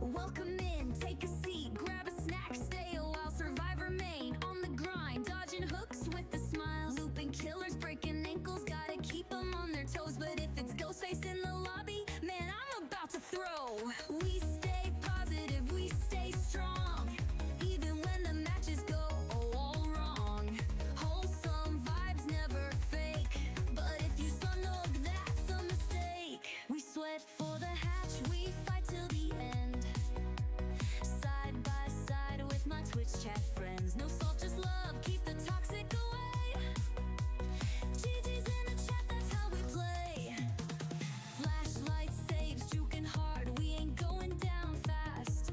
Welcome in, take a seat, grab a snack, stay a while, survive, remain on the grind, dodging hooks with a smile, looping killers, breaking ankles, gotta keep them on their toes. But if it's Ghostface in the lobby, man, I'm about to throw. We stay positive, we stay strong, even when the matches go all wrong. Wholesome vibes never fake, but if you snug, that's a mistake. We sweat for the hatch, we fight till the end, side by side with my Twitch chat friends. No salt, just love, keep the toxic away. GG's in the chat, that's how we play. Flashlight saves, juking hard, we ain't going down fast.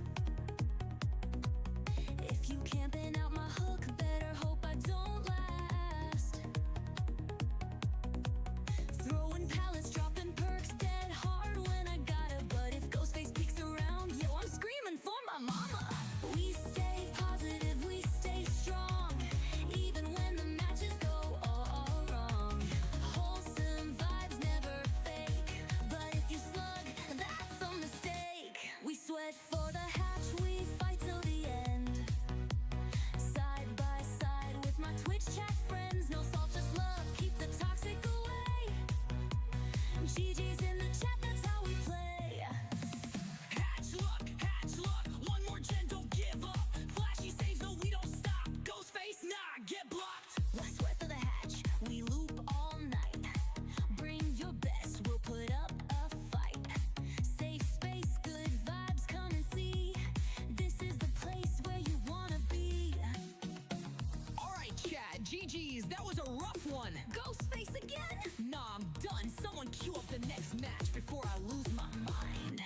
If you camping out my hook, better hope I don't last. Throwing pallets, dropping perks, dead hard when I gotta. But if Ghostface peeks around, yo, I'm screaming for my mama. We stay positive, we stay strong, even when the matches go all wrong. Wholesome vibes never fake, but if you slug, that's a mistake. We sweat for the hatch, we fight till the end, side by side with my Twitch chat friends. No salt, just love, keep the toxic away. GG's in the chat, that's how we play. Hatch luck, one more gen, don't give up. Flashy saves, no, we don't stop. Ghostface, nah, get blocked. Let's sweat for the hatch, we loop all night. Bring your best, we'll put up a fight. Safe space, good vibes, come and see. This is the place where you wanna be. Alright, chat, GG's, that was a rough one. Ghostface again? Nah, I'm done. Someone queue up the next match before I lose my mind.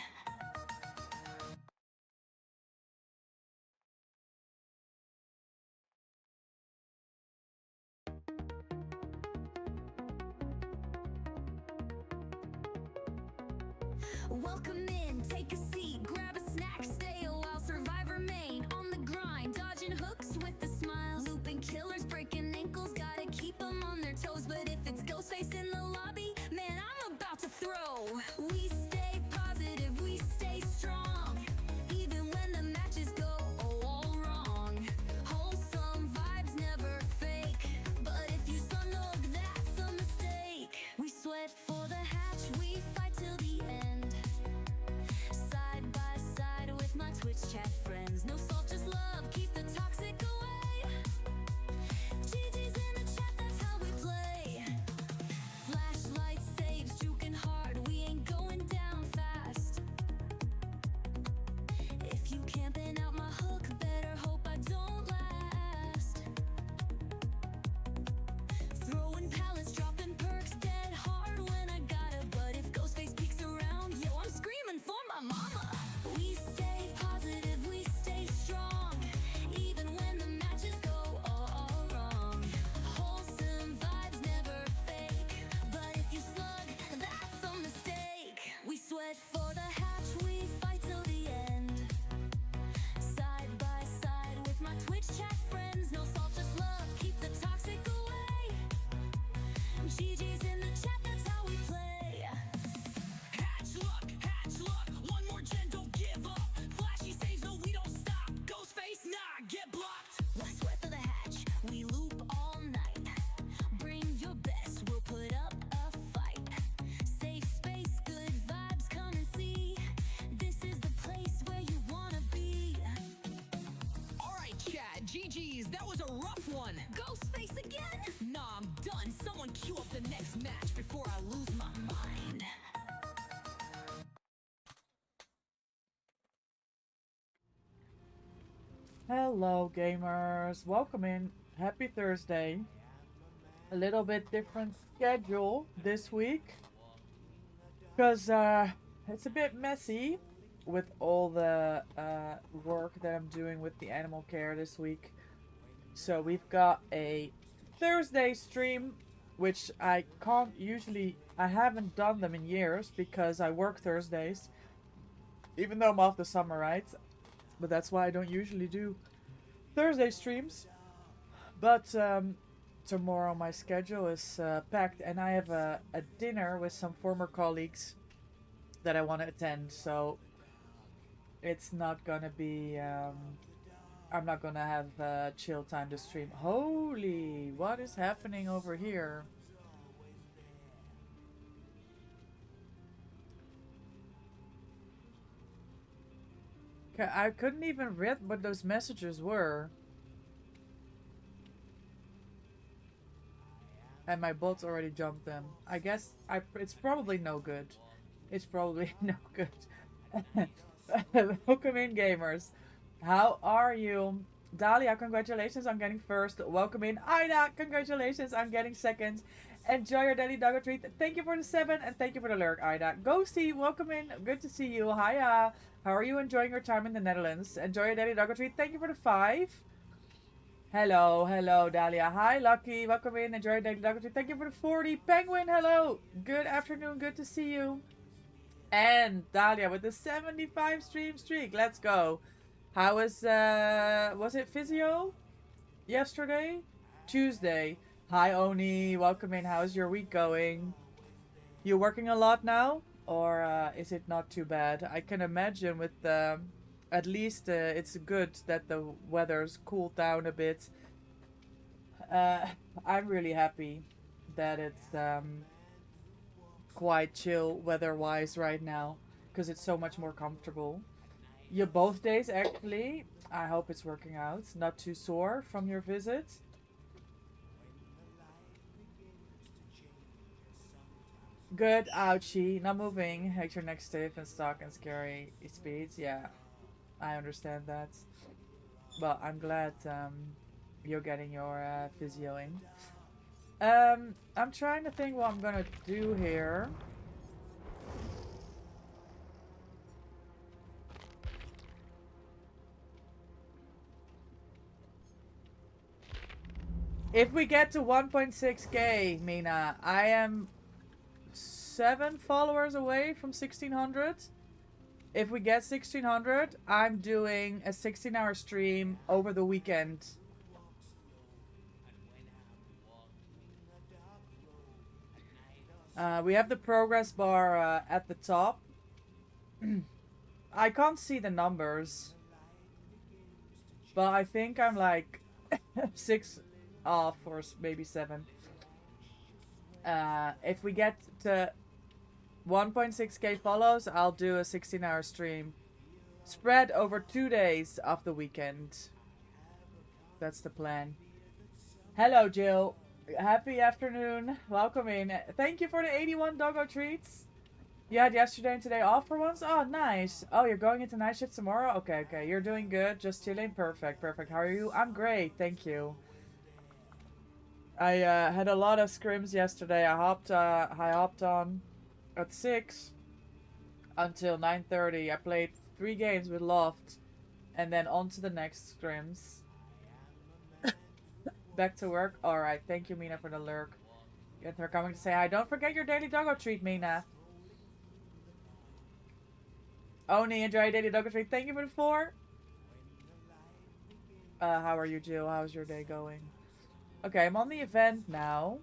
Welcome in, take a seat, grab a snack, stay a while, survive, remain on the grind, dodging hooks with a smile, looping killers, breaking ankles, gotta keep them on their toes. But if it's Ghostface in the lobby, man, I'm about to throw. We stay positive, we stay strong, even when the matches go all wrong. Wholesome vibes never fake, but if you snug, that's a mistake. We sweat for the hatch, we fight till the end, side by side with my Twitch chat friends. No salt, just love, keep the toxic away. GG's in the chat, that's how we play. Flashlight saves, juking hard, we ain't going down fast. If you camping out my hook, better hope I don't last. Throwing pallets, dropping perks, dead hard when I gotta. But if Ghostface peeks around, yo, I'm screaming for my mama. We stay positive, we stay strong, even when the matches go all wrong. Wholesome vibes never fake, but if you slug, that's a mistake. We sweat for the hatch, we fight till the end, side by side with my Twitch chat friends. No salt, just love, keep the toxic away. GG's in the chat, that's how we play. Hatch luck, one more gen, don't give up. Flashy saves, no, we don't stop. Ghostface, nah, get blocked. Let's sweat for the hatch, we loop all night. Bring your best, we'll put up a fight. Safe space, good vibes, come and see. This is the place where you wanna be. Alright, chat, GG's, that was a rough one. Ghostface again? Nah, I'm done. Someone queue up the next match before I lose my mind. Hello gamers, welcome in. Happy Thursday. A little bit different schedule this week because it's a bit messy with all the work that I'm doing with the animal care this week. So we've got a Thursday stream, which I haven't done them in years because I work Thursdays, even though I'm off the summer, right? But that's why I don't usually do Thursday streams. But tomorrow my schedule is packed, and I have a dinner with some former colleagues that I want to attend. So it's not gonna be. I'm not gonna have chill time to stream. Holy, what is happening over here? I couldn't even read what those messages were. And my bots already jumped them. I guess it's probably no good. It's probably no good. Welcome in, gamers. How are you? Dahlia, congratulations on getting first. Welcome in. Ida, congratulations on getting second. Enjoy your daily doggo treat. Thank you for the 7 and thank you for the lurk, Ida. Ghosty, welcome in. Good to see you. Hiya. How are you enjoying your time in the Netherlands? Enjoy your daily doggo treat. Thank you for the 5. Hello, hello, Dahlia. Hi, Lucky. Welcome in. Enjoy your daily doggo treat. Thank you for the 40. Penguin, hello. Good afternoon. Good to see you. And Dahlia with the 75 stream streak. Let's go. How was it physio yesterday? Tuesday. Hi, Oni. Welcome in. How's your week going? You working a lot now? Or is it not too bad? I can imagine with at least it's good that the weather's cooled down a bit. I'm really happy that it's quite chill weather-wise right now because it's so much more comfortable. Your both days, actually. I hope it's working out. Not too sore from your visit. Good, ouchie. Not moving. Makes your neck stiff and stuck and scary speeds. Yeah, I understand that. But I'm glad you're getting your physio in. I'm trying to think what I'm gonna do here. If we get to 1.6k, Mina, I am 7 followers away from 1600. If we get 1600, I'm doing a 16-hour stream over the weekend. We have the progress bar at the top. I can't see the numbers. But I think I'm like 6 off or maybe 7. If we get to 1.6k follows, I'll do a 16-hour stream. Spread over 2 days of the weekend. That's the plan. Hello, Jill. Happy afternoon. Welcome in. Thank you for the 81 doggo treats. You had yesterday and today off for once? Oh, nice. Oh, you're going into night shift tomorrow? Okay, okay. You're doing good. Just chilling. Perfect, perfect. How are you? I'm great. Thank you. I had a lot of scrims yesterday. I hopped on at 6 until 9:30. I played 3 games with Loft and then on to the next scrims. Back to work. Alright, thank you, Mina, for the lurk. They're coming to say hi. Don't forget your daily doggo treat, Mina. Oni, enjoy your daily doggo treat. Thank you for the 4. How are you, Jill? How's your day going? Okay, I'm on the event now.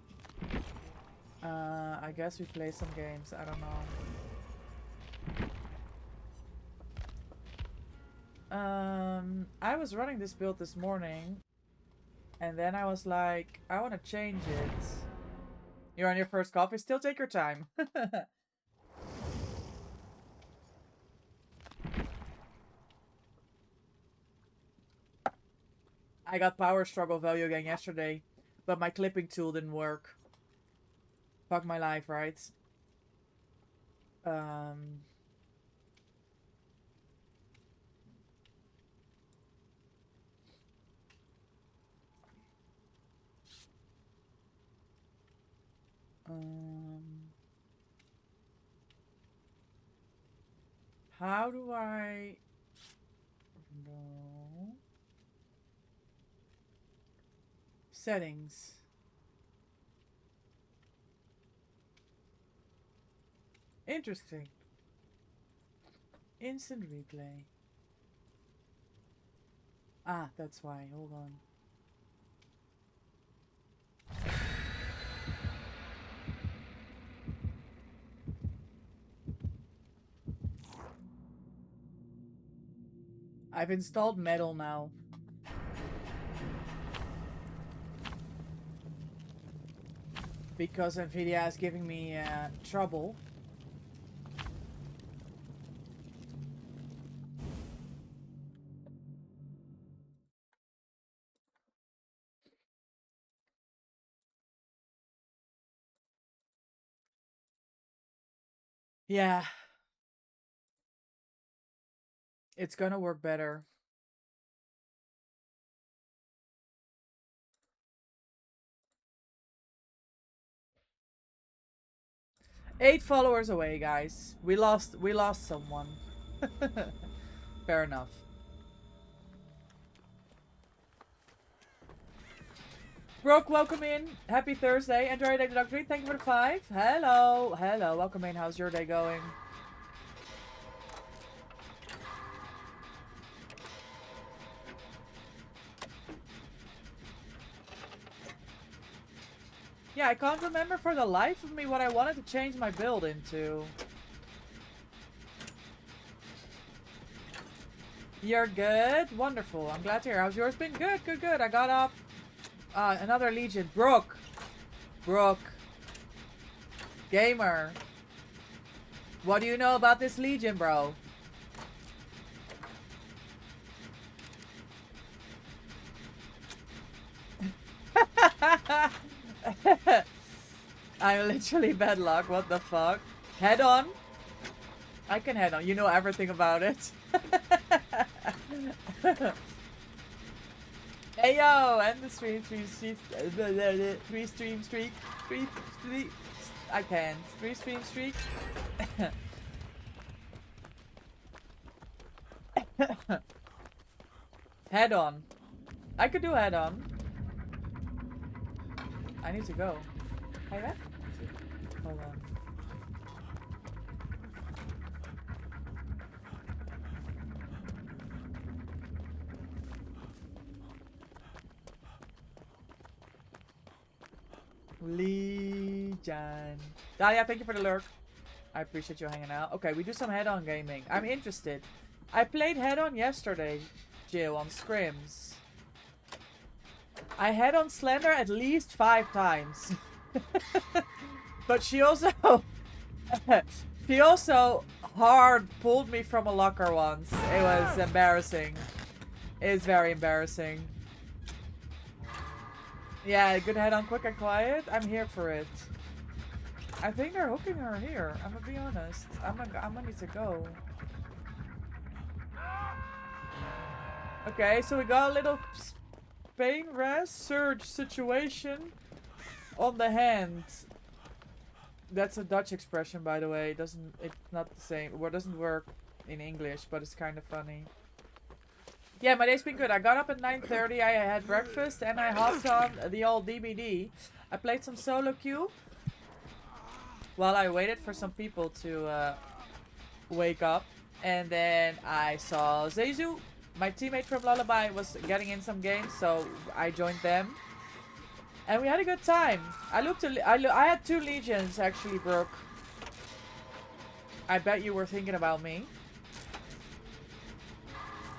I guess we play some games. I don't know. I was running this build this morning. And then I was like, I want to change it. You're on your first coffee? Still take your time. I got power struggle value again yesterday. But my clipping tool didn't work. Fuck my life, right? How do I... No. Settings. Interesting. Instant replay. Ah, that's why. Hold on. I've installed Metal now. Because Nvidia is giving me trouble. Yeah. It's gonna work better. Eight followers away, guys. We lost someone. Fair enough. Brooke, welcome in. Happy Thursday. Enjoy your day, Dr. Thank you for the 5. Hello. Hello. Welcome in. How's your day going? Yeah, I can't remember for the life of me what I wanted to change my build into. You're good? Wonderful. I'm glad to hear. How's yours been? Good, good, good. I got up. Another Legion. Brooke. Brooke. Gamer. What do you know about this Legion, bro? I'm literally bad luck. What the fuck? Head on. I can head on. You know everything about it. Hey yo, end the stream streak. I can. 3 stream streak. Head on. I could do head on. I need to go. Hey, that? Hold on. Legion. Dahlia, thank you for the lurk. I appreciate you hanging out. Okay, we do some head-on gaming. I'm interested. I played head-on yesterday, Jill, on scrims. I head-on Slender at least 5 times. But she also... she also hard pulled me from a locker once. It was embarrassing. It's very embarrassing. Yeah, good head on quick and quiet. I'm here for it. I think they're hooking her here. I'm gonna be honest. I'm gonna need to go. Okay, so we got a little Spain res surge situation on the hand. That's a Dutch expression, by the way. It's not the same. Well, it doesn't work in English, but it's kind of funny. Yeah, my day's been good. I got up at 9:30, I had breakfast, and I hopped on the old DBD. I played some solo queue while I waited for some people to wake up. And then I saw Zeizu. My teammate from Lullaby was getting in some games, so I joined them. And we had a good time. I had 2 Legions, actually, Brooke. I bet you were thinking about me.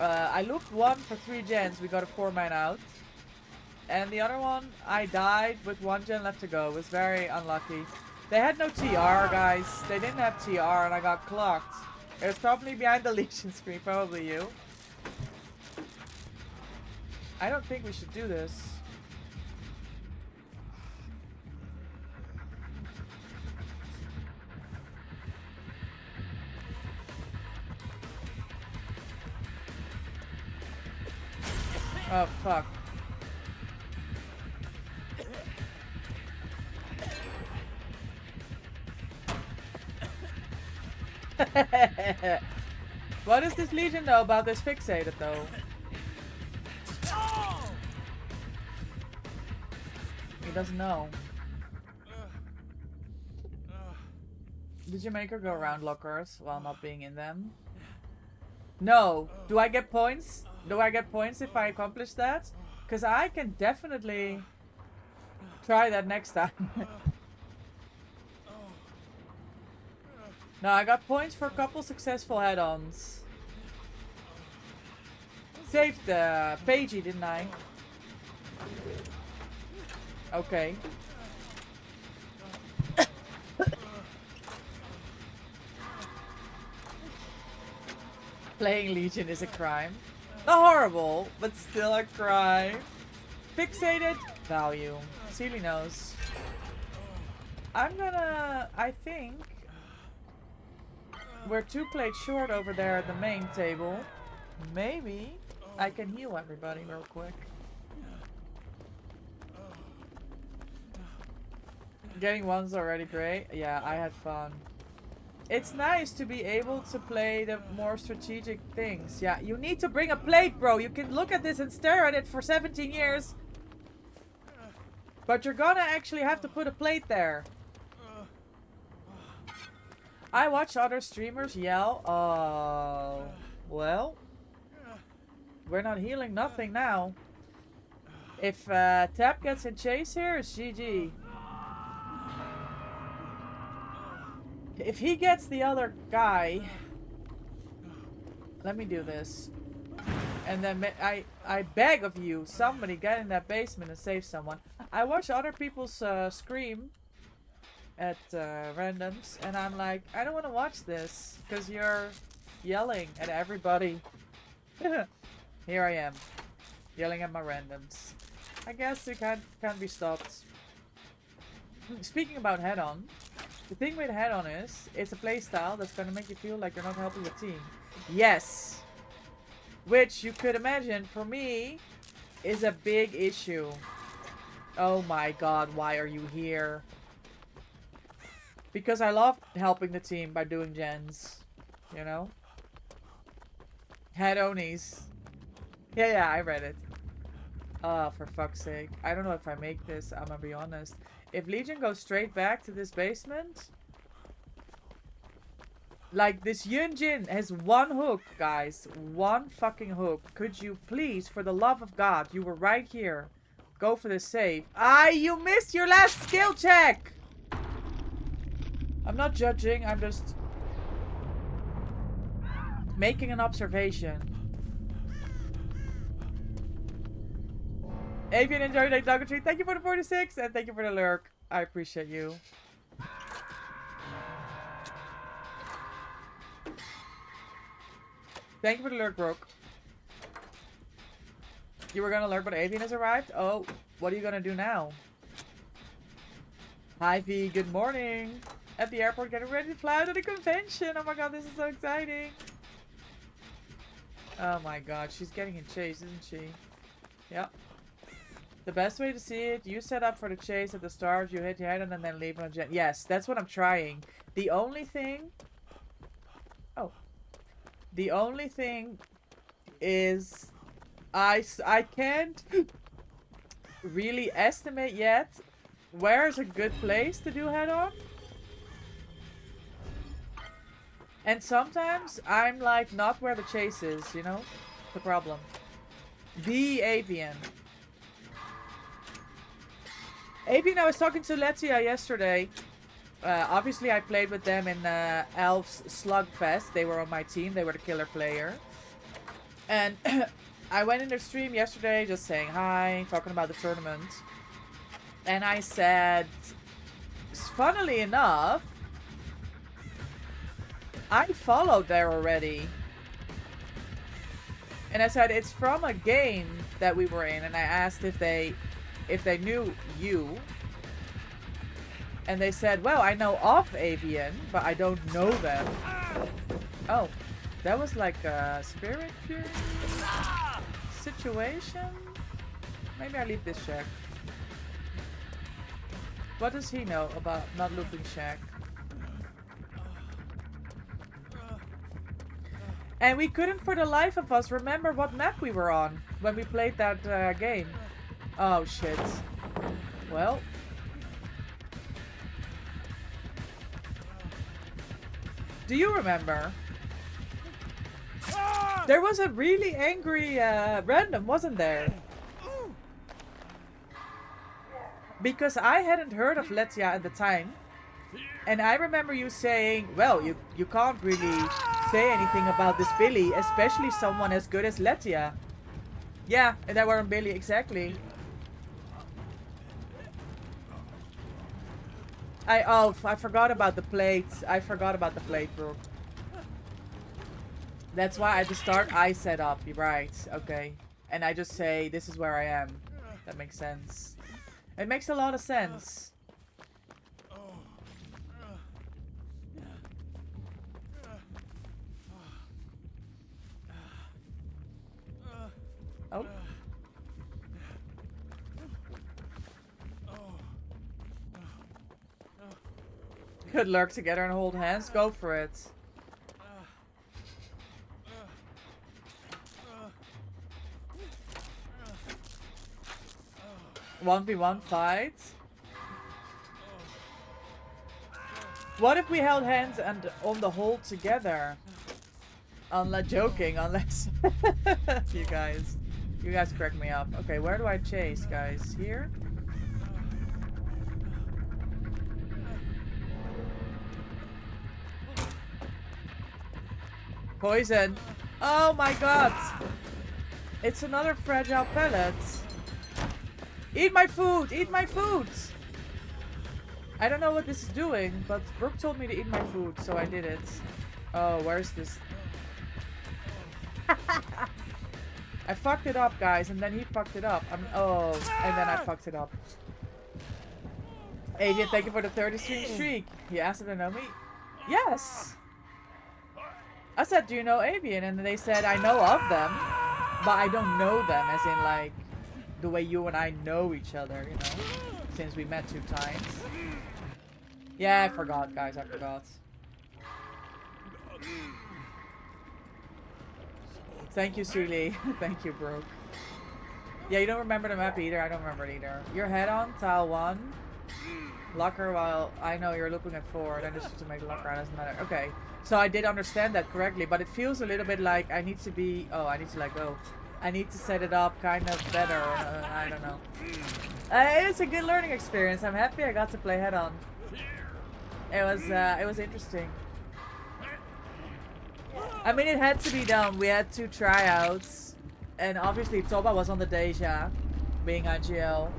I looped one for 3 gens. We got a 4-man out. And the other one, I died with 1 gen left to go. It was very unlucky. They had no TR, guys. They didn't have TR, and I got clocked. It was probably behind the Legion screen. Probably you. I don't think we should do this. Oh, fuck. What does this Legion know about this fixated, though? He doesn't know. Did you make her go around lockers while not being in them? No. Do I get points? Do I get points if I accomplish that? Because I can definitely try that next time. No, I got points for a couple successful head-ons. Saved Pagey, didn't I? Okay. Playing Legion is a crime. Not horrible, but still a crime. Fixated? Value. Sealy knows. I think we're 2 plates short over there at the main table. Maybe I can heal everybody real quick. Getting one's already great. Yeah, I had fun. It's nice to be able to play the more strategic things. Yeah, you need to bring a plate, bro. You can look at this and stare at it for 17 years. But you're gonna actually have to put a plate there. I watch other streamers yell. Oh, well. We're not healing nothing now. If Tap gets in chase here, it's GG. If he gets the other guy, let me do this. And then I beg of you, somebody get in that basement and save someone. I watch other people's scream at randoms, and I'm like, I don't want to watch this because you're yelling at everybody. Here I am, yelling at my randoms. I guess it can't be stopped. Speaking about head-on, the thing with head-on is, it's a playstyle that's gonna make you feel like you're not helping your team. Yes! Which, you could imagine, for me, is a big issue. Oh my god, why are you here? Because I love helping the team by doing gens. You know? Head-onies. Yeah, I read it. Oh, for fuck's sake. I don't know if I make this, I'm gonna be honest. If Legion goes straight back to this basement... Like, this Yunjin has 1 hook, guys. 1 fucking hook. Could you please, for the love of God, you were right here. Go for the save. Ah, you missed your last skill check! I'm not judging, I'm just... making an observation. Avian enjoyed like Dogger Tree. Thank you for the 46 and thank you for the lurk. I appreciate you. Thank you for the lurk, Brooke. You were gonna lurk, but Avian has arrived? Oh, what are you gonna do now? Hi V, good morning. At the airport getting ready to fly to the convention. Oh my god, this is so exciting. Oh my god, she's getting in chase, isn't she? Yep. The best way to see it, you set up for the chase at the start, you hit your head and then leave on jet. Yes, that's what I'm trying. The only thing... Oh. The only thing is... I can't really estimate yet where's a good place to do head-on. And sometimes I'm like not where the chase is, you know? The problem. The Avian. Avian, I was talking to Letia yesterday. Obviously, I played with them in Elves Slugfest. They were on my team. They were the killer player. And I went in their stream yesterday just saying hi, talking about the tournament. And I said, funnily enough, I followed there already. And I said, it's from a game that we were in. And I asked if they knew you. And they said, well, I know of Avian, but I don't know them. Oh, that was like a spirit fury situation? Maybe I leave this shack. What does he know about not looping shack? And we couldn't for the life of us remember what map we were on when we played that game. Oh shit. Well. Do you remember? There was a really angry random, wasn't there? Because I hadn't heard of Letia at the time. And I remember you saying, well, you can't really say anything about this Billy, especially someone as good as Letia. Yeah, and that were on Billy, exactly. I forgot about the plate. I forgot about the plate, bro. That's why at the start I set up. You're right. Okay. And I just say, this is where I am. That makes sense. It makes a lot of sense. Oh. Could lurk together and hold hands. Go for it. 1v1 fight. What if we held hands and on the hold together? Unless joking, unless you guys crack me up. Okay, where do I chase, guys? Here? Poison. Oh my god. It's another fragile pellet. Eat my food! Eat my food! I don't know what this is doing, but Brooke told me to eat my food, so I did it. Oh, where's this? I fucked it up, guys, and then he fucked it up. Oh, and then I fucked it up. Avian, thank you for the 30 streak. He asked if they know me. Yes! I said, do you know Avian? And they said, I know of them, but I don't know them, as in, like, the way you and I know each other, you know? Since we met 2 times. Yeah, I forgot, guys, I forgot. Thank you, Sully. Thank you, Brooke. Yeah, you don't remember the map either. I don't remember it either. Your head on, tile 1. Locker, while I know you're looping at 4. Then just to make the locker, doesn't matter. Okay. So I did understand that correctly, but it feels a little bit like I need to be... Oh, I need to let go. I need to set it up kind of better. I don't know. It's a good learning experience. I'm happy I got to play head on. It was interesting. I mean, it had to be done. We had 2 tryouts. And obviously Toba was on the Deja, being IGL.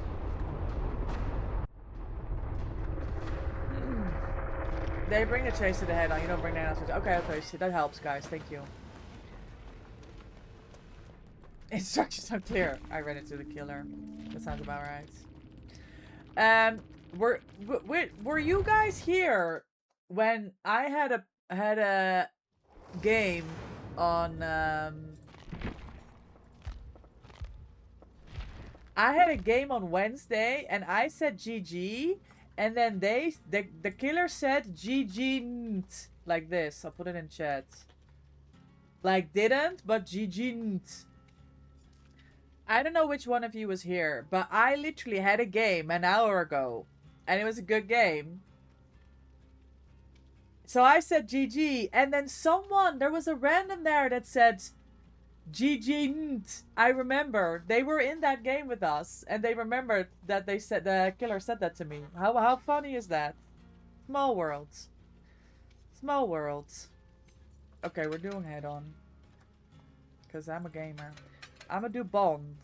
They bring the chase to the head on. You don't bring that on. Okay, okay. So that helps, guys. Thank you. Instructions unclear. I ran into the killer. That sounds about right. Were you guys here when I had a game on I had a game on Wednesday and I said GG and then the killer said GG like this. I'll put it in chat. Like didn't, but GG. I don't know which one of you was here, but I literally had a game an hour ago and it was a good game. So I said GG, and then there was a random there that said GG. I remember they were in that game with us, and they remembered that the killer said that to me. How funny is that? Small worlds. Small worlds. Okay, we're doing head on. Cause I'm a gamer. I'm gonna do Bond.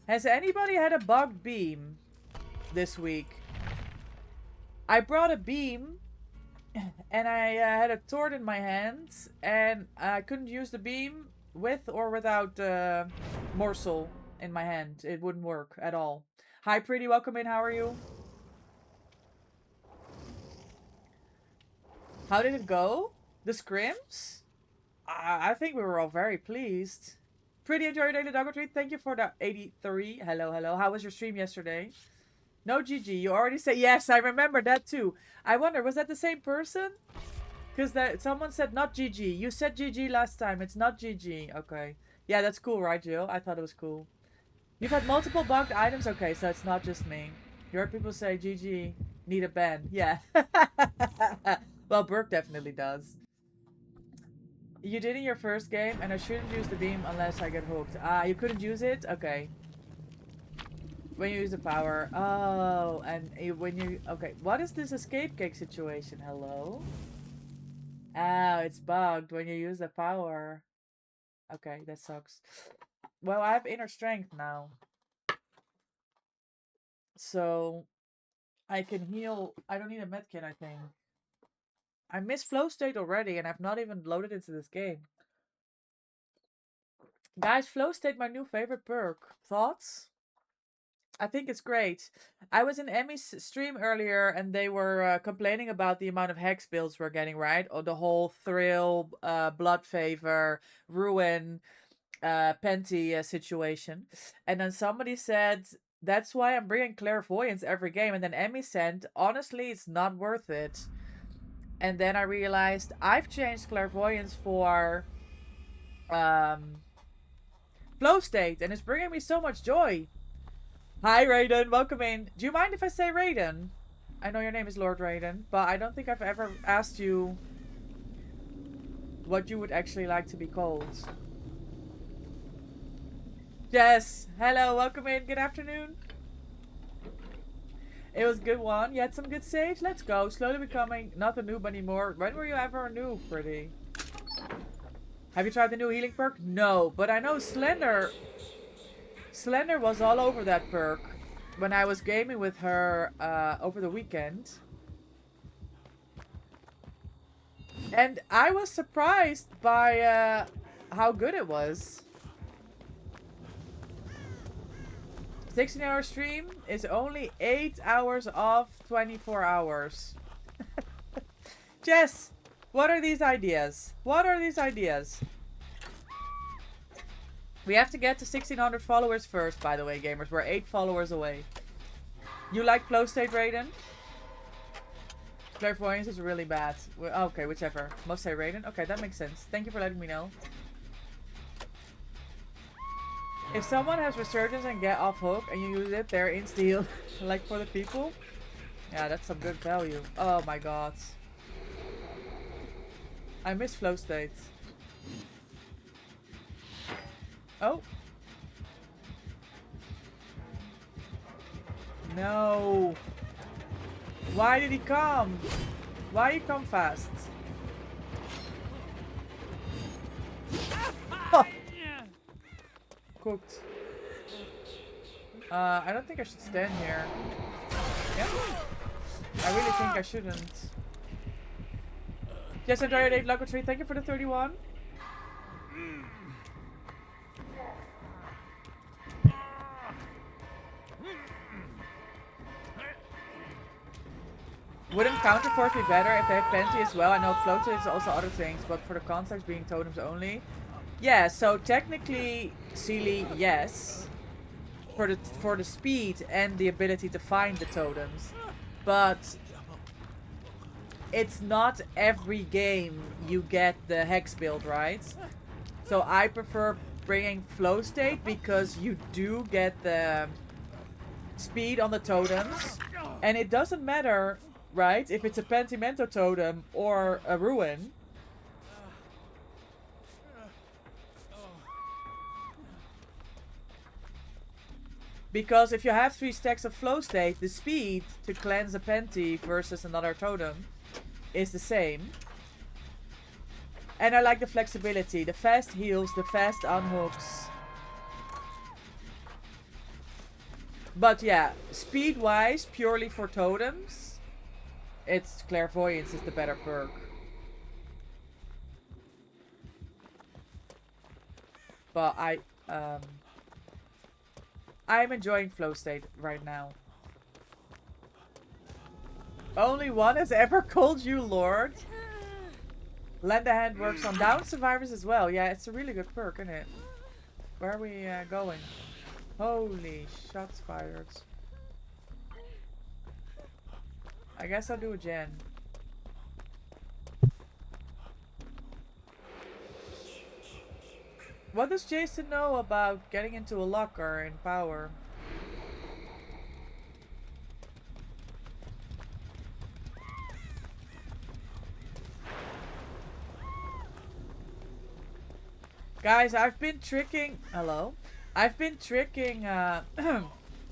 Has anybody had a bugged beam this week? I brought a beam and I had a torch in my hands and I couldn't use the beam with or without morsel in my hand. It wouldn't work at all. Hi, pretty. Welcome in. How are you? How did it go? The scrims? I think we were all very pleased. Pretty enjoy your daily doggo treat. Thank you for the 83. Hello, hello. How was your stream yesterday? No GG. You already said yes. I remember that too. I wonder, was that the same person? Because someone said not GG. You said GG last time. It's not GG. Okay. Yeah, that's cool, right, Jill? I thought it was cool. You've had multiple bugged items? Okay, so it's not just me. You heard people say GG, need a ban. Yeah. Well, Burke definitely does. You did in your first game, and I shouldn't use the beam unless I get hooked. Ah, you couldn't use it? Okay. When you use the power. Oh, and when you... Okay, what is this escape cake situation? Hello? Oh, it's bugged when you use the power. Okay, that sucks. Well, I have inner strength now. So, I can heal... I don't need a medkit, I think. I miss flow state already, and I've not even loaded into this game. Guys, flow state, my new favorite perk. Thoughts? I think it's great. I was in Emmy's stream earlier, and they were complaining about the amount of hex builds we're getting, right? Or the whole Thrill, Blood Favor, Ruin, Penty situation. And then somebody said, that's why I'm bringing Clairvoyance every game. And then Emmy said, honestly, it's not worth it. And then I realized I've changed Clairvoyance for Flow State, and it's bringing me so much joy. Hi, Raiden. Welcome in. Do you mind if I say Raiden? I know your name is Lord Raiden, but I don't think I've ever asked you what you would actually like to be called. Jess, hello. Welcome in. Good afternoon. It was a good one. You had some good saves. Let's go. Slowly becoming not a noob anymore. When were you ever a noob, pretty? Have you tried the new healing perk? No, but I know Slender was all over that perk when I was gaming with her over the weekend. And I was surprised by how good it was. 16-hour stream is only 8 hours off 24 hours. Jess, what are these ideas? What are these ideas? We have to get to 1600 followers first, by the way, gamers. We're 8 followers away. You like Flow State, Raiden? Clairvoyance is really bad. Okay, whichever. Most say Raiden. Okay, that makes sense. Thank you for letting me know. If someone has Resurgence and Get Off Hook and you use it, they're insta-healed. Like for the people. Yeah, that's some good value. Oh my god. I miss Flow State. Oh. No. Why did he come? Why you come fast? Oh. Cooked. I don't think I should stand here. Yeah? I really think I shouldn't. Yes, enjoy your day, Lucky Tree. Thank you for the 31. Wouldn't Counterforce be better if they have plenty as well? I know floated is also other things, but for the concepts being totems only. Yeah, so technically, Sealy, yes. For the speed and the ability to find the totems. But it's not every game you get the hex build, right? So I prefer bringing Flow State because you do get the speed on the totems. And it doesn't matter, right, if it's a Pentimento totem or a Ruin. Because if you have 3 stacks of Flow State, the speed to cleanse a Penti versus another totem is the same. And I like the flexibility, the fast heals, the fast unhooks. But yeah, speed-wise, purely for totems, it's Clairvoyance is the better perk. But I'm enjoying Flow State right now. Only one has ever called you Lord. Lend a Hand works on down survivors as well. Yeah, it's a really good perk, isn't it? Where are we going? Holy shots fired. I guess I'll do a gen. What does Jason know about getting into a locker in power? Guys, I've been tricking... Hello? I've been tricking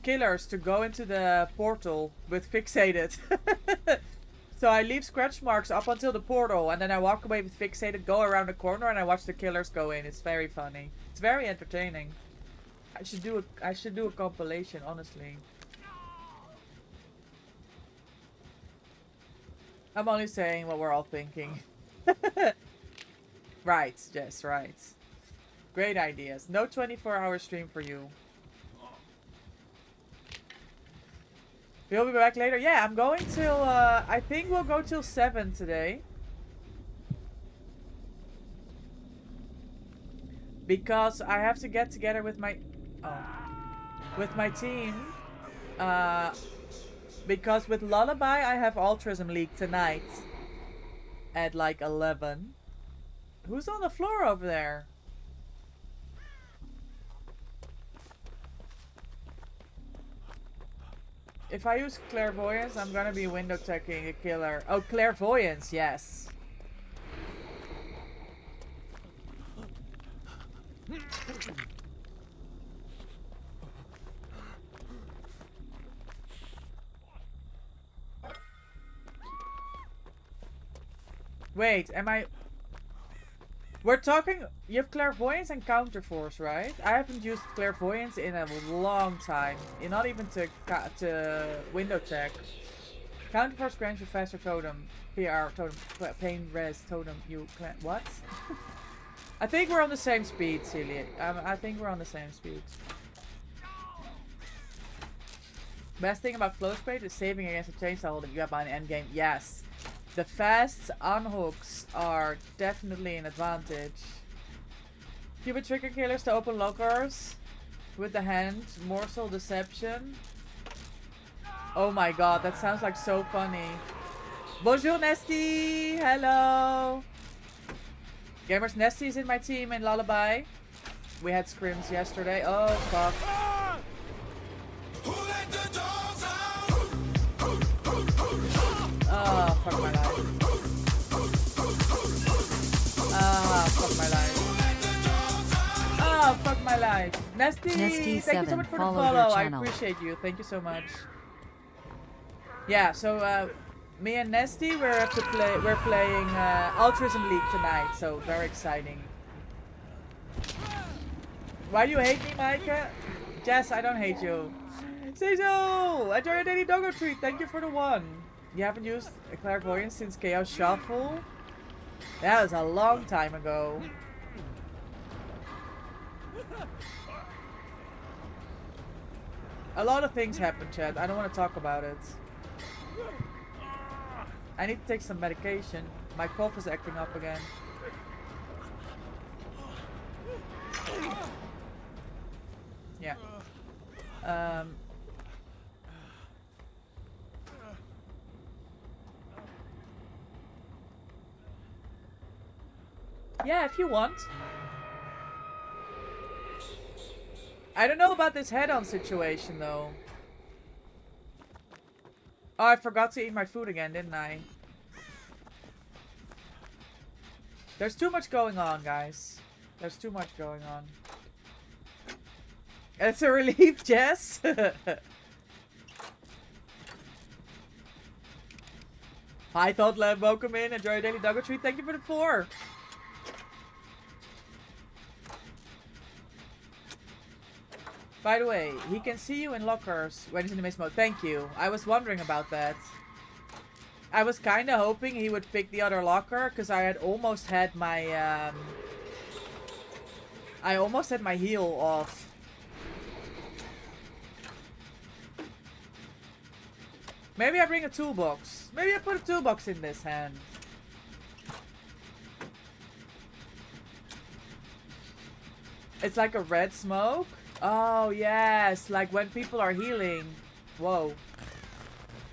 killers to go into the portal with fixated. So I leave scratch marks up until the portal, and then I walk away with fixated, go around the corner, and I watch the killers go in. It's very funny. It's very entertaining. I should do a compilation, honestly. I'm only saying what we're all thinking. Right, yes, right. Great ideas. No 24-hour stream for you. We'll be back later. Yeah, I'm going till, I think we'll go till 7 today. Because I have to get together with my, with my team. Because with Lullaby, I have Altruism League tonight. At like 11. Who's on the floor over there? If I use clairvoyance, I'm gonna be window checking a killer. Oh, clairvoyance, yes. Wait, am I... We're talking... You have clairvoyance and counterforce, right? I haven't used clairvoyance in a long time. Not even to window check. Counterforce grants you faster totem. PR, totem, pain, res, totem, you... What? I think we're on the same speed, Celia. I think we're on the same speed. Best thing about close plate is saving against a chainsaw hold if you have an endgame. Yes. The fast unhooks are definitely an advantage. Cupid trigger killers to open lockers with the hand. Morsel deception. Oh my god, that sounds like so funny. Bonjour Nesty! Hello! Gamers, Nesty is in my team in Lullaby. We had scrims yesterday. Oh fuck. Oh, fuck my life. Ah, fuck my life. Oh, fuck my life. Nesty, thank you so much for the follow. I appreciate you. Thank you so much. Yeah, so me and Nesty, we're playing Altruism League tonight, so very exciting. Why do you hate me, Micah? Jess, I don't hate you. Say so! Enjoy your daily doggo treat. Thank you for the one. You haven't used a clairvoyance since Chaos Shuffle? That was a long time ago. A lot of things happen, Chad. I don't want to talk about it. I need to take some medication. My cough is acting up again. Yeah. Yeah, if you want. I don't know about this head-on situation, though. Oh, I forgot to eat my food again, didn't I? There's too much going on, guys. There's too much going on. It's a relief, Jess. Hi, Thought Lab. Welcome in. Enjoy your daily doggo treat. Thank you for the 4. By the way, he can see you in lockers when he's in the maze mode. Thank you. I was wondering about that. I was kind of hoping he would pick the other locker because I had almost had my heal off. Maybe I bring a toolbox. Maybe I put a toolbox in this hand. It's like a red smoke. Oh, yes. Like when people are healing. Whoa.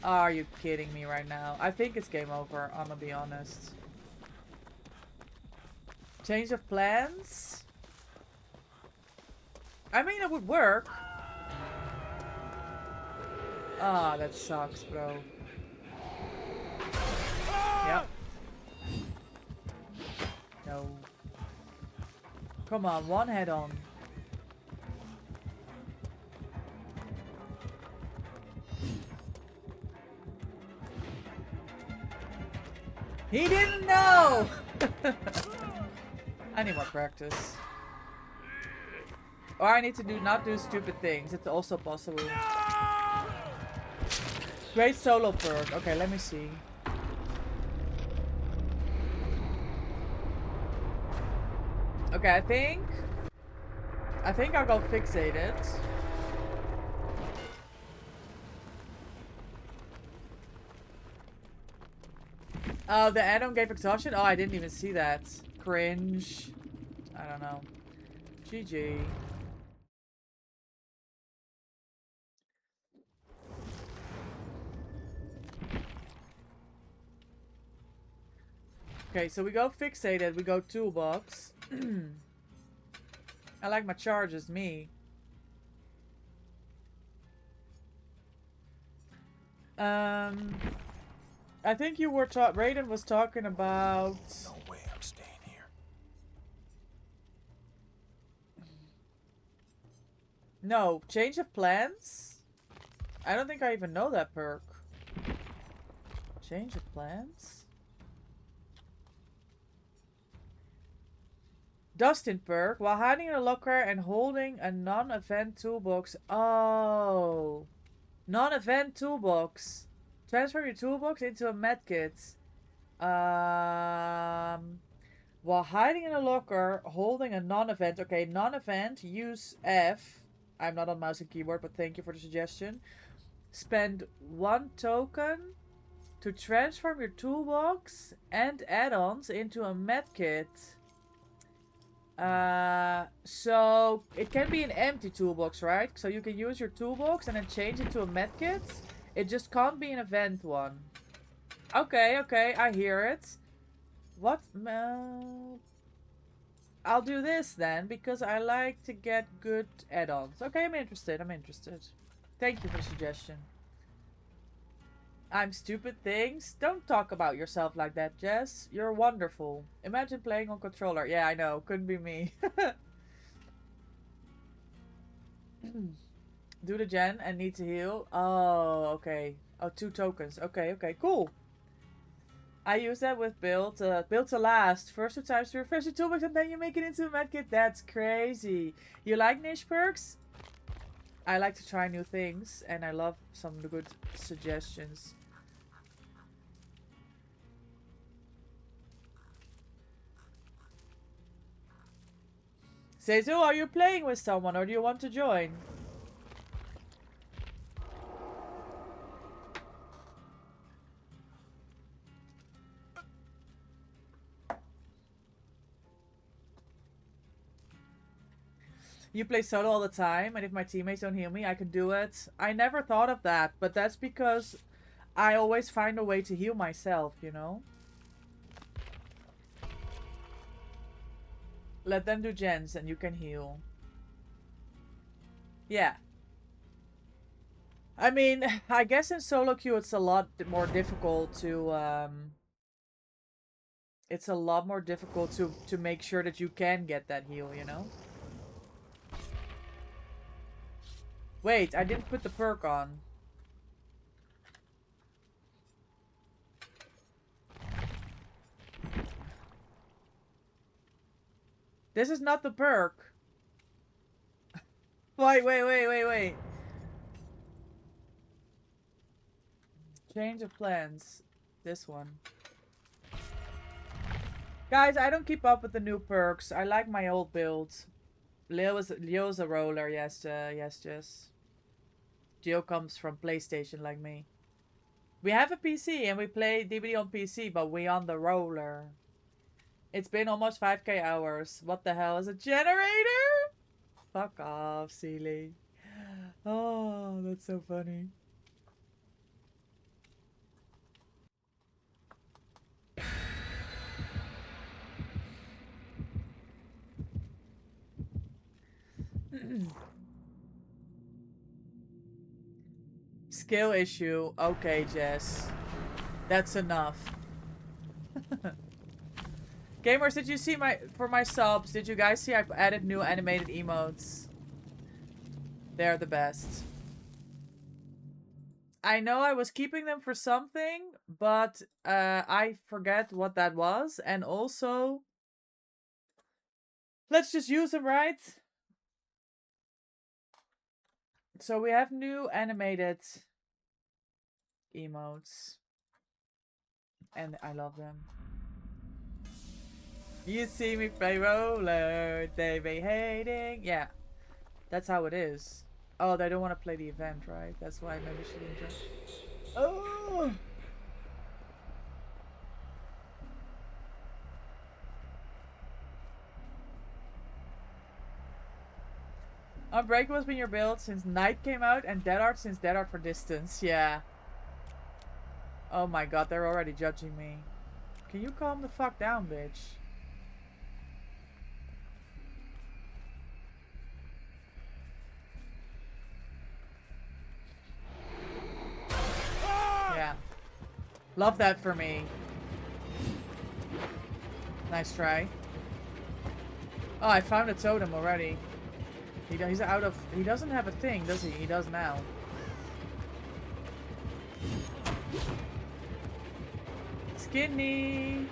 Are you kidding me right now? I think it's game over, I'm gonna be honest. Change of plans? I mean, it would work. Ah, that sucks, bro. Yep. No. Come on, one head on. He didn't know! I need more practice. Or I need to not do stupid things. It's also possible. Great solo perk. Okay, let me see. Okay, I think I'll go fixated. Oh, the add-on gave exhaustion? Oh, I didn't even see that. Cringe. I don't know. GG. Okay, so we go fixated, we go toolbox. I like my charges, me. I think you were Raiden was talking about... No way I'm staying here. No, change of plans? I don't think I even know that perk. Change of plans? Dustin perk. While hiding in a locker and holding a non-event toolbox. Oh. Non-event toolbox. Transform your toolbox into a medkit. While hiding in a locker, holding a non-event. Okay, non-event, use F. I'm not on mouse and keyboard, but thank you for the suggestion. Spend 1 token to transform your toolbox and add-ons into a medkit. So it can be an empty toolbox, right? So you can use your toolbox and then change it to a medkit. It just can't be an event one. Okay, okay, I hear it. What? I'll do this then, because I like to get good add-ons. Okay, I'm interested, Thank you for the suggestion. I'm stupid things? Don't talk about yourself like that, Jess. You're wonderful. Imagine playing on controller. Yeah, I know. Couldn't be me. Do the gen and need to heal. Oh, okay. Oh, 2 tokens. Okay, okay, cool. I use that with build to last. First 2 times to refresh your toolbox and then you make it into a medkit. That's crazy. You like niche perks? I like to try new things and I love some good suggestions. Seizu, are you playing with someone or do you want to join? You play solo all the time, and if my teammates don't heal me, I can do it. I never thought of that, but that's because I always find a way to heal myself, you know? Let them do gens and you can heal. Yeah. I mean, I guess in solo queue it's a lot more difficult to, it's a lot more difficult to make sure that you can get that heal, you know? Wait, I didn't put the perk on. This is not the perk. Wait. Change of plans. This one. Guys, I don't keep up with the new perks. I like my old build. Leo's a roller, yes, yes. Gio comes from PlayStation like me. We have a PC and we play DBD on PC, but we on the roller. It's been almost 5k hours. What the hell is a generator? Fuck off, Sealy. Oh, that's so funny. Skill issue. Okay, Jess. That's enough. Gamers, did you see for my subs, did you guys see I've added new animated emotes? They're the best. I know I was keeping them for something, but I forget what that was. And also, let's just use them, right? So we have new animated emotes. And I love them. You see me play roller, they be hating. Yeah, that's how it is. Oh, they don't want to play the event, right? That's why maybe she didn't join. Oh! Unbreakable's been your build since Night came out, and Dead Art since Dead Art for Distance. Yeah. Oh my god, they're already judging me. Can you calm the fuck down, bitch? Yeah. Love that for me. Nice try. Oh, I found a totem already. He's out of... He doesn't have a thing, does he? He does now. Skinny!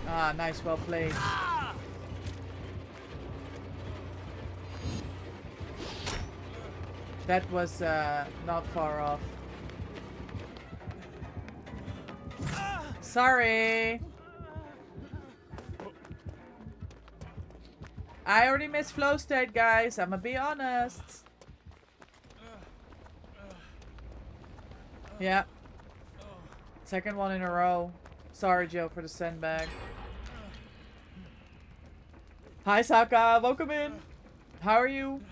Ah, nice. Well played. That was not far off. Sorry! I already missed flow state, guys. I'ma be honest. Yeah. Second one in a row. Sorry, Joe, for the sandbag. Hi, Saka. Welcome in. How are you?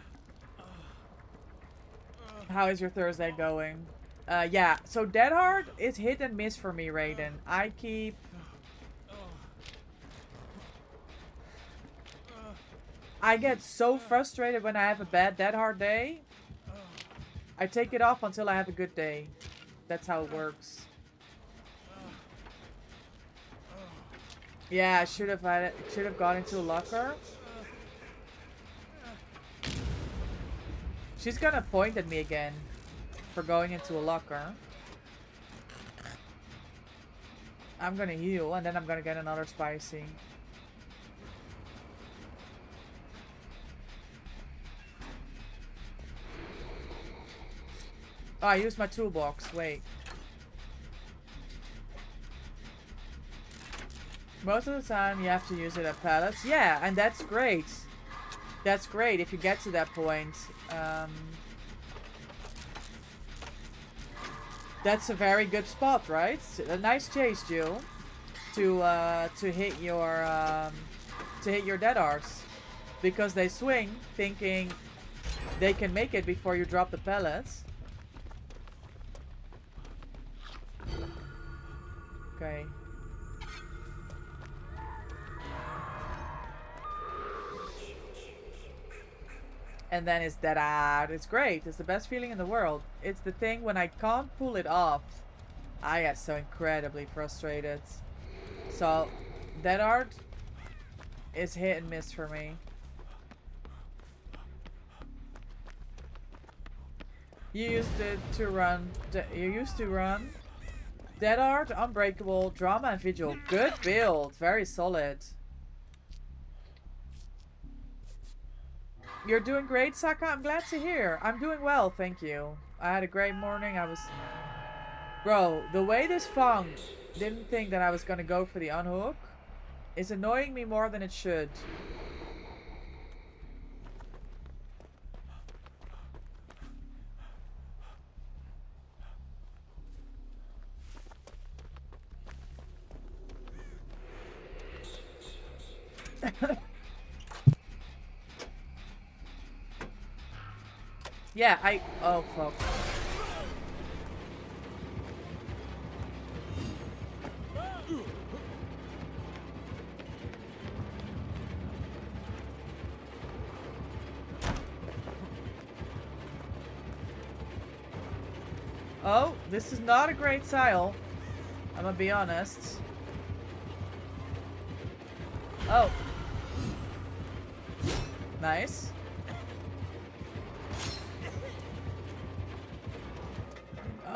How is your Thursday going? Yeah. So Dead Hard is hit and miss for me, Raiden. I get so frustrated when I have a bad Dead Hard day. I take it off until I have a good day. That's how it works. Yeah, I should have gone into a locker. She's gonna point at me again for going into a locker. I'm gonna heal and then I'm gonna get another spicy. Oh, I used my toolbox. Wait. Most of the time you have to use it at pallets. Yeah, and that's great. That's great if you get to that point. That's a very good spot, right? A nice chase, Jill. To hit your dead arts. Because they swing thinking they can make it before you drop the pellets. Okay. And then it's dead out. It's great. It's the best feeling in the world. It's the thing when I can't pull it off. I get so incredibly frustrated. So, Dead Art is hit and miss for me. You used it to run. You used to run. Dead Art, Unbreakable, Drama, and Vigil. Good build. Very solid. You're doing great, Saka. I'm glad to hear. I'm doing well, thank you. I had a great morning. Bro, the way this Fang didn't think that I was gonna go for the unhook is annoying me more than it should. Yeah, oh, fuck. Oh, this is not a great style. I'm gonna be honest. Oh. Nice.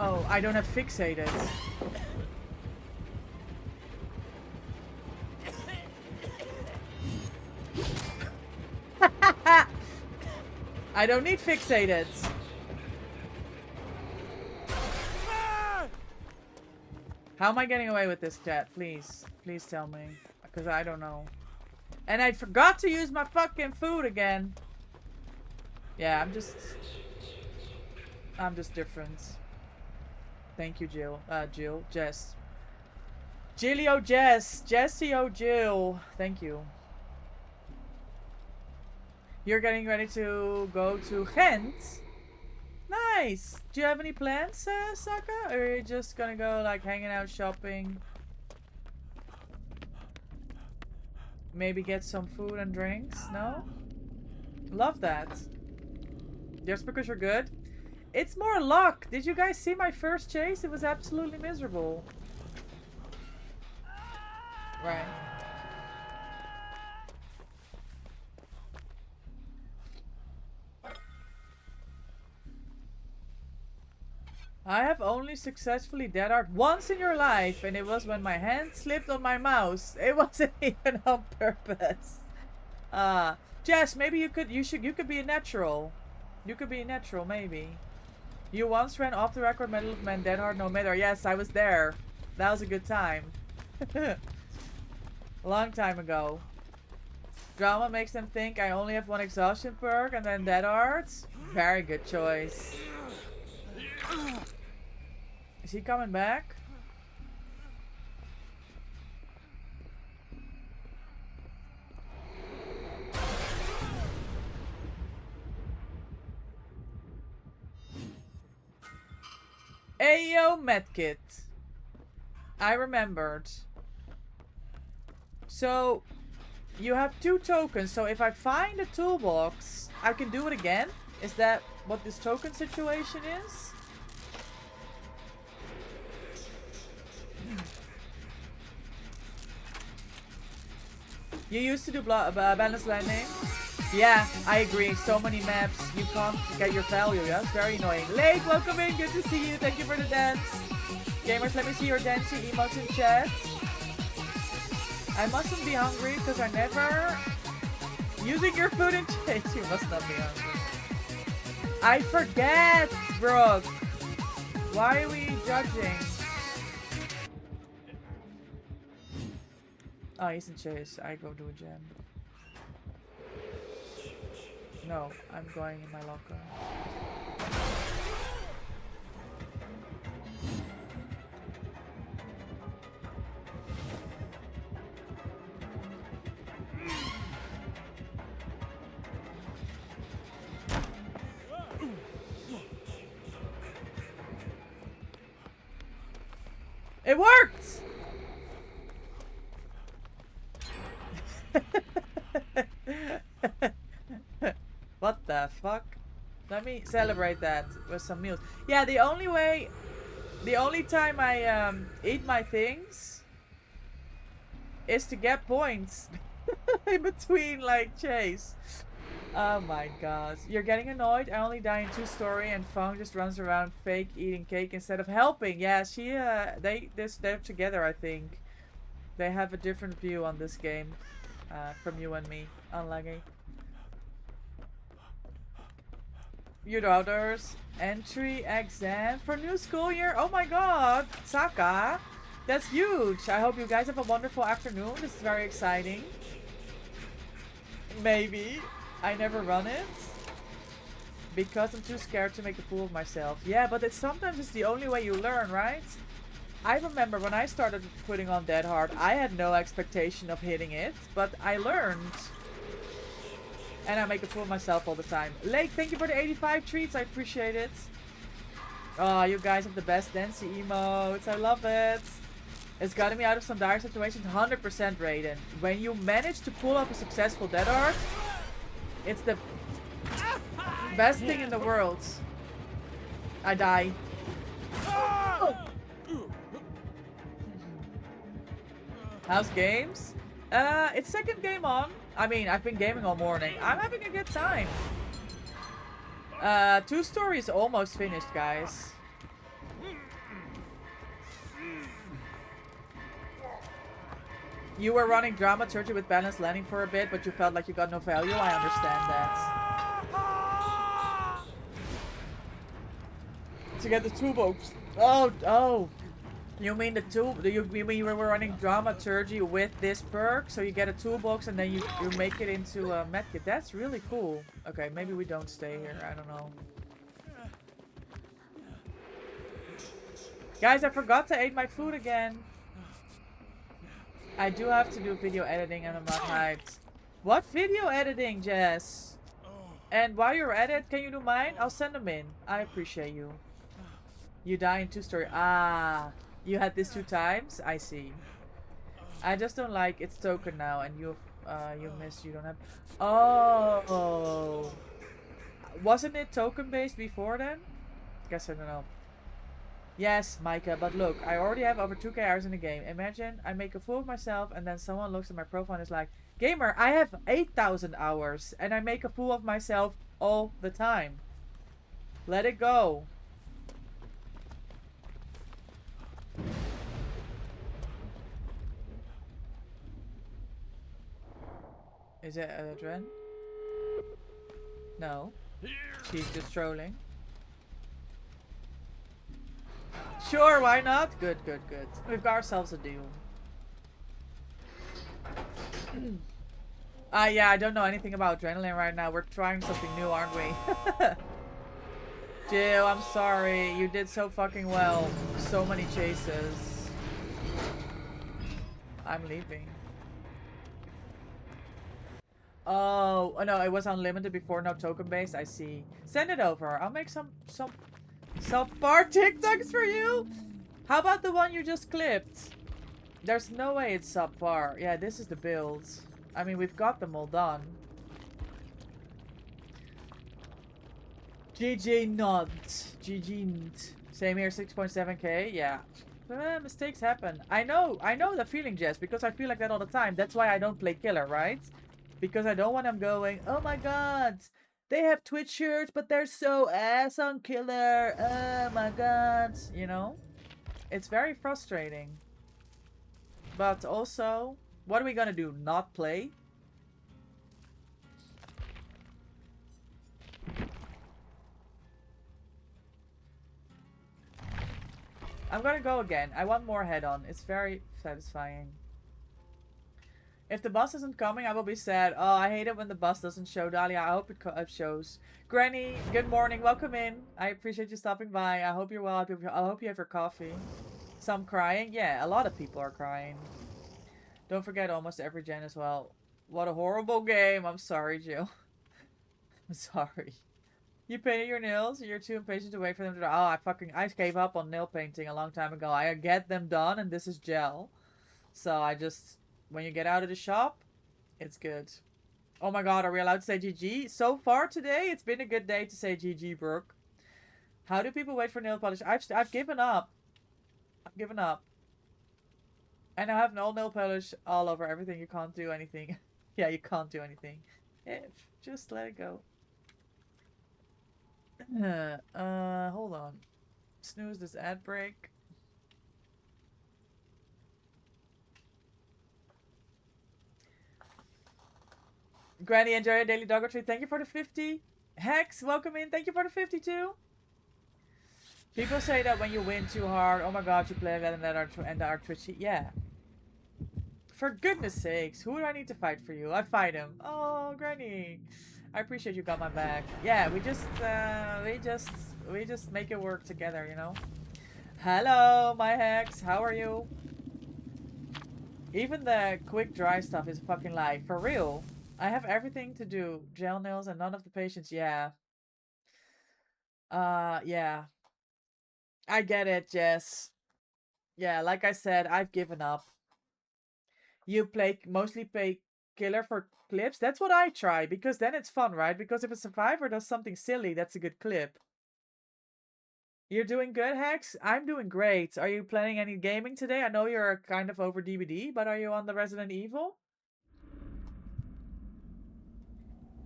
Oh, I don't have fixated. I don't need fixated. How am I getting away with this, chat? Please. Please tell me. Because I don't know. And I forgot to use my fucking food again. Yeah, I'm just different. Thank you, Jill. Jess. Jillio Jess. Jessie O Jill. Thank you. You're getting ready to go to Ghent? Nice! Do you have any plans, Saka? Or are you just gonna go, like, hanging out shopping? Maybe get some food and drinks? No? Love that. Just because you're good? It's more luck! Did you guys see my first chase? It was absolutely miserable. Right. I have only successfully dead art once in your life, and it was when my hand slipped on my mouse. It wasn't even on purpose. Jess, maybe you could be a natural. You could be a natural, maybe. You once ran off the record Medal of Man, dead hard, no matter. Yes, I was there. That was a good time. A long time ago. Drama makes them think I only have one exhaustion perk and then dead arts. Very good choice. Is he coming back? Ayo medkit. I remembered. So you have 2 tokens, so if I find a toolbox, I can do it again? Is that what this token situation is? You used to do balance landing? Yeah, I agree. So many maps, you can't get your value. Yeah, it's very annoying. Lake, welcome in. Good to see you. Thank you for the dance. Gamers, let me see your dancing emotes in chat. I mustn't be hungry because I never... Using your food in chat. You must not be hungry. I forget, Brooke. Why are we judging? Oh, he's in chase. I go do a gem. No, I'm going in my locker. It worked! What the fuck? Let me celebrate that with some meals. Yeah, the only time I eat my things is to get points in between, like, chase. Oh my god. You're getting annoyed? I only die in 2-story and Fang just runs around fake eating cake instead of helping. Yeah, they're together, I think. They have a different view on this game from you and me. Unlucky. Your daughter's entry exam for new school year? Oh my god, Saka! That's huge! I hope you guys have a wonderful afternoon. This is very exciting. Maybe. I never run it. Because I'm too scared to make a fool of myself. Yeah, but sometimes it's the only way you learn, right? I remember when I started putting on Dead Hard, I had no expectation of hitting it, but I learned. And I make a fool of myself all the time. Lake, thank you for the 85 treats. I appreciate it. Oh, you guys have the best dancey emotes. I love it. It's gotten me out of some dire situations. 100% Raiden. When you manage to pull off a successful Dead Hard, it's the best thing in the world. I die. Oh. How's games? It's second game on. I mean, I've been gaming all morning. I'm having a good time. 2 stories almost finished, guys. You were running dramaturgy with balanced landing for a bit, but you felt like you got no value. I understand that. To get the toolbox. Oh. You mean the tool? You mean you were running dramaturgy with this perk, so you get a toolbox and then you make it into a medkit. That's really cool. Okay, maybe we don't stay here. I don't know. Guys, I forgot to eat my food again. I do have to do video editing and I'm not hyped. What video editing, Jess? And while you're at it, can you do mine? I'll send them in. I appreciate you. You die in 2 story. Ah. You had this 2 times? I see. I just don't like it's token now and you missed, you don't have. Oh. Wasn't it token based before then? Guess I don't know. Yes, Micah, but look, I already have over 2k hours in the game. Imagine I make a fool of myself and then someone looks at my profile and is like, Gamer, I have 8,000 hours and I make a fool of myself all the time. Let it go. Is it Adren? No. She's just trolling. Sure, why not? Good. We've got ourselves a deal. Yeah, I don't know anything about adrenaline right now. We're trying something new, aren't we? Jill, I'm sorry. You did so fucking well. So many chases. I'm leaving. Oh, no, it was unlimited before, no token based. I see. Send it over. I'll make some subpar TikToks for you. How about the one you just clipped? There's no way it's subpar. Yeah, this is the builds. I mean, we've got them all done. GG not. GG. Same here, 6.7k. Yeah. Mistakes happen. I know the feeling, Jess, because I feel like that all the time. That's why I don't play killer, right? Because I don't want them going, oh my god, they have Twitch shirts, but they're so ass on killer. Oh my god. You know? It's very frustrating. But also, what are we gonna do? Not play? I'm gonna go again. I want more head-on. It's very satisfying. If the bus isn't coming, I will be sad. Oh, I hate it when the bus doesn't show, Dahlia. I hope it shows. Granny, good morning. Welcome in. I appreciate you stopping by. I hope you're well. I hope you have your coffee. Some crying? Yeah, a lot of people are crying. Don't forget almost every gen as well. What a horrible game. I'm sorry, Jill. I'm sorry. You painted your nails? You're too impatient to wait for them to... Oh, I gave up on nail painting a long time ago. I get them done and this is gel. So I just... When you get out of the shop, it's good. Oh my god, are we allowed to say GG? So far today, it's been a good day to say GG, Brooke. How do people wait for nail polish? I've given up. I've given up. And I have no nail polish all over everything. You can't do anything. Yeah, you can't do anything. Just let it go. Hold on. Snooze this ad break. Granny, enjoy your daily dogger treat. Thank you for the 50. Hex, welcome in. Thank you for the 52. People say that when you win too hard, oh my god, you play that and our twitchy. Yeah. For goodness sakes, who do I need to fight for you? I fight him. Oh, Granny. I appreciate you got my back. Yeah, we just make it work together, you know? Hello, my Hex. How are you? Even the quick dry stuff is a fucking lie. For real. I have everything to do. Gel nails and none of the patients. Yeah. Yeah. I get it, Jess. Yeah, like I said, I've given up. You mostly play killer for clips? That's what I try, because then it's fun, right? Because if a survivor does something silly, that's a good clip. You're doing good, Hex? I'm doing great. Are you planning any gaming today? I know you're kind of over DVD, but are you on the Resident Evil?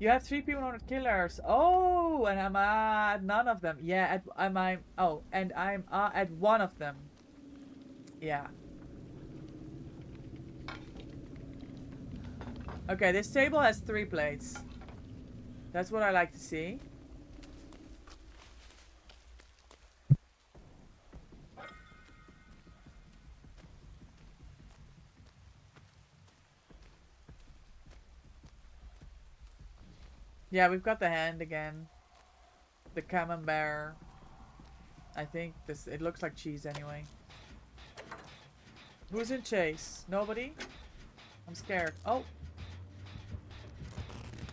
You have 3 people on killers. Oh, and I'm at none of them. Yeah, I'm at one of them. Yeah. Okay, this table has 3 plates. That's what I like to see. Yeah, we've got the hand again. The camembert. I think this, it looks like cheese anyway. Who's in chase? Nobody? I'm scared. Oh.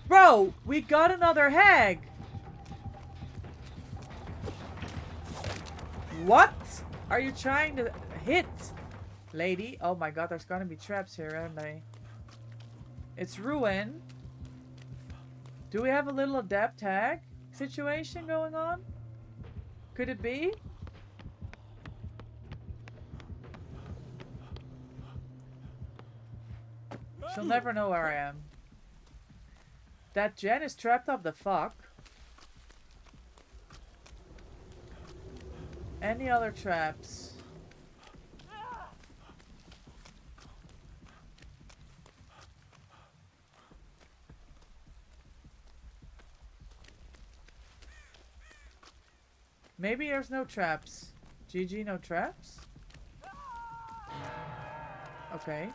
Bro, we got another hag. What are you trying to hit, lady? Oh my god, there's gonna be traps here, aren't they? It's Ruin. Do we have a little adept hag situation going on? Could it be? She'll never know where I am. That Jen is trapped up the fuck. Any other traps? Maybe there's no traps. GG, no traps? Okay.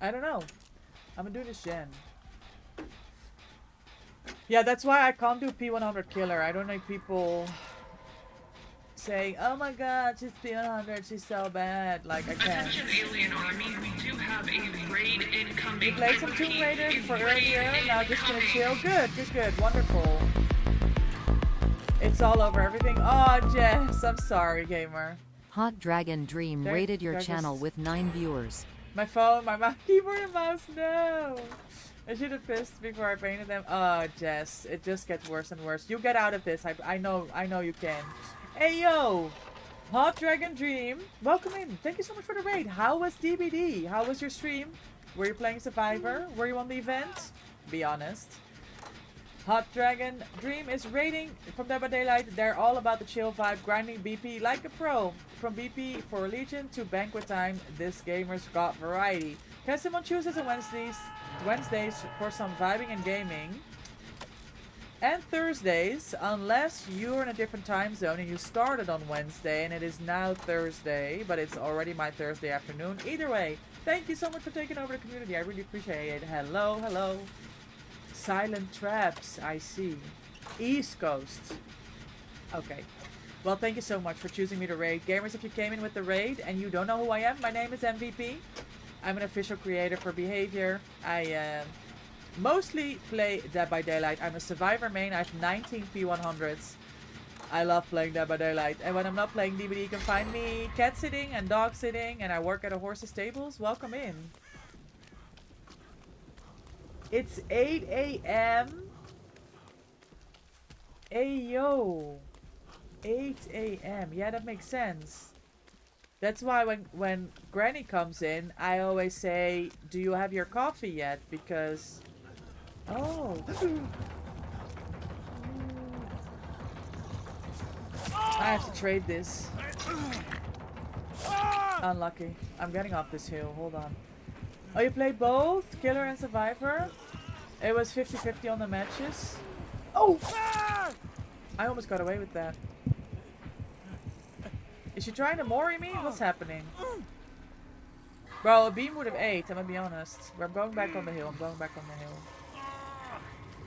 I don't know. I'm gonna do this Jen. Yeah, that's why I can't do P100 killer. I don't like people saying, oh my god, she's P100, she's so bad. Like, I can't. Attention Alien Army, we do have a raid incoming. You played some Tomb Raider for earlier, now just gonna chill. Good, good, good. Wonderful. It's all over everything. Oh, Jess, I'm sorry, gamer. Hot Dragon Dream There- rated your there channel just- with 9 viewers. My phone, my mouse, keyboard and mouse, no! I should have pissed before I painted them. Oh, Jess, it just gets worse and worse. You get out of this. I know you can. Hey, yo! Hot Dragon Dream, welcome in. Thank you so much for the raid. How was DBD? How was your stream? Were you playing Survivor? Were you on the event? Be honest. Hot Dragon Dream is raiding from Dead by Daylight. They're all about the chill vibe, grinding BP like a pro. From BP for Legion to Banquet Time, this gamer's got variety. Catch them on Tuesdays and Wednesdays for some vibing and gaming. And Thursdays, unless you're in a different time zone and you started on Wednesday and it is now Thursday, but it's already my Thursday afternoon. Either way, thank you so much for taking over the community. I really appreciate it. Hello, hello. Silent traps, I see. East Coast. Okay. Well, thank you so much for choosing me to raid. Gamers, if you came in with the raid and you don't know who I am, my name is MVP. I'm an official creator for Behavior. I mostly play Dead by Daylight. I'm a Survivor main. I have 19 P100s. I love playing Dead by Daylight. And when I'm not playing DBD, you can find me cat sitting and dog sitting. And I work at a horse's stables. Welcome in. It's 8 a.m. Ayo. 8 a.m. Yeah, that makes sense. That's why when Granny comes in, I always say, do you have your coffee yet? Because... Oh. I have to trade this. Unlucky. I'm getting off this hill. Hold on. Oh, you played both? Killer and Survivor? It was 50-50 on the matches. Oh! I almost got away with that. Is she trying to mori me? What's happening? Bro, a beam would have ate, I'm gonna be honest. But I'm going back on the hill. I'm going back on the hill.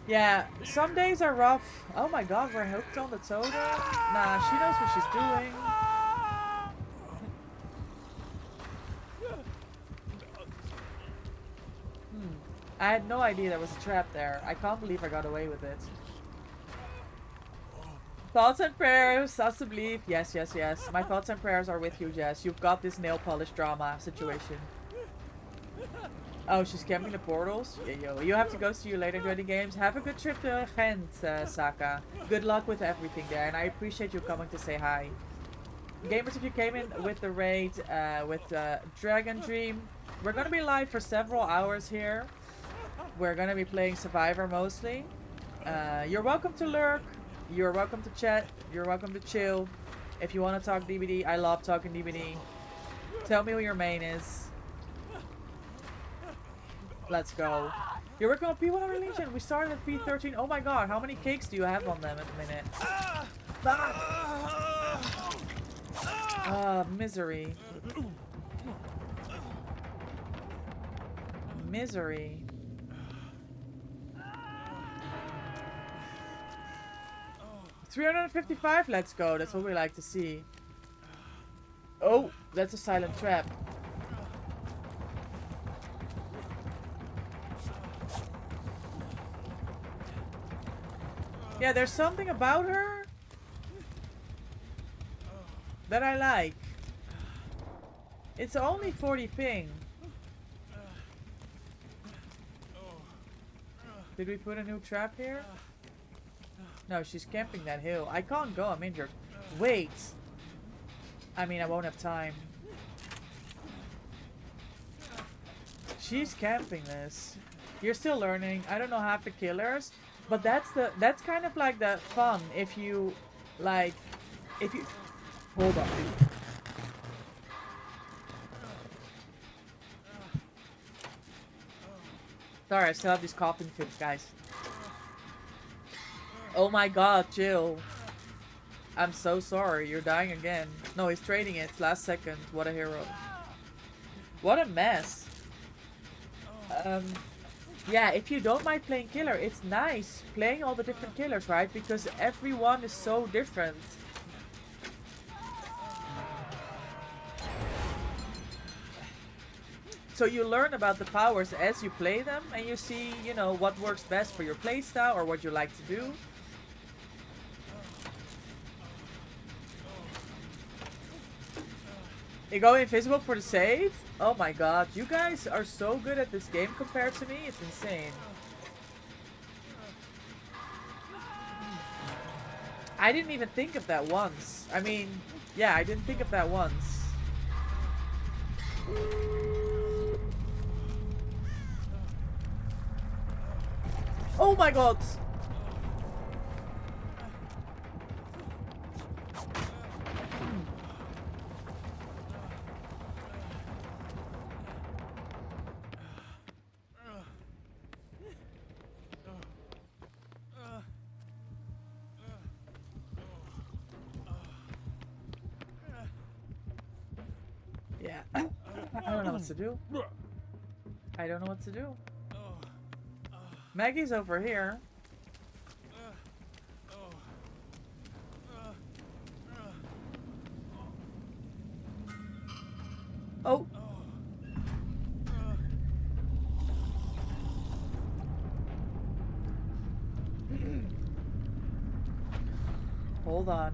Yeah, some days are rough. Oh my god, we're hooked on the totem. Nah, she knows what she's doing. I had no idea there was a trap there. I can't believe I got away with it. Thoughts and prayers, Asableef. Yes, yes, yes. My thoughts and prayers are with you, Jess. You've got this nail polish drama situation. Oh, she's camping the portals? Yeah, yo. You have to go see you later during the games. Have a good trip to Ghent, Saka. Good luck with everything there, and I appreciate you coming to say hi. Gamers, if you came in with the raid, with Dragon Dream, we're gonna be live for several hours here. We're gonna be playing Survivor mostly. You're welcome to lurk. You're welcome to chat. You're welcome to chill. If you want to talk DBD, I love talking DBD. Tell me who your main is. Let's go. You're working on P100 Legion. We started at P13. Oh my god, how many cakes do you have on them at the minute? Misery. Misery. $355. Let's go. That's what we like to see. Oh, that's a silent trap. Yeah, there's something about her that I like. It's only 40 ping. Did we put a new trap here? No, she's camping that hill. I can't go, I'm injured. Wait. I mean, I won't have time. She's camping this. You're still learning. I don't know half the killers. But that's kind of like the fun if you like if you hold on. Sorry, I still have these coughing fits, guys. Oh my god, Jill. I'm so sorry, you're dying again. No, he's trading it last second. What a hero. What a mess. Yeah, if you don't mind playing killer, it's nice playing all the different killers, right? Because everyone is so different. So you learn about the powers as you play them, and you see, you know, what works best for your playstyle or what you like to do. You go invisible for the save? Oh my god, you guys are so good at this game compared to me, it's insane. I didn't even think of that once. I mean, yeah, I didn't think of that once. Oh my god! Yeah. I don't know what to do. I don't know what to do. Maggie's over here. Oh. Hold on.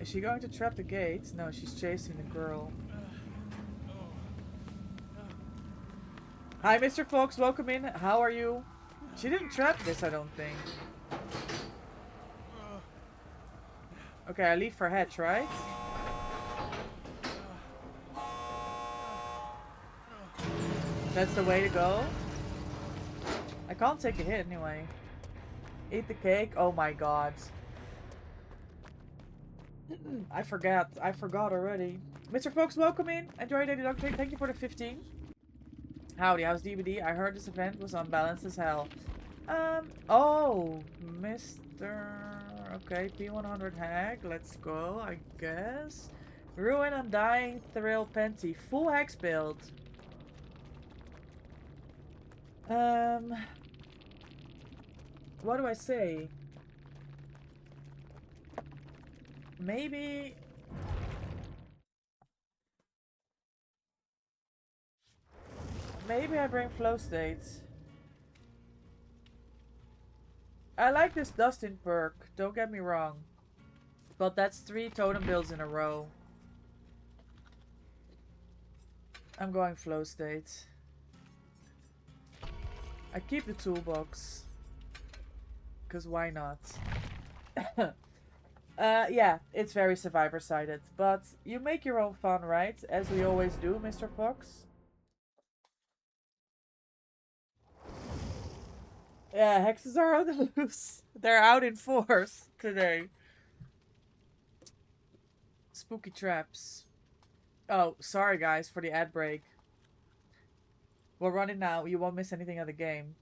Is she going to trap the gates? No, she's chasing the girl. Hi, Mr. Fox. Welcome in. How are you? She didn't trap this, I don't think. Okay, I leave for hatch, right? That's the way to go. I can't take a hit anyway. Eat the cake. Oh my god. I forgot already. Mr. Fox, welcome in. Enjoy Daily Dog Trade. Thank you for the 15. Howdy, how's DVD? I heard this event was unbalanced as hell. Oh, Mr. Okay, P100 Hag. Let's go, I guess. Ruin, Undying, Thrill, Penty. Full Hex build. What do I say? Maybe I bring flow states. I like this Dustin perk, don't get me wrong. But that's 3 totem builds in a row. I'm going flow states. I keep the toolbox. Because why not? Yeah, it's very survivor-sided. But you make your own fun, right? As we always do, Mr. Fox. Yeah, hexes are on the loose. They're out in force today. spooky traps. Oh, sorry guys for the ad break. We'll run it now. You won't miss anything of the game.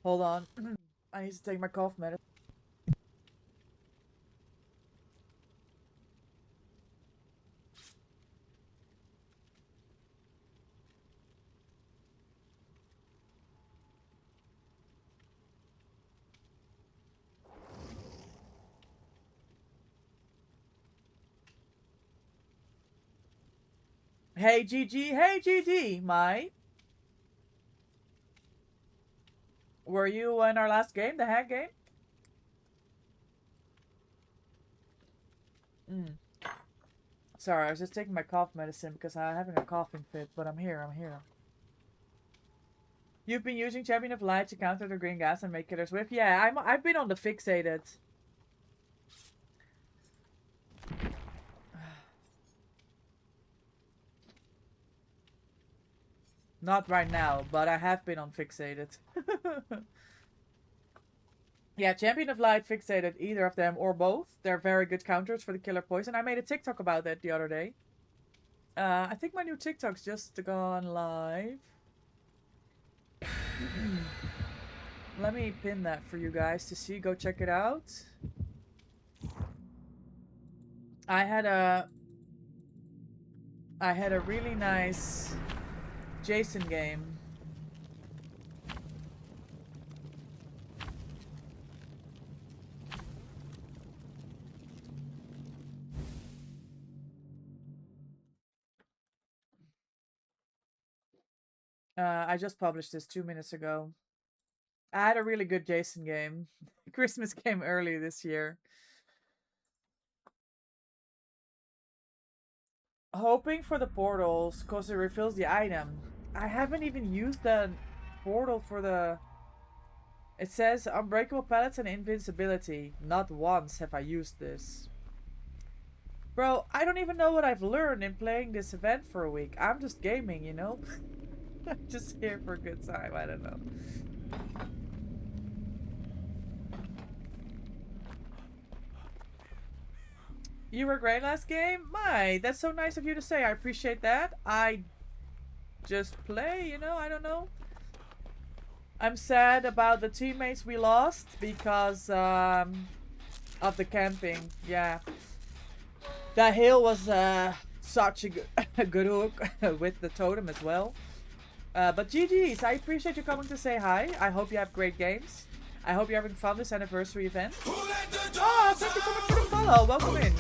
Hold on. I need to take my cough medicine. Hey GG, hey GG, Mai. Were you in our last game, the hack game? Sorry, I was just taking my cough medicine because I'm having a coughing fit, but I'm here, I'm here. You've been using Champion of Light to counter the green gas and make Killer Swift? Yeah, I've been on the fixated. Not right now, but I have been on fixated. Yeah, Champion of Light, fixated, either of them or both. They're very good counters for the Killer Poison. I made a TikTok about that the other day. I think my new TikTok's just gone live. Let me pin that for you guys to see. Go check it out. I had a really nice Jason game. I just published this 2 minutes ago. I had a really good Jason game. Christmas came early this year. Hoping for the portals because it refills the item. I haven't even used the portal for the... It says unbreakable pallets and invincibility. Not once have I used this. Bro, I don't even know what I've learned in playing this event for a week. I'm just gaming, you know? I'm just here for a good time. I don't know. You were great last game? My, that's so nice of you to say. I appreciate that. I just play, you know? I don't know. I'm sad about the teammates we lost because of the camping. Yeah. That hill was such a good hook with the totem as well. But GG's, I appreciate you coming to say hi. I hope you have great games. I hope you're having fun this anniversary event. Oh, thank you so much for the follow. Welcome in.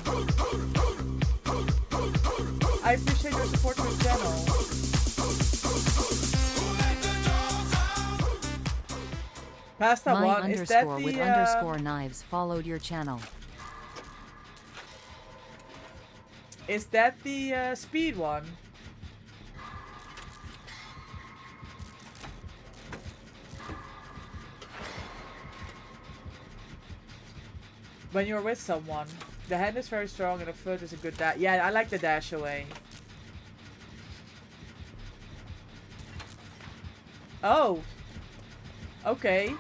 I appreciate your support for the channel. Pasta My one, is that underscore the with underscore knives followed your channel. Is that the speed one? When you're with someone, the hand is very strong and the foot is a good dash. Yeah, I like the dash away. Oh. Okay.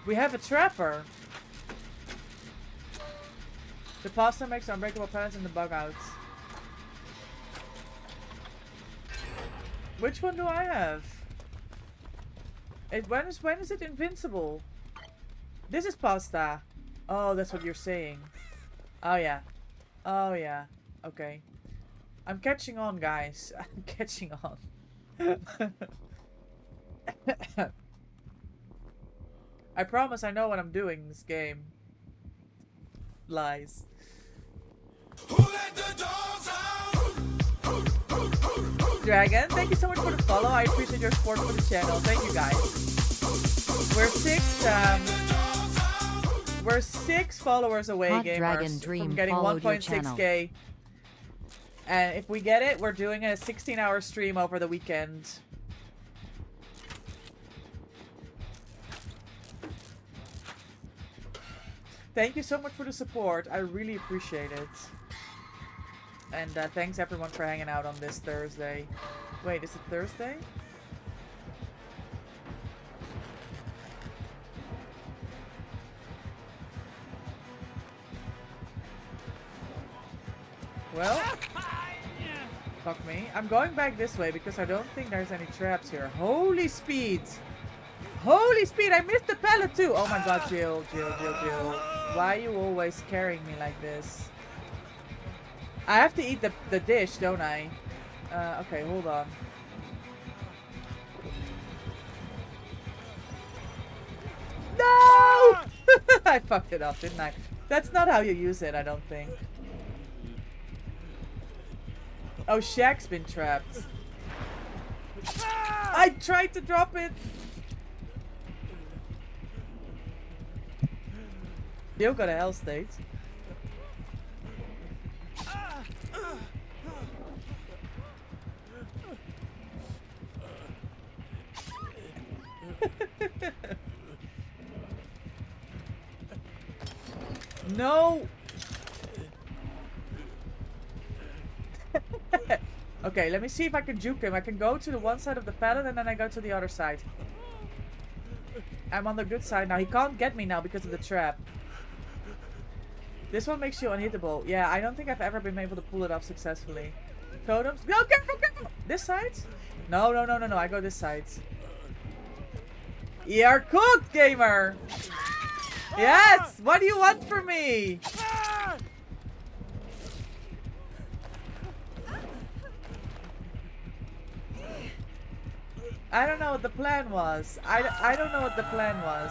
We have a trapper. The pasta makes unbreakable pellets in the bug outs. Which one do I have? When is it invincible? This is pasta. Oh, that's what you're saying. Oh yeah. Oh yeah. Okay. I'm catching on, guys. I'm catching on. I promise I know what I'm doing in this game. Lies. Dragon, thank you so much for the follow. I appreciate your support for the channel. Thank you, guys. We're 6 followers away, Hot gamers, Dragon Dream from getting followed your 1.6k. And if we get it, we're doing a 16-hour stream over the weekend. Thank you so much for the support. I really appreciate it. And thanks everyone for hanging out on this Thursday. Wait, is it Thursday? Well, fuck me. I'm going back this way because I don't think there's any traps here. Holy speed! Holy speed! I missed the pallet too! Oh my god, Jill. Why are you always carrying me like this? I have to eat the dish, don't I? Okay, hold on. No! I fucked it up, didn't I? That's not how you use it, I don't think. Oh, Shaq's been trapped. I tried to drop it. Still got a hell state. No. Okay, let me see if I can juke him. I can go to the one side of the pallet and then I go to the other side. I'm on the good side now. He can't get me now because of the trap. This one makes you unhittable. Yeah, I don't think I've ever been able to pull it off successfully. Totems. No, careful, careful. This side? No. I go this side. You're cooked, gamer. Yes. What do you want from me? I don't know what the plan was. I don't know what the plan was.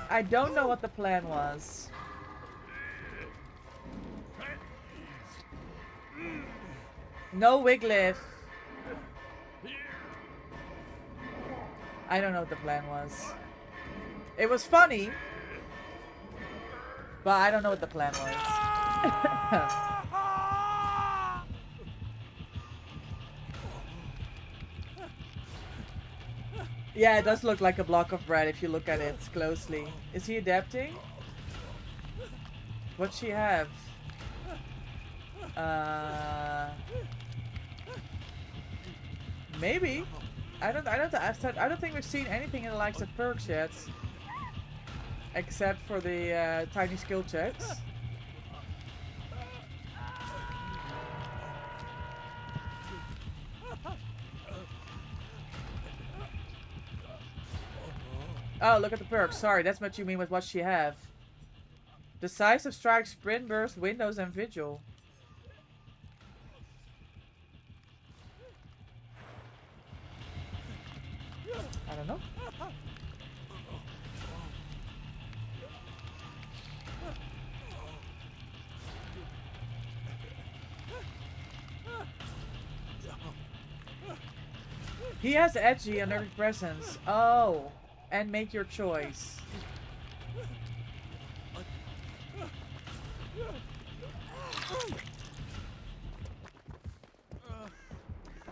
I don't know what the plan was. No Wiglif. I don't know what the plan was. It was funny, but I don't know what the plan was. Yeah, it does look like a block of bread if you look at it closely. Is he adapting? What's she have? Maybe. I don't think we've seen anything in the likes of perks yet, except for the tiny skill checks. Oh, look at the perks. Sorry, that's what you mean with what she have. Decisive strike, sprint burst, windows, and vigil. I don't know. He has edgy and nervous presence. Oh, and make your choice.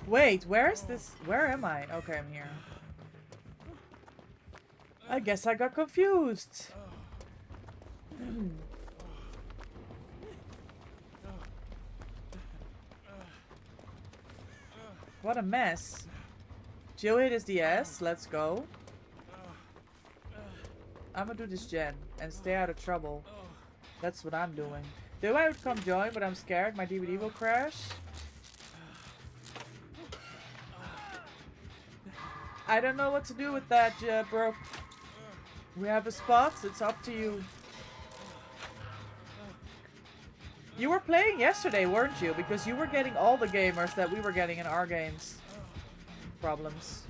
Wait, where is this? Where am I? Okay, I'm here. I guess I got confused. What a mess. Jill hit is the S. Let's go. I'm gonna do this gen and stay out of trouble. That's what I'm doing. Do I would come join, but I'm scared my DVD will crash. I don't know what to do with that, bro. We have a spot. It's up to you. You were playing yesterday, weren't you? Because you were getting all the gamers that we were getting in our games. Problems.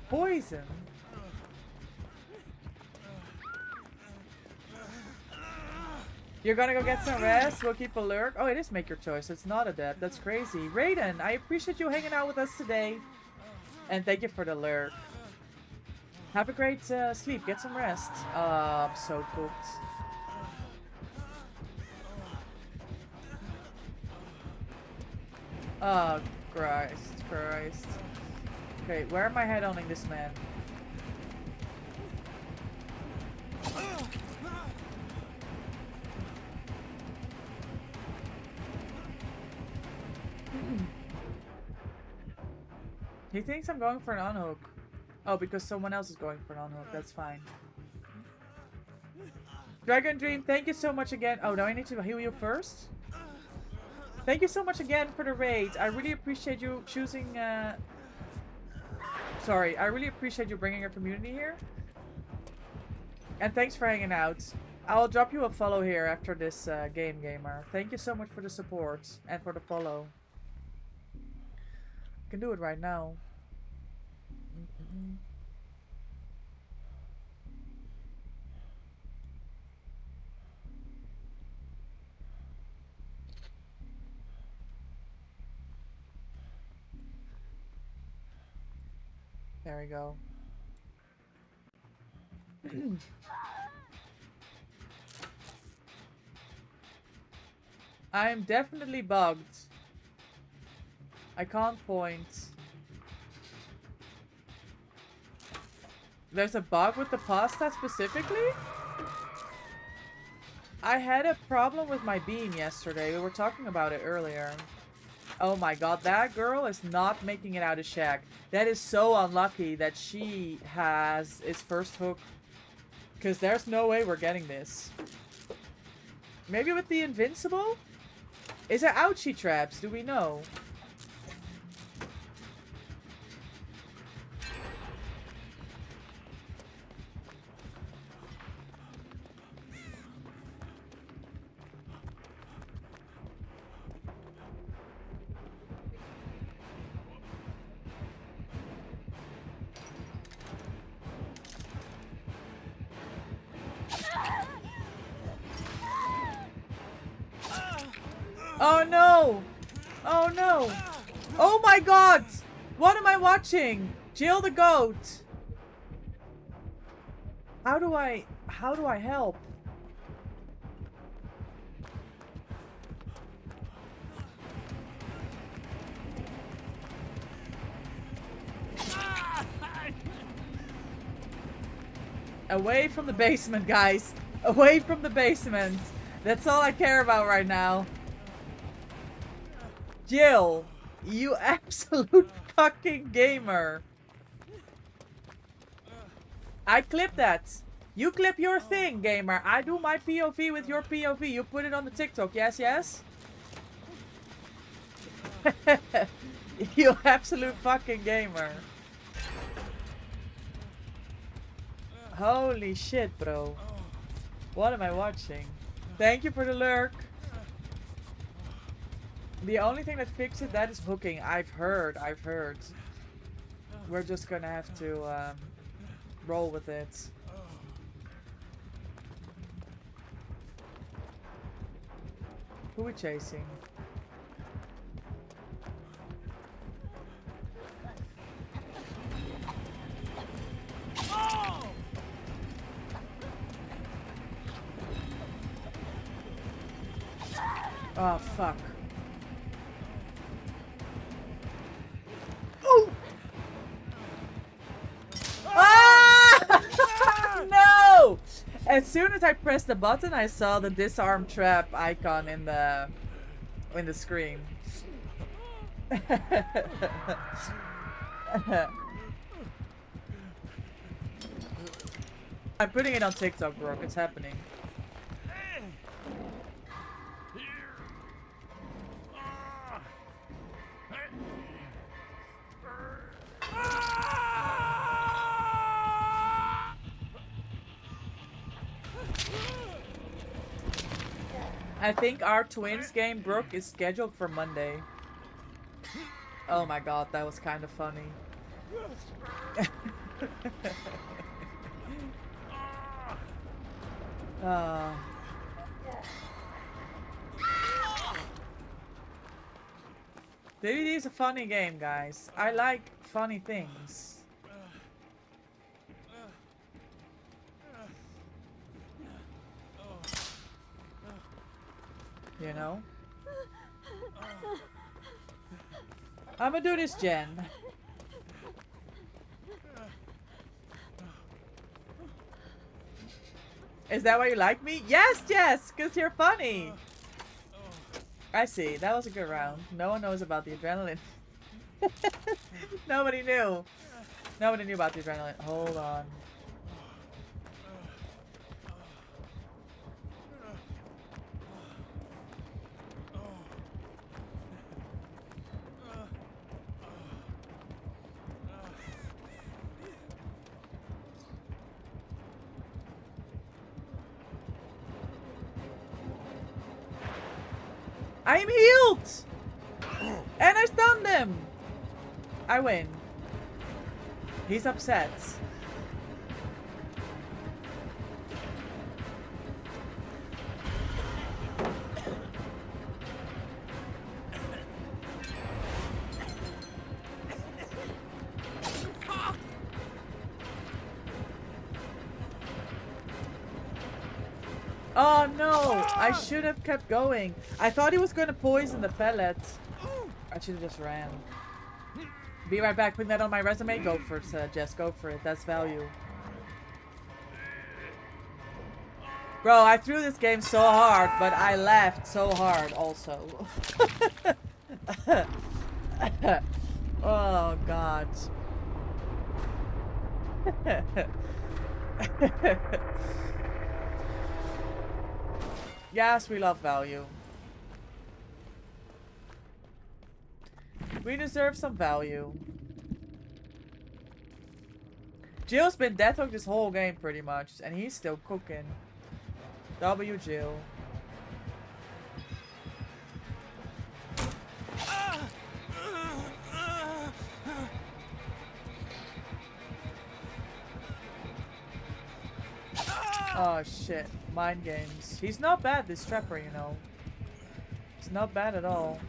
Poison. You're gonna go get some rest. We'll keep a lurk. Oh, it is make your choice. It's not adept. That's crazy. Raiden, I appreciate you hanging out with us today. And thank you for the lurk. Have a great sleep. Get some rest. I'm so cooked. Oh, Christ. Okay, where am I head-oning this man? He thinks I'm going for an unhook. Oh, because someone else is going for an unhook. That's fine. Dragon Dream, thank you so much again. Oh, do I need to heal you first? Thank you so much again for the raid. I really appreciate you choosing... Sorry, I really appreciate you bringing your community here. And thanks for hanging out. I'll drop you a follow here after this game, gamer. Thank you so much for the support and for the follow. I can do it right now. There we go. I'm definitely bugged. I can't point. There's a bug with the pasta specifically? I had a problem with my beam yesterday. We were talking about it earlier. Oh my god, that girl is not making it out of shack. That is so unlucky that she has its first hook. Because there's no way we're getting this. Maybe with the invincible? Is it ouchie traps? Do we know? Oh no! Oh no! Oh my god! What am I watching? Jill the goat! How do I help? Away from the basement, guys. Away from the basement. That's all I care about right now. Jill, you absolute fucking gamer. I clip that. You clip your thing, gamer. I do my POV with your POV. You put it on the TikTok. Yes, yes? You absolute fucking gamer. Holy shit, bro. What am I watching? Thank you for the lurk. The only thing that fixes that is hooking. I've heard. We're just gonna have to roll with it. Who are we chasing? Oh, fuck. Oh! Ah! No! As soon as I pressed the button, I saw the disarm trap icon in the screen. I'm putting it on TikTok, bro. It's happening. I think our twins game, Brooke, is scheduled for Monday. Oh my god, that was kind of funny. DBD is a funny game, guys. I like funny things. You know? I'ma do this, Jen. Is that why you like me? Yes, Jess, because you're funny. I see. That was a good round. No one knows about the adrenaline. Nobody knew. Nobody knew about the adrenaline. Hold on. I'm healed! And I stunned him! I win. He's upset. Oh no! I should have kept going. I thought he was going to poison the pellets. I should have just ran. Be right back. Putting that on my resume. Go for it, Jess. Go for it. That's value. Bro, I threw this game so hard, but I laughed so hard also. Oh, God. Yes, we love value. We deserve some value. Jill's been deathhooked this whole game pretty much, and he's still cooking. W Jill. Oh shit, mind games. He's not bad, this Trapper, you know. He's not bad at all.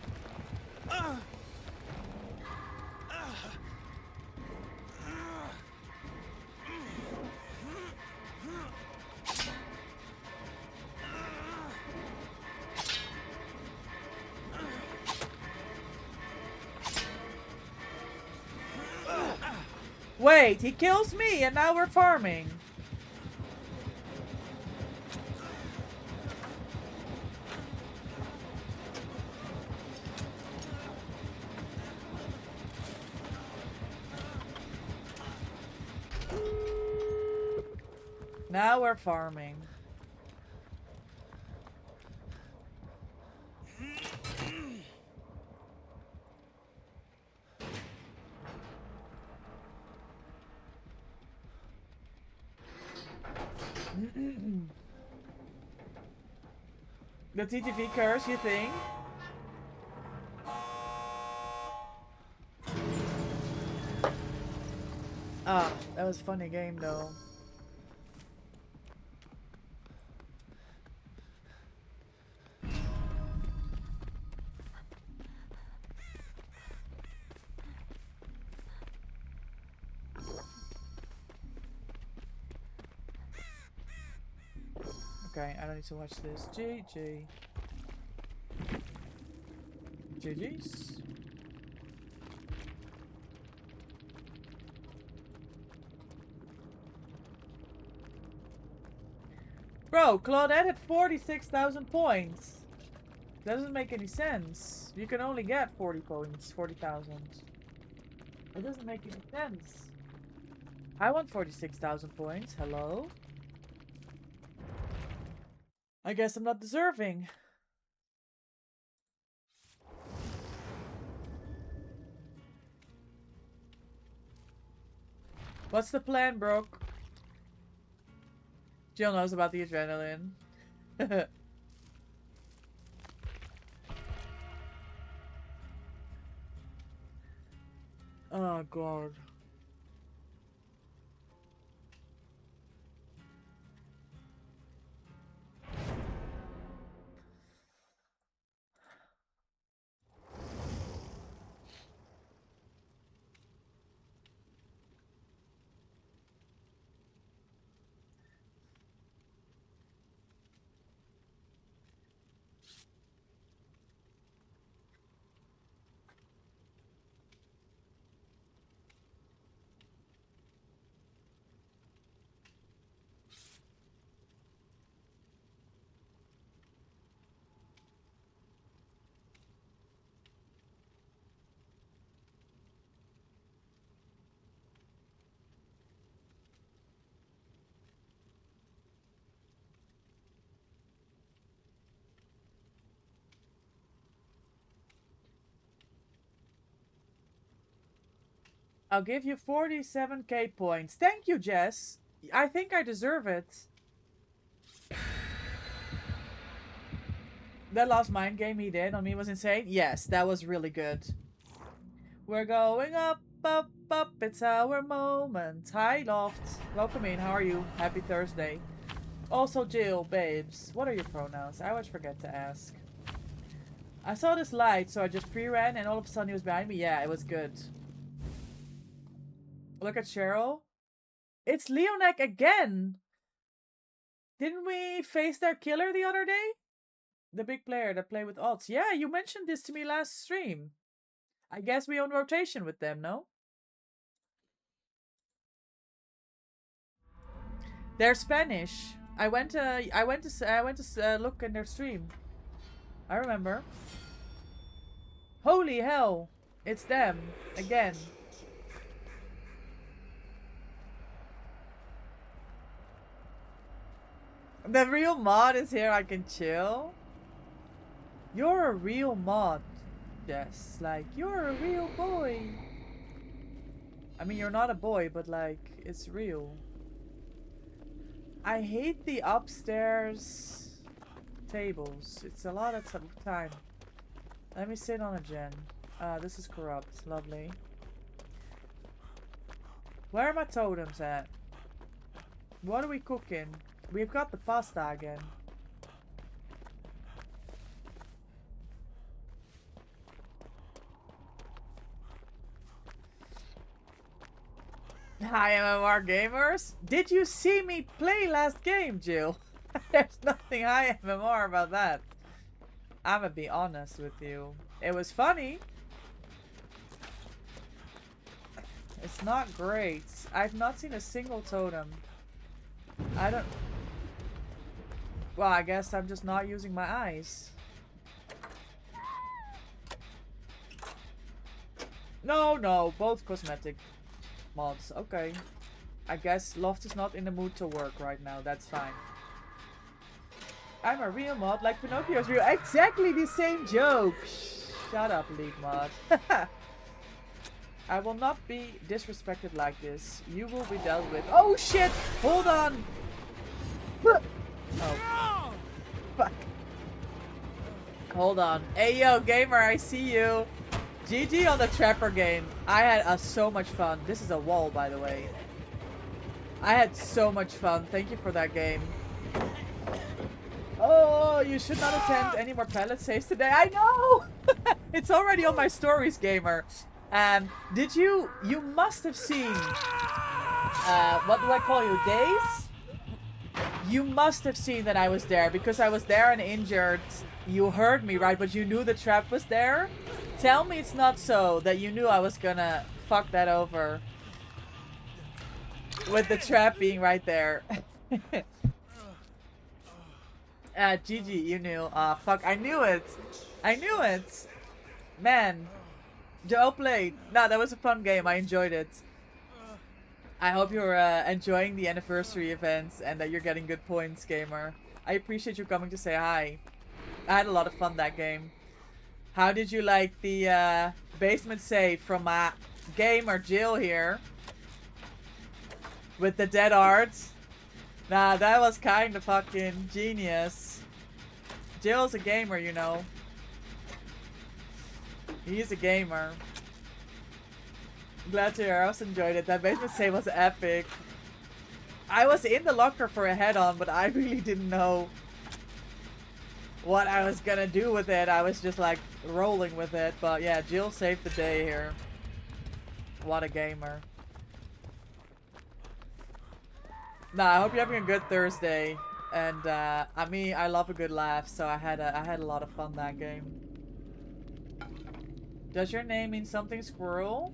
Wait, he kills me and now we're farming. Now we're farming. The TTV curse, you think? Ah, that was a funny game though. Okay, I don't need to watch this. GG. GG's. Bro, Claudette had 46,000 points. Doesn't make any sense. You can only get 40 points, 40,000. It doesn't make any sense. I want 46,000 points. Hello? I guess I'm not deserving. What's the plan, Brooke? Jill knows about the adrenaline. Oh, God. I'll give you 47k points. Thank you, Jess. I think I deserve it. That last mind game he did on me was insane. Yes, that was really good. We're going up, up, up. It's our moment. Hi, Loft. Welcome in. How are you? Happy Thursday. Also, Jill, babes. What are your pronouns? I always forget to ask. I saw this light, so I just pre-ran, and all of a sudden he was behind me. Yeah, it was good. Look at Cheryl. It's Leonek again! Didn't we face their killer the other day? The big player that played with odds. Yeah, you mentioned this to me last stream. I guess we on rotation with them, no? They're Spanish. I went to look in their stream. I remember. Holy hell! It's them again. The real mod is here. I can chill. You're a real mod, Jess. Like, you're a real boy. I mean, you're not a boy, but like, it's real. I hate the upstairs tables. It's a lot of time. Let me sit on a gen. This is corrupt. Lovely. Where are my totems at? What are we cooking? We've got the pasta again. Hi, MMR gamers. Did you see me play last game, Jill? There's nothing high MMR about that. I'm gonna be honest with you. It was funny. It's not great. I've not seen a single totem. I don't... Well, I guess I'm just not using my eyes. No, both cosmetic mods. Okay. I guess Loft is not in the mood to work right now. That's fine. I'm a real mod, like Pinocchio's real. Exactly the same joke! Shut up, League mod. I will not be disrespected like this. You will be dealt with. Oh shit! Hold on! Oh. Fuck. Hold on. Hey yo, gamer, I see you. GG on the Trapper game. I had so much fun. This is a wall, by the way. I had so much fun. Thank you for that game. Oh, you should not attempt any more pallet saves today. I know! It's already on my stories, gamer. Did you must have seen, what do I call you, Days? You must have seen that I was there, because I was there and injured. You heard me, right? But you knew the trap was there? Tell me it's not so, that you knew I was gonna fuck that over. With the trap being right there. GG, you knew. Fuck, I knew it. I knew it. Man. Well played. No, that was a fun game. I enjoyed it. I hope you're enjoying the anniversary events and that you're getting good points, gamer. I appreciate you coming to say hi. I had a lot of fun that game. How did you like the basement save from gamer Jill here? With the dead art? Nah, that was kind of fucking genius. Jill's a gamer, you know. He's a gamer. Glad to hear. I also enjoyed it. That basement save was epic. I was in the locker for a head-on, but I really didn't know what I was gonna do with it. I was just like rolling with it. But yeah, Jill saved the day here. What a gamer. Nah, I hope you're having a good Thursday. And I mean, I love a good laugh, so I had a lot of fun that game. Does your name mean something, Squirrel?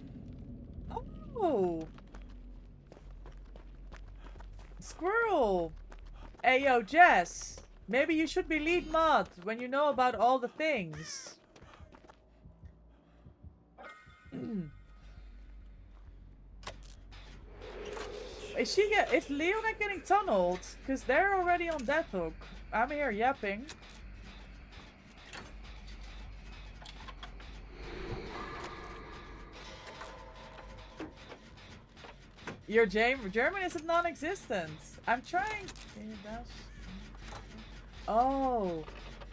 Oh! Squirrel! Hey yo, Jess! Maybe you should be lead mod when you know about all the things. Is Leona getting tunneled? Because they're already on Death Hook. I'm here yapping. Your German is non-existent. I'm trying. Oh,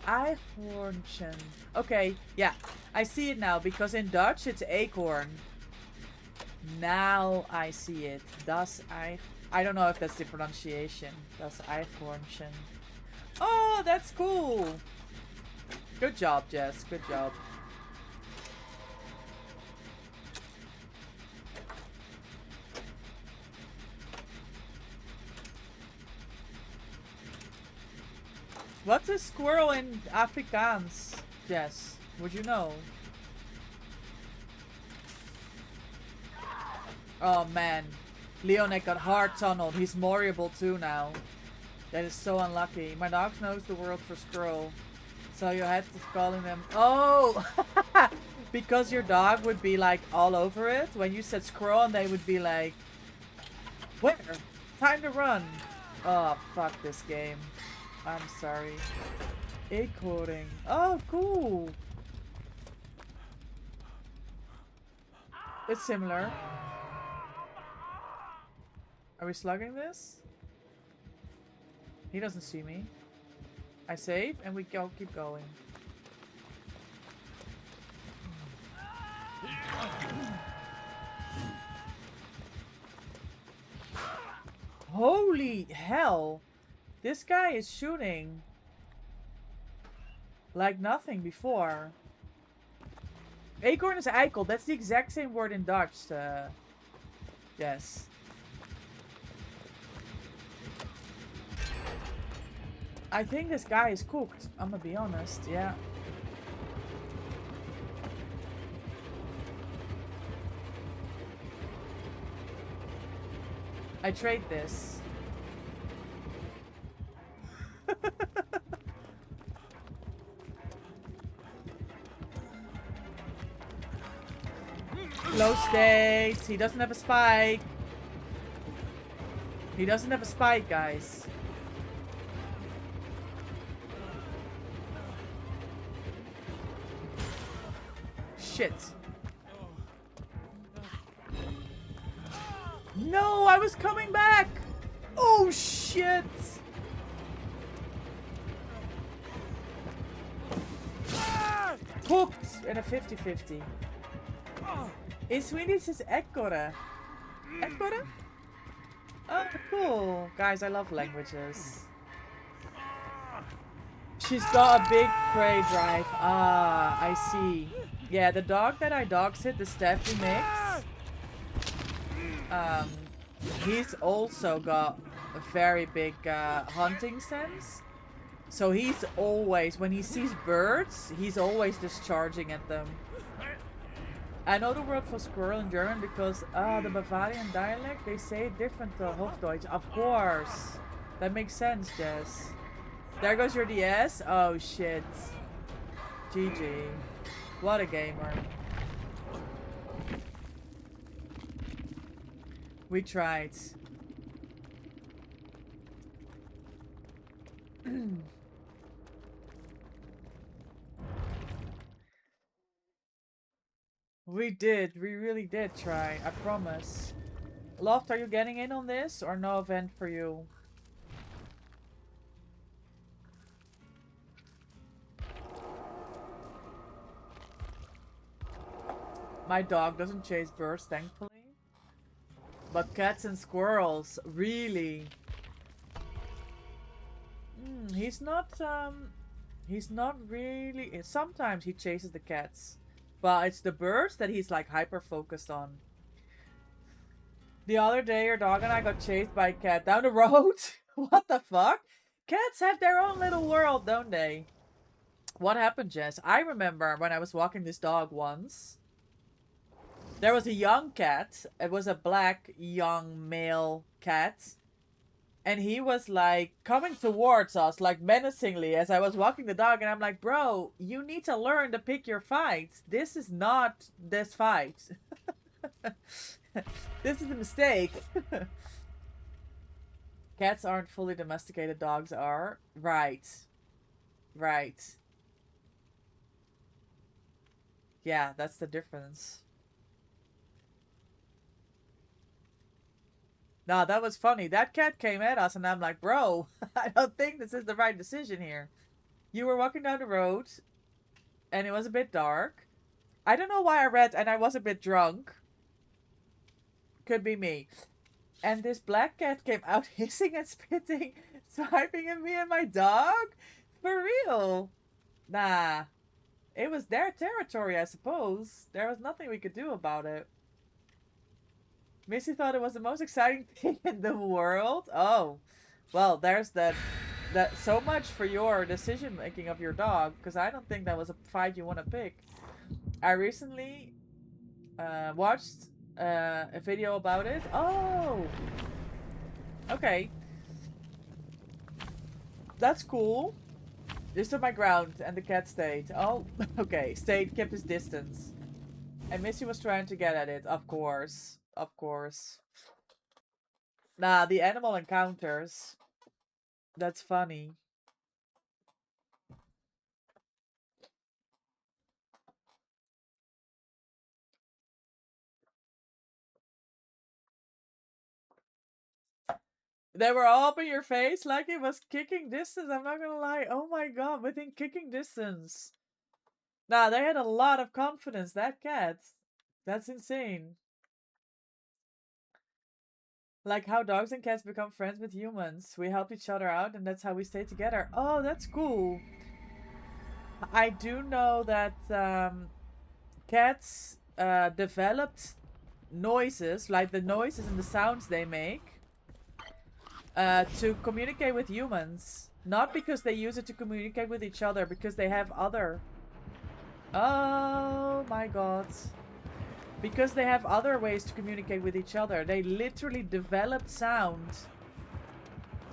Eichhornchen. Okay, yeah, I see it now because in Dutch it's acorn. Now I see it. Das Eich. I don't know if that's the pronunciation. Das Eichhornchen. Oh, that's cool. Good job, Jess. Good job. What's a squirrel in Afrikaans, Jess? Would you know? Oh man. Leonek got hard tunneled. He's Moriable too now. That is so unlucky. My dog knows the word for squirrel. So you had to calling them. Oh! Because your dog would be like all over it. When you said squirrel and they would be like, where? Time to run. Oh, fuck this game. I'm sorry. Acorning. Oh, cool. It's similar. Are we slugging this? He doesn't see me. I save and we go keep going. Holy hell! This guy is shooting like nothing before. Acorn is eikel. That's the exact same word in Dutch. Yes. I think this guy is cooked. I'm gonna be honest. Yeah. I trade this. Low stakes. He doesn't have a spike. He doesn't have a spike, guys. Shit. No, I was coming back. Oh, shit. Hooked in a 50-50. In Swedish is ekorre. Ekorre? Oh, cool. Guys, I love languages. She's got a big prey drive. Ah, I see. Yeah, the dog that I dog sit, the Steffi mix. He's also got a very big hunting sense. So he's always, when he sees birds, he's always discharging at them. I know the word for squirrel in German because the Bavarian dialect, they say it different to Hochdeutsch. Of course. That makes sense, Jess. There goes your DS. Oh, shit. GG. What a gamer. We tried. We did. We really did try. I promise. Loft, are you getting in on this or no event for you? My dog doesn't chase birds, thankfully. But cats and squirrels, really? He's not really... Sometimes he chases the cats. But it's the birds that he's like hyper focused on. The other day, your dog and I got chased by a cat down the road. What the fuck? Cats have their own little world, don't they? What happened, Jess? I remember when I was walking this dog once. There was a young cat. It was a black young male cat. And he was like coming towards us like menacingly as I was walking the dog. And I'm like, bro, you need to learn to pick your fights. This is not this fight. This is a mistake. Cats aren't fully domesticated. Dogs are. Right. Right. Yeah, that's the difference. No, that was funny. That cat came at us, and I'm like, bro, I don't think this is the right decision here. You were walking down the road, and it was a bit dark. I don't know why I read, and I was a bit drunk. Could be me. And this black cat came out hissing and spitting, swiping at me and my dog? For real? Nah. It was their territory, I suppose. There was nothing we could do about it. Missy thought it was the most exciting thing in the world. Oh. Well, there's that so much for your decision making of your dog, because I don't think that was a fight you want to pick. I recently watched a video about it. Oh, okay, that's cool. They stood my ground and the cat stayed. Oh, okay, stayed, kept his distance, and Missy was trying to get at it. Of course, of course. Nah, the animal encounters. That's funny. They were all up in your face like it was kicking distance. I'm not gonna lie. Oh my god, within kicking distance. Nah, they had a lot of confidence. That cat. That's insane. Like how dogs and cats become friends with humans. We help each other out and that's how we stay together. Oh, that's cool. I do know that cats developed noises, like the noises and the sounds they make, to communicate with humans. Not because they use it to communicate with each other, because they have other... Oh my god. Because they have other ways to communicate with each other. They literally developed sound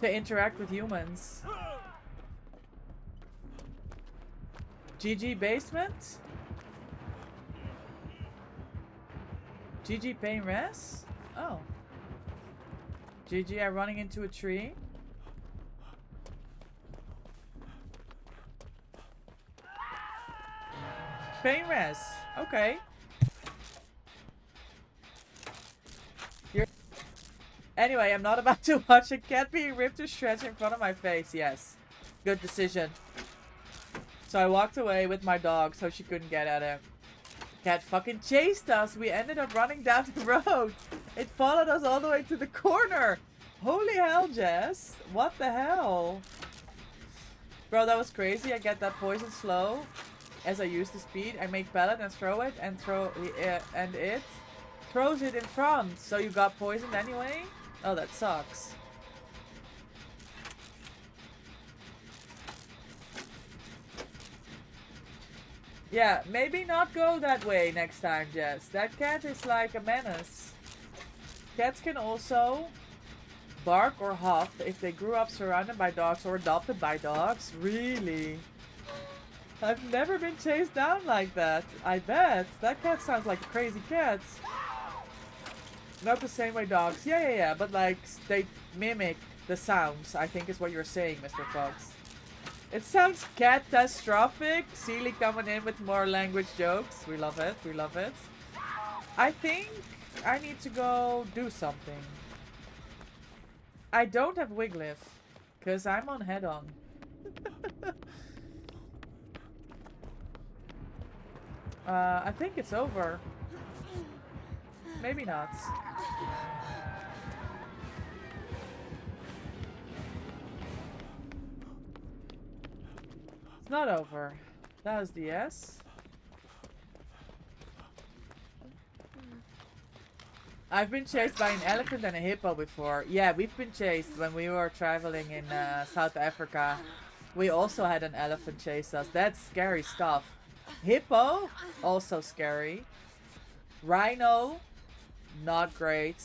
to interact with humans. GG basement? GG pain res? Oh. GG I'm running into a tree. Pain res. Okay. Anyway, I'm not about to watch a cat being ripped to shreds in front of my face. Yes. Good decision. So I walked away with my dog so she couldn't get at it. Cat fucking chased us. We ended up running down the road. It followed us all the way to the corner. Holy hell, Jess. What the hell? Bro, that was crazy. I get that poison slow as I use the speed. I make pellet and throw it and and it throws it in front. So you got poisoned anyway? Oh, that sucks. Yeah, maybe not go that way next time, Jess. That cat is like a menace. Cats can also bark or huff if they grew up surrounded by dogs or adopted by dogs. Really? I've never been chased down like that. I bet. That cat sounds like a crazy cat. Not the same way dogs. Yeah. But like, they mimic the sounds, I think is what you're saying, Mr. Fox. It sounds catastrophic. Seely coming in with more language jokes. We love it. We love it. I think I need to go do something. I don't have Wiglif, because I'm on head-on. I think it's over. Maybe not. It's not over. That was the S. I've been chased by an elephant and a hippo before. Yeah, we've been chased when we were traveling in South Africa. We also had an elephant chase us. That's scary stuff. Hippo, also scary. Rhino, not great.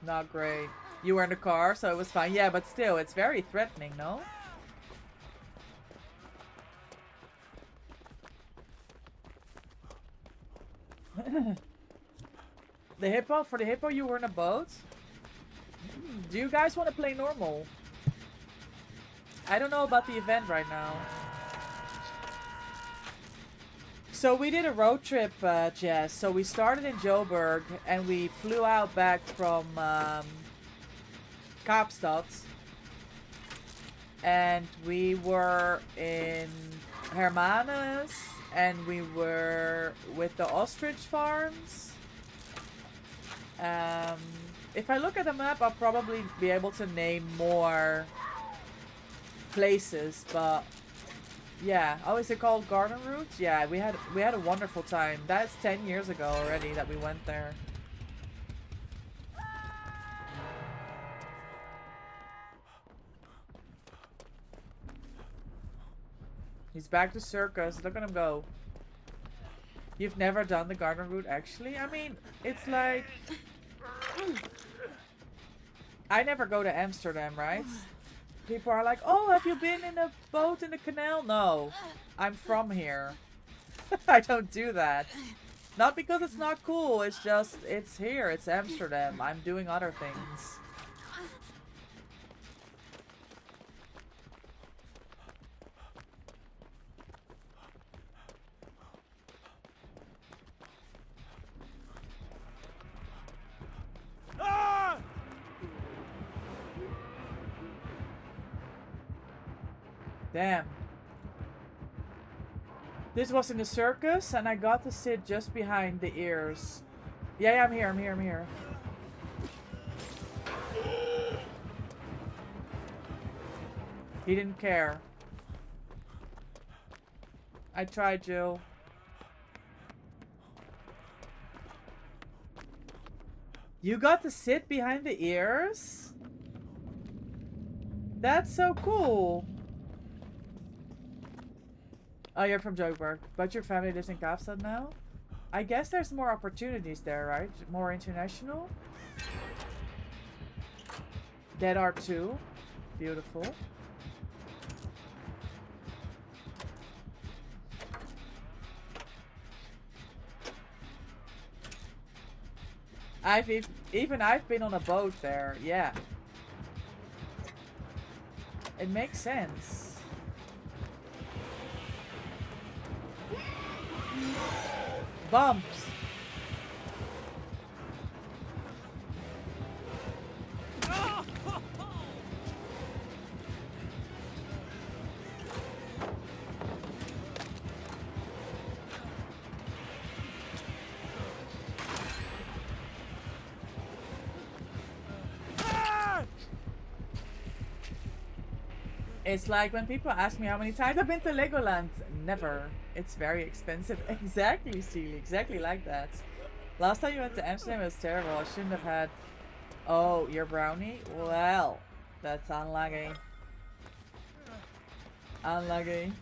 Not great. You were in the car, so it was fine. Yeah, but still, it's very threatening, no? The hippo? For the hippo, you were in a boat? Do you guys want to play normal? I don't know about the event right now. So we did a road trip, Jess. So we started in Joburg and we flew out back from Kaapstad. And we were in Hermanus and we were with the ostrich farms. If I look at the map, I'll probably be able to name more places, but yeah. Oh, is it called Garden Route? Yeah, we had a wonderful time. That's 10 years ago already that we went there. He's back to circus. Look at him go. You've never done the Garden Route, actually? I mean, it's like... I never go to Amsterdam, right? People are like, oh, have you been in a boat in the canal? No, I'm from here. I don't do that. Not because it's not cool, it's just, it's here, it's Amsterdam. I'm doing other things. Damn. This was in the circus and I got to sit just behind the ears. Yeah, I'm here, I'm here. He didn't care. I tried, Jill. You got to sit behind the ears? That's so cool. Oh, you're from Joburg, but your family lives in Kaapstad now? I guess there's more opportunities there, right? More international? That are too. Beautiful. I've been on a boat there, yeah. It makes sense. Bumps. It's like when people ask me how many times I've been to Legoland. Never. It's very expensive. Exactly, Sealy. Exactly like that. Last time you went to Amsterdam, it was terrible. I shouldn't have had... Oh, your brownie? Well, that's unlucky. Unlucky.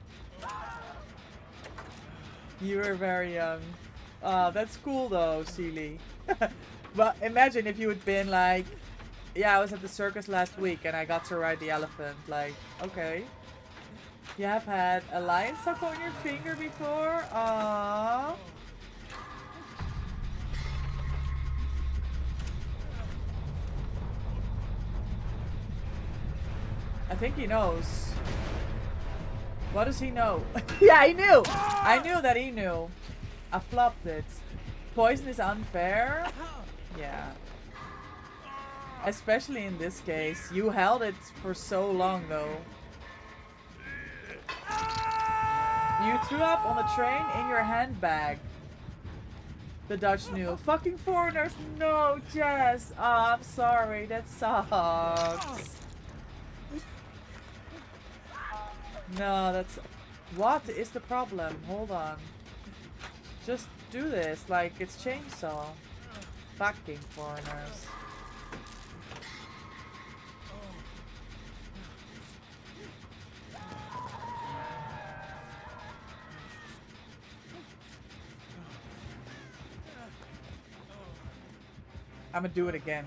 You were very young. Oh, that's cool though, Sealy. But imagine if you had been like... Yeah, I was at the circus last week and I got to ride the elephant. Like, okay. You have had a lion stuck on your finger before? Aww. I think he knows. What does he know? Yeah, he knew! I knew that he knew. I flopped it. Poison is unfair? Yeah. Especially in this case. You held it for so long though. You threw up on the train in your handbag. The Dutch knew. Fucking foreigners! No, Jess! Oh, I'm sorry. That sucks. No, that's... What is the problem? Hold on. Just do this like it's chainsaw. Fucking foreigners. I'm gonna do it again.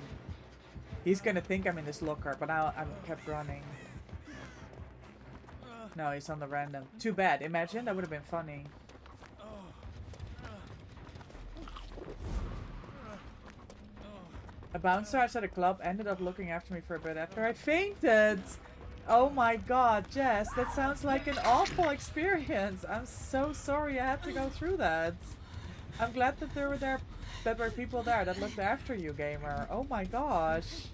He's gonna think I'm in this locker, but I kept running. No, he's on the random. Too bad. Imagine, that would have been funny. A bouncer outside a club ended up looking after me for a bit after I fainted. Oh my god, Jess, that sounds like an awful experience. I'm so sorry I had to go through that. I'm glad that there were people there that looked after you, gamer. Oh my gosh.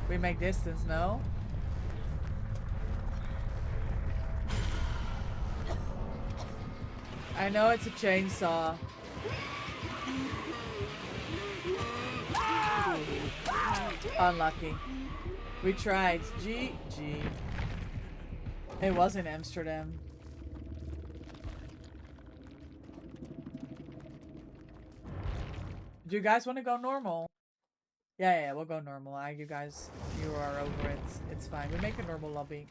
We make distance, no? I know it's a chainsaw. Unlucky. We tried. GG. It was in Amsterdam. Do you guys want to go normal? Yeah, we'll go normal. You guys, you are over it. It's fine. We make a normal lobby.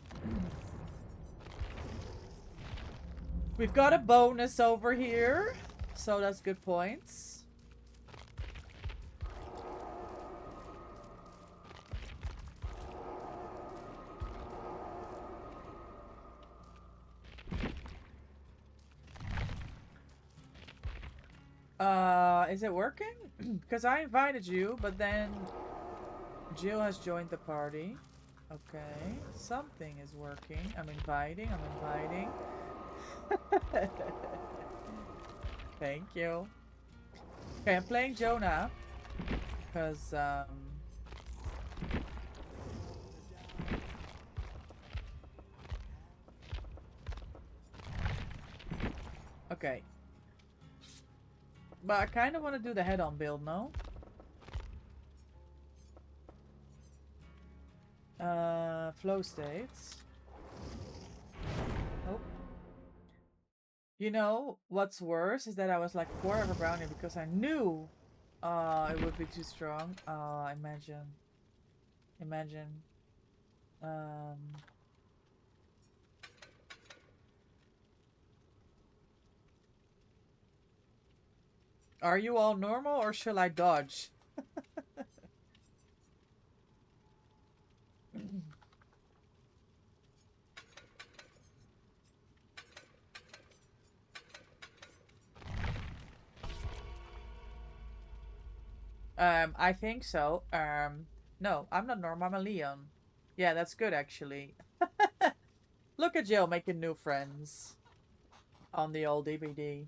We've got a bonus over here, so that's good points. Is it working? Because I invited you, but then Jill has joined the party. Okay, something is working. I'm inviting. Thank you. Okay, I'm playing Jonah. Because, okay. But I kind of want to do the head-on build, no? Flow states. Oh. You know, what's worse is that I was like forever brownie because I knew it would be too strong. Imagine. Are you all normal or shall I dodge? I think so. No, I'm not normal, I'm a Leon. Yeah, that's good actually. Look at Jill making new friends on the old DVD.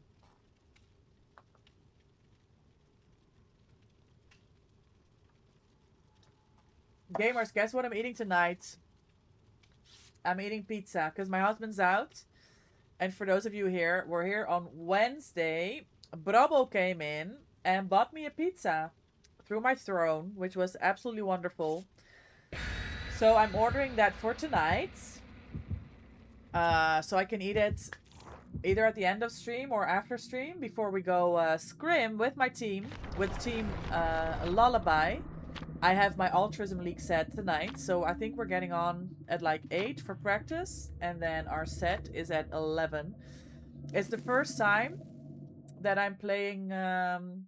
Gamers, guess what I'm eating tonight? I'm eating pizza because my husband's out. And for those of you here, we're here on Wednesday. Brabbo came in and bought me a pizza through my throne, which was absolutely wonderful. So I'm ordering that for tonight. So I can eat it either at the end of stream or after stream before we go scrim with my team, with Team Lullaby. I have my Altruism League set tonight, so I think we're getting on at like 8 for practice, and then our set is at 11. It's the first time that I'm playing an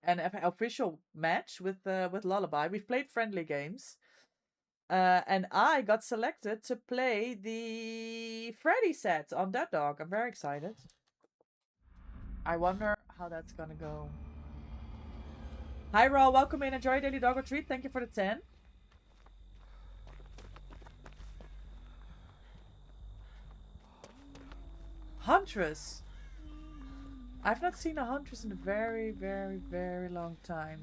official match with Lullaby. We've played friendly games, and I got selected to play the Freddy set on Dead Dog. I'm very excited. I wonder how that's gonna go. Hi Raw, welcome in. Enjoy Daily Doggo Treat. Thank you for the 10. Huntress. I've not seen a Huntress in a very, very, very long time.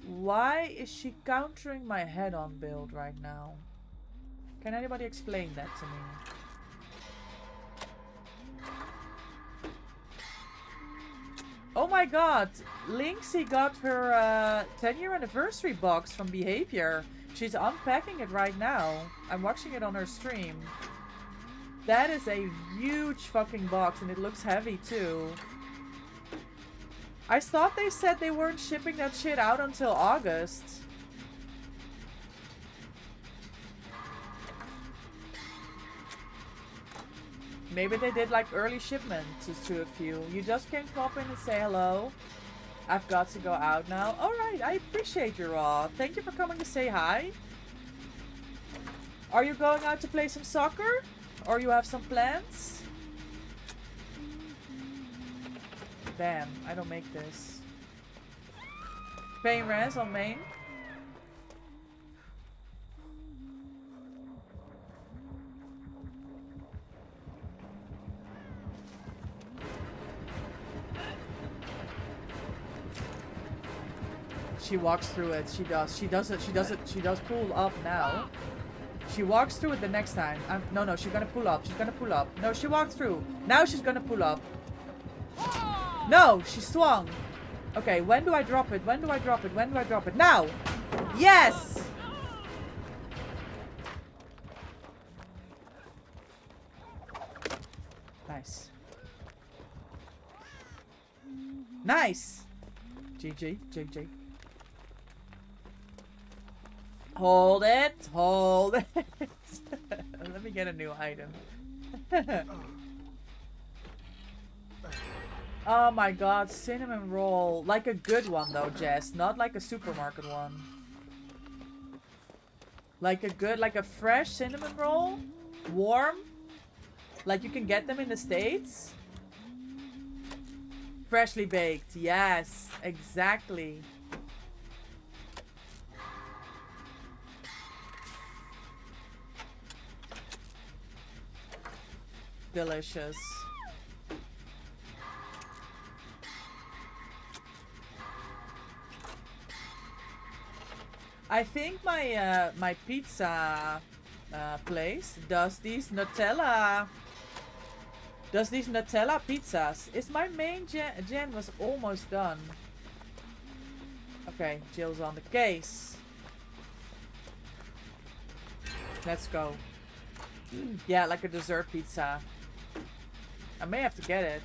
Why is she countering my head-on build right now? Can anybody explain that to me? Oh my god, Lynxie got her 10-year anniversary box from Behavior. She's unpacking it right now. I'm watching it on her stream. That is a huge fucking box and it looks heavy too. I thought they said they weren't shipping that shit out until August. Maybe they did like early shipment to a few. You just came pop in and say hello. I've got to go out now. Alright, I appreciate you, Raw. Thank you for coming to say hi. Are you going out to play some soccer? Or you have some plans? Damn, I don't make this. Pain res on main. She walks through it. She does. She does it. She does it. She does pull up now. She walks through it the next time. No, she's gonna pull up. She's gonna pull up. No, she walked through. Now she's gonna pull up. No, she swung. Okay, when do I drop it? When do I drop it? When do I drop it? Now! Yes! Nice. Nice! GG, GG. Hold it, hold it. Let me get a new item. Oh my god, cinnamon roll. Like a good one though, Jess. Not like a supermarket one. Like a good, like a fresh cinnamon roll. Warm. Like you can get them in the States. Freshly baked. Yes, exactly. Delicious. I think my my pizza place does these Nutella pizzas. Is my main gen was almost done. Okay, Jill's on the case. Let's go. Yeah, like a dessert pizza. I may have to get it.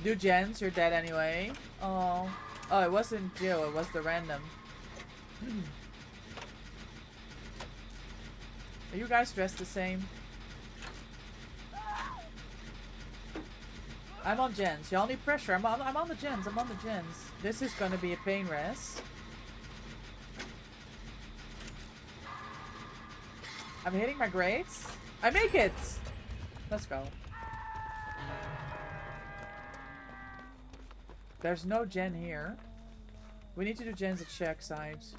Do gens, you're dead anyway. Oh. Oh, it wasn't Jill, it was the random. Are you guys dressed the same? I'm on gens. Y'all need pressure. I'm on the gens. I'm on the gens. This is gonna be a pain res. I'm hitting my grades. I make it! Let's go. There's no gen here. We need to do gens at shack sides.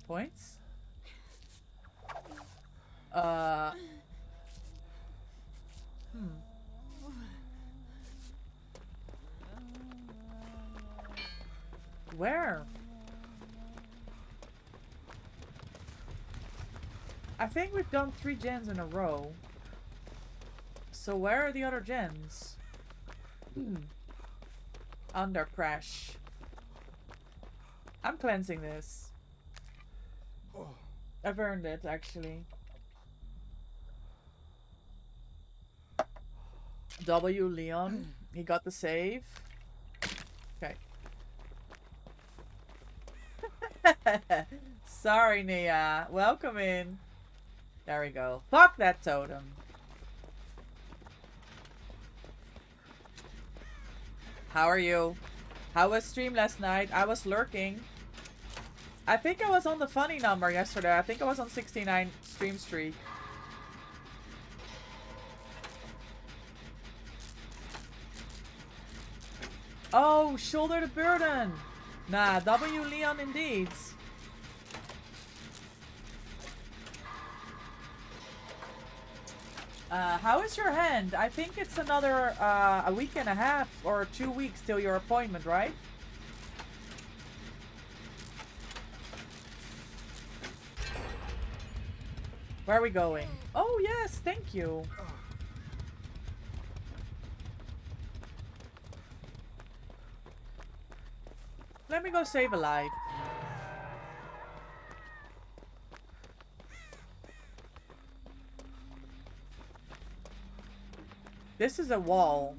Points? Where? I think we've done 3 gens in a row. So where are the other gens? Under crash. I'm cleansing this. I've earned it, actually. W Leon. He got the save. Okay. Sorry, Nia. Welcome in. There we go. Fuck that totem. How are you? How was stream last night? I was lurking. I think I was on the funny number yesterday. I think I was on 69 stream streak. Oh, shoulder the burden. Nah, W Leon indeed. How is your hand? I think it's another a week and a half or 2 weeks till your appointment, right? Where are we going? Oh yes, thank you. Let me go save a life. This is a wall.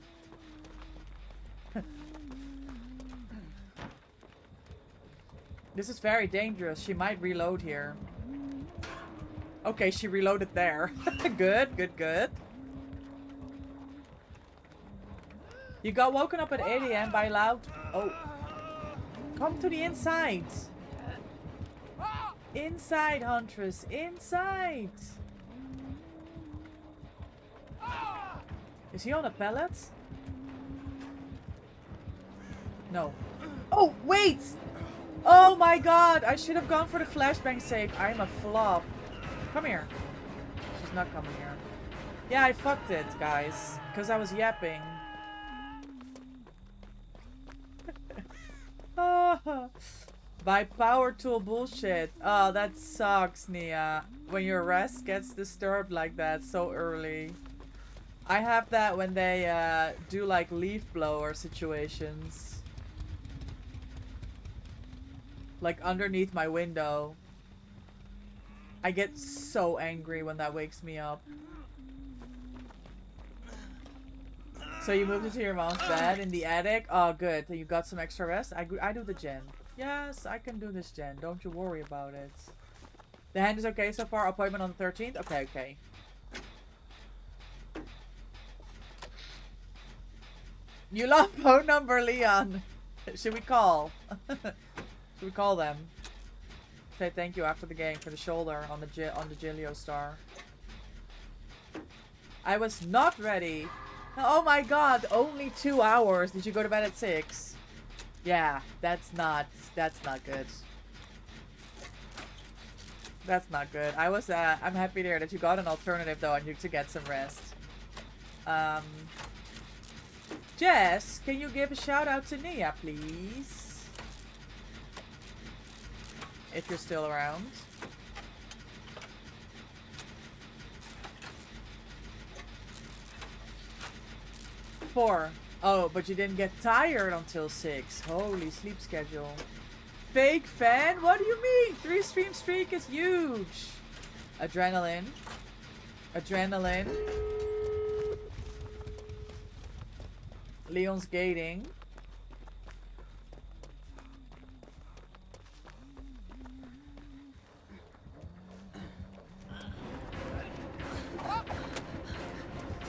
This is very dangerous. She might reload here. Okay, she reloaded there. Good, good, good. You got woken up at 8 a.m. by loud... Oh. Come to the inside. Inside, Huntress. Inside. Is he on a pallet? No. Oh, wait! Oh my god! I should have gone for the flashbang save. I'm a flop. Come here. She's not coming here. Yeah, I fucked it, guys. Because I was yapping. By power tool bullshit. Oh, that sucks, Nia. When your rest gets disturbed like that so early. I have that when they do like leaf blower situations. Like underneath my window. I get so angry when that wakes me up. So you moved into your mom's bed in the attic? Oh, good. You got some extra rest? I do the gen. Yes, I can do this gen. Don't you worry about it. The hand is okay so far. Appointment on the 13th? Okay, okay. You love phone number, Leon. Should we call? Should we call them? Say thank you after the game for the shoulder on the Gilio star. I was not ready. Oh my god, only 2 hours. Did you go to bed at 6? Yeah, that's not good. That's not good. I was I'm happy there that you got an alternative though and you to get some rest. Jess, can you give a shout out to Nia, please? If you're still around. Four. Oh, but you didn't get tired until 6. Holy sleep schedule. Fake fan? What do you mean? 3 stream streak is huge. Adrenaline. Adrenaline. Leon's gating.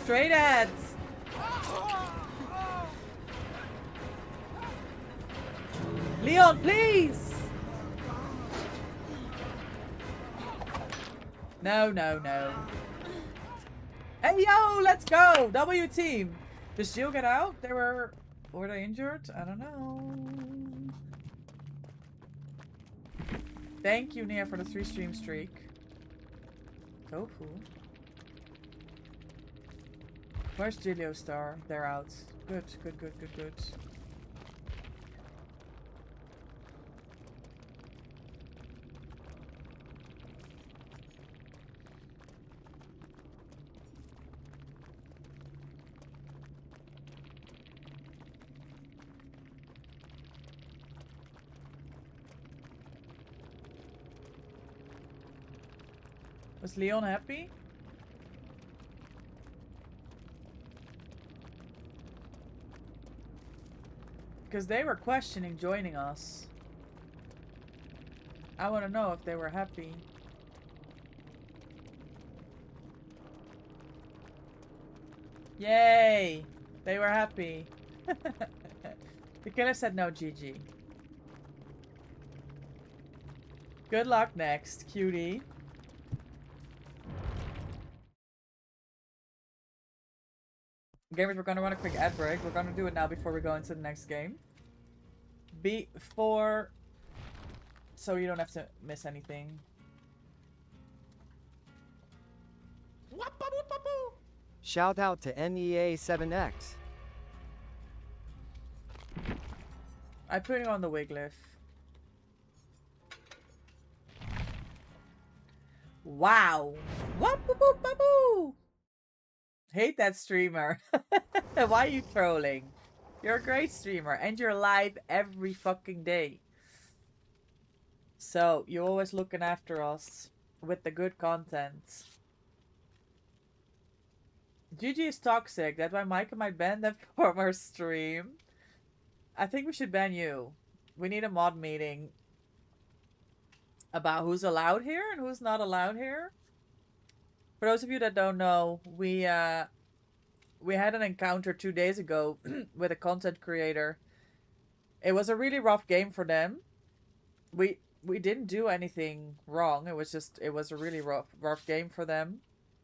Straight ads. Leon, please! No, no, no. Hey, yo, let's go! W team. Did Jill get out? Were they injured? I don't know. Thank you, Nia, for the 3 stream streak. Tofu. Where's Gilio Star? They're out. Good, good, good, good, good. Was Leon happy? Because they were questioning joining us. I want to know if they were happy. Yay! They were happy. The killer said no, GG. Good luck next, cutie. Gamers, we're going to run a quick ad break. We're going to do it now before we go into the next game. Before... So you don't have to miss anything. Shout out to NEA7X. I'm putting on the Wiglif. Wow. Whoop-a-boop-a-boo. Hate that streamer. Why are you trolling? You're a great streamer and you're live every fucking day. So, you're always looking after us with the good content. GG is toxic. That's why Micah might ban them from our stream. I think we should ban you. We need a mod meeting about who's allowed here and who's not allowed here. For those of you that don't know, we had an encounter 2 days ago with a content creator. It was a really rough game for them. We didn't do anything wrong. It was a really rough game for them.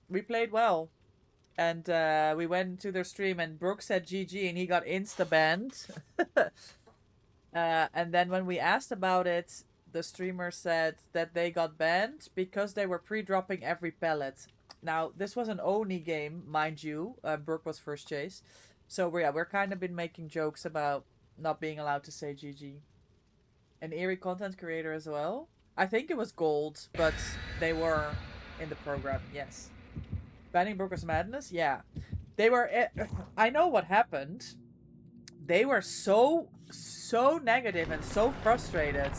We played well. And we went to their stream and Brooke said GG and he got insta-banned. And then when we asked about it, the streamer said that they got banned because they were pre-dropping every pellet. Now, this was an Oni game, mind you. Brooke was first chase. So we're kind of been making jokes about not being allowed to say GG. An Eerie content creator as well. I think it was gold, but they were in the program, yes. Banning Brooke was madness? Yeah. They were... I know what happened. They were so negative and so frustrated.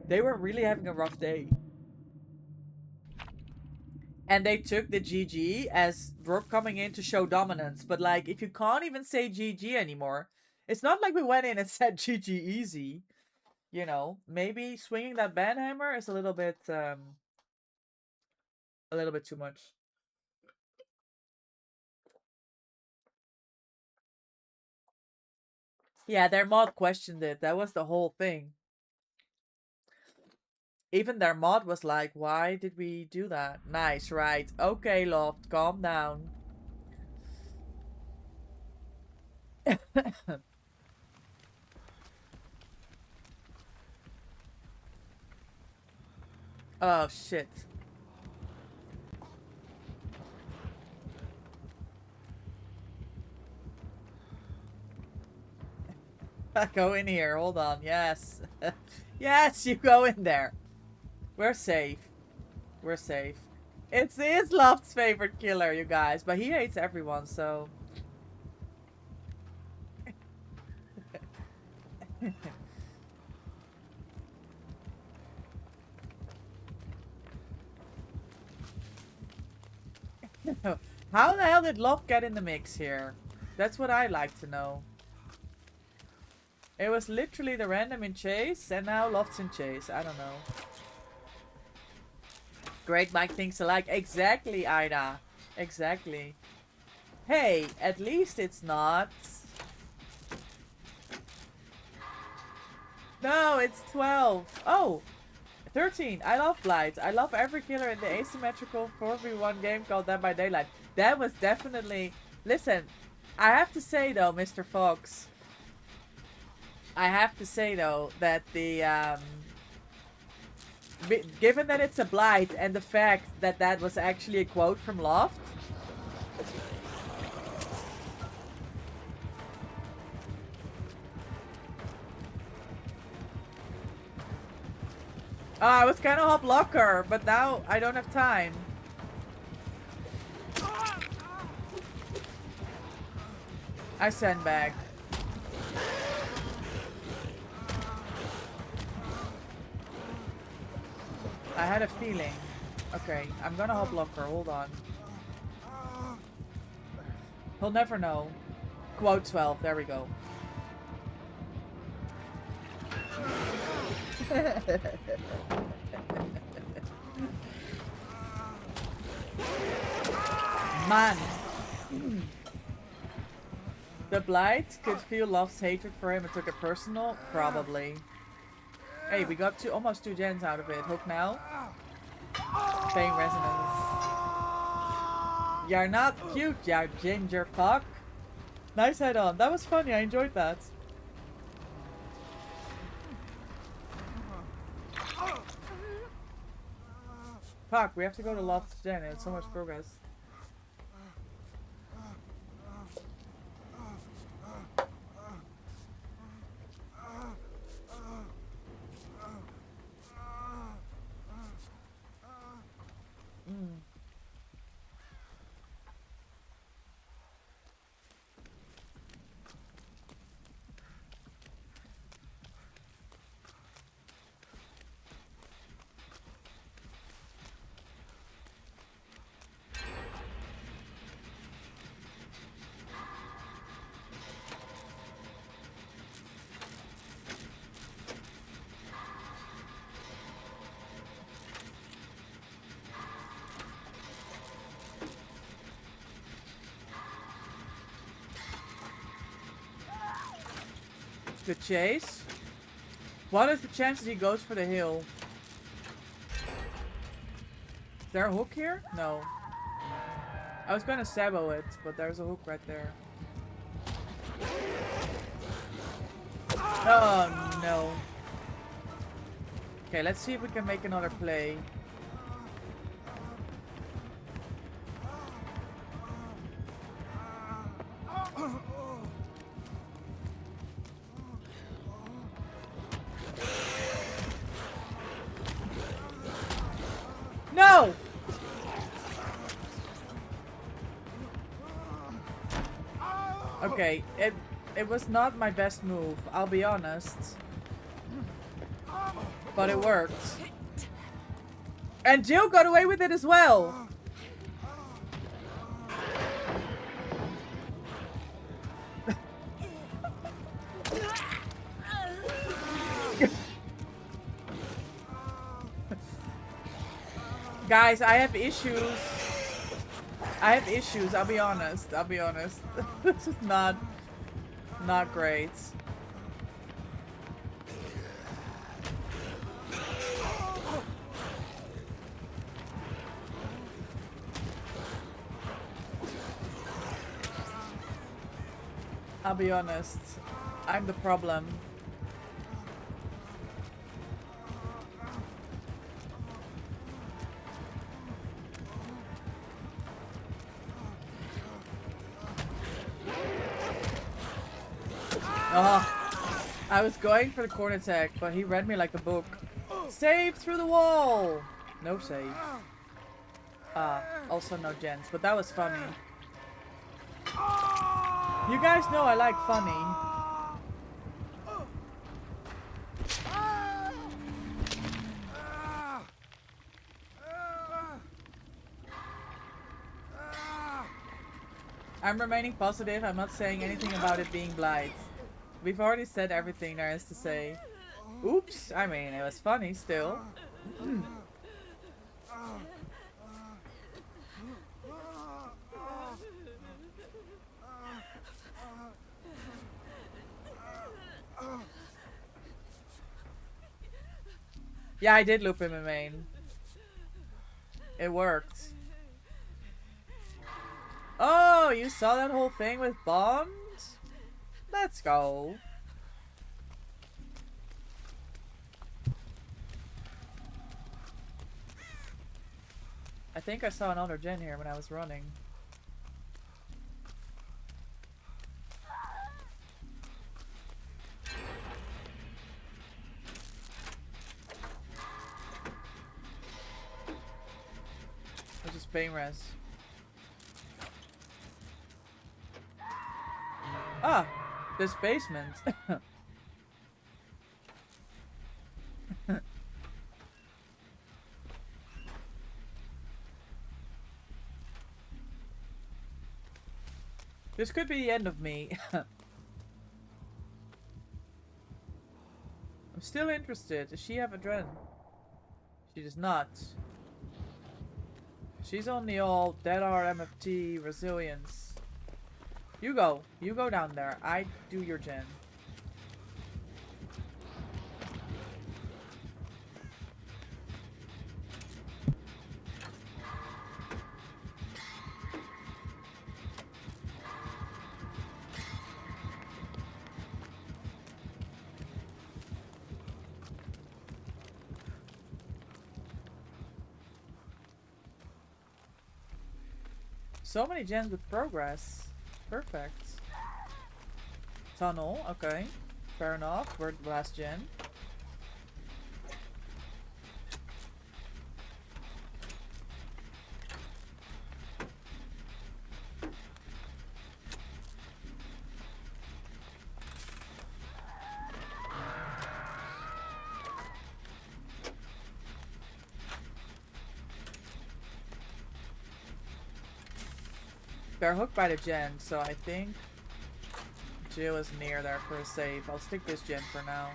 They were really having a rough day. And they took the GG as Brooke coming in to show dominance. But, like, if you can't even say GG anymore, it's not like we went in and said GG easy. You know, maybe swinging that ban hammer is a little bit too much. Yeah, their mod questioned it. That was the whole thing. Even their mod was like, why did we do that? Nice, right. Okay, Loft, calm down. Oh, shit. Go in here. Hold on. Yes. Yes, you go in there. We're safe. We're safe. It's Loft's favorite killer, you guys. But he hates everyone, so... How the hell did Loft get in the mix here? That's what I'd like to know. It was literally the random in chase, and now Loft's in chase. I don't know. Great Mike thinks alike. Exactly, Ida. Exactly. Hey, at least it's not... No, it's 12. Oh, 13. I love Blight. I love every killer in the asymmetrical 4v1 game called Dead by Daylight. That was definitely... Listen, I have to say though, Mr. Fox... I have to say though that the given that it's a Blight and the fact that that was actually a quote from Loft. Oh, I was gonna hop locker, but now I don't have time. I sandbag. I had a feeling. Okay, I'm gonna hop locker. Hold on. He'll never know. Quote 12. There we go. Man. The Blight could feel Love's hatred for him and took it personal? Probably. Hey, we got almost 2 gens out of it. Hook now. Paying resonance. You're not cute, you ginger fuck. Nice head on. That was funny. I enjoyed that. Fuck, we have to go to Loft Gen. It's so much progress. Good chase. What is the chances he goes for the hill? Is there a hook here? No. I was gonna sabo it, but there's a hook right there. Oh no. Okay, let's see if we can make another play. No! Okay, it was not my best move, I'll be honest. But it worked. And Jill got away with it as well! Guys, I have issues. I'll be honest. This is not great. I'll be honest. I'm the problem. Oh, I was going for the corner attack, but he read me like a book. Save through the wall! No save. Also no gens, but that was funny. You guys know I like funny. I'm remaining positive. I'm not saying anything about it being blight. We've already said everything there is to say. Oops! I mean, it was funny still. Yeah, I did loop him in main. It worked. Oh, you saw that whole thing with bombs? Let's go. I think I saw another gen here when I was running. Which is pain res. Ah, this basement. This could be the end of me. I'm still interested. Does she have a Dren? She does not. She's only all Dead R, MFT, Resilience. You go down there. I do your gen. So many gens with progress. Perfect. Tunnel, okay. Fair enough. We're the last gen. They're hooked by the gen, so I think Jill is near there for a save. I'll stick this gen for now.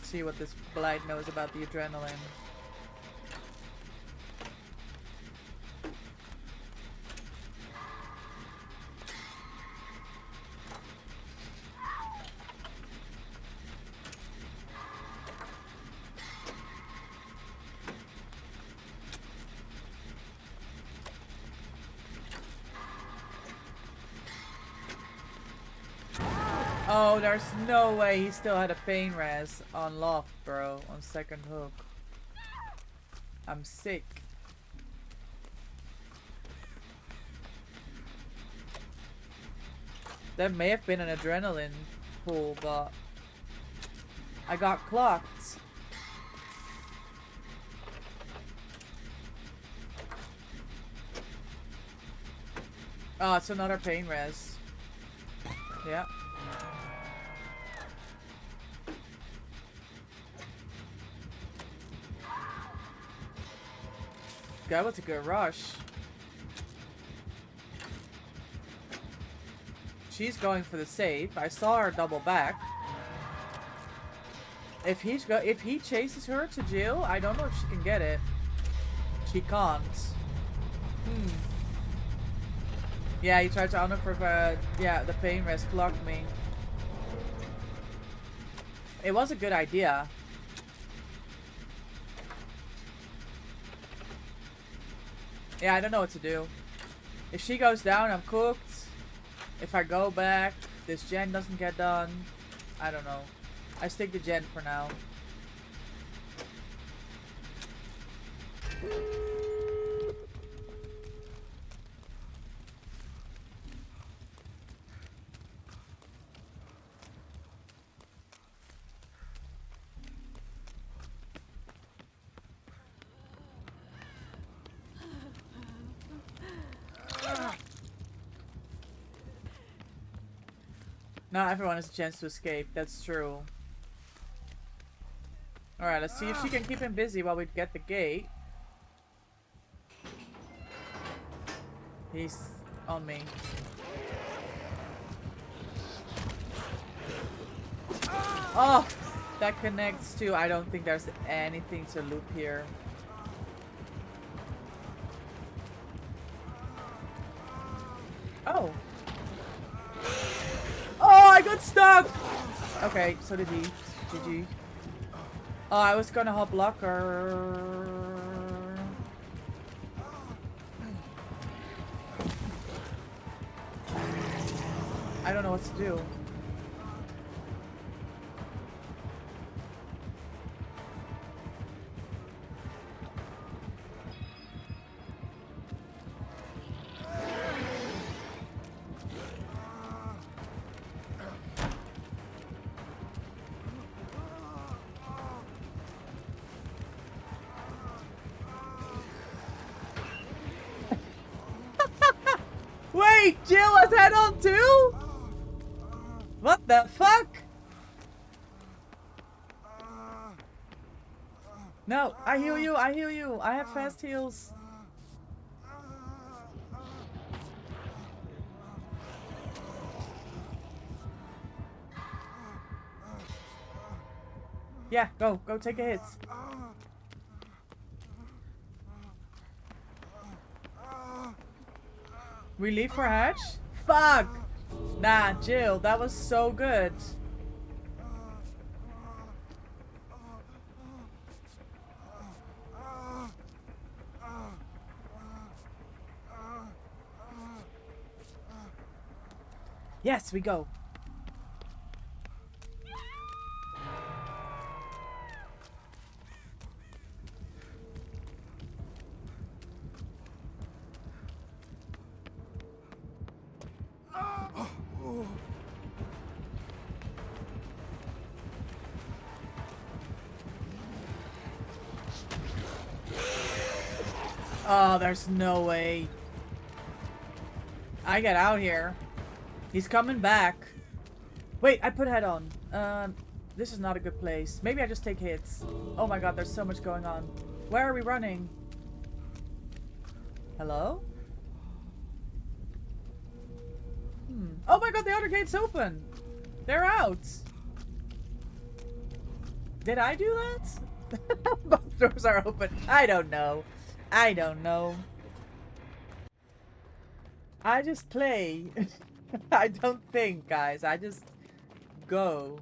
See what this blight knows about the adrenaline. Oh, there's no way he still had a pain res on loft, bro. On second hook. I'm sick. That may have been an adrenaline pull, but I got clocked. Oh, it's another pain res. Yeah. That was a good rush. She's going for the save. I saw her double back. If he chases her to jail, I don't know if she can get it. She can't. Yeah, he tried to honor for yeah, the pain res clocked me. It was a good idea. Yeah, I don't know what to do. If she goes down, I'm cooked. If I go back, this gen doesn't get done. I don't know. I stick to gen for now. Not everyone has a chance to escape. That's true. Alright, let's see if she can keep him busy while we get the gate. He's on me. Oh! That connects to... I don't think there's anything to loop here. Oh! Oh, I got stuck! Okay, so did he. GG. Oh, I was gonna hop block her. I don't know what to do. Wait, Jill has head on too? What the fuck? No, I heal you, I heal you. I have fast heals. Yeah, go take a hit. We leave for hatch? Fuck! Nah, Jill, that was so good. Yes, we go. Oh, there's no way. I get out here. He's coming back. Wait, I put head on. This is not a good place. Maybe I just take hits. Oh my god, there's so much going on. Where are we running? Hello? Oh my god, the other gate's open. They're out. Did I do that? Both doors are open. I don't know. I don't know. I just play. I don't think, guys. I just go.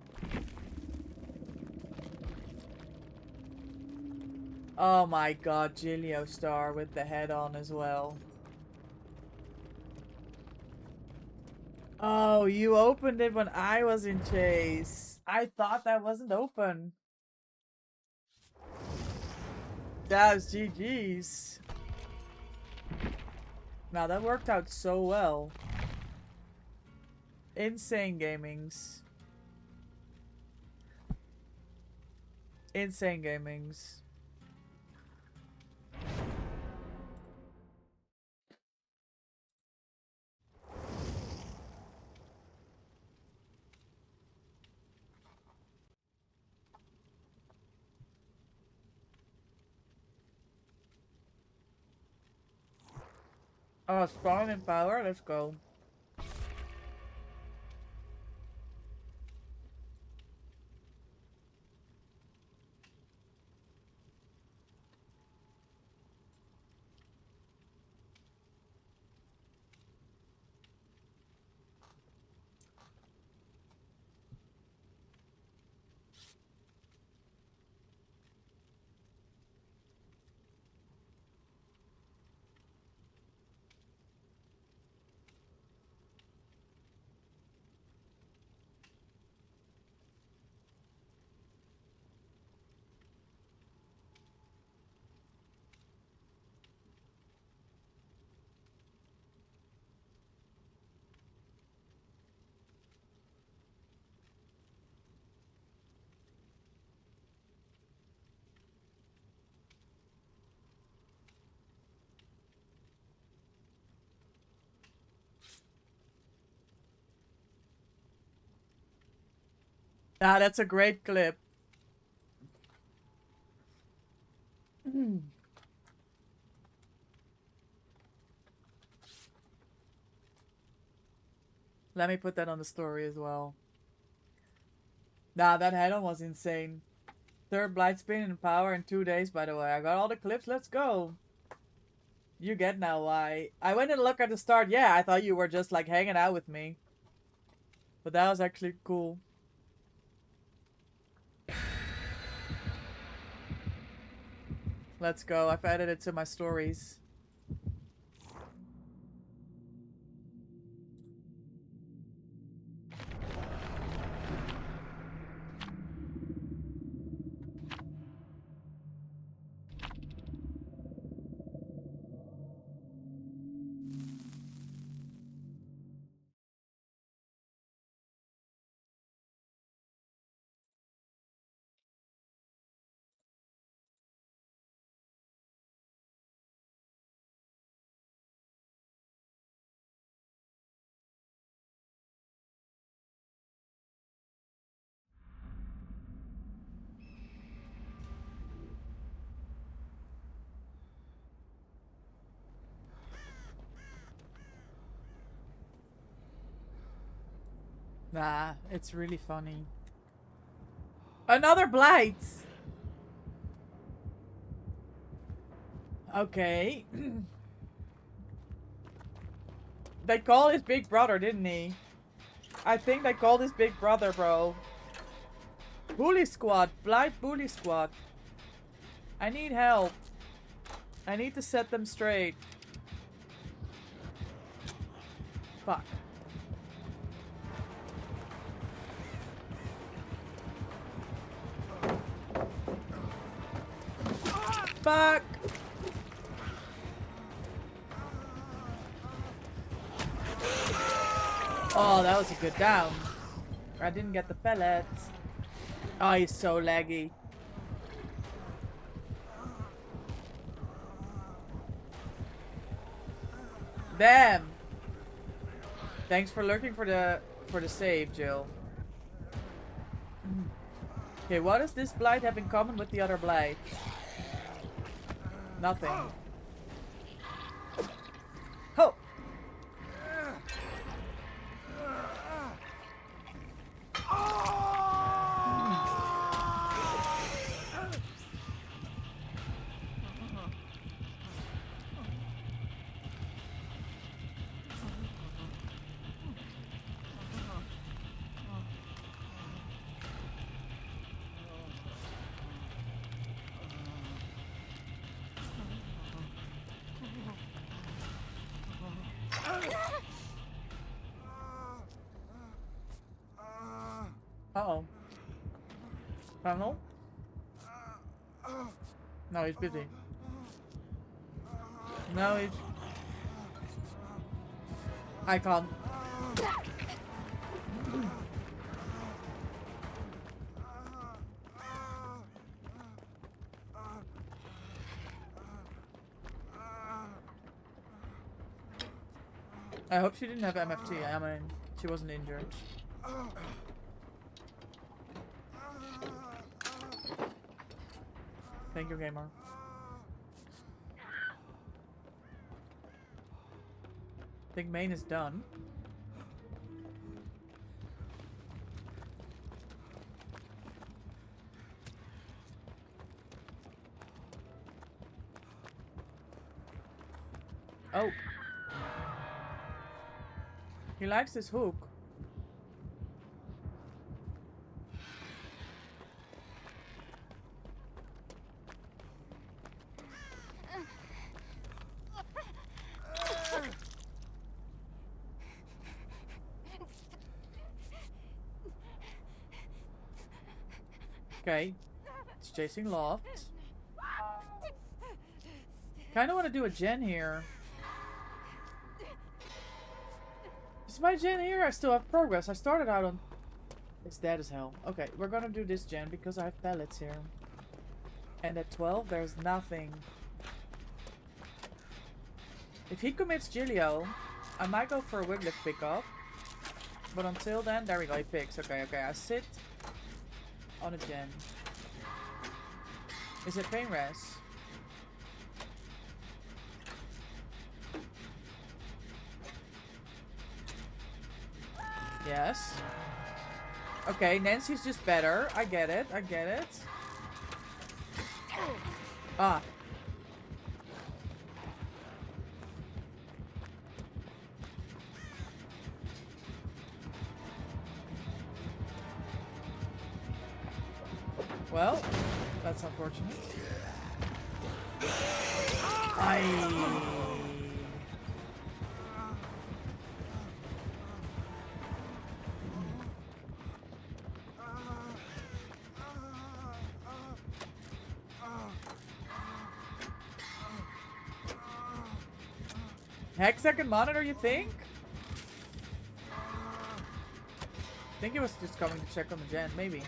Oh my god, Gilio Star with the head on as well. Oh, you opened it when I was in chase. I thought that wasn't open. That was GG's. Now that worked out so well. Insane gamings. Insane gamings. Oh, spawn in power. Let's go. Ah, that's a great clip. Let me put that on the story as well. Nah, that head-on was insane. Third blight spin in power in 2 days, by the way. I got all the clips. Let's go. You get now why. I went and looked at the start. Yeah, I thought you were just like hanging out with me. But that was actually cool. Let's go. I've added it to my stories. Nah, it's really funny. Another blight! Okay. They called his big brother, didn't he? I think they called his big brother, bro. Bully squad. Blight bully squad. I need help. I need to set them straight. Fuck. Fuck! Oh, that was a good down. I didn't get the pellets. Oh, he's so laggy. Damn! Thanks for lurking for the save, Jill. Okay, what does this blight have in common with the other blight? Nothing. Ho! Uh-oh. Tunnel? No, he's busy. No, he's... Icon. I hope she didn't have MFT. I mean, she wasn't injured. Thank you, gamer. I think main is done. Oh. He likes this hook. Okay. It's chasing Loft. Kinda wanna do a gen here. Is my gen here? I still have progress. I started out on... It's dead as hell. Okay, we're gonna do this gen because I have pellets here. And at 12, there's nothing. If he commits Gilio, I might go for a Wiglif pickup. But until then, there we go, he picks. Okay, okay, I sit on a gen. Is it pain res? Yes. Okay, Nancy's just better. I get it. I get it. Ah. Well, that's unfortunate. Hexagon monitor, you think? I think he was just coming to check on the gen, maybe.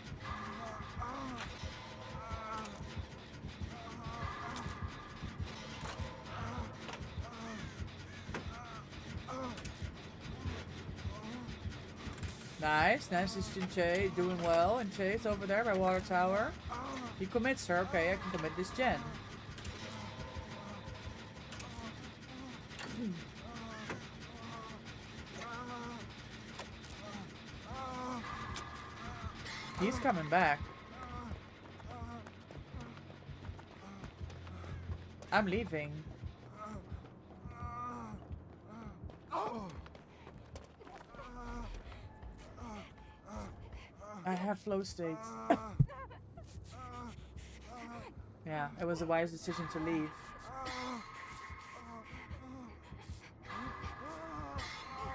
Nice, nice is Chinche doing well and Chase over there by Water Tower. He commits her, okay, I can commit this gen. He's coming back. I'm leaving. I have flow states. Yeah, it was a wise decision to leave.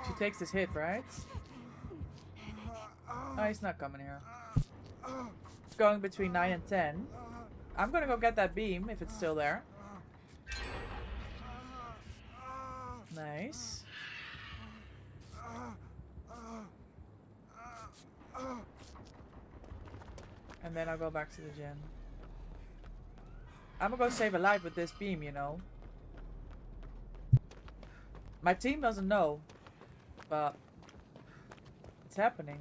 She takes this hit, right? Oh, he's not coming here. It's going between 9 and 10. I'm gonna go get that beam if it's still there. Nice. And then I'll go back to the gen. I'm gonna go save a life with this beam, you know. My team doesn't know, but it's happening.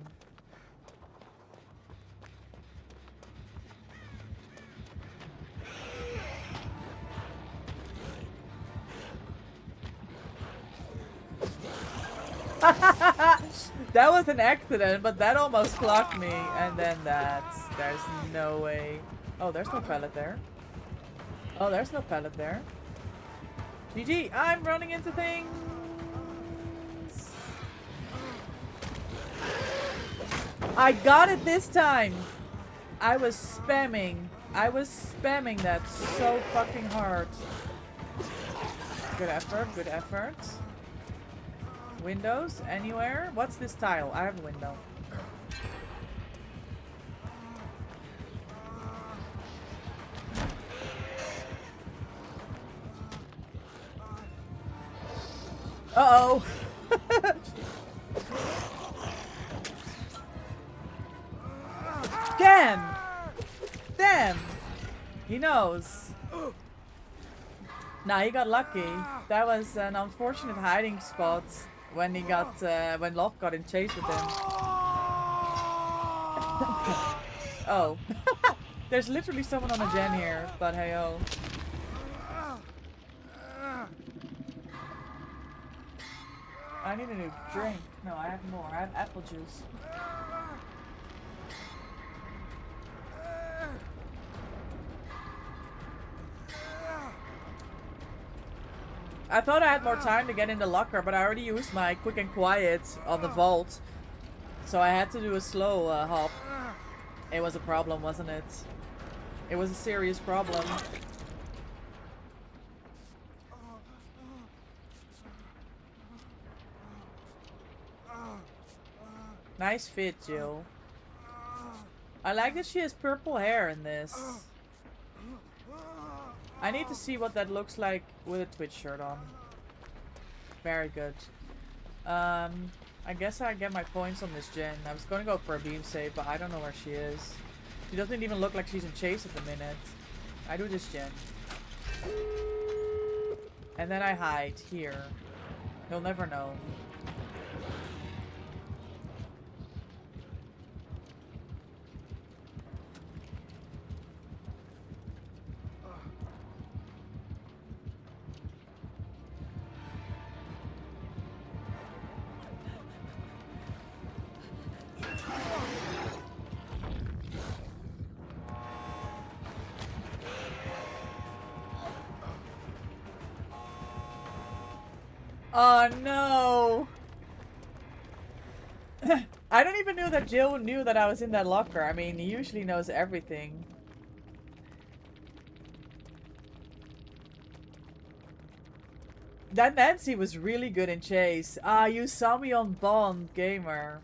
That was an accident, but that almost clocked me. And then there's no way. Oh, there's no pallet there. Oh, there's no pallet there. GG, I'm running into things. I got it this time. I was spamming that so fucking hard. Good effort, good effort. Windows, anywhere? What's this tile? I have a window. Uh-oh. Jen! Damn! He knows. Nah, he got lucky. That was an unfortunate hiding spot when he got when Locke got in chase with him. Oh. There's literally someone on a gen here, but hey oh. I need a new drink. No, I have more. I have apple juice. I thought I had more time to get in the locker, but I already used my quick and quiet on the vault. So I had to do a slow hop. It was a problem, wasn't it? It was a serious problem. Nice fit, Jill. I like that she has purple hair in this. I need to see what that looks like with a Twitch shirt on. Very good. I guess I get my points on this gen. I was gonna go for a beam save, but I don't know where she is. She doesn't even look like she's in chase at the minute. I do this gen. And then I hide here. You'll never know. Oh no! I don't even know that Jill knew that I was in that locker. I mean, he usually knows everything. That Nancy was really good in chase. Ah, you saw me on Bond, gamer.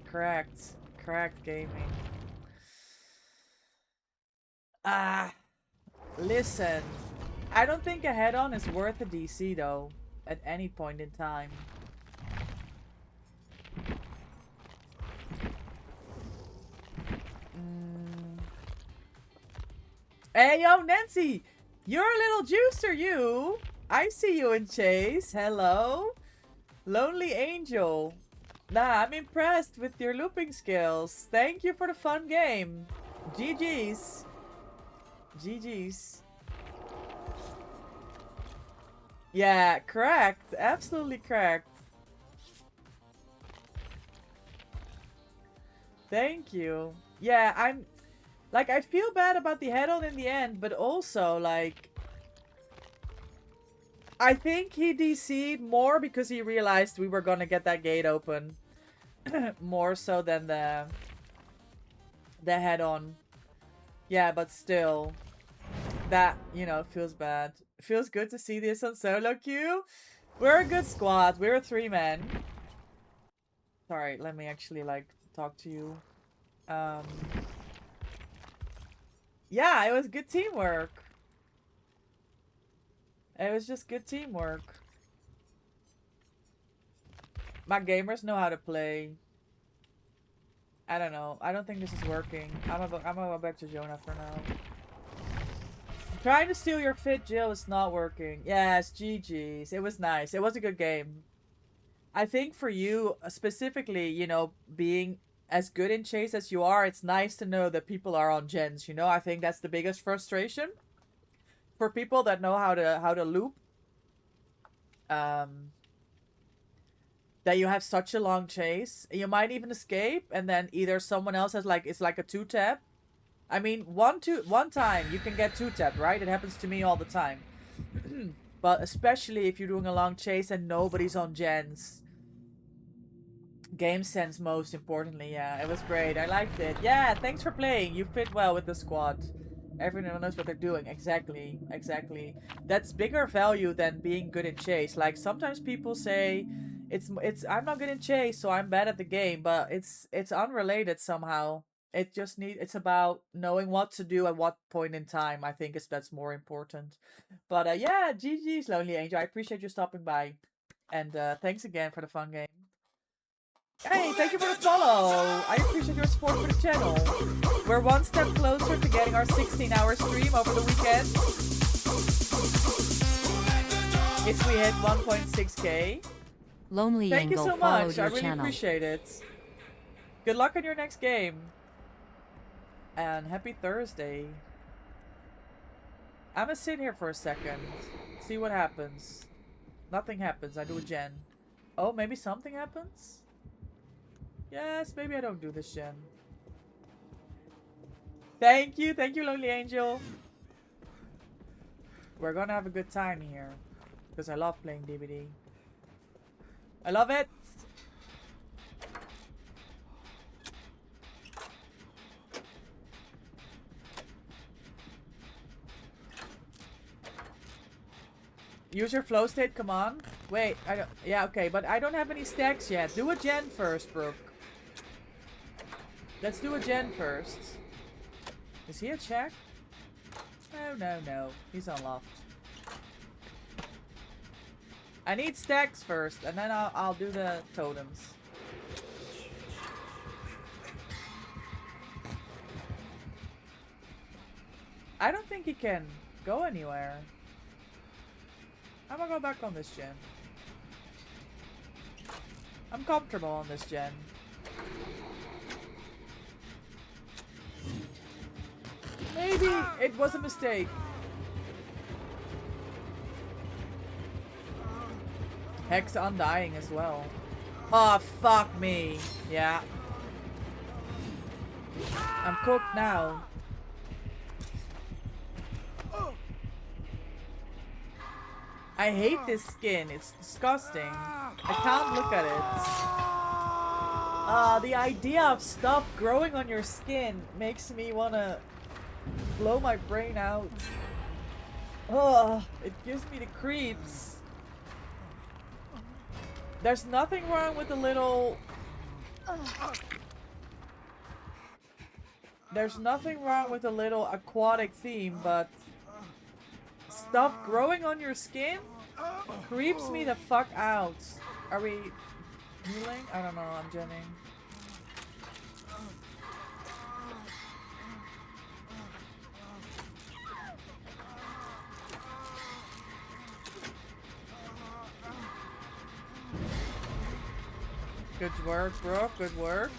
Correct. Correct gaming. Ah. Listen. I don't think a head-on is worth a DC though, at any point in time. Hey, yo, Nancy! You're a little juicer, you! I see you in chase. Hello? Lonely Angel. Nah, I'm impressed with your looping skills. Thank you for the fun game. GG's. GG's. Yeah, correct. Absolutely correct. Thank you. Yeah, I'm... Like, I feel bad about the head-on in the end, but also, like... I think he DC'd more because he realized we were gonna get that gate open. More so than the head-on. Yeah, but still. That, you know, feels bad. Feels good to see this on solo queue. We're a good squad. We're a 3-man. Sorry, let me actually, like, talk to you. Yeah, it was good teamwork. It was just good teamwork. My gamers know how to play. I don't know. I don't think this is working. I'm gonna go back to Jonah for now. Trying to steal your fit, Jill, is not working. Yes, GG's. It was nice. It was a good game. I think for you, specifically, you know, being as good in chase as you are, it's nice to know that people are on gens, you know? I think that's the biggest frustration. For people that know how to loop. That you have such a long chase. You might even escape, and then either someone else has, like, it's like a 2-tap. I mean, one time you can get 2-tapped, right? It happens to me all the time. But especially if you're doing a long chase and nobody's on gens. Game sense, most importantly. Yeah, it was great. I liked it. Yeah, thanks for playing. You fit well with the squad. Everyone knows what they're doing. Exactly. Exactly. That's bigger value than being good in chase. Like, sometimes people say, it's I'm not good in chase, so I'm bad at the game. But it's unrelated somehow. it's about knowing what to do at what point in time. I think that's more important. But yeah, GG's Lonely Angel. I appreciate you stopping by. And thanks again for the fun game. Hey, thank you for the follow. I appreciate your support for the channel. We're one step closer to getting our 16-hour stream over the weekend. If we hit 1.6k. Lonely Thank you Angle so followed much. I your really channel. appreciate it. Good luck on your next game. And happy Thursday. I'm gonna sit here for a second. See what happens. Nothing happens. I do a gen. Oh, maybe something happens? Yes, maybe I don't do this gen. Thank you, Lonely Angel. We're gonna have a good time here. Because I love playing DBD. I love it! Use your flow state, come on. Wait, I don't... Yeah, okay, but I don't have any stacks yet. Do a gen first, Brooke. Let's do a gen first. Is he a check? No. He's unlocked. I need stacks first, and then I'll do the totems. I don't think he can go anywhere. I'm gonna go back on this gen. I'm comfortable on this gen. Maybe it was a mistake. Hex Undying as well. Oh, fuck me. Yeah. I'm cooked now. I hate this skin. It's disgusting. I can't look at it. The idea of stuff growing on your skin makes me wanna blow my brain out. Ugh, it gives me the creeps. There's nothing wrong with a little... There's nothing wrong with a little aquatic theme, but... stuff growing on your skin creeps me the fuck out. Are we healing? I don't know, I'm genning. Good work, bro. Good work.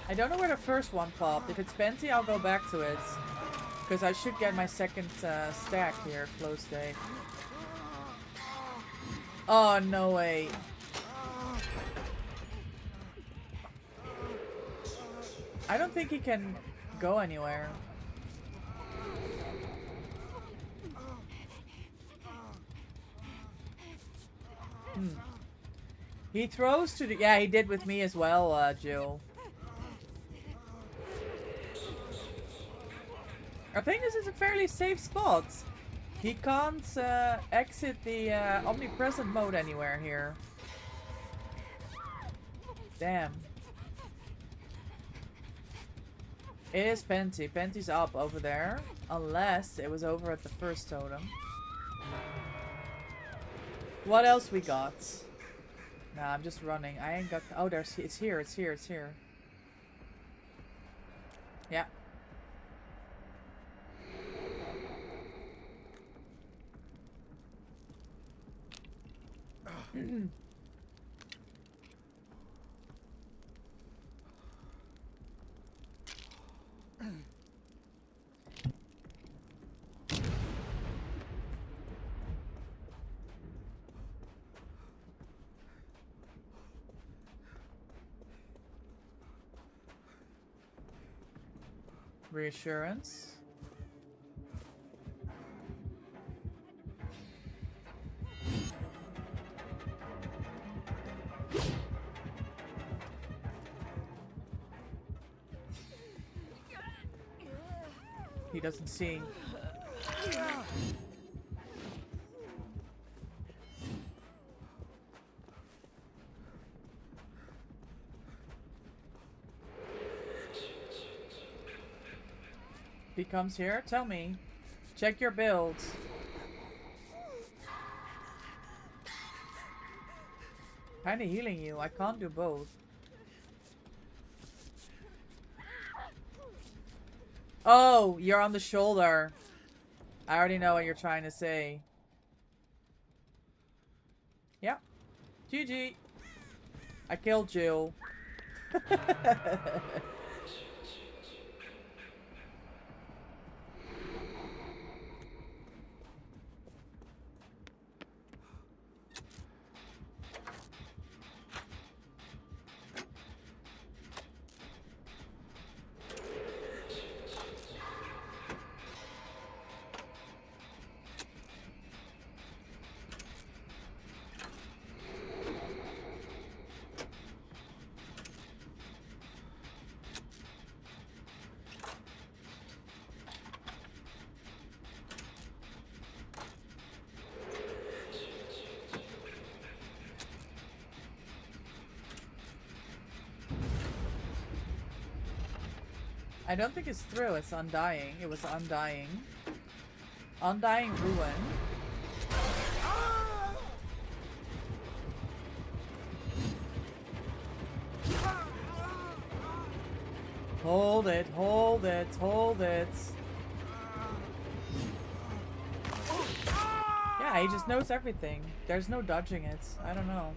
I don't know where the first one popped. If it's Penti, I'll go back to it. Because I should get my second stack here, flow state. Oh, no way. I don't think he can go anywhere. He throws to the... Yeah, he did with me as well, Jill. I think this is a fairly safe spot. He can't exit the omnipresent mode anywhere here. Damn. It is Penti. Penti's up over there. Unless it was over at the first totem. What else we got? Nah, I'm just running. I ain't got... Oh, there's... It's here. It's here. It's here. Yeah. Reassurance. He doesn't see. He comes here? Tell me. Check your builds. Kinda healing you. I can't do both. Oh, you're on the shoulder. I already know what you're trying to say. Yep. GG. I killed Jill. I don't think it's through, it's undying. It was undying. Undying ruin. Hold it, hold it, hold it. Yeah, he just knows everything. There's no dodging it. I don't know.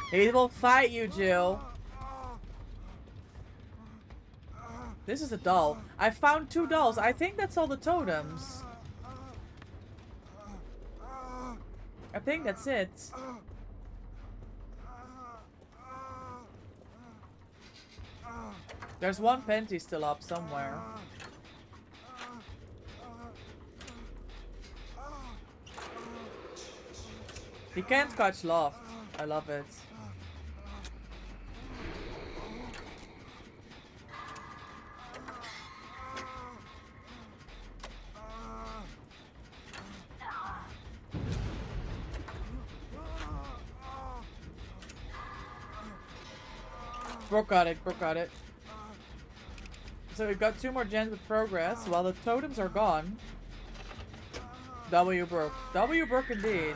He will fight you, Jill. This is a doll. I found 2 dolls. I think that's all the totems. I think that's it. There's one Penty still up somewhere. He can't catch Loft. I love it. Brooke got it, Brooke got it. So we've got 2 more gens with progress while the totems are gone. W Brooke. W Brooke indeed.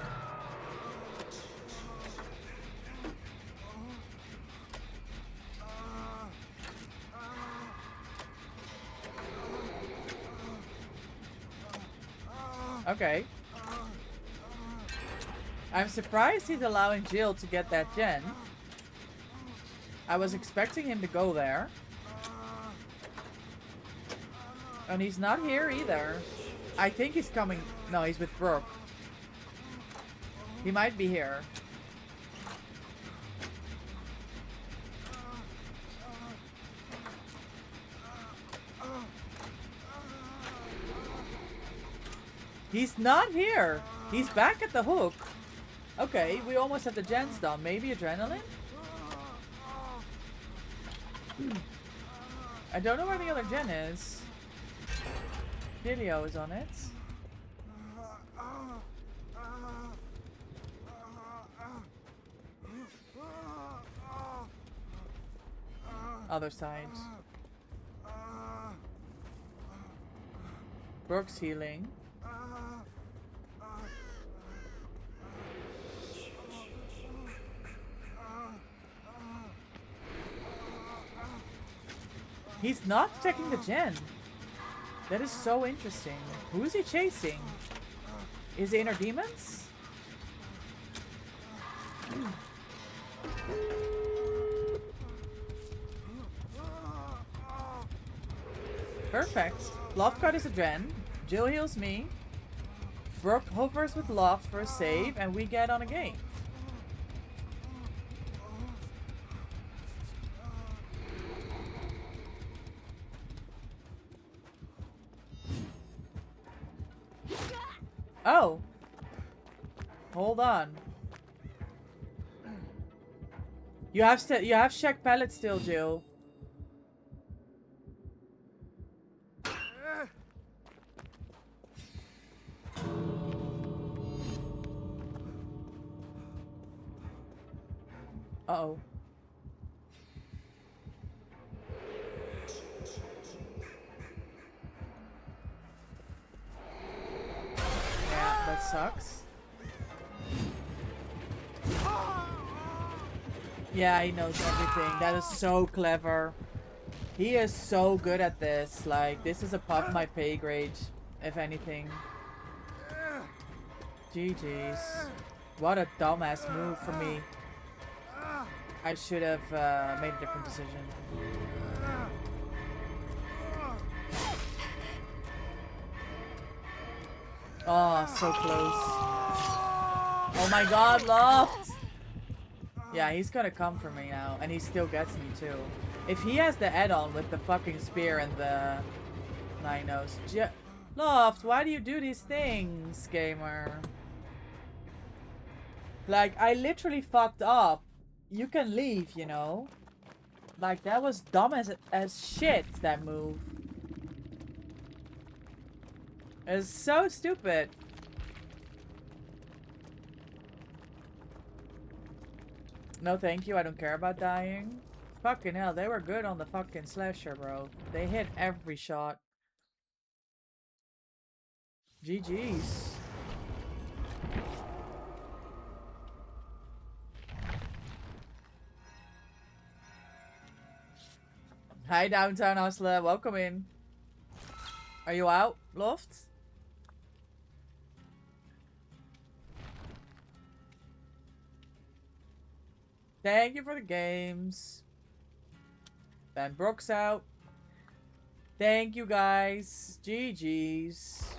Okay. I'm surprised he's allowing Jill to get that gen. I was expecting him to go there. And he's not here either. I think he's coming. No, he's with Brooke. He might be here. He's not here. He's back at the hook. Okay, we almost have the gens done. Maybe adrenaline? I don't know where the other gen is. Video is on it. Other side. Brooke's healing. He's not checking the gen. That is so interesting. Who is he chasing? Is it Inner Demons? Perfect. Loft card is a gen. Jill heals me. Brooke hovers with Loft for a save, and we get on a game. Oh. Hold on. You have check pallet still, Jill. Uh-oh. Yeah, that sucks. Yeah, he knows everything. That is so clever. He is so good at this. Like, this is above my pay grade, if anything. GG's. What a dumbass move for me. I should have made a different decision. Oh, so close. Oh my god, Loft! Yeah, he's gonna come for me now, and he still gets me too. If he has the add-on with the fucking spear and the nine nose. Loft, why do you do these things, gamer? Like, I literally fucked up. You can leave, you know? Like, that was dumb as shit, that move. It's so stupid. No thank you, I don't care about dying. Fucking hell, they were good on the fucking slasher, bro. They hit every shot. GG's. Hi, Downtown Hustler. Welcome in. Are you out, Loft? Thank you for the games. Ben Brooks out. Thank you, guys. GG's.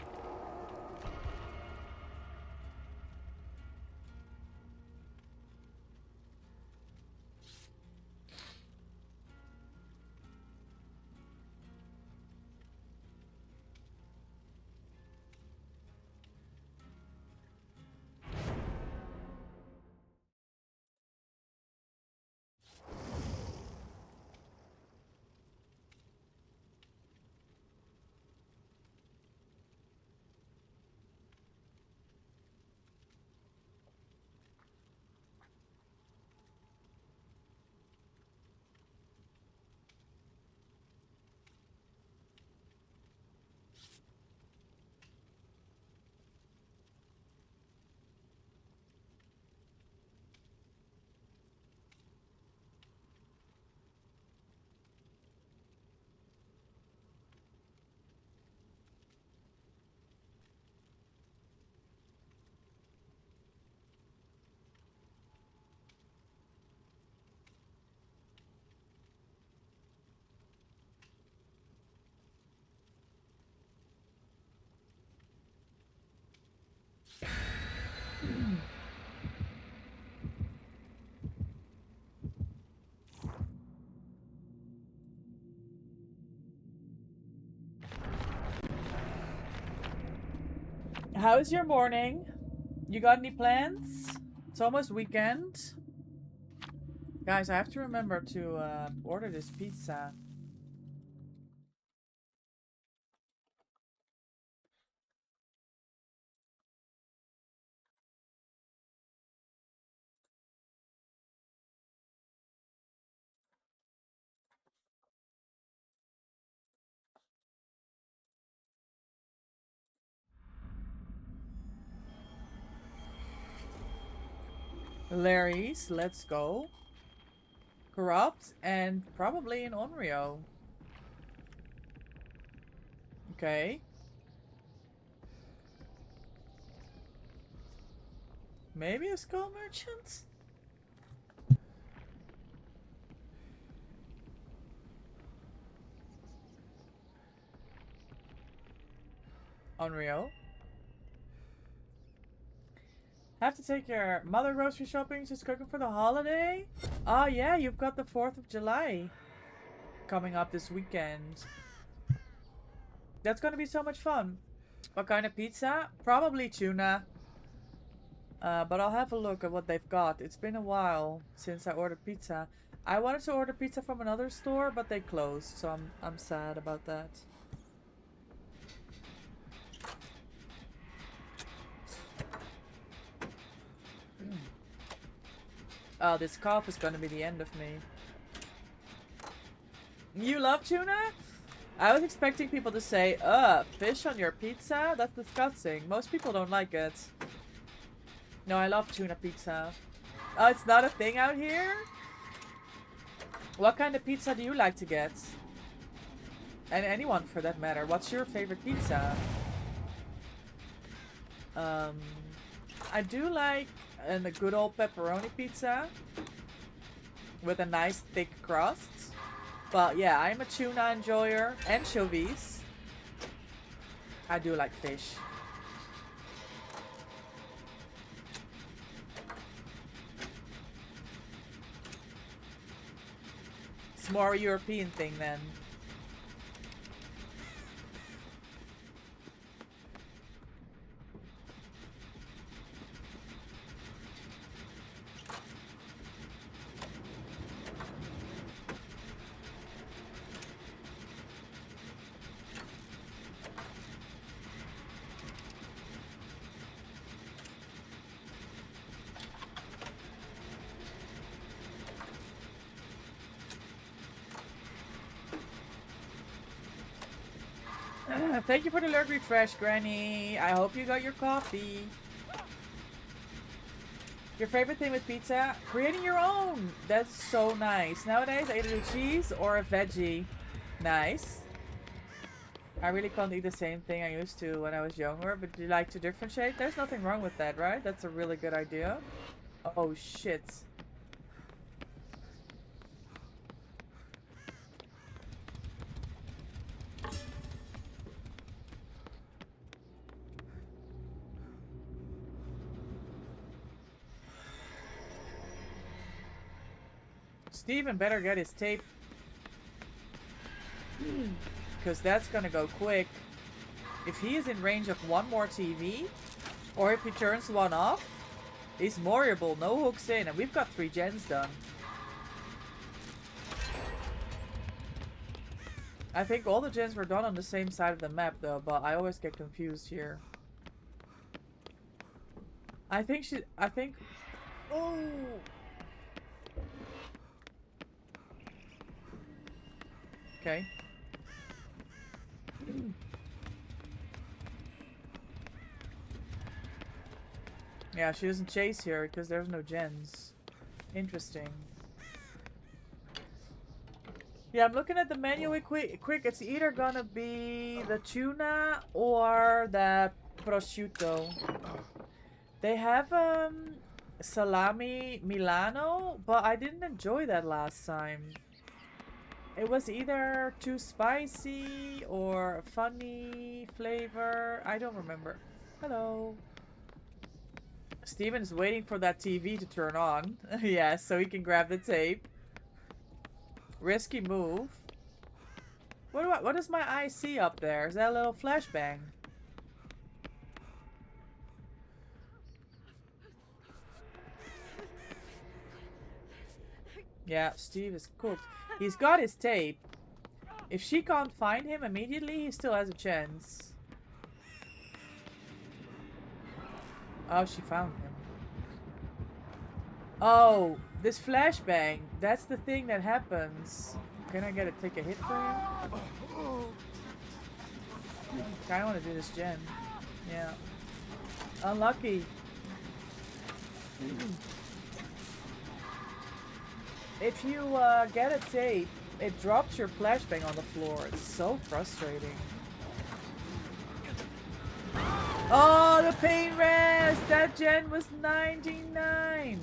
How's your morning? You got any plans? It's almost weekend. Guys, I have to remember to order this pizza. Larry's, let's go. Corrupt and probably an Onryo. Okay. Maybe a skull merchant? Onryo. Have to take your mother grocery shopping. She's cooking for the holiday. Oh yeah, you've got the 4th of July coming up this weekend. That's gonna be so much fun. What kind of pizza? Probably tuna. But I'll have a look at what they've got. It's been a while since I ordered pizza. I wanted to order pizza from another store, but they closed, so I'm sad about that. Oh, this cough is gonna be the end of me. You love tuna? I was expecting people to say, fish on your pizza? That's disgusting. Most people don't like it. No, I love tuna pizza. Oh, it's not a thing out here? What kind of pizza do you like to get? And anyone for that matter. What's your favorite pizza? I do like a good old pepperoni pizza with a nice thick crust. But yeah, I'm a tuna enjoyer. Anchovies. I do like fish. It's more a European thing then. Thank you for the lurk refresh, Granny. I hope you got your coffee. Your favorite thing with pizza? Creating your own. That's so nice. Nowadays, I either do cheese or a veggie. Nice. I really can't eat the same thing I used to when I was younger, but do you like to differentiate? There's nothing wrong with that, right? That's a really good idea. Oh, shit. Steven better get his tape. Because that's gonna go quick. If he is in range of one more TV, or if he turns one off, he's moreable, no hooks in, and we've got 3 gens done. I think all the gens were done on the same side of the map though, but I always get confused here. I think oh! Okay. Yeah, she doesn't chase here because there's no gens. Interesting. Yeah, I'm looking at the menu quick. It's either gonna be the tuna or the prosciutto. They have salami Milano, but I didn't enjoy that last time. It was either too spicy or funny flavor. I don't remember. Hello. Steven's waiting for that TV to turn on. Yeah, so he can grab the tape. Risky move. What does my eye see up there? Is that a little flashbang? Yeah, Steve is cooked. He's got his tape. If she can't find him immediately, he still has a chance. Oh, she found him. Oh, this flashbang. That's the thing that happens. Can I take a hit for him? I kinda want to do this gen. Yeah. Unlucky. If you get a tape, it drops your flashbang on the floor. It's so frustrating. Oh, the pain rest! That gen was 99!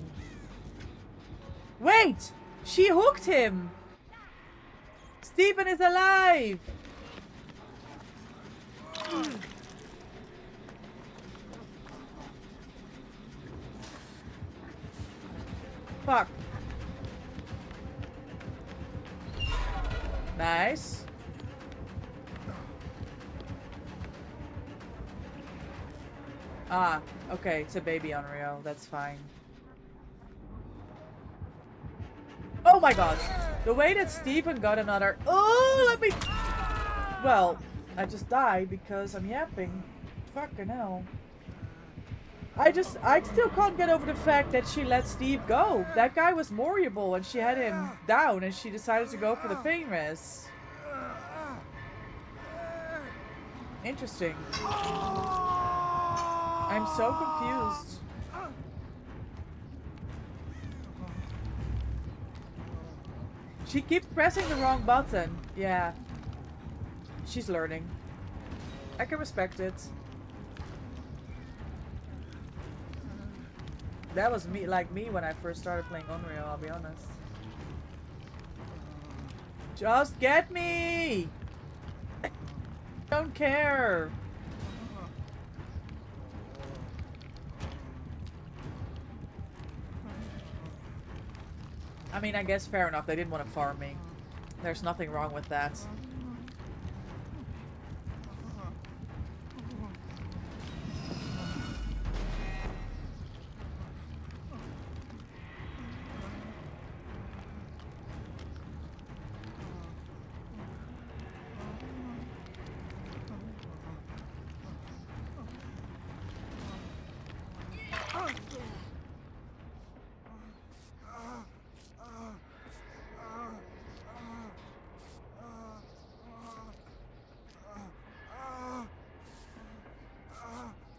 Wait! She hooked him! Steven is alive! Fuck. Nice. Ah, okay, it's a baby Onryo. That's fine. Oh my god! The way that Steven got another... Oh, let me... Well, I just died because I'm yapping. Fucking hell. I still can't get over the fact that she let Steve go. That guy was Moriable and she had him down and she decided to go for the pain res. Interesting. I'm so confused. She keeps pressing the wrong button. Yeah. She's learning. I can respect it. That was me, like me when I first started playing Unreal, I'll be honest. Just get me! Don't care. I mean, I guess fair enough. They didn't want to farm me. There's nothing wrong with that.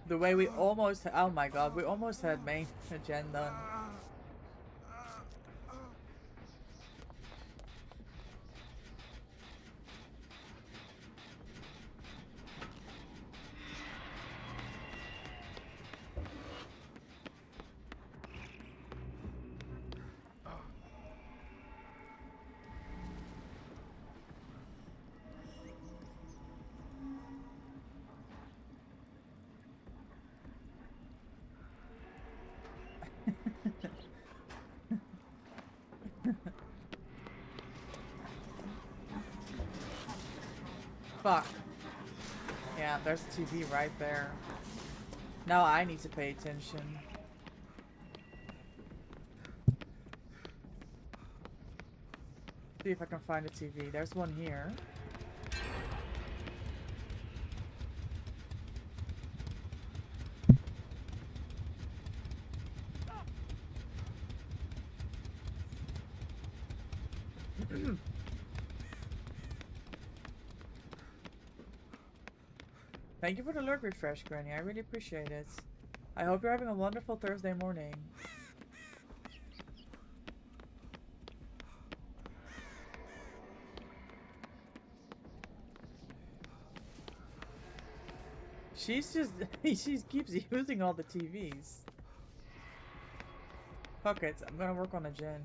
The way we almost... Oh my god, we almost had main agenda. Fuck. Yeah, there's the TV right there. Now I need to pay attention. See if I can find a TV. There's one here. Thank you for the alert refresh, Granny. I really appreciate it. I hope you're having a wonderful Thursday morning. She's just... she keeps using all the TVs. Fuck it. I'm gonna work on a gen.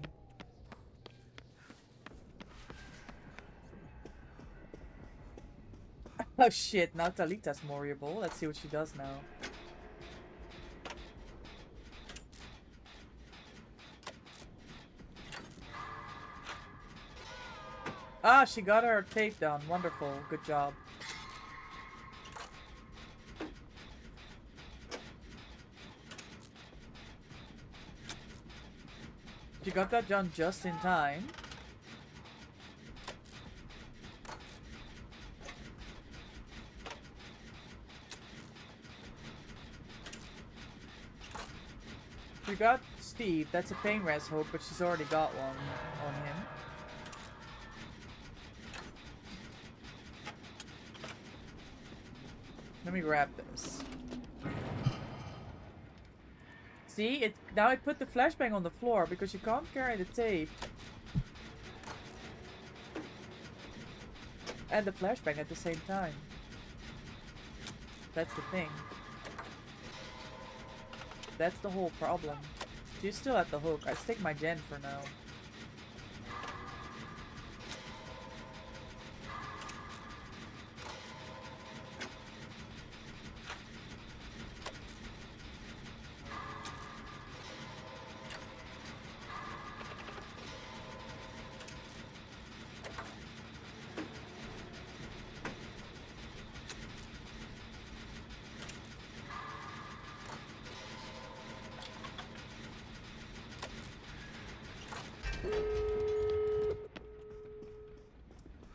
Oh shit, now Talita's Moriable. Let's see what she does now. Ah, she got her tape down. Wonderful. Good job. She got that done just in time. We got Steve. That's a pain res hope, but she's already got one on him. Let me grab this. See, it now I put the flashbang on the floor because you can't carry the tape and the flashbang at the same time. That's the thing. That's the whole problem. She's still at the hook. I stick my gen for now.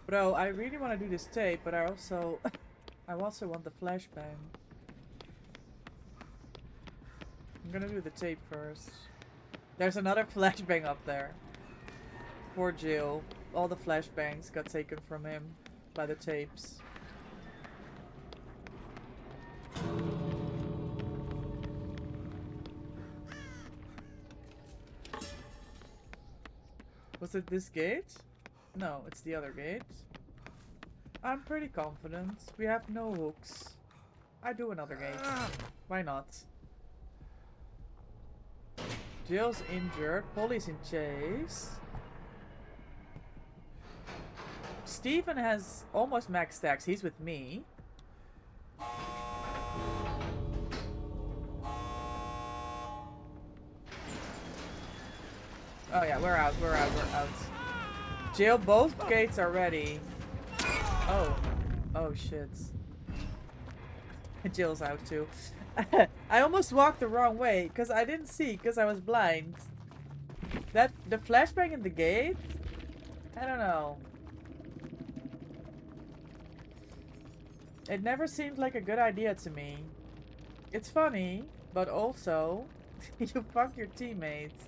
Bro, I really want to do this tape, but I also want the flashbang. I'm gonna do the tape first. There's another flashbang up there. Poor Jill. All the flashbangs got taken from him by the tapes. Was it this gate? No, it's the other gate. I'm pretty confident. We have no hooks. I do another gate. Why not? Jill's injured. Polly's in chase. Steven has almost max stacks. He's with me. Oh yeah, we're out. Jill, both gates are ready. Oh. Oh shit. Jill's out too. I almost walked the wrong way because I didn't see because I was blind. The flashbang in the gate? I don't know. It never seemed like a good idea to me. It's funny, but also you fuck your teammates.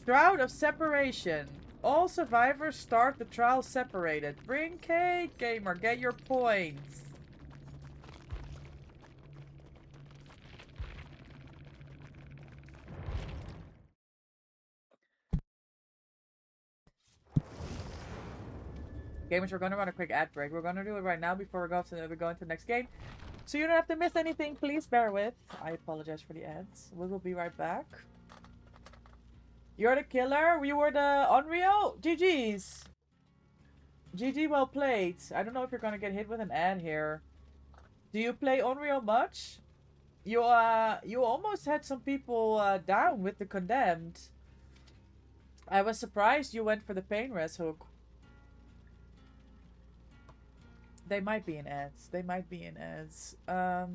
Shroud of Separation. All survivors start the trial separated. Bring cake, gamer. Get your points. Gamers, we're going to run a quick ad break. We're going to do it right now before we go into the next game. So you don't have to miss anything. Please bear with. I apologize for the ads. We will be right back. You're the killer. You were the Unreal. GG's. GG, well played. I don't know if you're going to get hit with an ad here. Do you play Unreal much? You almost had some people down with the Condemned. I was surprised you went for the pain res hook. They might be in ads. They might be in ads. I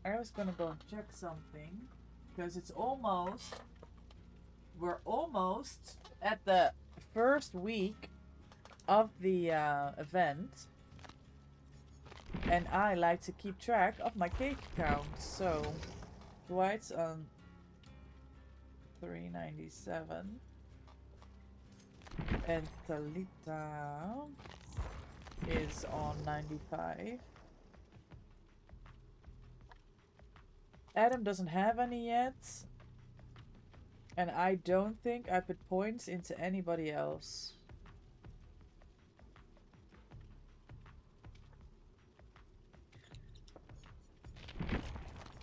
was gonna go and check something because it's almost. We're almost at the first week of the event, and I like to keep track of my cake count. So, Dwight's on 397, and Talita is on 95. Adam doesn't have any yet. And I don't think I put points into anybody else.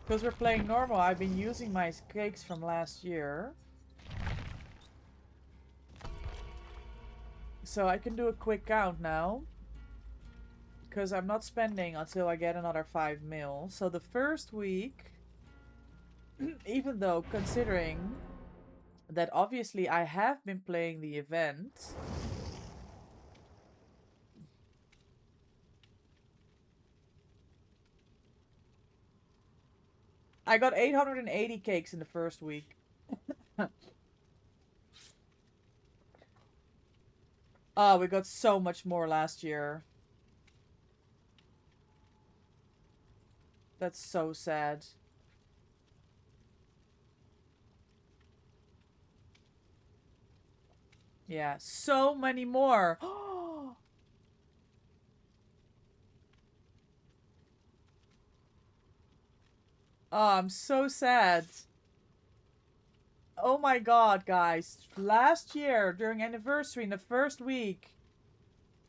Because we're playing normal, I've been using my cakes from last year. So I can do a quick count now. Because I'm not spending until I get another 5 mil. So the first week, even though considering that obviously I have been playing the event, I got 880 cakes in the first week. Oh, we got so much more last year. That's so sad. Yeah, so many more. Oh, I'm so sad. Oh my god, guys. Last year, during anniversary, in the first week,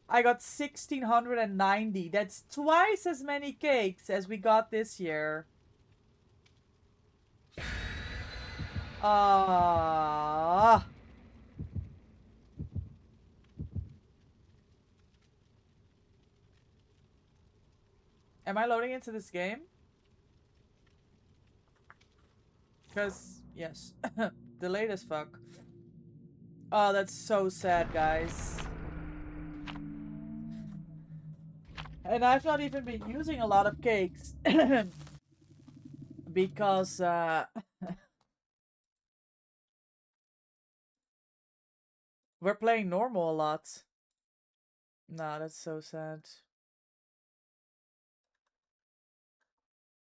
I got 1,690. That's twice as many cakes as we got this year. Ah. Am I loading into this game? Because, yes. Delayed as fuck. Oh, that's so sad, guys. And I've not even been using a lot of cakes. Because, We're playing normal a lot. Nah, that's so sad.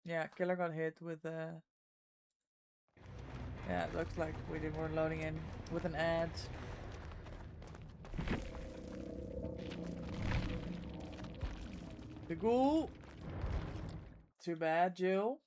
Yeah, killer got hit with yeah, it looks like we were loading in with an ad. The ghoul. Too bad, Jill.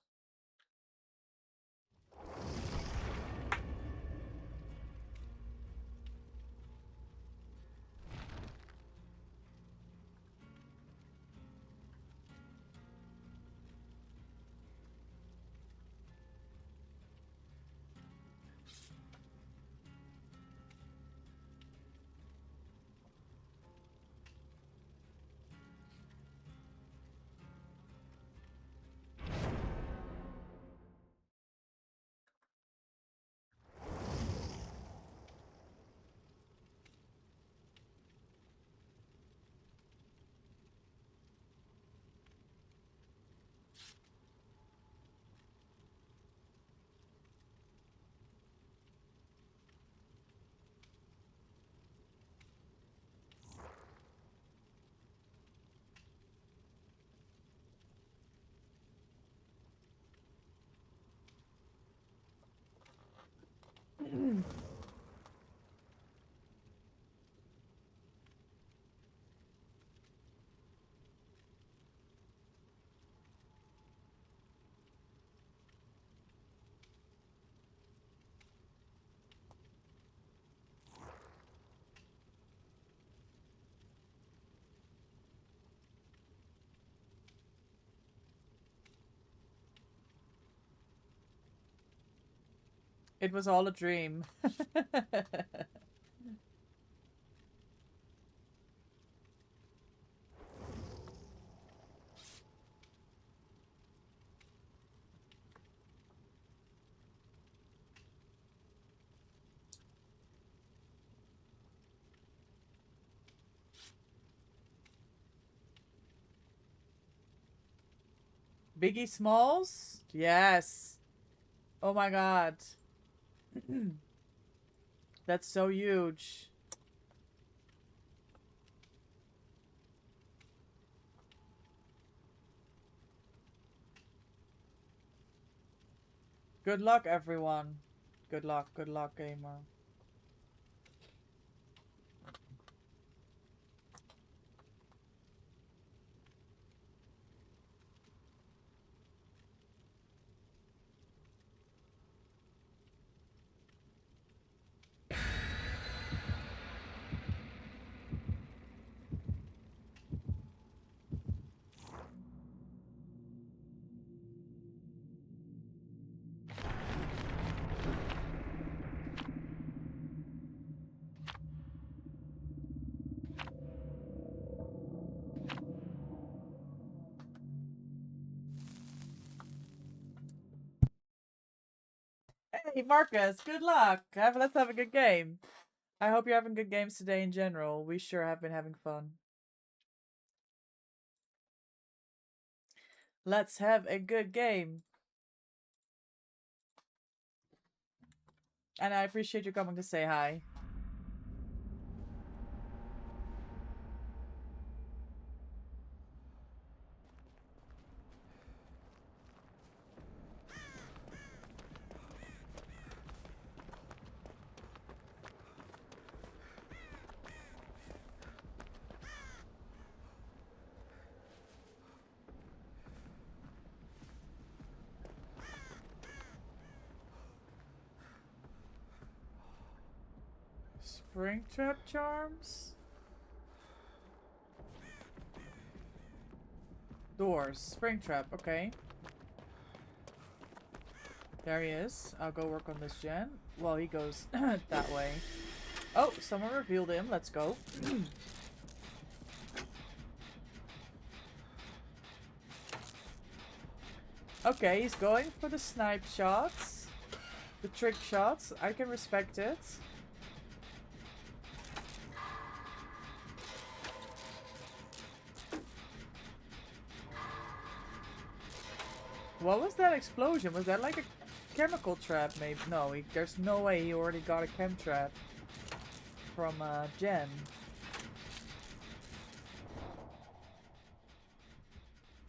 It was all a dream. Biggie Smalls? Yes. Oh my god. That's so huge. Good luck, everyone. Good luck, gamer. Hey, Marcus, good luck. Let's have a good game. I hope you're having good games today in general. We sure have been having fun. Let's have a good game. And I appreciate you coming to say hi. Springtrap charms? Doors. Springtrap, okay. There he is. I'll go work on this gen. Well, he goes that way. Oh, someone revealed him. Let's go. Okay, he's going for the snipe shots. The trick shots. I can respect it. What was that explosion? Was that like a chemical trap maybe? No, there's no way he already got a chem trap. from Jen.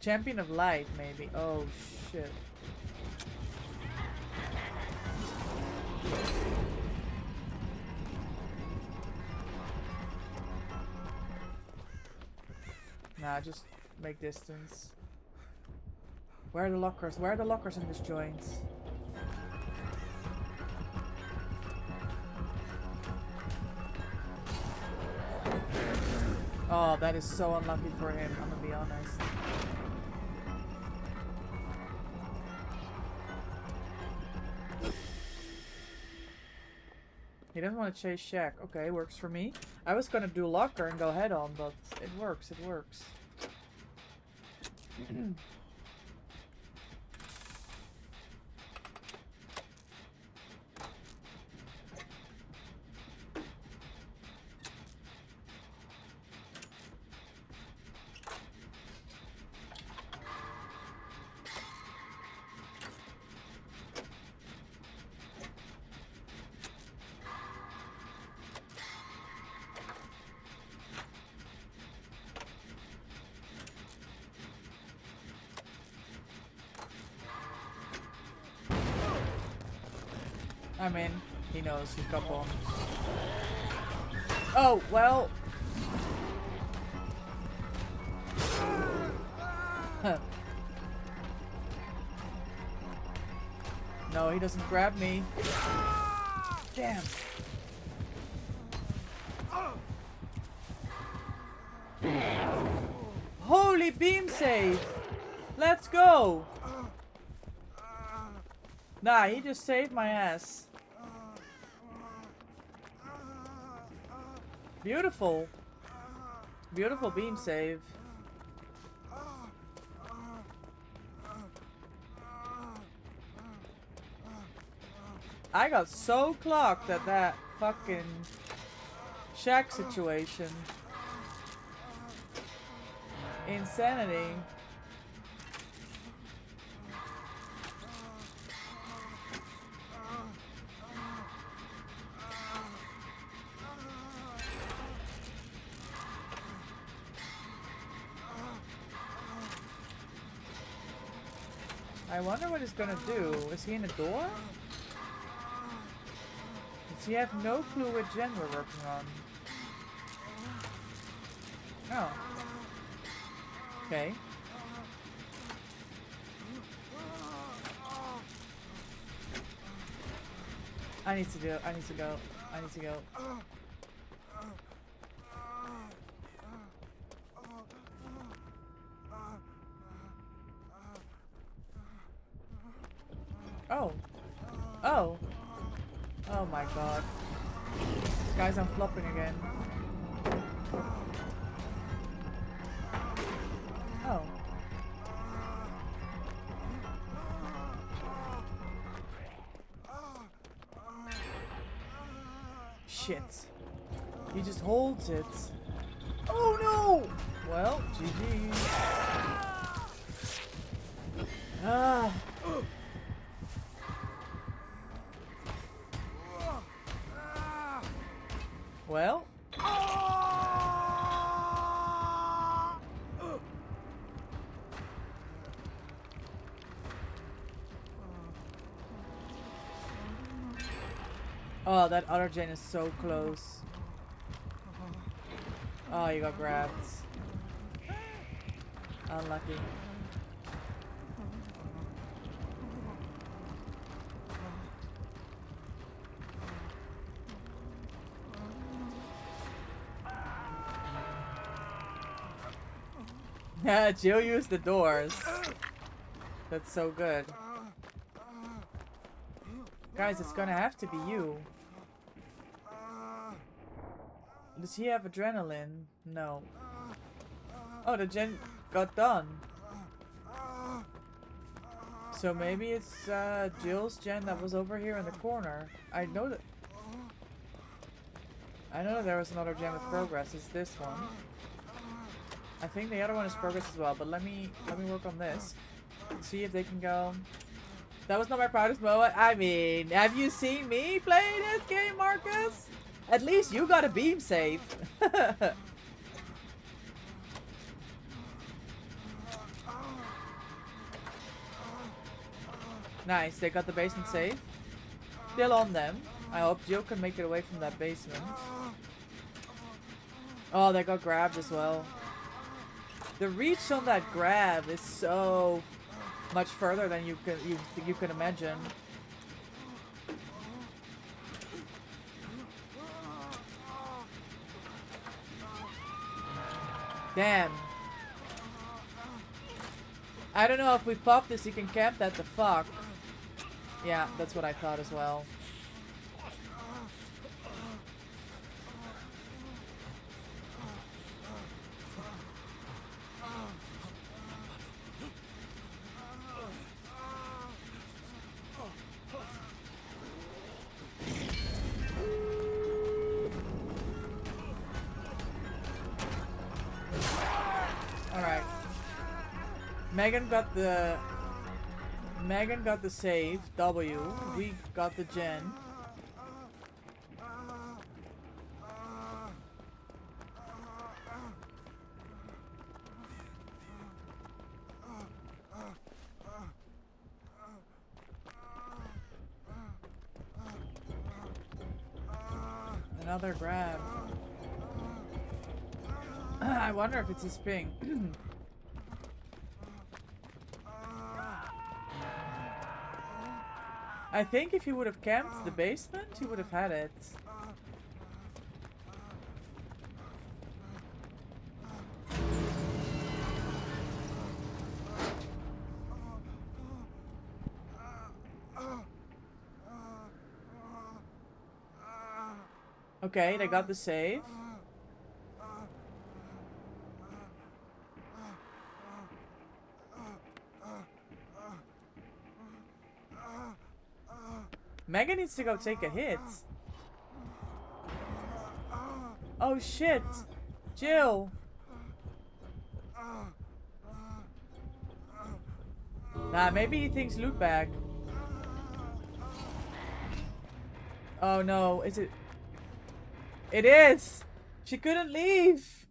Champion of Light, maybe. Oh shit. Nah, just make distance. Where are the lockers? Where are the lockers in this joint? Oh, that is so unlucky for him, I'm gonna be honest. He doesn't want to chase Shaq. Okay, works for me. I was gonna do locker and go head on, but it works, it works. I mean, he knows he's got bombs. Oh, well. Huh. No, he doesn't grab me. Damn. Holy beam save! Let's go! Nah, he just saved my ass. Beautiful. Beautiful beam save. I got so clocked at that fucking shack situation. Insanity. I wonder what he's gonna do. Is he in the door? Does he have no clue what gen we're working on? No. Okay. I need to go. I need to go. I need to go. Oh. Oh. Oh my god. Guys, I'm flopping again. Oh. Shit. He just holds it. Oh no! Well, GG. Ah. Well. Oh, that other gen is so close. Oh, you got grabbed. Unlucky. Yeah, Jill used the doors. That's so good. Guys, it's gonna have to be you. Does he have adrenaline? No. Oh, the gen got done. So maybe it's Jill's gen that was over here in the corner. I know that there was another gen with progress. It's this one. I think the other one is progress as well, but let me work on this. See if they can go. That was not my proudest moment. I mean, have you seen me play this game, Marcus? At least you got a beam safe. Nice, they got the basement safe. Still on them. I hope Jill can make it away from that basement. Oh, they got grabbed as well. The reach on that grab is so much further than you can imagine. Damn. I don't know if we pop this, you can camp that the fuck. Yeah, that's what I thought as well. Alright. Megan got the save, W. We got the gen. Another grab. I wonder if it's his ping. I think if he would have camped the basement, he would have had it. Okay, they got the save. Megan needs to go take a hit. Oh shit! Jill! Nah, maybe he thinks loot bag. Oh no, is it? It is! She couldn't leave!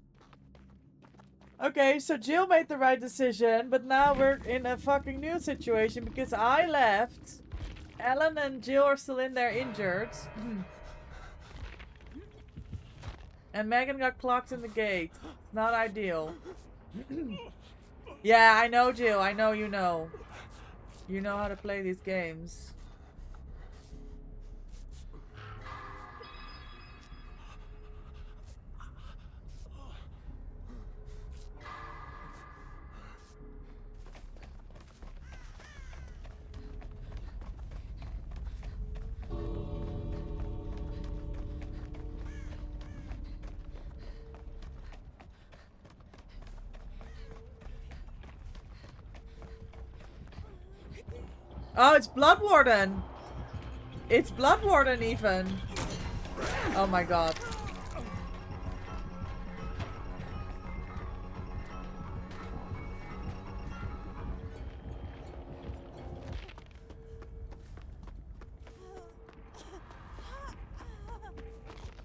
Okay, so Jill made the right decision, but now we're in a fucking new situation because I left. Ellen and Jill are still in there injured. And Megan got clocked in the gate. Not ideal. Yeah, I know, Jill. I know you know. You know how to play these games. Oh, it's Blood Warden! It's Blood Warden even! Oh my god.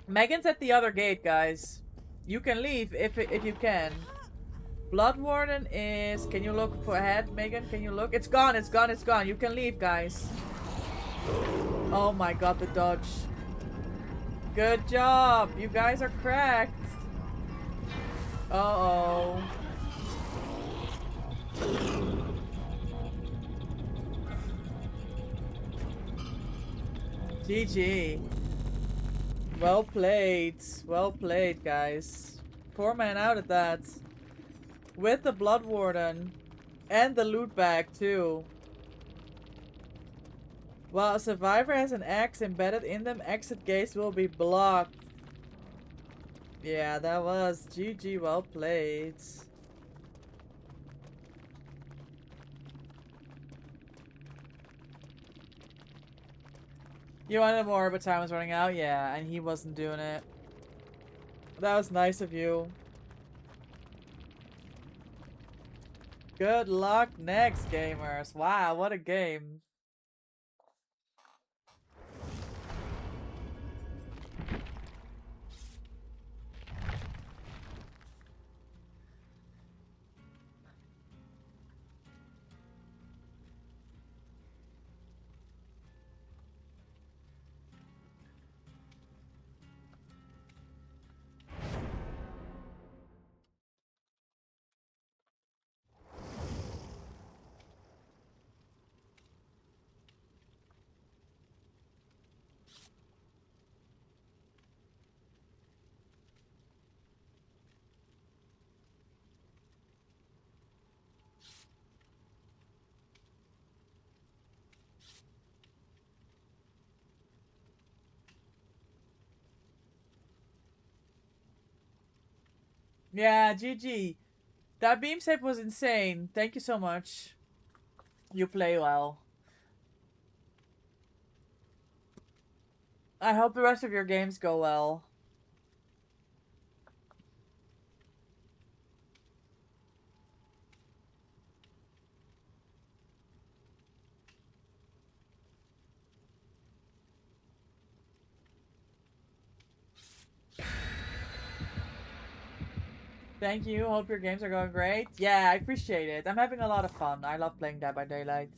Megan's at the other gate, guys. You can leave if you can. Blood Warden is... Can you look for ahead, Megan? Can you look? It's gone, it's gone, it's gone. You can leave, guys. Oh my god, the dodge. Good job. You guys are cracked. Uh-oh. GG. Well played. Well played, guys. 4 man out at that. With the Blood Warden. And the loot bag, too. While a survivor has an axe embedded in them, exit gates will be blocked. Yeah, that was GG. Well played. You wanted more, but time was running out? Yeah, and he wasn't doing it. That was nice of you. Good luck next, gamers. Wow, what a game. Yeah, GG. That beam safe was insane. Thank you so much. You play well. I hope the rest of your games go well. Thank you. Hope your games are going great. Yeah, I appreciate it. I'm having a lot of fun. I love playing Dead by Daylight.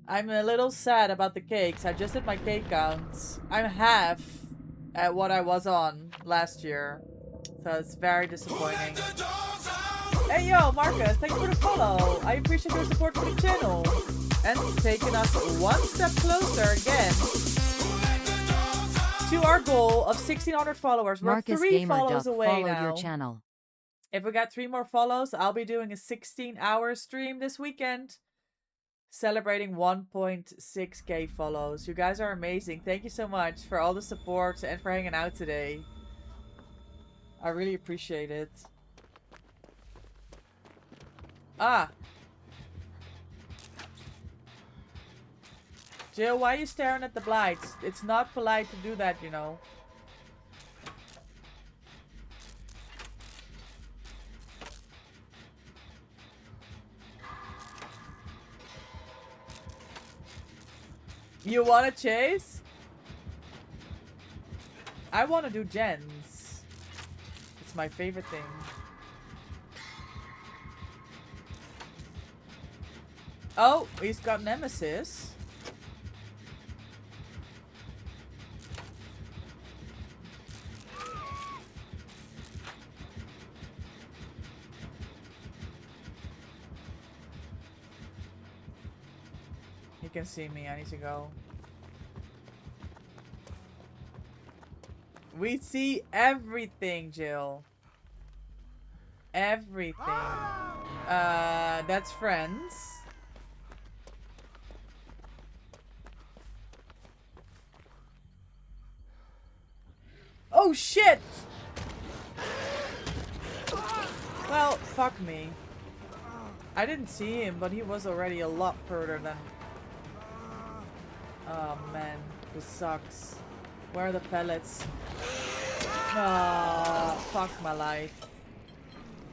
I'm a little sad about the cakes. I just did my cake counts. I'm half at what I was on last year. So it's very disappointing. Hey yo, Marcus, thank you for the follow. I appreciate your support for the channel. And taking us one step closer again to our goal of 1,600 followers. We're Marcus 3 Gamer follows Duck away followed now. your channel. If we got 3 more follows, I'll be doing a 16-hour stream this weekend. Celebrating 1.6k follows. You guys are amazing. Thank you so much for all the support and for hanging out today. I really appreciate it. Ah. Jill, why are you staring at the blights? It's not polite to do that, you know. You wanna chase? I wanna do gens. It's my favorite thing. Oh, he's got Nemesis. He can see me. I need to go. We see everything, Jill. Everything. That's friends. Oh shit! Well, fuck me. I didn't see him, but he was already a lot further than... Oh man, this sucks. Where are the pellets? Ah, fuck my life.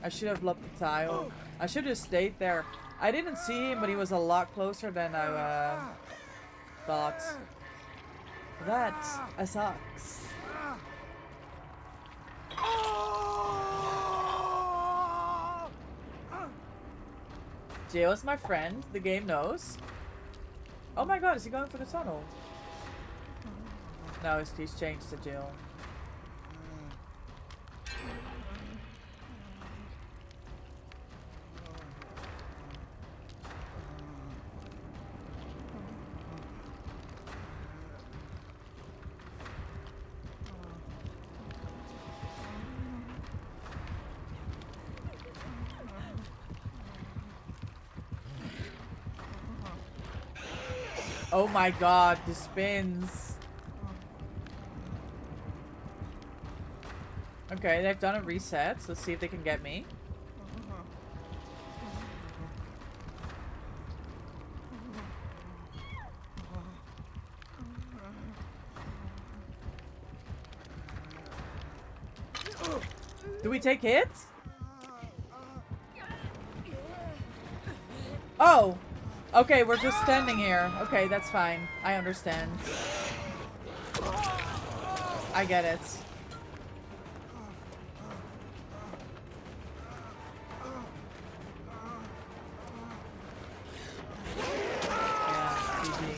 I should have looked the tile. I should have stayed there. I didn't see him, but he was a lot closer than I thought. That sucks. Jail's my friend. The game knows. Oh my god, is he going for the tunnel? No, he's changed to Jill. Oh my god, the spins. Okay, they've done a reset. So let's see if they can get me. Do we take hits? Oh! Okay, we're just standing here. Okay, that's fine. I understand. I get it. Yeah, GG.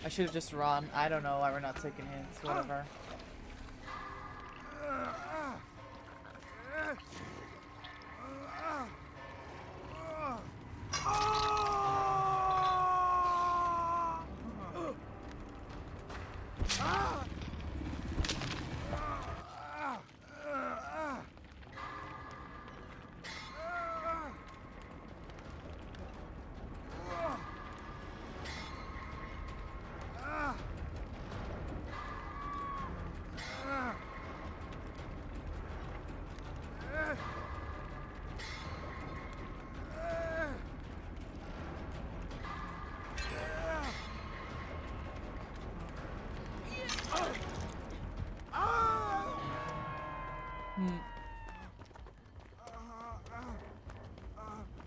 I should have just run. I don't know why we're not taking hits. Whatever.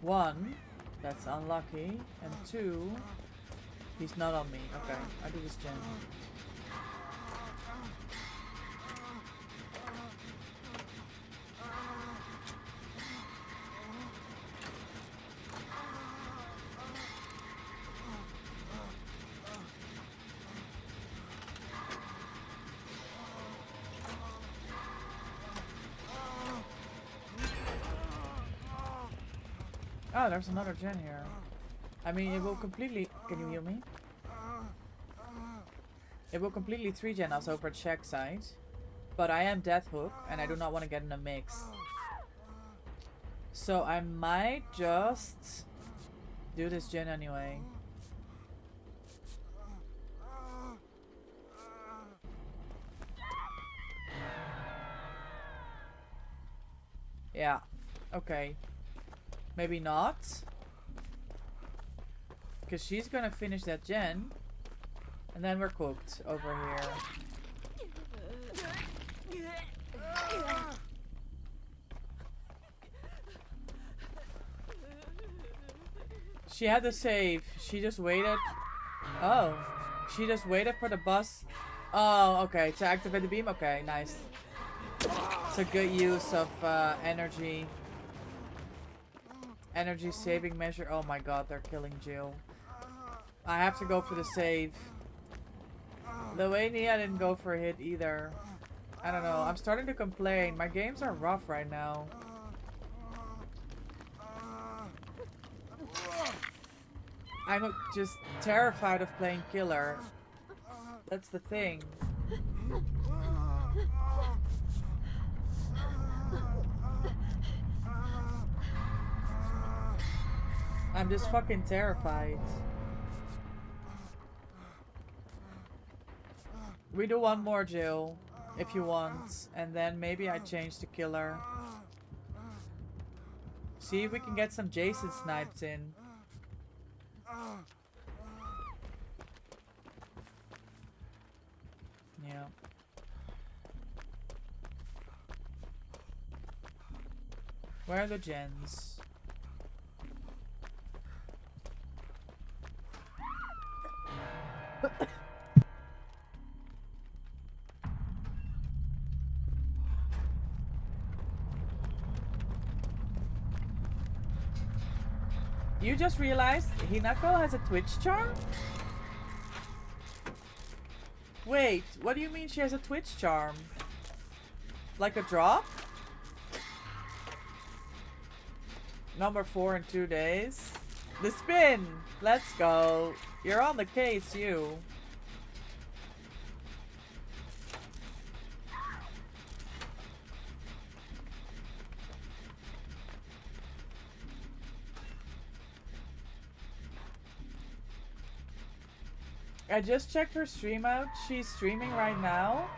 One, that's unlucky. And two, he's not on me. Okay, I do this gen. Oh, there's another gen here. I mean, it will completely... Can you heal me? It will completely 3-gen us over at Shack side. But I am Death Hook, and I do not want to get in a mix. So I might just do this gen anyway. Yeah. Okay. Maybe not. Because she's gonna finish that gen. And then we're cooked over here. She had to save. She just waited. Oh. She just waited for the bus. Oh, okay. To activate the beam? Okay, nice. It's a good use of energy. Energy saving measure. Oh my god, they're killing Jill. I have to go for the save. The way Nia didn't go for a hit either. I don't know. I'm starting to complain. My games are rough right now. I'm just terrified of playing killer. That's the thing. I'm just fucking terrified. We do one more, Jill, if you want, and then maybe I change to killer. See if we can get some Jason snipes in. Yeah. Where are the gens? You just realized Hinako has a Twitch charm? Wait, what do you mean she has a Twitch charm? Like a drop? Number 4 in 2 days. The spin! Let's go. You're on the case, you. I just checked her stream out. She's streaming right now.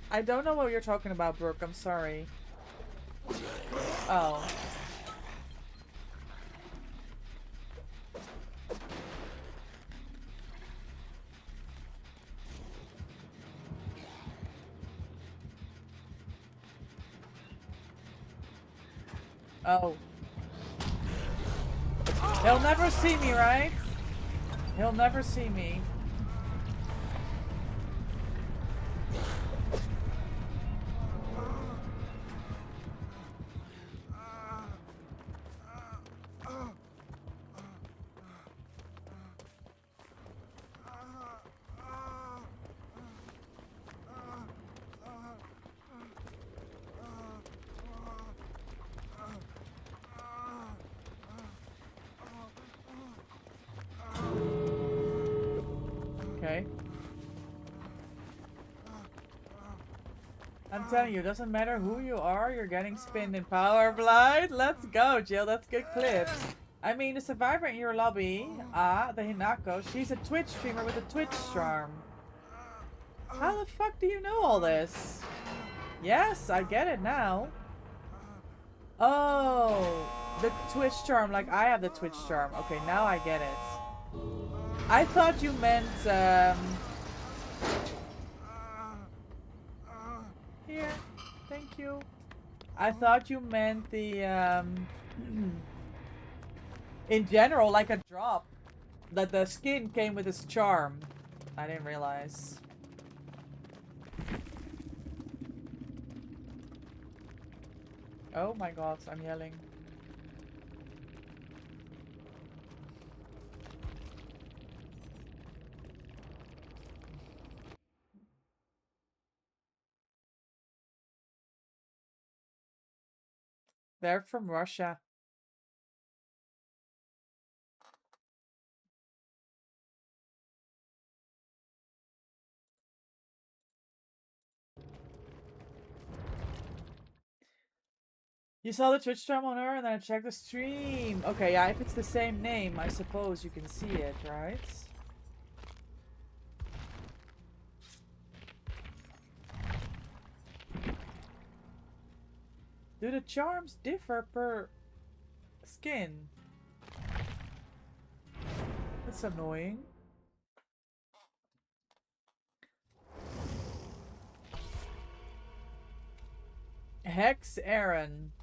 I don't know what you're talking about, Brooke. I'm sorry. Oh. Oh. He'll never see me, right? He'll never see me. Okay. I'm telling you, it doesn't matter who you are, you're getting spinned in Power Blind. Let's go, Jill. That's good clips. I mean, the survivor in your lobby, the Hinako, she's a Twitch streamer with a Twitch charm. How the fuck do you know all this? Yes, I get it now. Oh, the Twitch charm, like I have the Twitch charm. Okay, now I get it. I thought you meant, Here, thank you. I thought you meant the in general, like a drop. That the skin came with its charm. I didn't realize. Oh my god, I'm yelling. They're from Russia. You saw the Twitch stream on her and then I checked the stream. Okay, yeah, if it's the same name, I suppose you can see it, right? Do the charms differ per skin? That's annoying. Hex Aaron.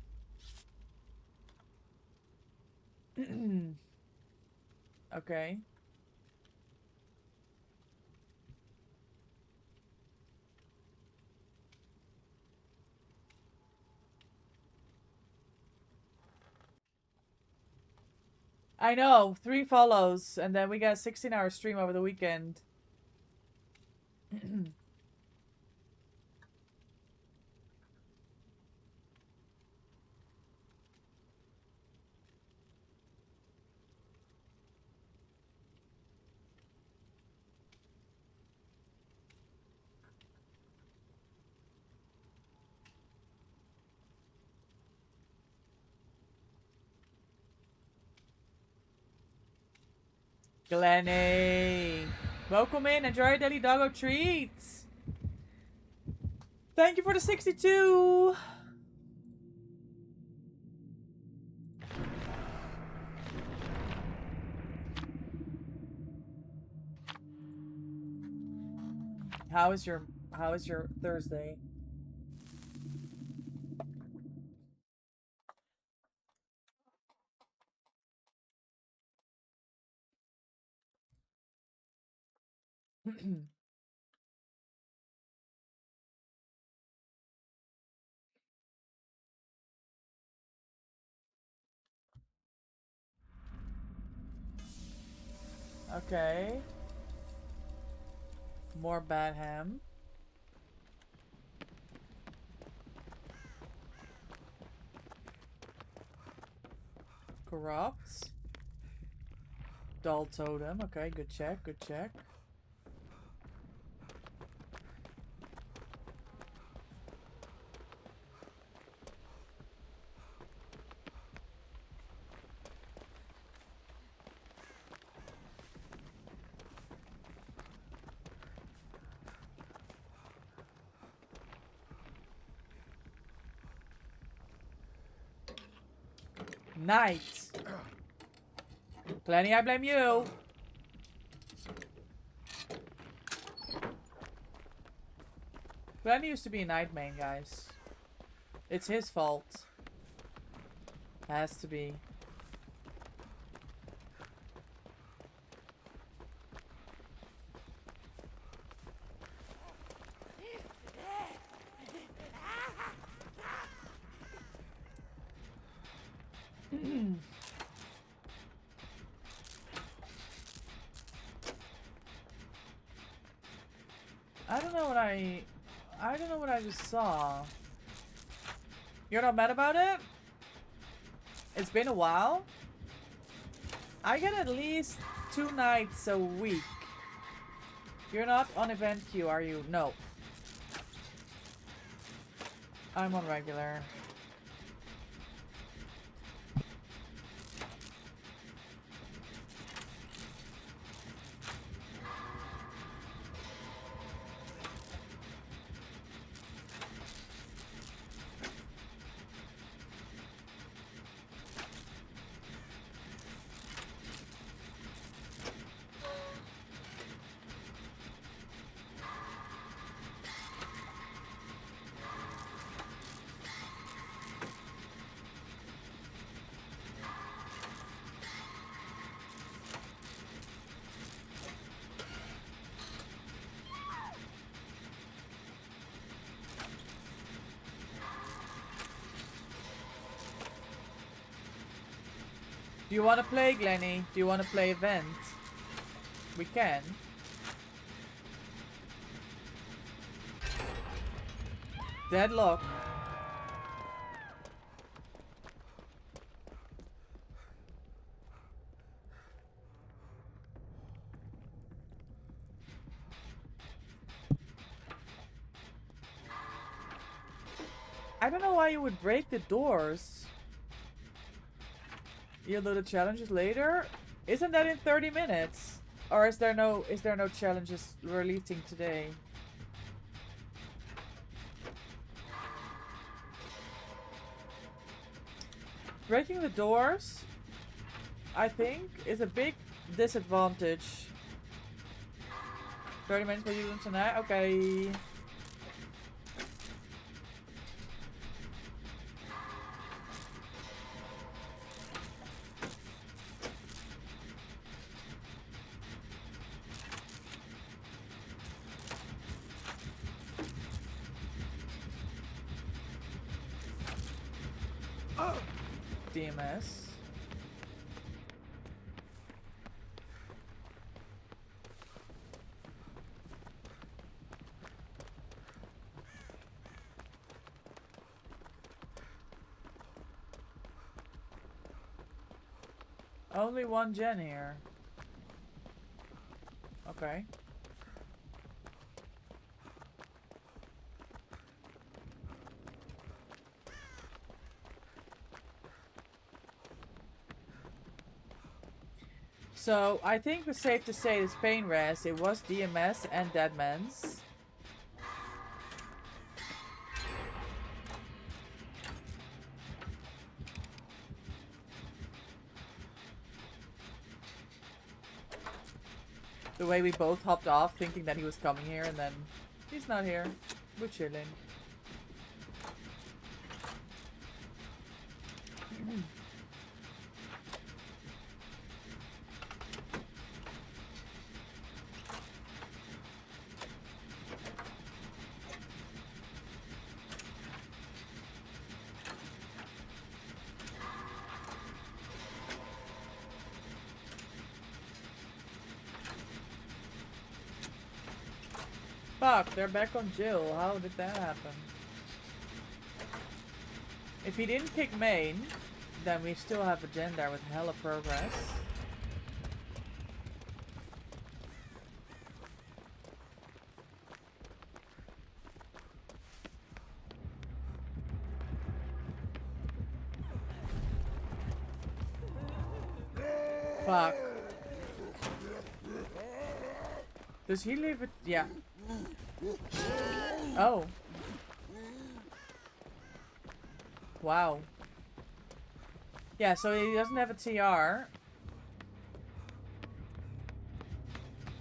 Okay. I know, 3 follows, and then we got a 16-hour stream over the weekend. Glenny! Welcome in, enjoy your daily doggo treats! Thank you for the 62! How is your Thursday? Okay. More bad ham. Corrupt. Dull totem. Okay, good check, good check. Knight. Plenty, I blame you. Glenn used to be a knight main, guys. It's his fault. Has to be. I don't know what I just saw. You're not mad about it? It's been a while. I get at least 2 nights a week. You're not on event queue, are you? No. I'm on regular. Do you want to play, Glenny? Do you want to play event? We can. Deadlock. I don't know why you would break the doors. You'll do the challenges later? Isn't that in 30 minutes? Or is there no challenges releasing today? Breaking the doors, I think, is a big disadvantage. 30 minutes for you tonight? Okay. DMS. Only one gen here. Okay. So, I think it's safe to say this pain res, it was DMS and Deadman's. The way we both hopped off thinking that he was coming here and then he's not here. We're chilling. Fuck, they're back on Jill. How did that happen? If he didn't kick main, then we still have a gen there with hella progress. Fuck. Does he leave it? Yeah. Oh. Wow. Yeah, so he doesn't have a TR.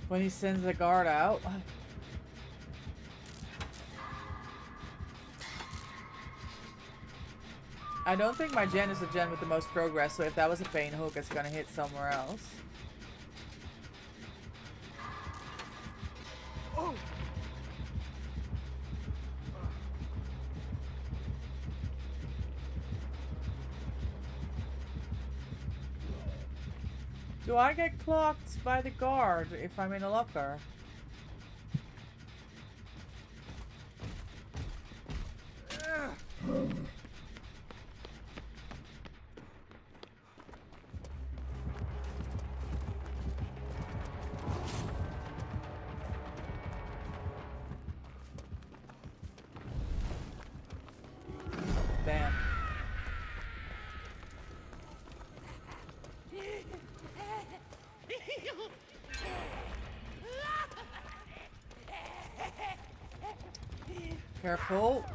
When he sends the guard out. I don't think my gen is the gen with the most progress, so if that was a pain hook, it's gonna hit somewhere else. Do I get clocked by the guard if I'm in a locker? Damn. Careful.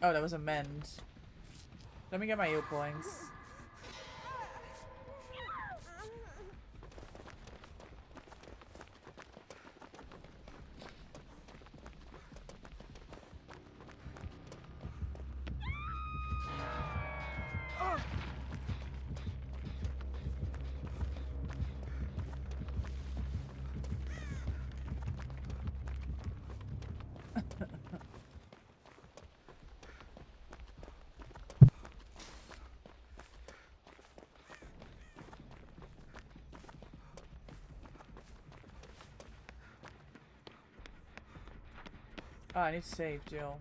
Oh, that was a mend. Let me get my heal points. Oh, I need to save Jill.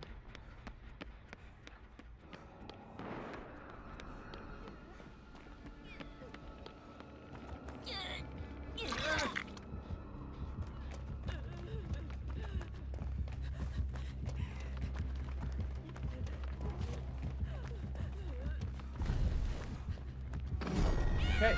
Okay.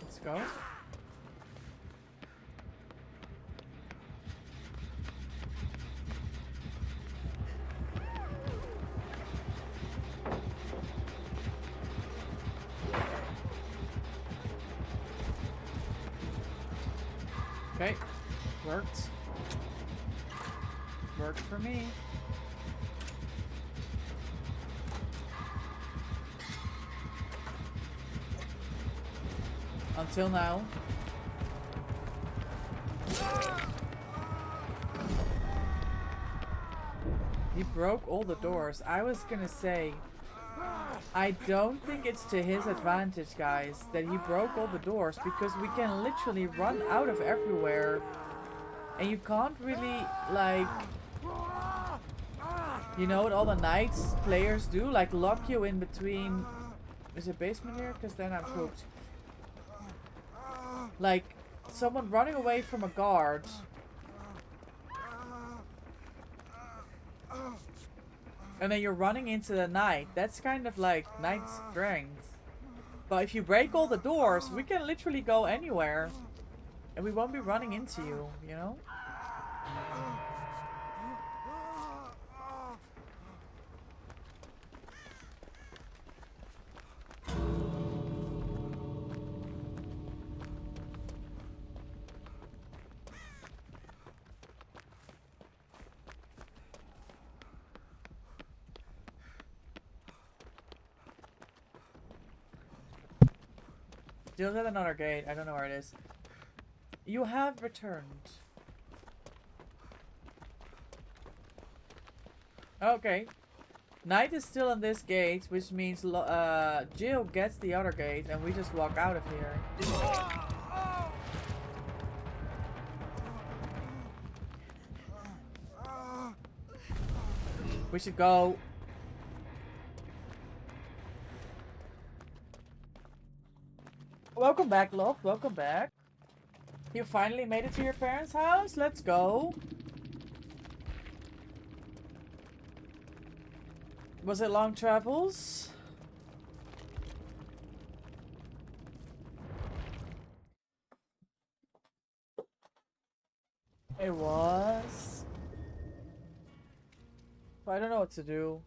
Let's go. Okay. Worked. Worked for me. Until now. He broke all the doors. I was gonna say, I don't think it's to his advantage, guys, that he broke all the doors, because we can literally run out of everywhere. And you can't really, like, you know what all the Knights players do? Like, lock you in between... Is it basement here? Because then I'm pooped. Like, someone running away from a guard. And then you're running into the Knight. That's kind of like Knight's strength. But if you break all the doors, we can literally go anywhere. And we won't be running into you, you know? Still got another gate. I don't know where it is. You have returned. Okay. Knight is still on this gate, which means Jill gets the other gate and we just walk out of here. We should go. Welcome back, love. Welcome back. You finally made it to your parents' house? Let's go. Was it long travels? It was. But I don't know what to do.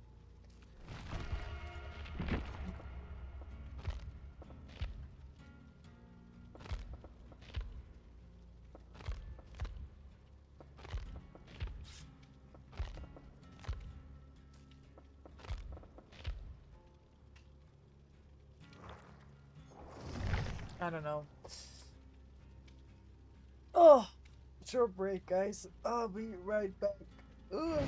I don't know. Oh, short break, guys. I'll be right back. Ugh.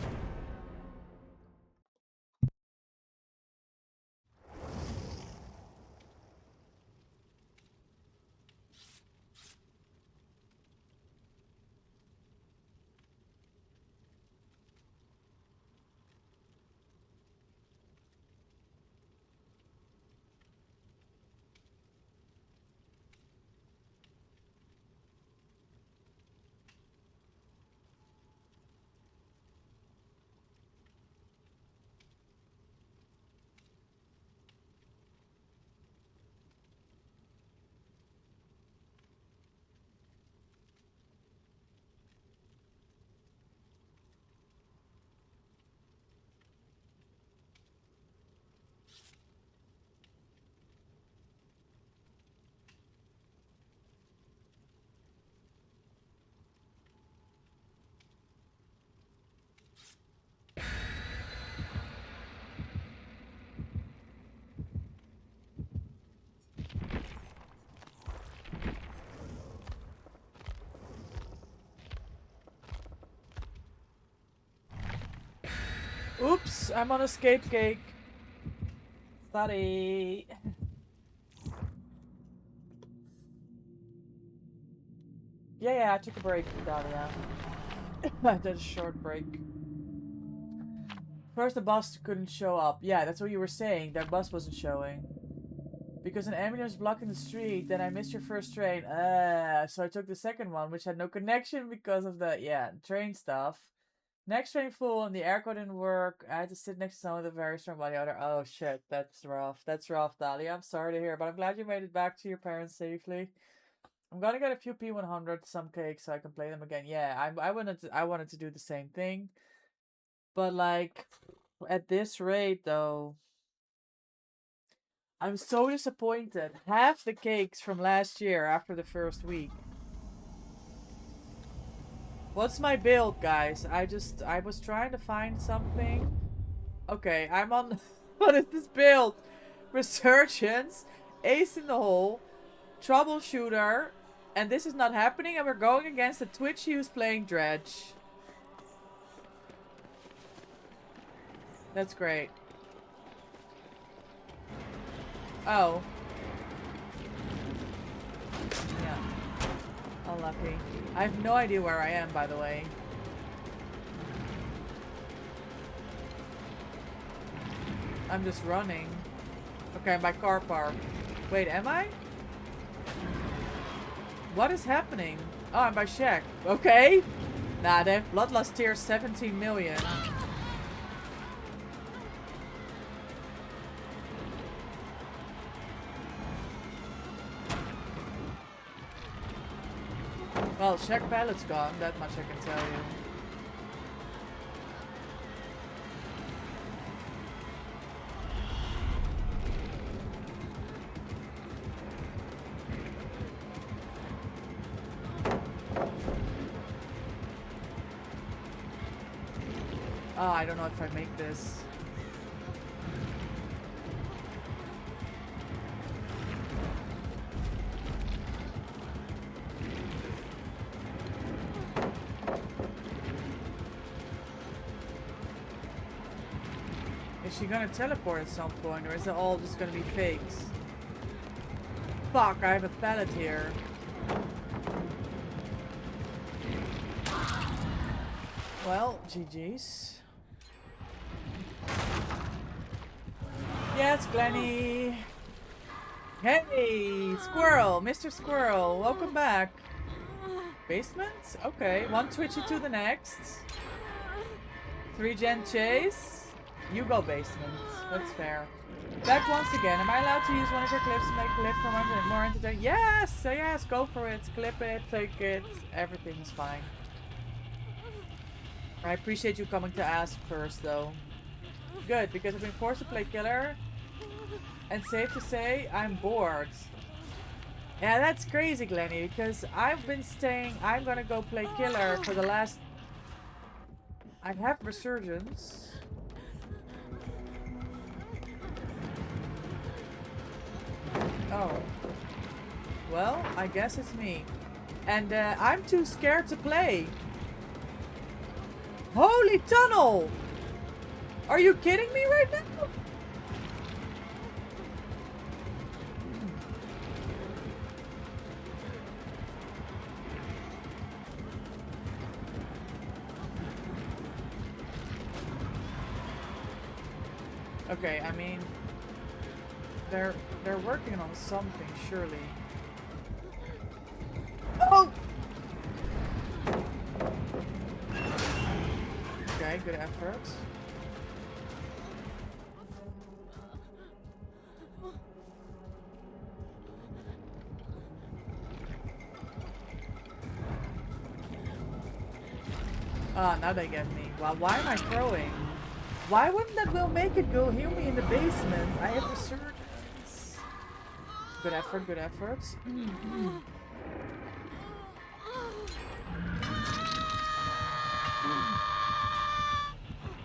Oops, I'm on escape cake. Sorry. Yeah, I took a break, Dahlia. I did a short break. First, the bus couldn't show up. Yeah, that's what you were saying. That bus wasn't showing. Because an ambulance was blocking the street, then I missed your first train. So I took the second one, which had no connection because of the, train stuff. Next train full, and the airco didn't work. I had to sit next to someone with a very strong body odor. Oh, shit. That's rough. That's rough, Dahlia. I'm sorry to hear, but I'm glad you made it back to your parents safely. I'm gonna get a few P100, some cakes, so I can play them again. Yeah, I wanted to do the same thing. But, like, at this rate, though, I'm so disappointed. Half the cakes from last year after the first week. What's my build, guys? I was trying to find something. Okay, I'm on... What is this build? Resurgence, Ace in the Hole, Troubleshooter, and this is not happening, and we're going against the Twitch who's playing Dredge. That's great. Oh. Yeah. Unlucky. I have no idea where I am, by the way. I'm just running. Okay, my car park. Wait, am I? What is happening? Oh, I'm by Shaq. Okay. Nah, they have Bloodlust tier 17 million. Well, Shaq pallet's gone, that much I can tell you. Oh, I don't know if I make this. Is she gonna teleport at some point, or is it all just gonna be fakes? Fuck, I have a pallet here. Well, GG's. Yes, Glenny. Hey, Squirrel, Mr. Squirrel, welcome back. Basement? Okay, one Twitchy to the next. 3-gen chase. You go basement. That's fair. Back once again. Am I allowed to use one of your clips to make a clip for more entertaining? Yes! Yes, go for it. Clip it, take it. Everything is fine. I appreciate you coming to ask first, though. Good, because I've been forced to play killer. And safe to say, I'm bored. Yeah, that's crazy, Glenny, because I've been staying... I'm gonna go play killer for the last... I have Resurgence. Oh. Well, I guess it's me. And I'm too scared to play. Holy tunnel! Are you kidding me right now? Okay, I mean, they're working on something, surely. Oh! Okay, good effort. Ah, now they get me. Well, why am I throwing? Why wouldn't that will make it go heal me in the basement? I have Resurgence. Good effort, good efforts.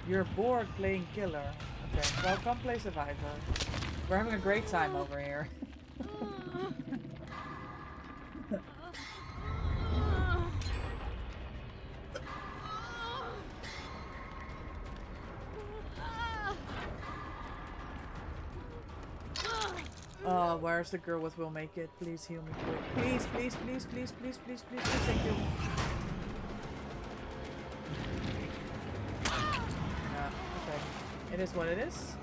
You're bored playing killer. Okay, well, come play survivor. We're having a great time over here. Oh, where's the girl with will make it? Please heal me quick. Please, please, please, please, please, please, please, please, thank you. Yeah, okay. It is what it is.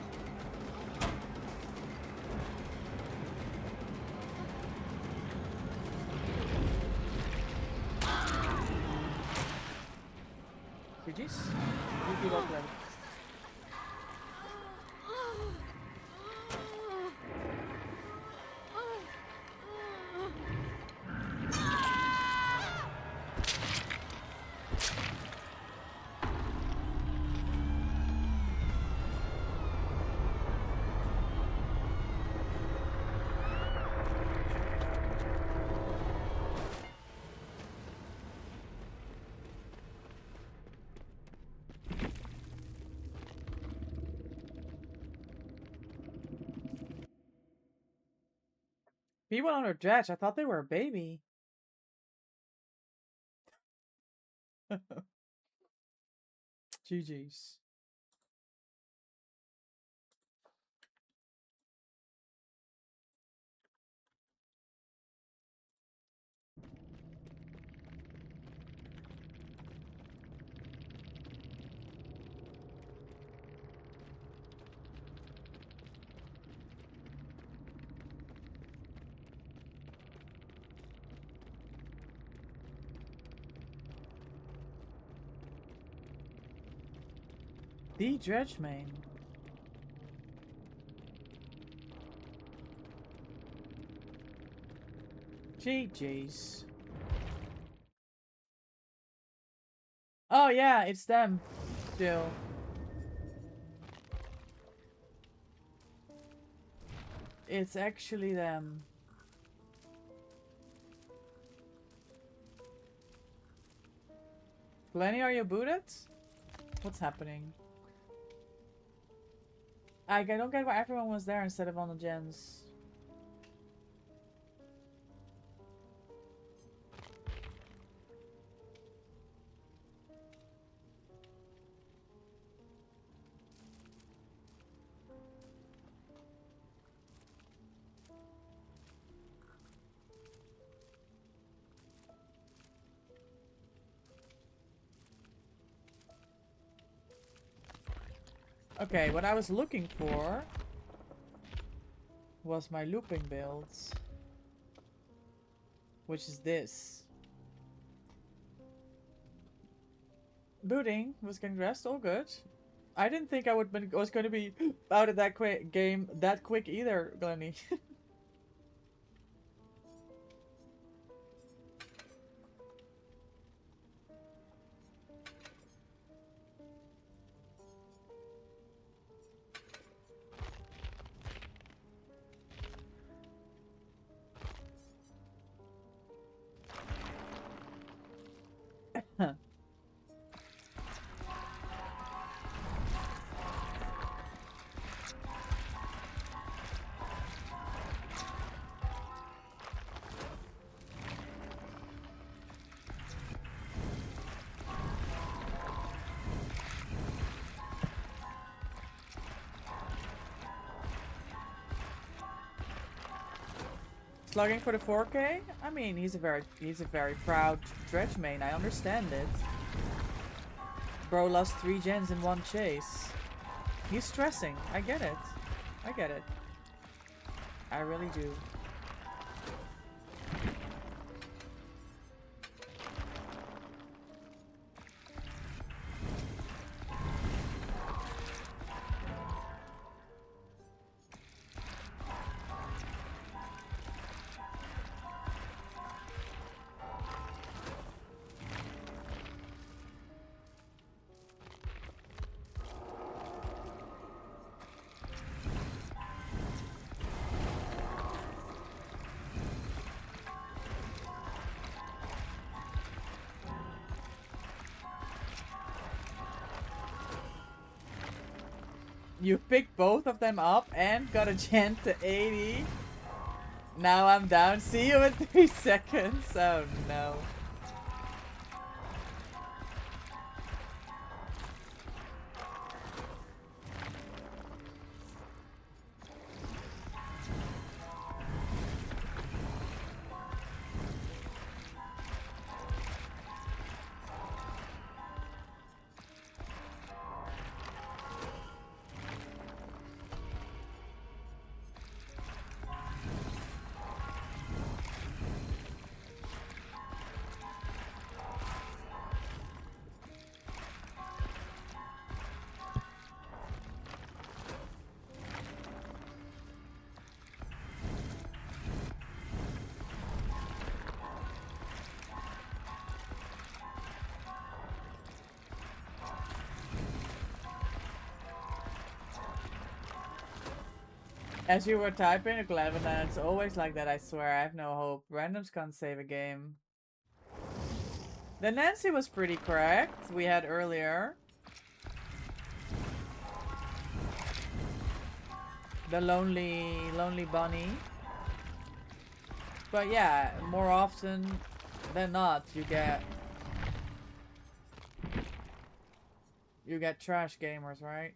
GG's. You give up then. People on her dredge. I thought they were a baby. GG's. The dredge main. GG's. Oh yeah, it's them. Still. It's actually them. Lenny, are you booted? What's happening? I don't get why everyone was there instead of on the gens. Okay, what I was looking for was my looping builds, which is this. Booting was getting dressed, all good. I didn't think I was going to be out of that game that quick either, Glenny. Slugging for the 4K? I mean, he's a very proud dredge main. I understand it. Bro lost 3 gens in one chase. He's stressing. I get it. I get it. I really do. You picked both of them up and got a gen to 80. Now I'm down. See you in 3 seconds. Oh no. As you were typing, Glevin, it's always like that, I swear. I have no hope. Randoms can't save a game. The Nancy was pretty correct. We had earlier. The lonely bunny. But yeah, more often than not, you get trash gamers, right?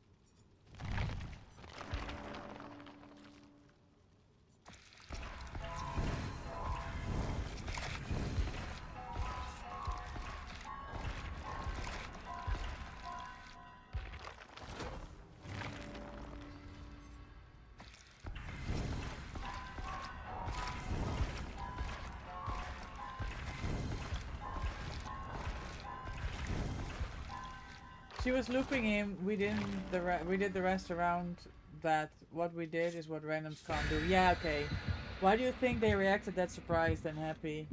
She was looping him. We did the rest around that. What we did is what randoms can't do. Yeah, okay. Why do you think they reacted that surprised and happy?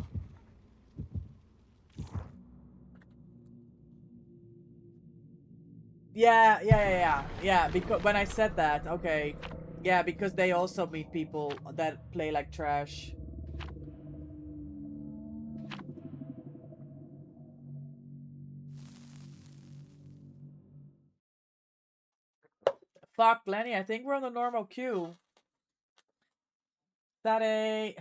Yeah. Because when I said that, okay, yeah, because they also meet people that play like trash. Fuck, Lenny, I think we're on the normal queue. That a...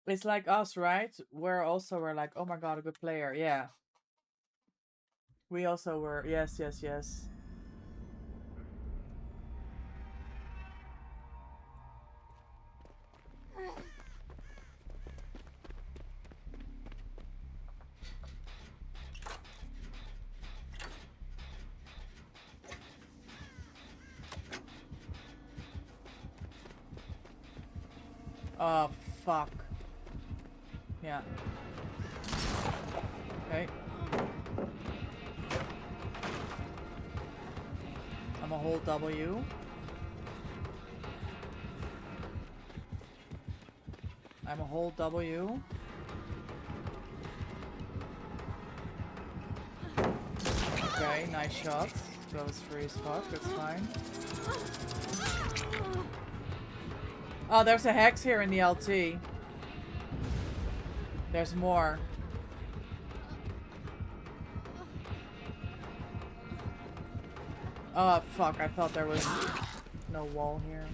It's like us, right? We're like, oh my god, a good player. Yeah. We also were. Yes. Oh, fuck. Yeah. Okay. I'm a hold W. I'm a hold W. Okay, nice shot. That was free as fuck, that's fine. Oh, there's a hex here in the LT. There's more. Oh, fuck, I thought there was no wall here.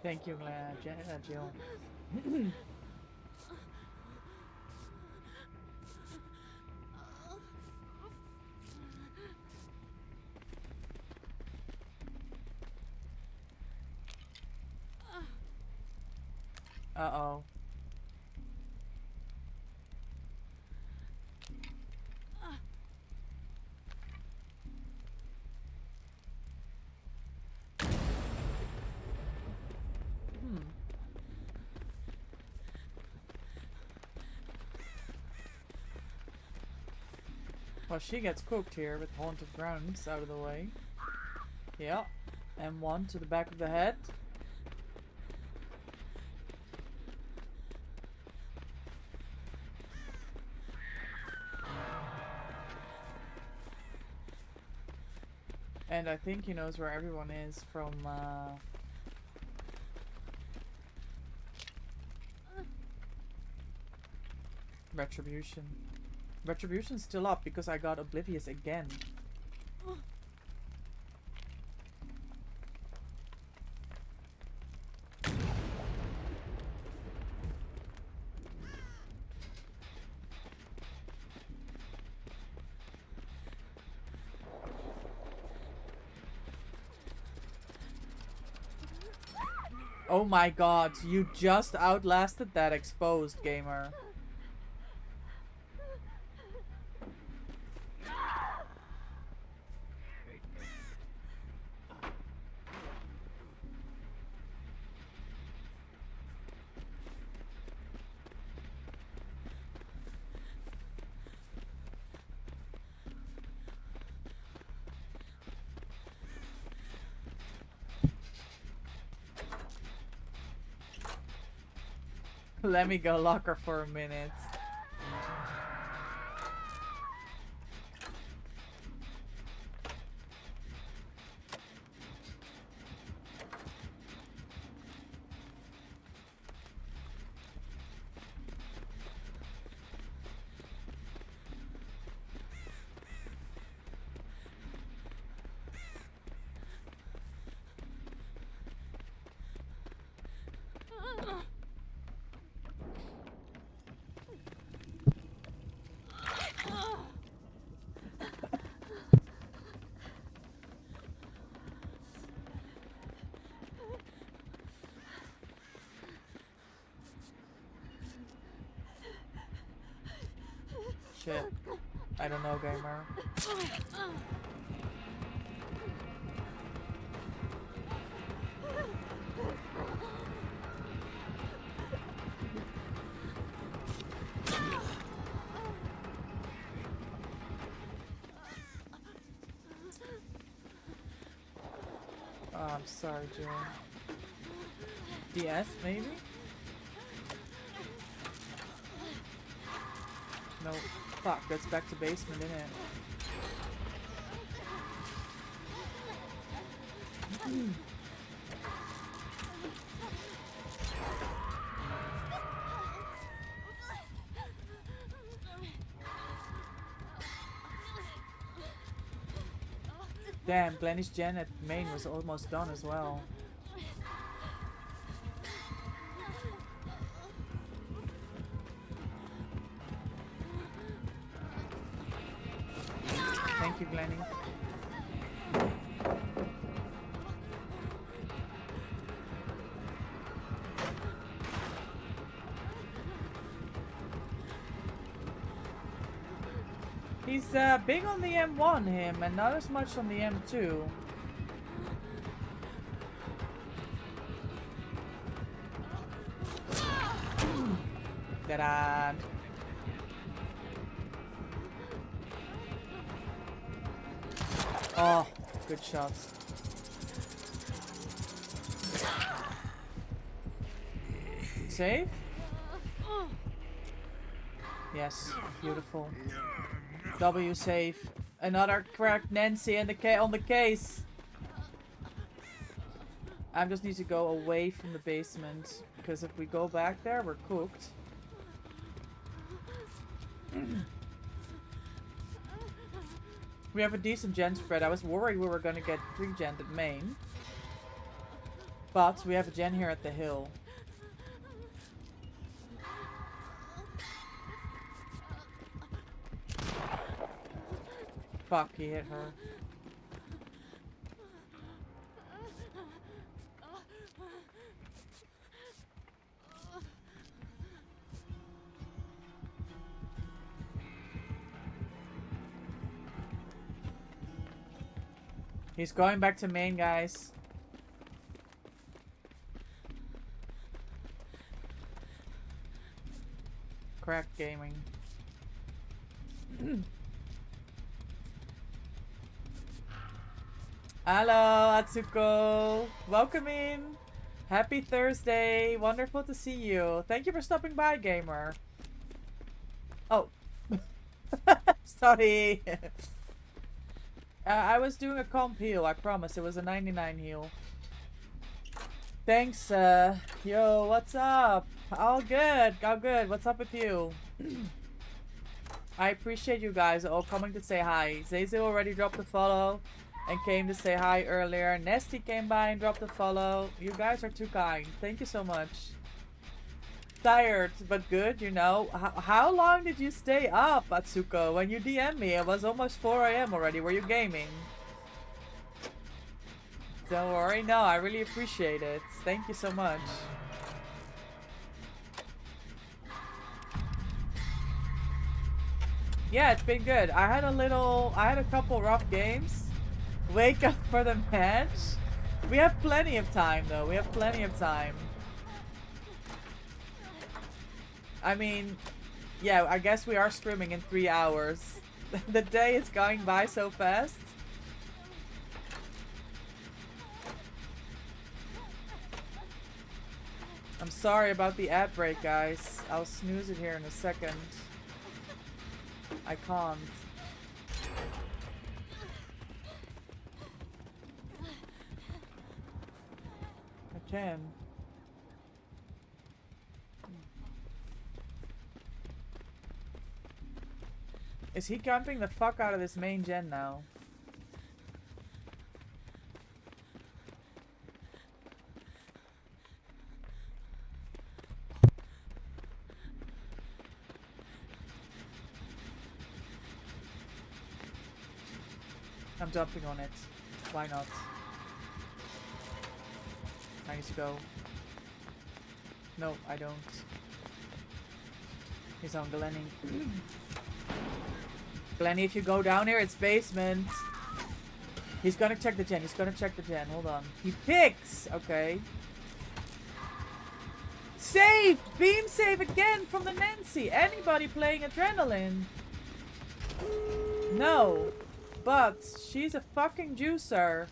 Thank you, Jill. Uh-oh. Well, she gets cooked here with Haunted Grounds out of the way. Yeah. M1 to the back of the head. And I think he knows where everyone is from, Retribution. Retribution's still up because I got Oblivious again. Oh my god, you just outlasted that exposed gamer. Let me go lock her for a minute. Shit. I don't know, gamer. Oh, I'm sorry, June. DS, maybe? No. Fuck, that's back to basement, isn't it? Damn, Glennish Gen at main was almost done as well. Thank you, Glenny. He's big on the M1, him, and not as much on the M2. Ta-da! Oh, good shots. Save? Yes, beautiful. W save. Another cracked Nancy in the on the case. I just need to go away from the basement, because if we go back there, we're cooked. We have a decent gen spread. I was worried we were going to get 3 gen at main. But we have a gen here at the hill. Fuck, he hit her. He's going back to main, guys. Crack gaming. Hello, Atsuko. Welcome in. Happy Thursday. Wonderful to see you. Thank you for stopping by, gamer. Oh. Sorry. I was doing a comp heal, I promise. It was a 99 heal. Thanks, yo, what's up? All good, all good. What's up with you? I appreciate you guys all coming to say hi. Zeze already dropped a follow and came to say hi earlier. Nesty came by and dropped a follow. You guys are too kind. Thank you so much. Tired, but good, you know. How long did you stay up, Atsuko? When you DM'd me, it was almost 4 AM already. Were you gaming? Don't worry. No, I really appreciate it. Thank you so much. Yeah, it's been good. I had a couple rough games. Wake up for the match. We have plenty of time, though. We have plenty of time. I mean, yeah, I guess we are streaming in 3 hours. The day is going by so fast. I'm sorry about the ad break, guys. I'll snooze it here in a second. I can't. I can. Is he camping the fuck out of this main gen now? I'm jumping on it. Why not? I need to go. No, I don't. He's on Glenny. Glenny, if you go down here, it's basement. He's gonna check the gen. He's gonna check the gen. Hold on. He picks! Okay. Save! Beam save again from the Nancy! Anybody playing Adrenaline? No. But she's a fucking juicer.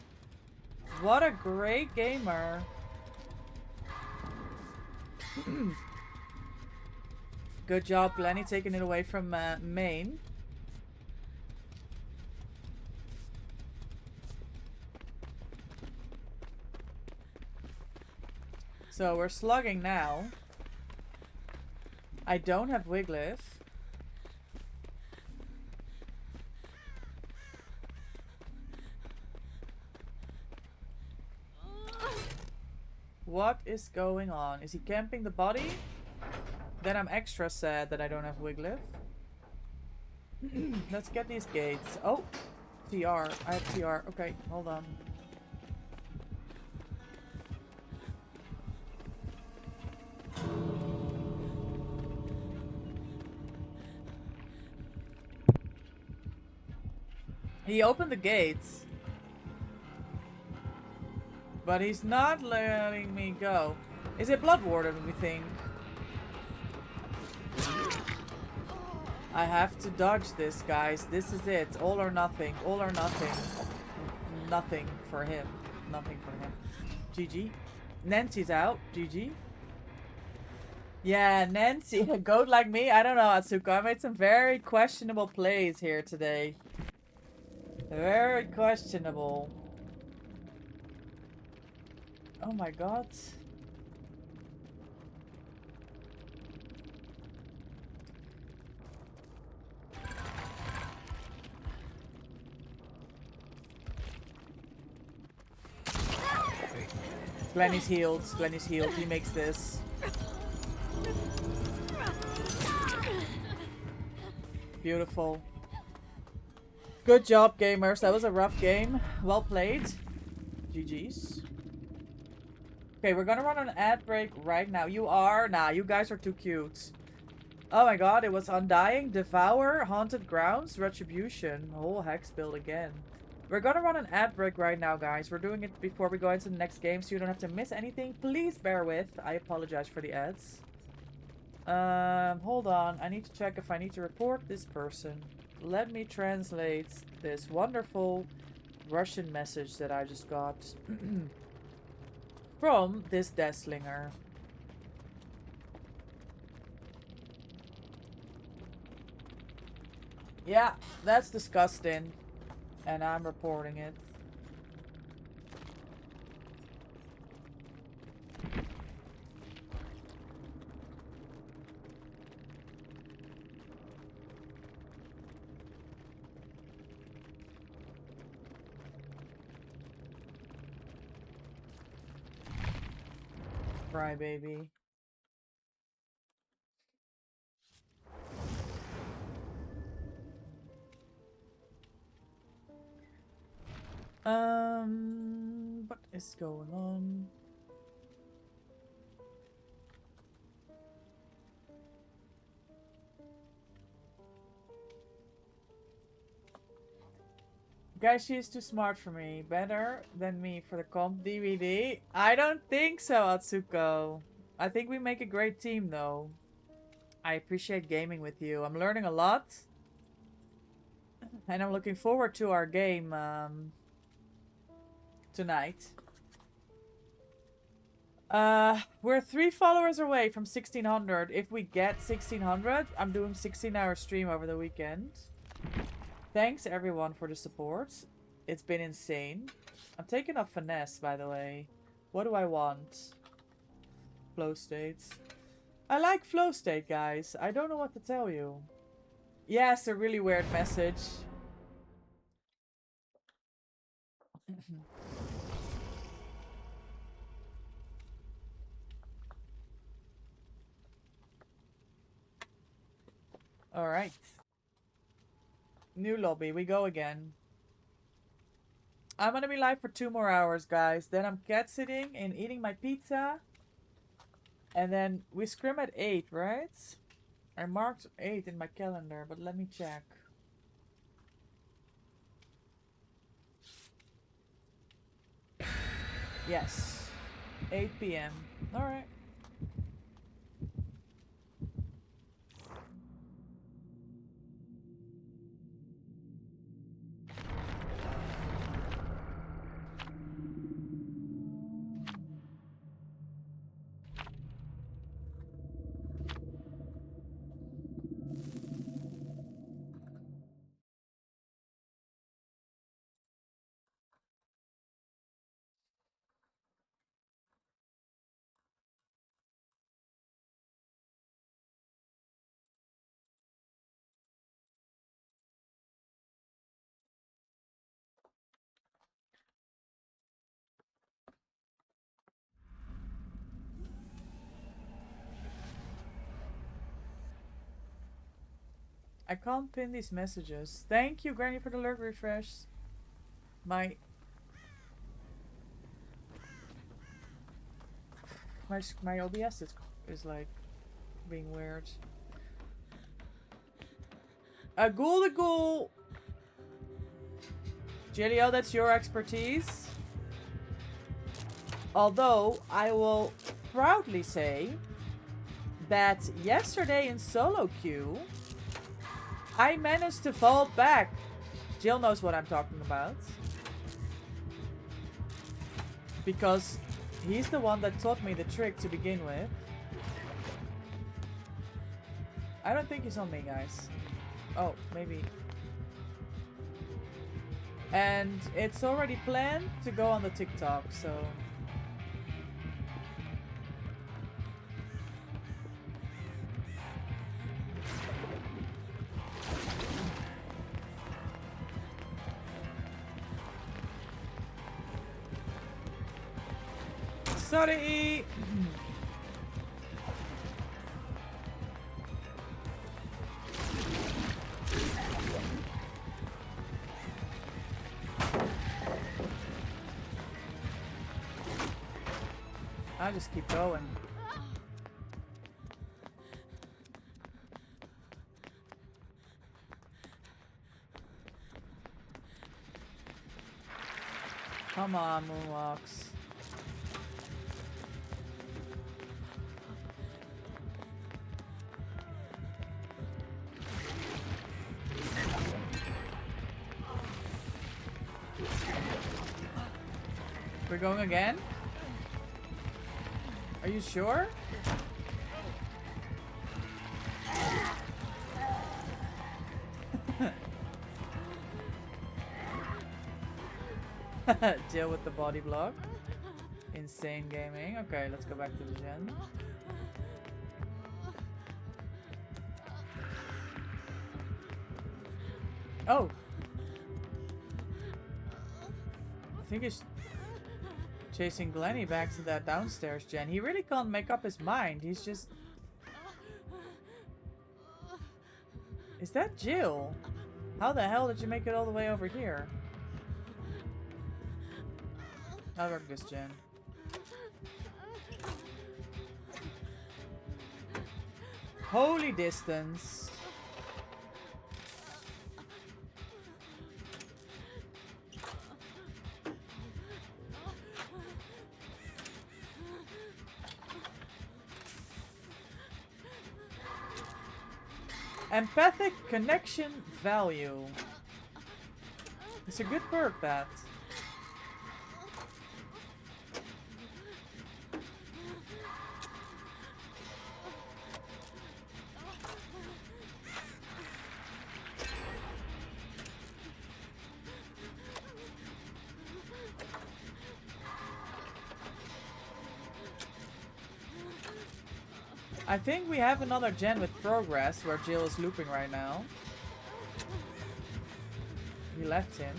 What a great gamer. Good job, Glenny, taking it away from main. So we're slugging now. I don't have Wiglif. What is going on? Is he camping the body? Then I'm extra sad that I don't have Wiglif. Let's get these gates. Oh! TR. I have TR. Okay, hold on. He opened the gates. But he's not letting me go. Is it Blood Warden, we think? I have to dodge this, guys. This is it. All or nothing. All or nothing. Nothing for him. Nothing for him. GG. Nancy's out. GG. Yeah, Nancy. A goat like me? I don't know, Atsuko. I made some very questionable plays here today. Very questionable. Oh my god. Glenny's healed. Glenny's healed. He makes this. Beautiful. Good job, gamers. That was a rough game. Well played. GG's. Okay, we're gonna run an ad break right now. You are? Nah, you guys are too cute. Oh my god, it was Undying, Devour, Haunted Grounds, Retribution. Whole hex build again. We're gonna run an ad break right now, guys. We're doing it before we go into the next game, so you don't have to miss anything. Please bear with. I apologize for the ads. Hold on. I need to check if I need to report this person. Let me translate this wonderful Russian message that I just got from this Deslinger. Yeah, that's disgusting. And I'm reporting it. Cry baby. What is going on? Guys, she is too smart for me. Better than me for the comp DVD? I don't think so, Atsuko. I think we make a great team, though. I appreciate gaming with you. I'm learning a lot. And I'm looking forward to our game tonight. We're 3 followers away from 1600. If we get 1600, I'm doing 16-hour stream over the weekend. Thanks everyone for the support. It's been insane. I'm taking up finesse, by the way. What do I want? Flow states. I like flow state, guys. I don't know what to tell you. Yes, a really weird message. All right. New lobby. We go again. I'm gonna be live for 2 more hours, guys. Then I'm cat sitting and eating my pizza. And then we scrim at 8, right? I marked 8 in my calendar, but let me check. Yes. 8 p.m. Alright. I can't pin these messages. Thank you, Granny, for the lurk refresh. My OBS is like being weird. A ghoul the ghoul. Gilio, that's your expertise. Although I will proudly say that yesterday in solo queue I managed to fall back. Jill knows what I'm talking about. Because he's the one that taught me the trick to begin with. I don't think he's on me, guys. Oh, maybe. And it's already planned to go on the TikTok, so... Sorry! I just keep going. Come on, Moonwalks. We're going again? Are you sure? Deal with the body block. Insane gaming. Okay, let's go back to the gen. Oh! I think he's chasing Glenny back to that downstairs gen. He really can't make up his mind. He's just... Is that Jill? How the hell did you make it all the way over here? I'll work this gen. Holy distance. Empathic connection value. It's a good perk, that. I think we have another gen with progress where Jill is looping right now. We left him.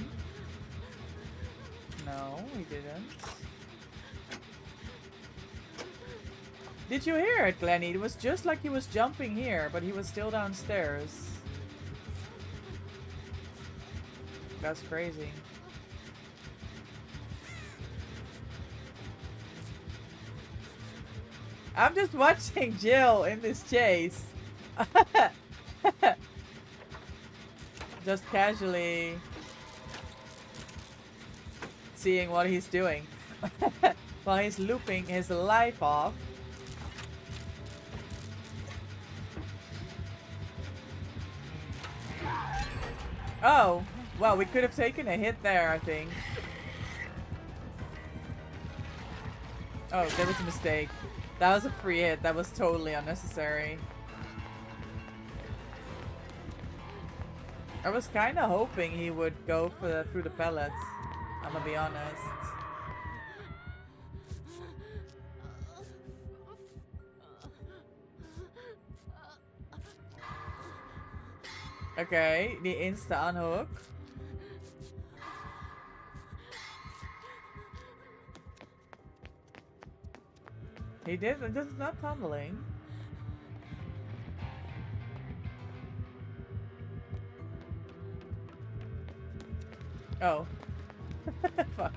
No, we didn't. Did you hear it, Glenny? It was just like he was jumping here, but he was still downstairs. That's crazy. I'm just watching Jill in this chase. Just casually seeing what he's doing. While he's looping his life off. Oh, well, we could have taken a hit there, I think. Oh, there was a mistake. That was a free hit. That was totally unnecessary. I was kind of hoping he would go for through the pellets. I'm gonna be honest. Okay, the insta unhook. He did. This is not tumbling. Oh. Fuck.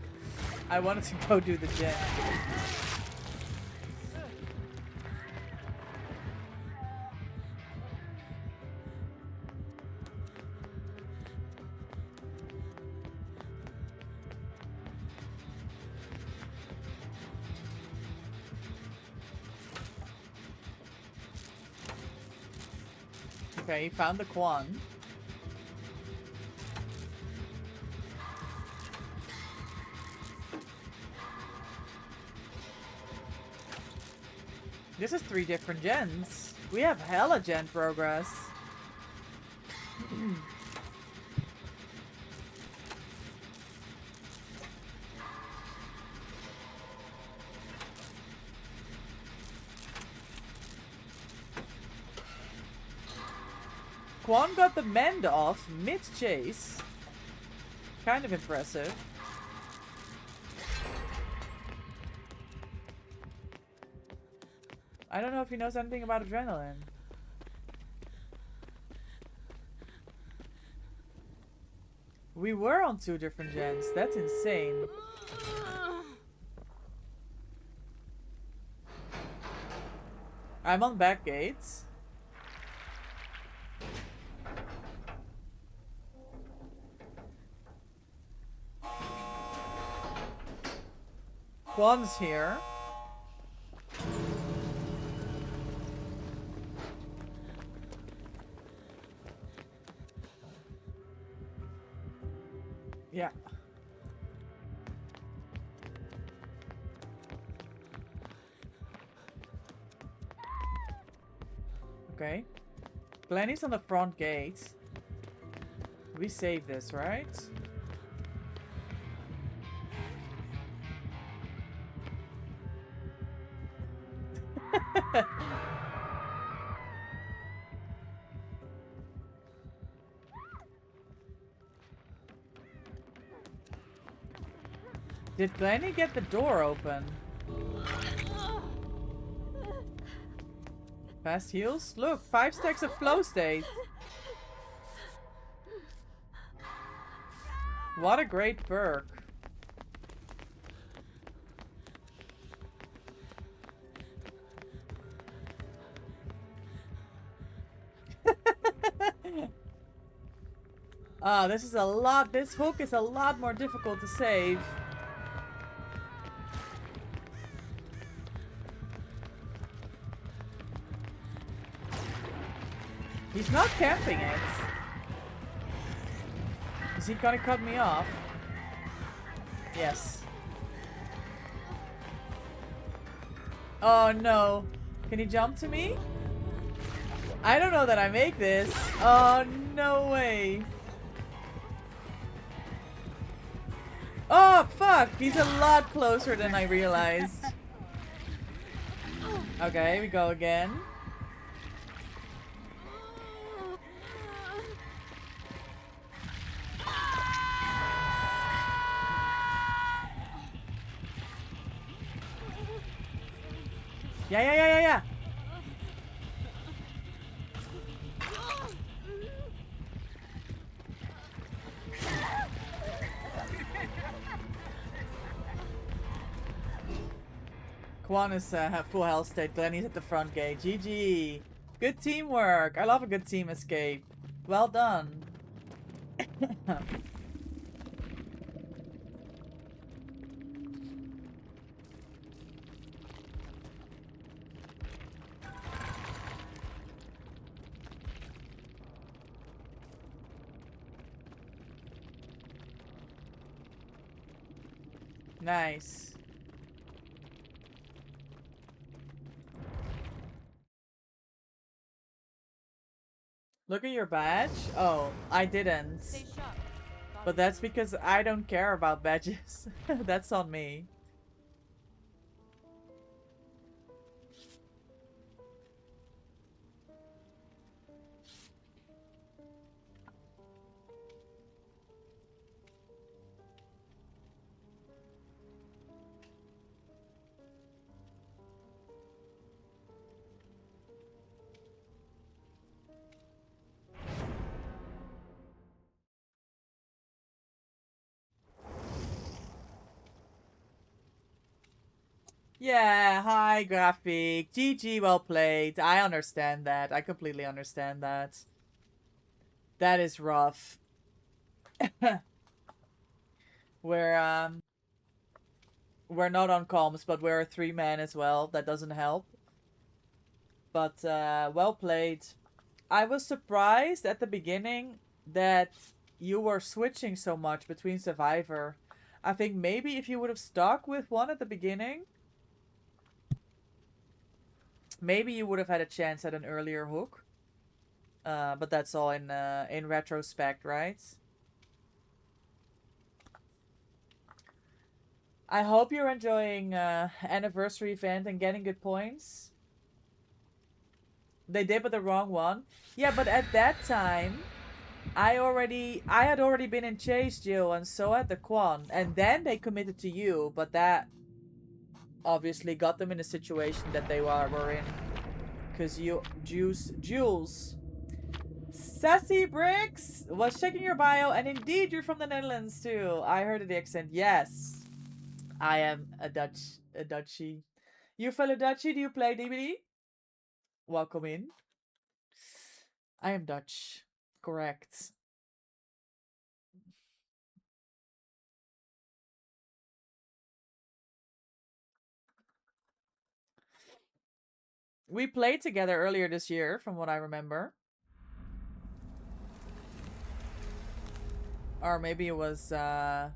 I wanted to go do the gen. Okay, he found the Quan. This is 3 different gens. We have hella gen progress. Quan got the mend off mid-chase. Kind of impressive. I don't know if he knows anything about adrenaline. We were on 2 different gens. That's insane. I'm on back gates. Quan's here. Yeah. Okay. Glenny's on the front gate. We save this, right? Did Glenny get the door open? Fast heals? Look, 5 stacks of flow state. What a great perk. This is a lot. This hook is a lot more difficult to save. He's not camping it. Is he gonna cut me off? Yes. Oh no. Can he jump to me? I don't know that I make this. Oh, no way. Oh, fuck. He's a lot closer than I realized. Okay, we go again. Yeah. Quan is full health state. Glenny's at the front gate. GG. Good teamwork. I love a good team escape. Well done. Nice. Look at your badge. Oh, I didn't. But that's because I don't care about badges. That's on me. Yeah, hi, Graphic. GG, well played. I understand that. I completely understand that. That is rough. We're not on comms, but we're a 3-man as well. That doesn't help. But, well played. I was surprised at the beginning that you were switching so much between Survivor. I think maybe if you would have stuck with one at the beginning, maybe you would have had a chance at an earlier hook. But that's all in retrospect, right? I hope you're enjoying anniversary event and getting good points. They did, but the wrong one. Yeah, but at that time, I had already been in Chase, Jill, and so had the Quan. And then they committed to you, but that obviously got them in a situation that they were in. Because Jules. Sassy Bricks was checking your bio, and indeed you're from the Netherlands too. I heard the accent. Yes, I am a Dutchie. You fellow Dutchie, do you play DBD? Welcome in. I am Dutch. Correct. We played together earlier this year, from what I remember. Or maybe it was, I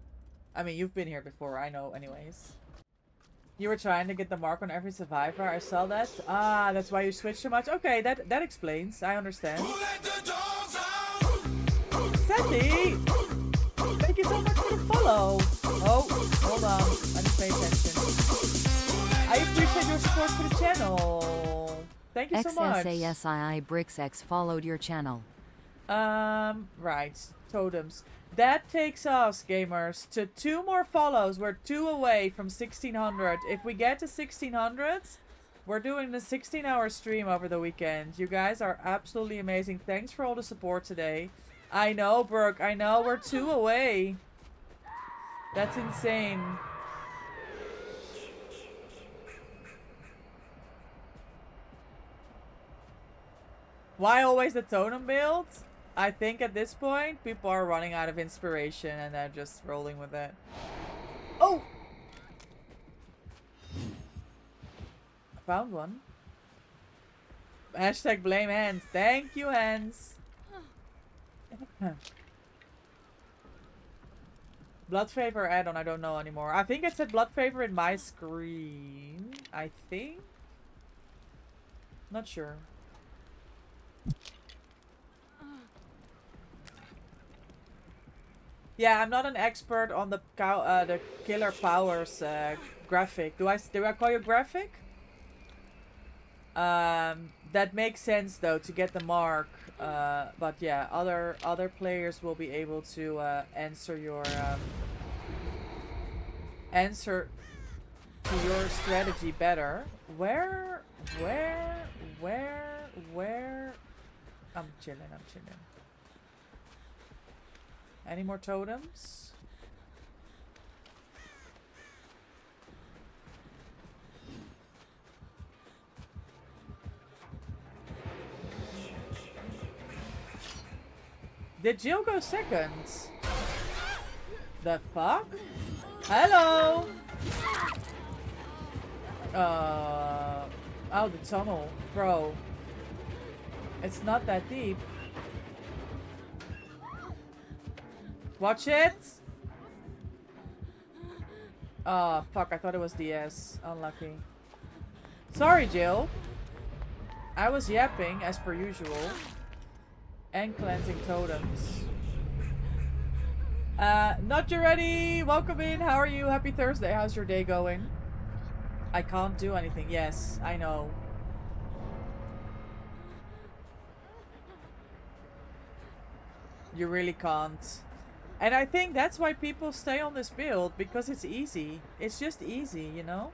mean, you've been here before, I know anyways. You were trying to get the mark on every survivor. I saw that. Ah, that's why you switched so much. Okay, that explains. I understand. Sandy! Thank you so much for the follow. Oh, hold on. Let me pay attention. I appreciate your support for the channel. Thank you so much. XSASII BricksX followed your channel. Right. Totems. That takes us, gamers, to 2 more follows. We're 2 away from 1600. If we get to 1600, we're doing the 16-hour stream over the weekend. You guys are absolutely amazing. Thanks for all the support today. I know, Brooke. I know. We're 2 away. That's insane. Why always the totem build? I think at this point, people are running out of inspiration and they're just rolling with it. Oh! I found one. Hashtag blame Hans. Thank you, Hans. Blood Favor add-on, I don't know anymore. I think it said Blood Favor in my screen. I think? Not sure. Yeah, I'm not an expert on the Killer Powers graphic. Do I call you graphic? That makes sense though, to get the mark. But yeah, other players will be able to answer your answer to your strategy better. Where? I'm chilling. Any more totems? Did Jill go second? The fuck? Hello! Oh, the tunnel. Bro. It's not that deep. Watch it! Oh, fuck. I thought it was DS. Unlucky. Sorry, Jill. I was yapping, as per usual. And cleansing totems. Not you ready? Welcome in. How are you? Happy Thursday. How's your day going? I can't do anything. Yes, I know. You really can't. And I think that's why people stay on this build, because it's easy. It's just easy, you know?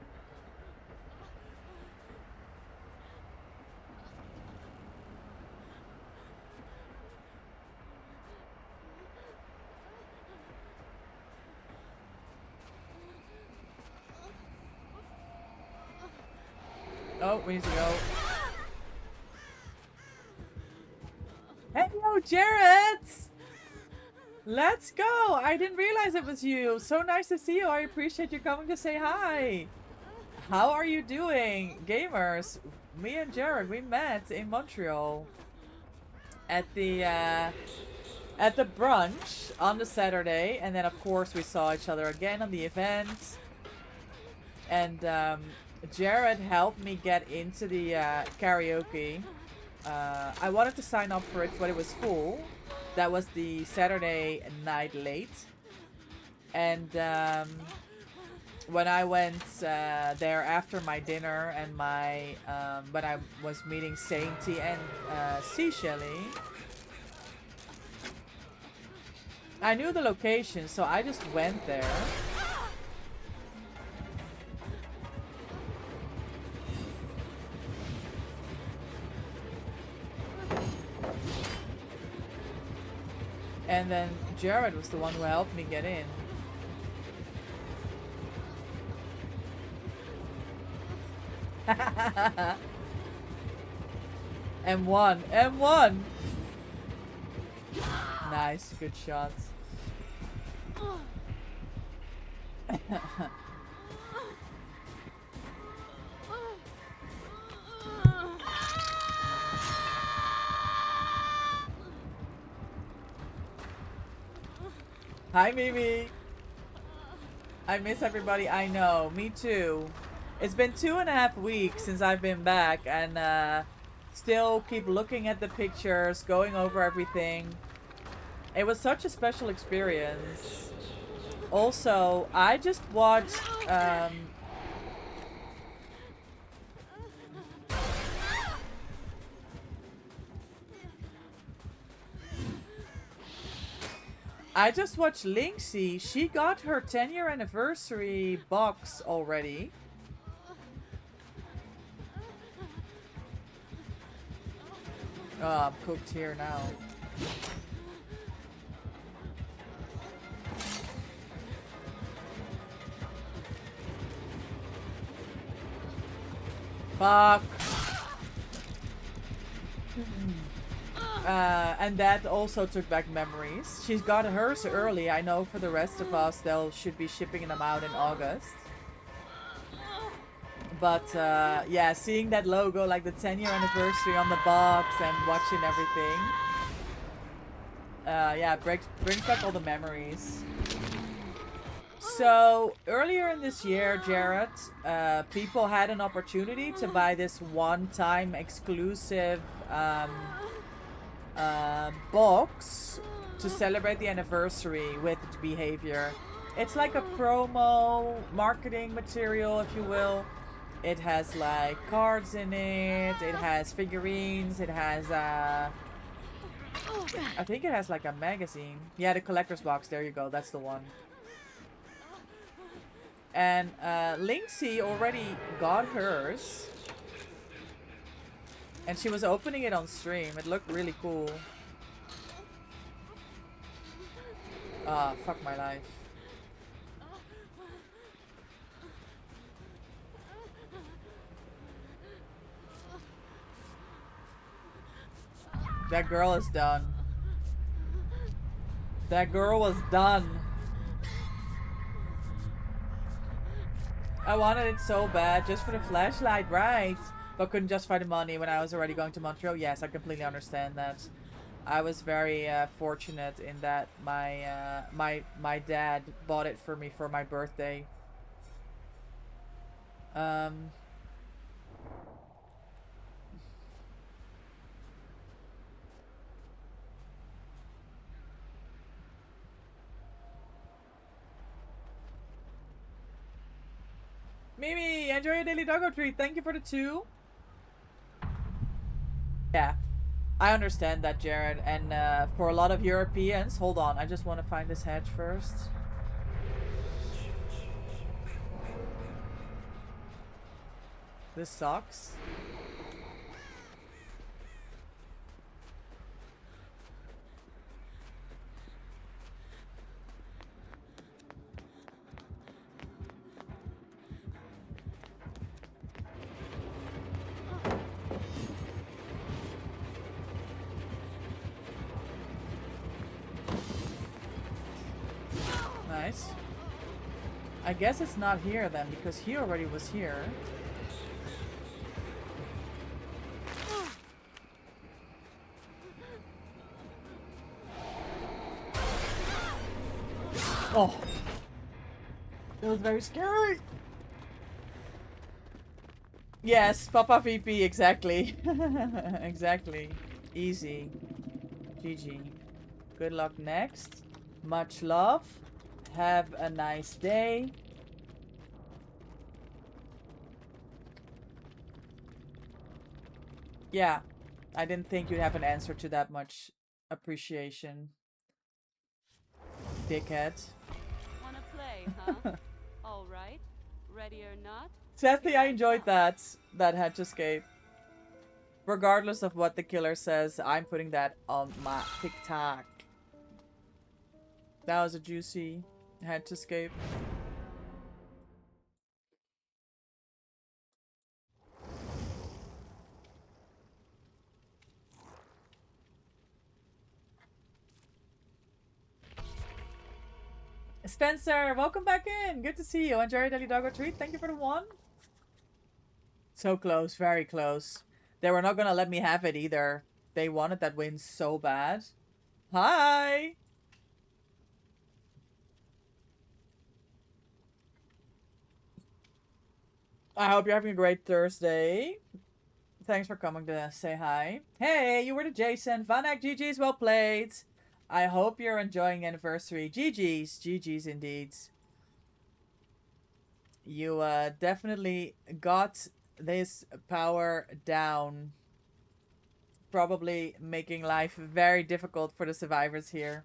Oh, we need to go. Hey, yo, Jared! Let's go! I didn't realize it was you. So nice to see you. I appreciate you coming to say hi. How are you doing, gamers? Me and Jared, we met in Montreal at the brunch on the Saturday, and then of course we saw each other again on the event. And Jared helped me get into the karaoke. I wanted to sign up for it, but it was full. That was the Saturday night late. And when I went there after my dinner and my when I was meeting Sainty and Sea Shelly, I knew the location, so I just went there. And then Jared was the one who helped me get in. M1, M1! Nice, good shots. Hi, Mimi. I miss everybody. I know. Me too. It's been 2.5 weeks since I've been back, and still keep looking at the pictures, going over everything. It was such a special experience. Also, I just watched Linksy. She got her 10-year anniversary box already. Oh, I'm cooked here now. Fuck. And that also took back memories. She's got hers early. I know for the rest of us, they'll should be shipping them out in August. But yeah, seeing that logo, like the 10-year anniversary on the box and watching everything. Yeah, brings back all the memories. So, earlier in this year, Jared, people had an opportunity to buy this one-time exclusive box to celebrate the anniversary with behavior. It's like a promo marketing material, if you will. It has like cards in it, it has figurines, it has I think it has like a magazine. Yeah, the collector's box, there you go, that's the one. And Linksy already got hers. And she was opening it on stream. It looked really cool. Ah, fuck my life. That girl is done. That girl was done. I wanted it so bad, just for the flashlight, right? But couldn't justify the money when I was already going to Montreal. Yes, I completely understand that. I was very fortunate in that my dad bought it for me for my birthday. Mimi, enjoy your daily doggo treat. Thank you for the 2. Yeah, I understand that, Jared. And for a lot of Europeans, hold on, I just want to find this hedge first. This sucks. Nice. I guess it's not here then, because he already was here. Oh. It was very scary. Yes, Papa VP, exactly. Exactly. Easy. GG. Good luck next. Much love. Have a nice day. Yeah, I didn't think you'd have an answer to that much appreciation. Dickhead. Wanna play, huh? All right. Ready or not? Sadly, I enjoyed that hedge escape. Regardless of what the killer says, I'm putting that on my TikTok. That was a juicy hedge escape. Spencer, welcome back in. Good to see you. Enjoy your daily doggo treat. Thank you for the 1. So close, very close. They were not gonna let me have it either. They wanted that win so bad. Hi! I hope you're having a great Thursday. Thanks for coming to say hi. Hey, you were the Jason. Vanak, GG's, well played. I hope you're enjoying the anniversary. GG's indeed. You definitely got this power down. Probably making life very difficult for the survivors here.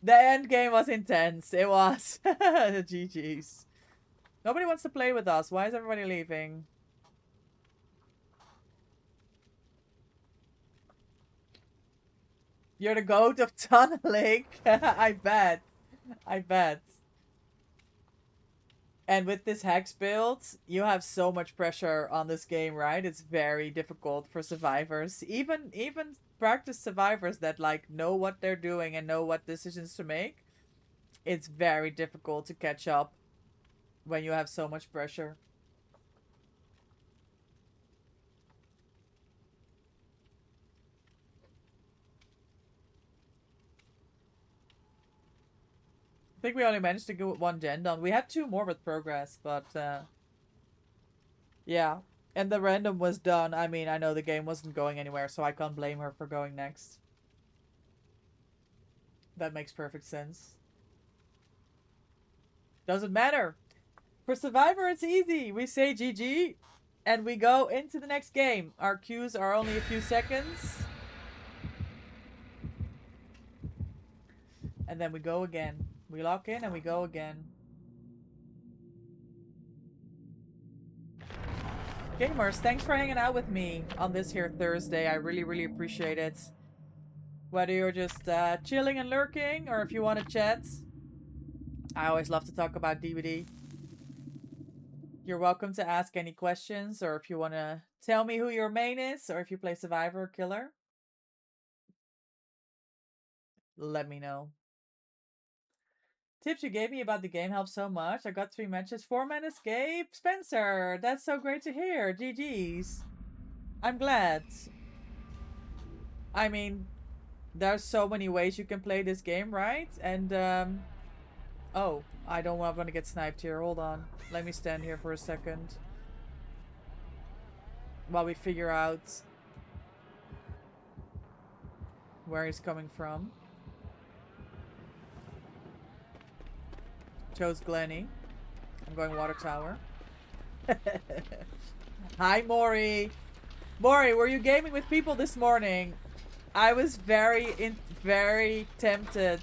The end game was intense. It was. GG's. Nobody wants to play with us. Why is everybody leaving? You're the goat of tunneling. I bet. I bet. And with this hex build, you have so much pressure on this game, right? It's very difficult for survivors. Even practiced survivors that like know what they're doing and know what decisions to make. It's very difficult to catch up when you have so much pressure. I think we only managed to get one gen done. We had 2 more with progress, but yeah. And the random was done. I mean, I know the game wasn't going anywhere, so I can't blame her for going next. That makes perfect sense. Doesn't matter. For Survivor, it's easy. We say GG, and we go into the next game. Our queues are only a few seconds. And then we go again. We lock in and we go again. Gamers, thanks for hanging out with me on this here Thursday. I really, really appreciate it. Whether you're just chilling and lurking, or if you want to chat. I always love to talk about DBD. You're welcome to ask any questions, or if you want to tell me who your main is, or if you play Survivor or Killer. Let me know. Tips you gave me about the game helped so much. I got 3 matches, 4-man escape. Spencer, that's so great to hear. GG's. I'm glad. I mean, there's so many ways you can play this game, right? And, oh, I don't want to get sniped here. Hold on. Let me stand here for a second. While we figure out where he's coming from. Chose Glenny. I'm going water tower. Hi, Maury. Maury, were you gaming with people this morning? I was very tempted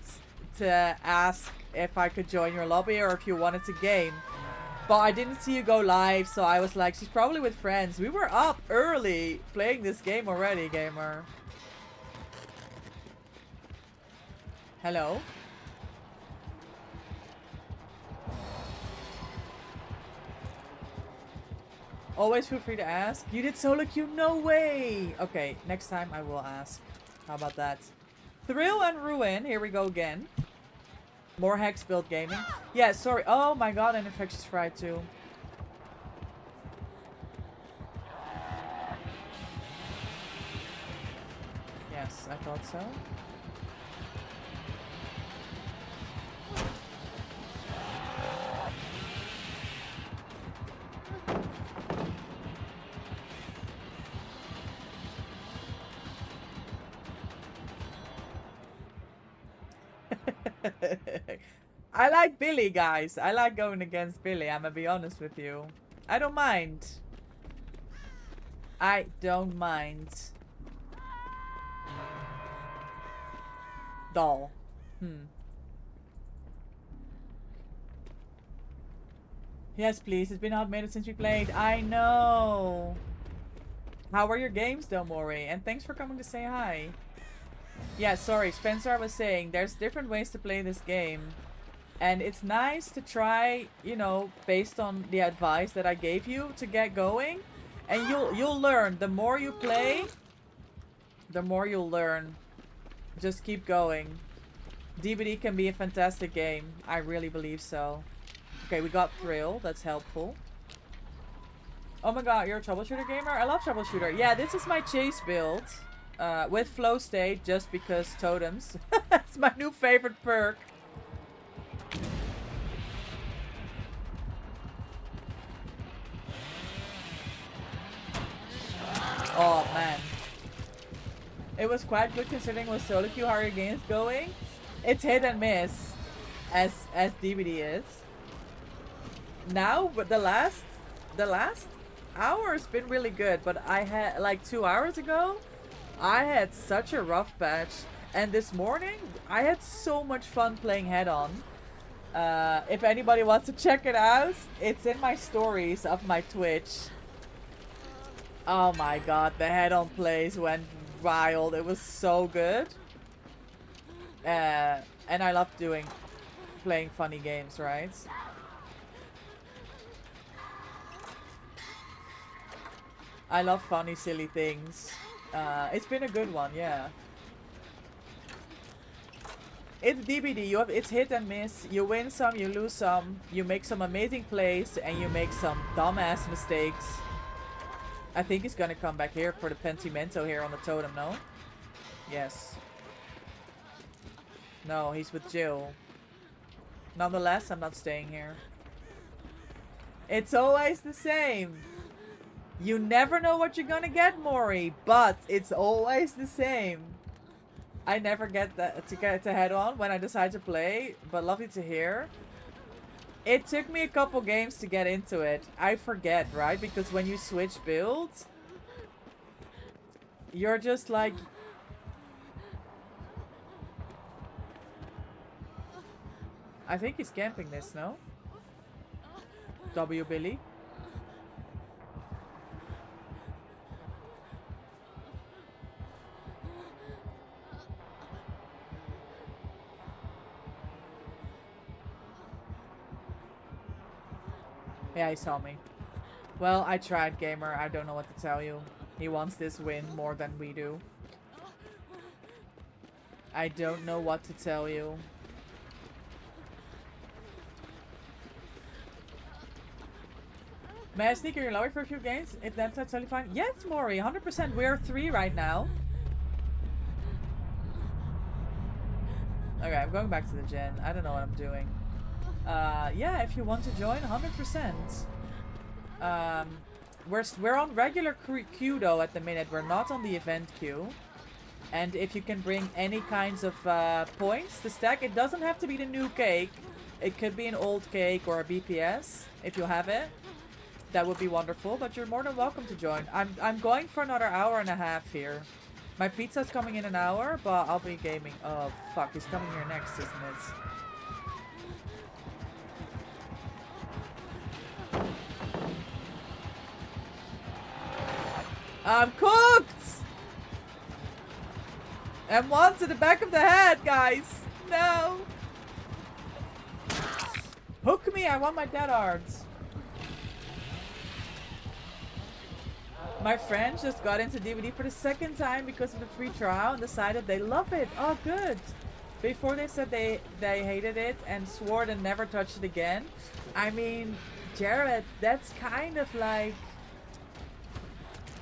to ask if I could join your lobby or if you wanted to game. But I didn't see you go live, so I was like, she's probably with friends. We were up early playing this game already, gamer. Hello? Always feel free to ask. You did solo queue? No way! Okay, next time I will ask. How about that? Thrill and Ruin. Here we go again. More Hex build gaming. Yeah, sorry. Oh my god, and Infectious Fry too. Yes, I thought so. I like Billy, guys. I like going against Billy. I'm gonna be honest with you. I don't mind. I don't mind. Doll. Yes, please. It's been a hot minute since we played. I know. How are your games, though, Maury? And thanks for coming to say hi. Yeah, sorry, Spencer, I was saying, there's different ways to play this game. And it's nice to try, you know, based on the advice that I gave you to get going. And you'll learn. The more you play, the more you'll learn. Just keep going. DBD can be a fantastic game. I really believe so. Okay, we got Thrill. That's helpful. Oh my god, you're a troubleshooter gamer? I love troubleshooter. Yeah, this is my chase build. With flow state, just because totems. It's my new favorite perk. It was quite good considering with solo queue how your game's going. It's hit and miss, as DBD is. Now, but the last hour has been really good. But I had like 2 hours ago, I had such a rough patch, and this morning I had so much fun playing head on. If anybody wants to check it out, it's in my stories of my Twitch. Oh my god, the head-on plays went wild. It was so good. And I love playing funny games, right? I love funny, silly things. It's been a good one, yeah. It's DBD, it's hit and miss. You win some, you lose some. You make some amazing plays, and you make some dumbass mistakes. I think he's gonna come back here for the Pentimento here on the totem, no? Yes. No, he's with Jill. Nonetheless, I'm not staying here. It's always the same. You never know what you're gonna get, Mori, but it's always the same. I never get to head on when I decide to play, but lovely to hear. It took me a couple games to get into it. I forget, right? Because when you switch builds, you're just like... I think he's camping this, no? W Billy. Yeah, he saw me. Well, I tried, gamer. I don't know what to tell you. He wants this win more than we do. I don't know what to tell you. May I sneak in your lobby for a few games? If that's totally fine. Yes, Maury, 100%. We're 3 right now. Okay, I'm going back to the gen. I don't know what I'm doing. Yeah, if you want to join, 100%. We're on regular queue though at the minute. We're not on the event queue. And if you can bring any kinds of points to stack, it doesn't have to be the new cake. It could be an old cake or a BPS if you have it. That would be wonderful, but you're more than welcome to join. I'm going for another hour and a half here. My pizza's coming in an hour, but I'll be gaming. Oh, fuck. He's coming here next, isn't it? I'm cooked! M1 to the back of the head, guys! No! Hook me! I want my dead arms. My friends just got into DVD for the 2nd time because of the free trial and decided they love it. Oh, good. Before they said they hated it and swore to never touch it again. I mean, Jared, that's kind of like...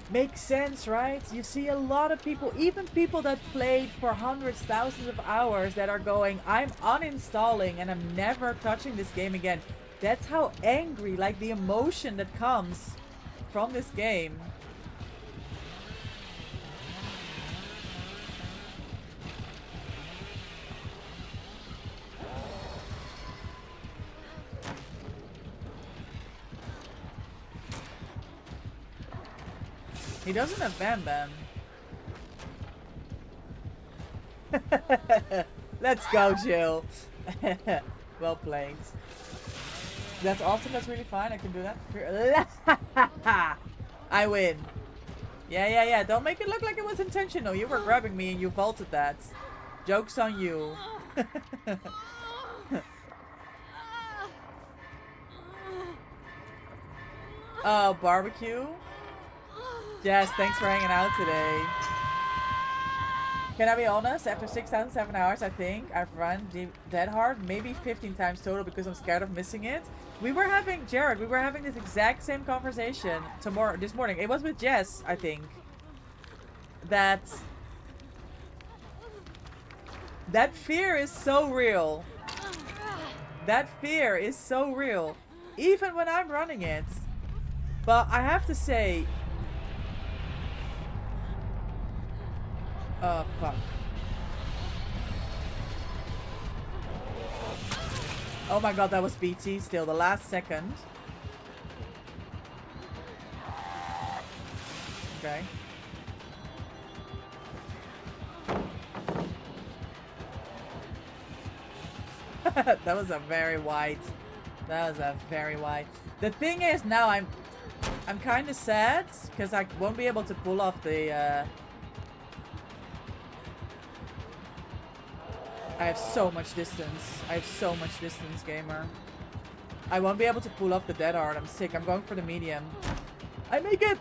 Makes sense, right? You see a lot of people, even people that played for hundreds, thousands of hours that are going, I'm uninstalling and I'm never touching this game again. That's how angry, like the emotion that comes from this game. He doesn't have Bam Bam. Let's go, Jill. Well played. That's awesome. That's really fine. I can do that. I win. Yeah. Don't make it look like it was intentional. You were grabbing me and you vaulted that. Joke's on you. Oh, barbecue? Jess, thanks for hanging out today. Can I be honest? After 6,007 hours, I think I've run Dead Hard maybe 15 times total because I'm scared of missing it. Jared, we were having this exact same conversation this morning. It was with Jess, I think. That fear is so real. That fear is so real. Even when I'm running it. But I have to say... Oh, fuck. Oh my god, that was BT still, the last second. Okay. That was a very wide. That was a very wide. The thing is now I'm kind of sad because I won't be able to pull off the I have so much distance. I have so much distance, gamer. I won't be able to pull off the dead hard. I'm sick. I'm going for the medium. I make it!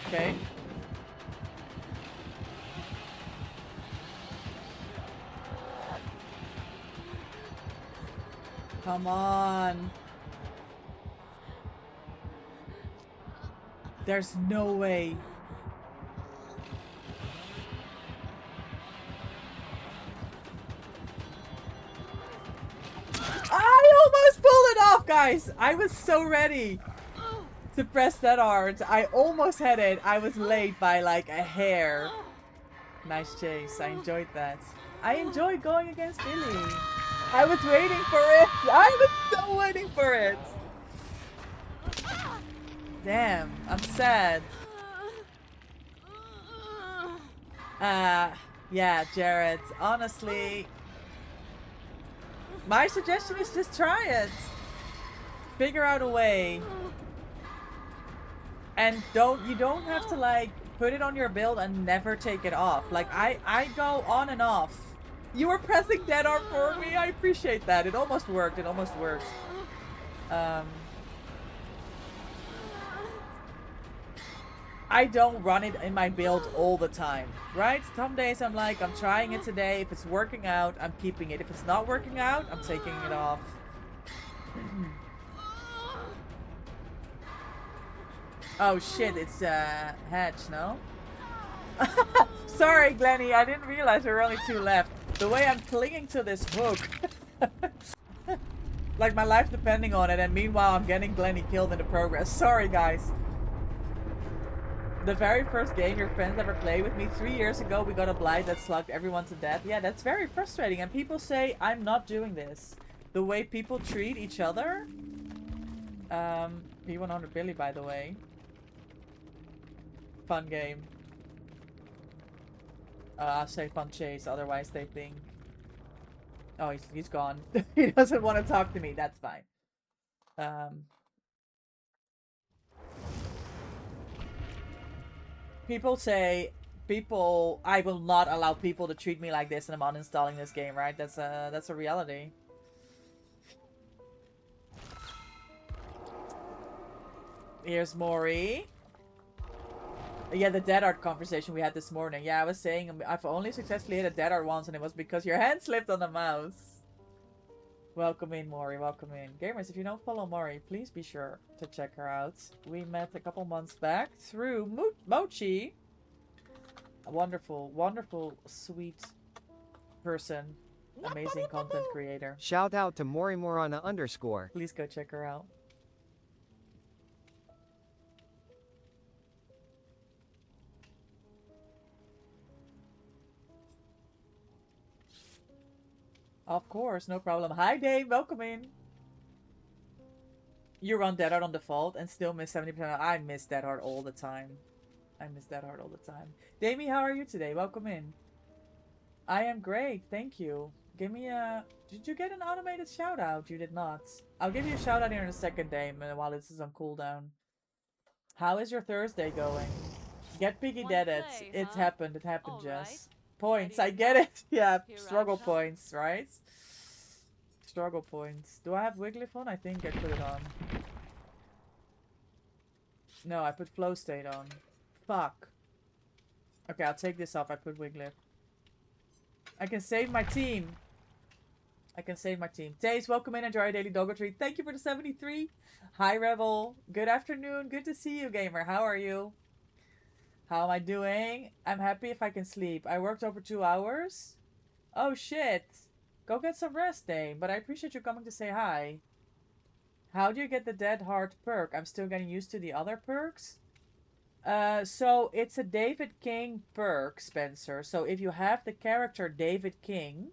Okay. Come on. There's no way. I almost pulled it off, guys. I was so ready to press that hard. I almost had it. I was late by like a hair. Nice chase. I enjoyed that. I enjoyed going against Billy. I was waiting for it. I was so waiting for it. Damn. I'm sad. Yeah, Jared. Honestly, my suggestion is just try it. Figure out a way. And you don't have to like put it on your build and never take it off. Like I go on and off. You were pressing dead arm for me. I appreciate that. It almost worked. It almost worked. I don't run it in my build all the time, right? Some days I'm like, I'm trying it today. If it's working out, I'm keeping it. If it's not working out, I'm taking it off. Oh shit, it's Hatch, no? Sorry, Glenny, I didn't realize there were only 2 left. The way I'm clinging to this hook. Like my life depending on it, and meanwhile I'm getting Glenny killed in the progress. Sorry, guys. The very first game your friends ever played with me 3 years ago, we got a blight that slugged everyone to death. Yeah, that's very frustrating, and people say I'm not doing this. The way people treat each other. P100 Billy, by the way. Fun game. I'll say fun chase, otherwise they think... Oh, he's gone. He doesn't want to talk to me, that's fine. People say... I will not allow people to treat me like this and I'm uninstalling this game, right? That's a reality. Here's Mori. Yeah, the dead art conversation we had this morning. Yeah, I was saying I've only successfully hit a dead art once and it was because your hand slipped on the mouse. Welcome in, Mori. Welcome in. Gamers, if you don't follow Mori, please be sure to check her out. We met a couple months back through Mochi. A wonderful, wonderful, sweet person. Amazing content creator. Shout out to Morimorana _. Please go check her out. Of course, no problem. Hi, Dave. Welcome in. You run Dead Hard on default and still miss 70%. I miss Dead Hard all the time. I miss Dead Hard all the time. Damie, how are you today? Welcome in. I am great. Thank you. Give me a... Did you get an automated shout out? You did not. I'll give you a shout out here in a second, Dame, while this is on cooldown. How is your Thursday going? Get Piggy dead it. It happened. It happened, Jess. Points, I get it. Yeah, struggle points, right? Struggle points. Do I have Wigglyf on? I think I put it on. No, I put Flow State on. Fuck. Okay, I'll take this off. I put Wigglyf. I can save my team. I can save my team. Taze, welcome in. Enjoy our daily doggo treat. Thank you for the 73. Hi, Rebel. Good afternoon. Good to see you, gamer. How are you? How am I doing? I'm happy if I can sleep. I worked over 2 hours. Oh, shit. Go get some rest, Dame. But I appreciate you coming to say hi. How do you get the Dead Heart perk? I'm still getting used to the other perks. So it's a David King perk, Spencer. So if you have the character David King,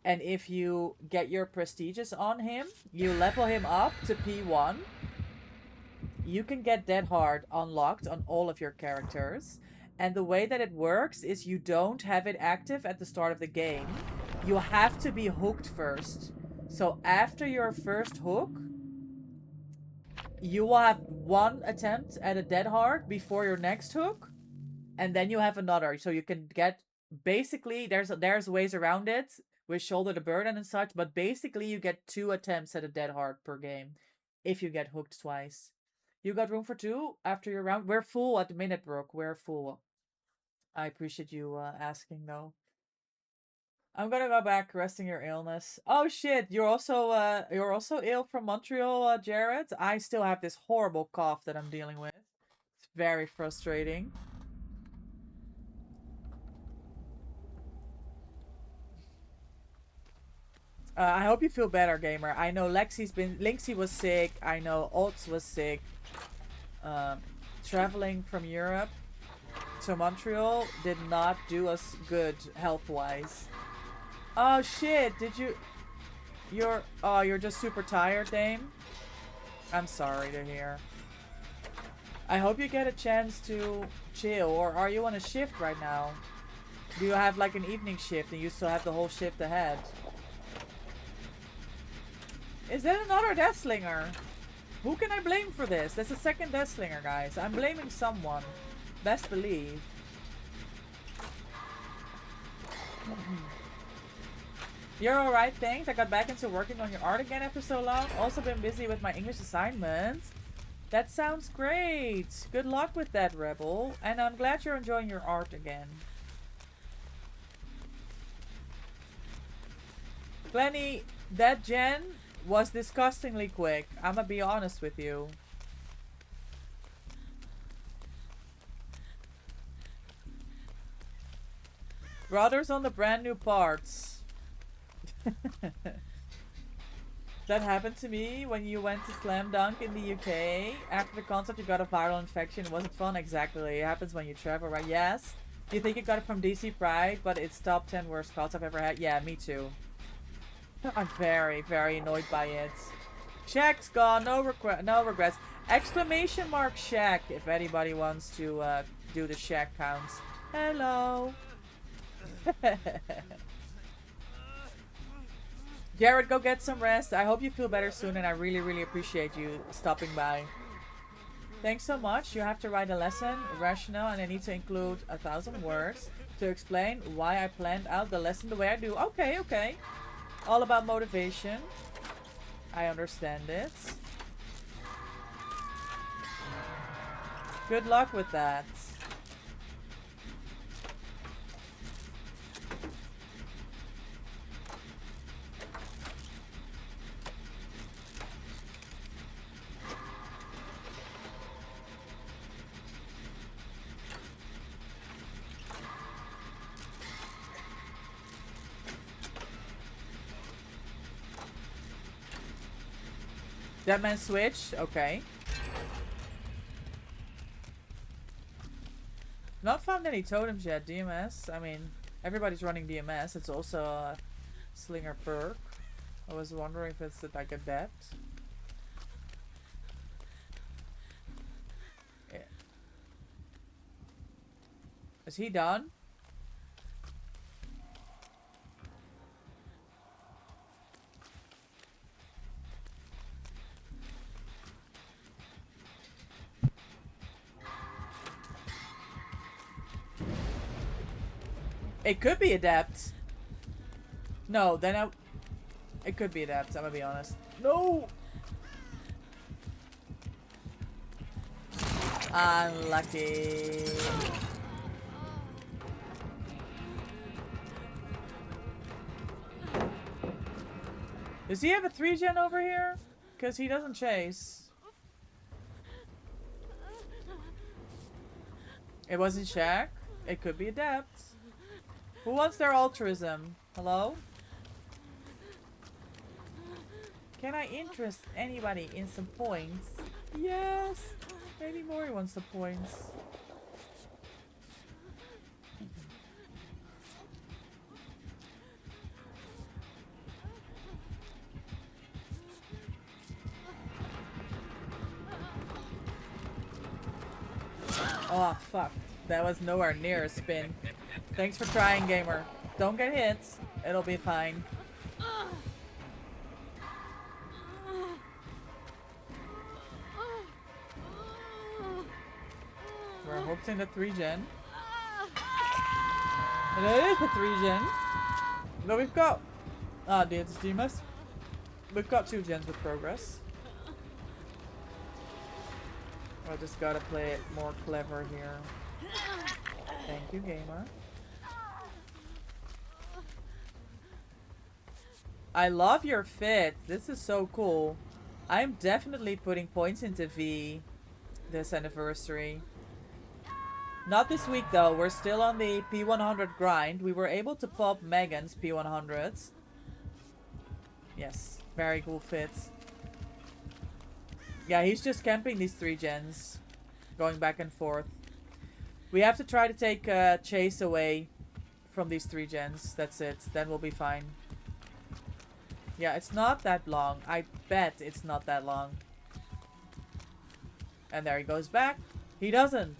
and if you get your prestiges on him, you level him up to P1, you can get Dead Heart unlocked on all of your characters. And the way that it works is you don't have it active at the start of the game. You have to be hooked first. So after your first hook, you will have one attempt at a Dead Heart before your next hook, and then you have another. So you can get, basically, there's ways around it with Shoulder the Burden and such, but basically you get 2 attempts at a Dead Heart per game if you get hooked twice. You got room for 2 after your round? We're full at the minute, Brooke. We're full. I appreciate you asking, though. I'm gonna go back resting your illness. Oh shit, you're also ill from Montreal, Jared. I still have this horrible cough that I'm dealing with. It's very frustrating. I hope you feel better, gamer. I know Lynxie was sick. I know Oltz was sick. Traveling from Europe to Montreal did not do us good health-wise. Oh shit, you're just super tired, Dame? I'm sorry to hear. I hope you get a chance to chill, or are you on a shift right now? Do you have like an evening shift and you still have the whole shift ahead? Is that another Deathslinger? Who can I blame for this? That's the second Deathslinger, guys. I'm blaming someone. Best believe. You're alright, thanks. I got back into working on your art again after so long. Also been busy with my English assignments. That sounds great. Good luck with that, Rebel. And I'm glad you're enjoying your art again. Glenny, that gen was disgustingly quick. I'ma be honest with you. Brothers on the brand new parts. That happened to me when you went to Slam Dunk in the UK. After the concert, you got a viral infection. It wasn't fun, exactly. It happens when you travel, right? Yes. You think you got it from DC Pride, but it's top 10 worst calls I've ever had. Yeah, me too. I'm very, very annoyed by it. Shaq's gone. No regrets. Exclamation mark Shaq if anybody wants to do the Shaq counts. Hello. Jared, go get some rest. I hope you feel better soon, and I really, really appreciate you stopping by. Thanks so much. You have to write a lesson, rationale, and I need to include 1,000 words to explain why I planned out the lesson the way I do. Okay, okay. All about motivation. I understand it. Good luck with that. That man switched? Okay. Not found any totems yet, DMS. I mean, everybody's running DMS. It's also a slinger perk. I was wondering if it's like a debt. Yeah. Is he done? It could be adept. No, then it could be adept, I'm gonna be honest. No! Unlucky. Does he have a 3-gen over here? Because he doesn't chase. It wasn't Shaq. It could be Adept. Who wants their altruism? Hello? Can I interest anybody in some points? Yes! Maybe Mori wants some points. Oh, fuck. That was nowhere near a spin. Thanks for trying, gamer. Don't get hit. It'll be fine. We're hoping the 3-gen. And it is the 3-gen. But we've got... Ah, the Demas. We've got 2 gens with progress. I just gotta play it more clever here. Thank you, gamer. I love your fit. This is so cool. I'm definitely putting points into V this anniversary. Not this week though. We're still on the P100 grind. We were able to pop Megan's P100s. Yes, very cool fit. Yeah, he's just camping these 3 gens. Going back and forth. We have to try to take Chase away from these 3 gens. That's it. Then we'll be fine. Yeah, it's not that long. I bet it's not that long. And there he goes back. He doesn't.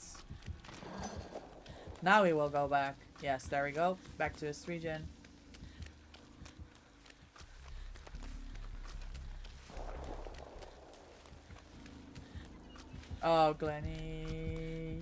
Now he will go back. Yes, there we go. Back to his 3-gen. Oh, Glenny.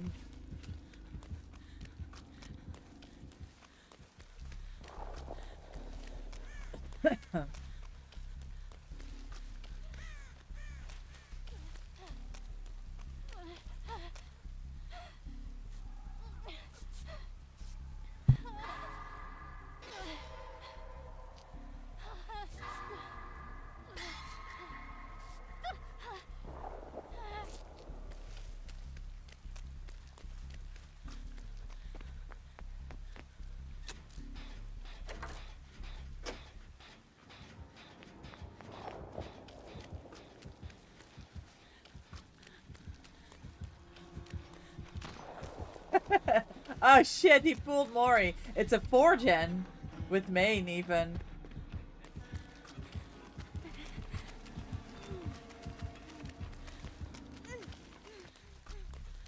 Oh shit, he pulled Mori. It's a 4-gen with main even.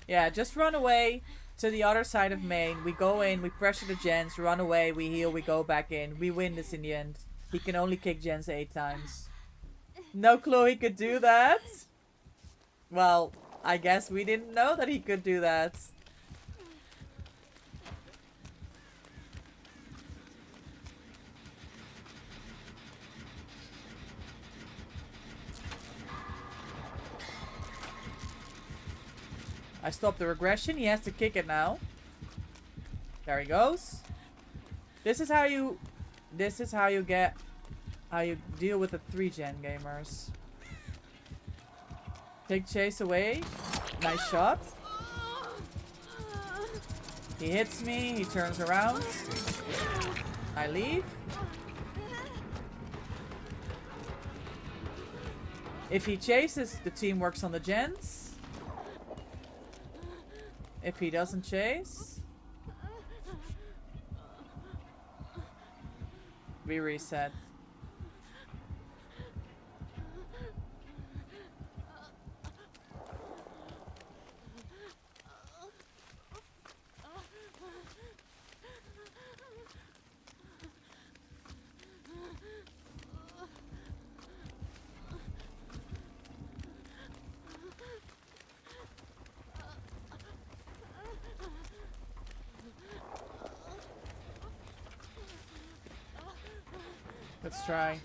Yeah, just run away to the other side of main. We go in, we pressure the gens, run away, we heal, we go back in. We win this in the end. He can only kick gens 8 times. No clue he could do that? Well, I guess we didn't know that he could do that. I stopped the regression. He has to kick it now. There he goes. This is how you deal with the 3-gen gamers. Take Chase away. Nice shot. He hits me. He turns around. I leave. If he chases, the team works on the gens. If he doesn't chase, we reset. Let's try.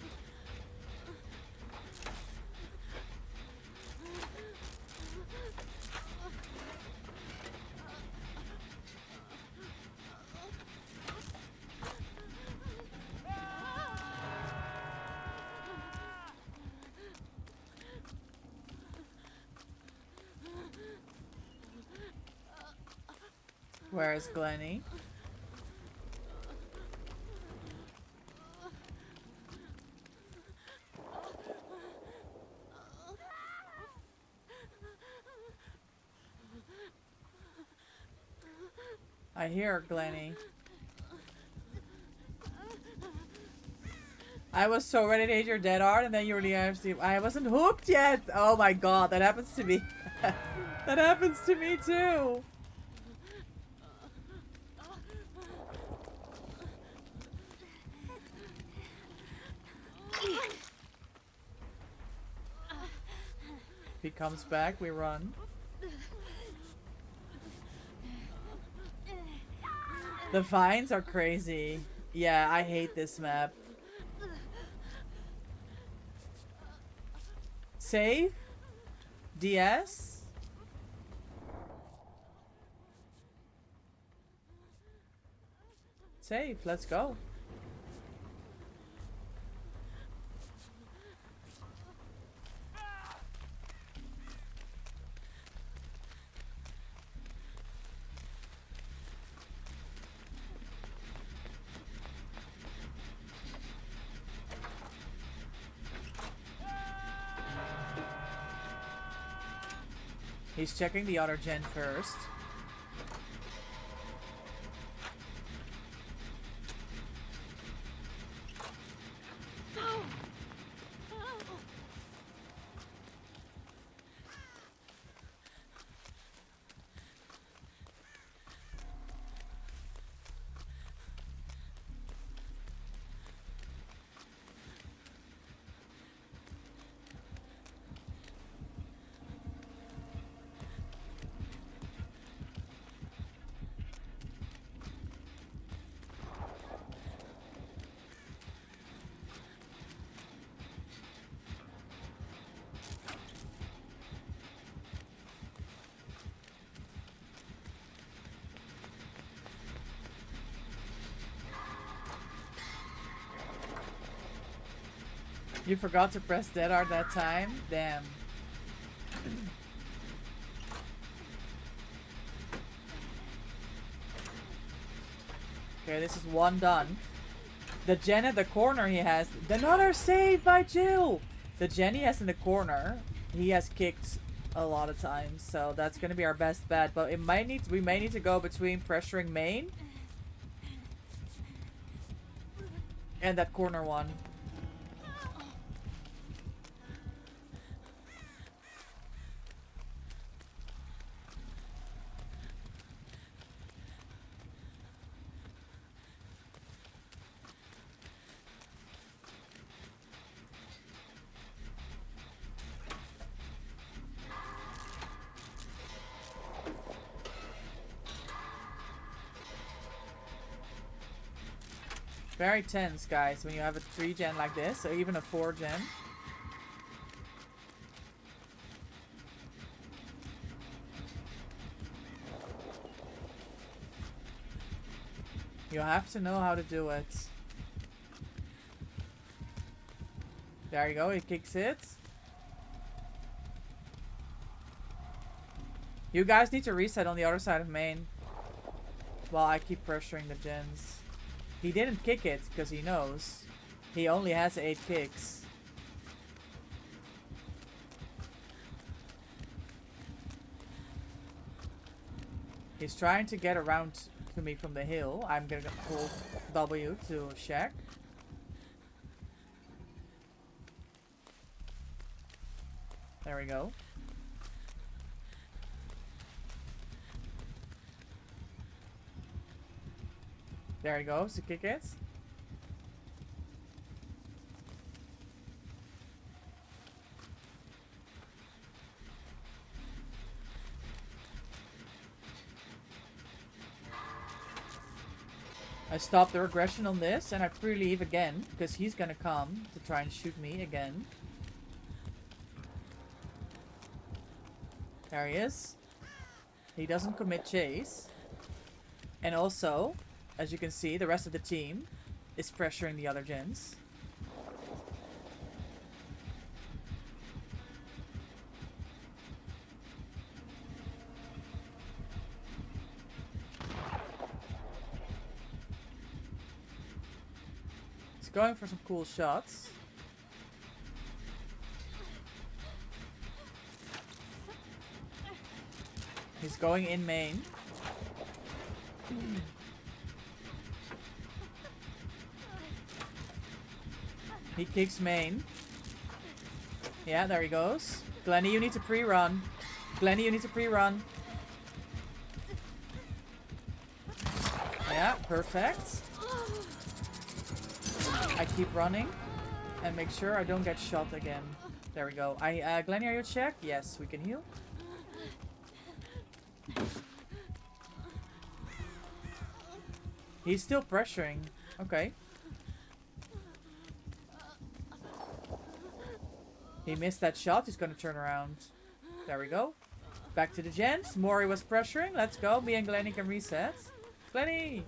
Where is Glenny? I hear Glenny. I was so ready to hit your dead art, and then you were the IFC. I wasn't hooked yet. Oh my god, that happens to me. That happens to me too. If he comes back, we run. The vines are crazy. Yeah, I hate this map. Save? DS? Save, let's go. He's checking the other gen first. You forgot to press dead art that time? Damn. Okay, this is one done. The gen at the corner he has. Another save by Jill! The gen he has in the corner, he has kicked a lot of times, so that's gonna be our best bet. But it might need we may need to go between pressuring main and that corner one. Very tense, guys, when you have a 3 gen like this, or even a 4 gen. You have to know how to do it. There you go, he kicks it. You guys need to reset on the other side of main while I keep pressuring the gens. He didn't kick it because he knows. He only has 8 kicks. He's trying to get around to me from the hill. I'm gonna pull W to check. There we go. There he goes to kick it. I stopped the regression on this and I free leave again because he's gonna come to try and shoot me again. There he is. He doesn't commit chase. And also, as you can see, the rest of the team is pressuring the other gens. going for some cool shots. He's going in main. He kicks main. Yeah, there he goes. Glenny, you need to pre-run. Glenny, you need to pre-run. Yeah, perfect. I keep running. And make sure I don't get shot again. There we go. Glenny, are you check? Yes, we can heal. He's still pressuring. Okay. He missed that shot. He's gonna turn around. There we go. Back to the gens. Mori was pressuring. Let's go. Me and Glenny can reset. Glenny!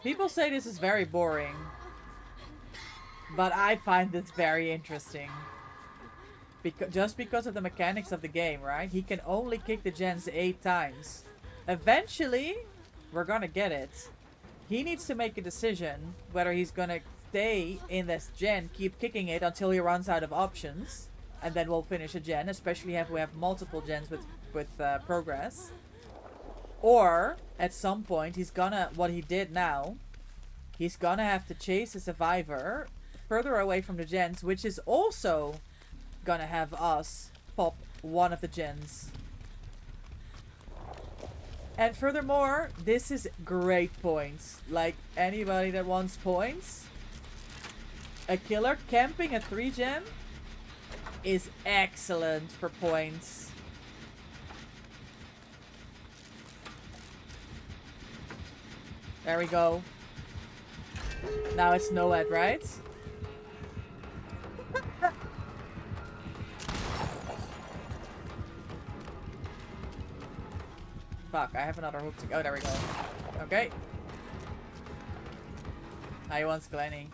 People say this is very boring. But I find this very interesting. Just because of the mechanics of the game, right? He can only kick the gens 8 times. Eventually, we're gonna get it. He needs to make a decision whether he's gonna stay in this gen, keep kicking it until he runs out of options, and then we'll finish a gen, especially if we have multiple gens with progress. Or, at some point, he's gonna, what he did now, he's gonna have to chase a survivor further away from the gens, which is also gonna have us pop one of the gens. And furthermore, this is great points. Like, anybody that wants points, a killer camping a 3-gen is excellent for points. There we go. Now it's Noed, right? Fuck, I have another hook to go. Oh, there we go. Okay. Now he wants Glenny.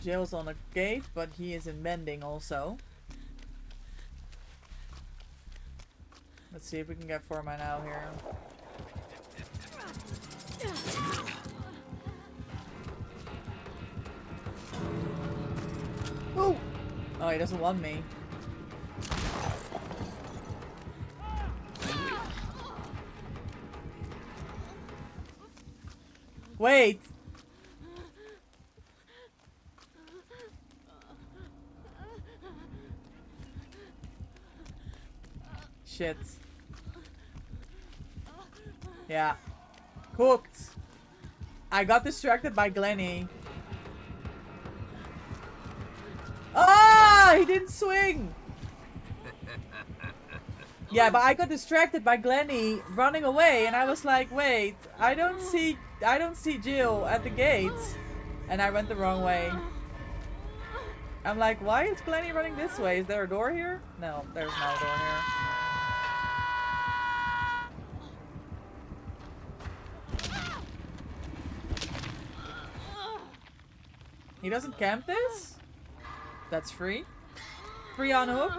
Jill's on the gate, but he is in mending also. Let's see if we can get 4-man out here. Ooh! Oh, he doesn't want me. Wait! Shit. Yeah. Cooked. I got distracted by Glenny. Ah! He didn't swing! Yeah, but I got distracted by Glenny running away, and I was like, wait, I don't see Jill at the gate. And I went the wrong way. I'm like, why is Glenny running this way? Is there a door here? No, there's no door here. He doesn't camp this? That's free. Free on hook.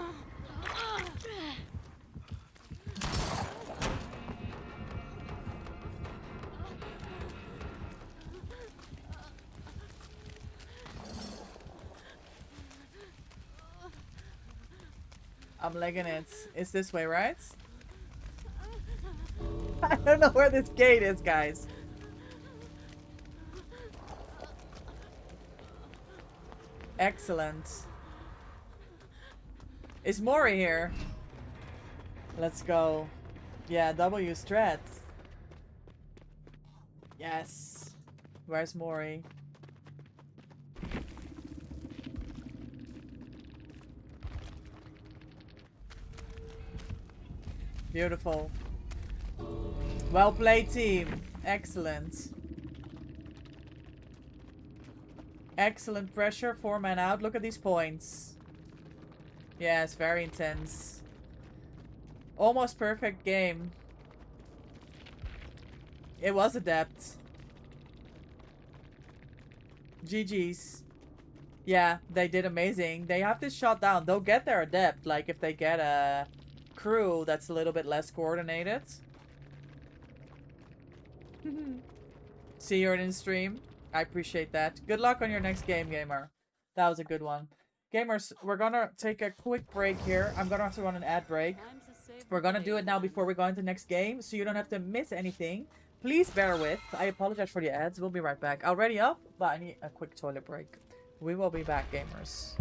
I'm legging it. It's this way, right? I don't know where this gate is, guys. Excellent. Is Mori here? Let's go. Yeah, W strat. Yes. Where's Mori? Beautiful. Well played, team. Excellent. Excellent pressure. 4-man out. Look at these points. Yeah, it's very intense. Almost perfect game. It was adept. GG's. Yeah, they did amazing. They have this shot down. They'll get their adept, like if they get a crew that's a little bit less coordinated. See you in stream. I appreciate that. Good luck on your next game, gamer. That was a good one. Gamers, we're gonna take a quick break here. I'm gonna have to run an ad break. Time to save We're the gonna day, do it now man. before we go into the next game, so you don't have to miss anything. Please bear with. I apologize for the ads. We'll be right back. Already up, but I need a quick toilet break. We will be back, gamers.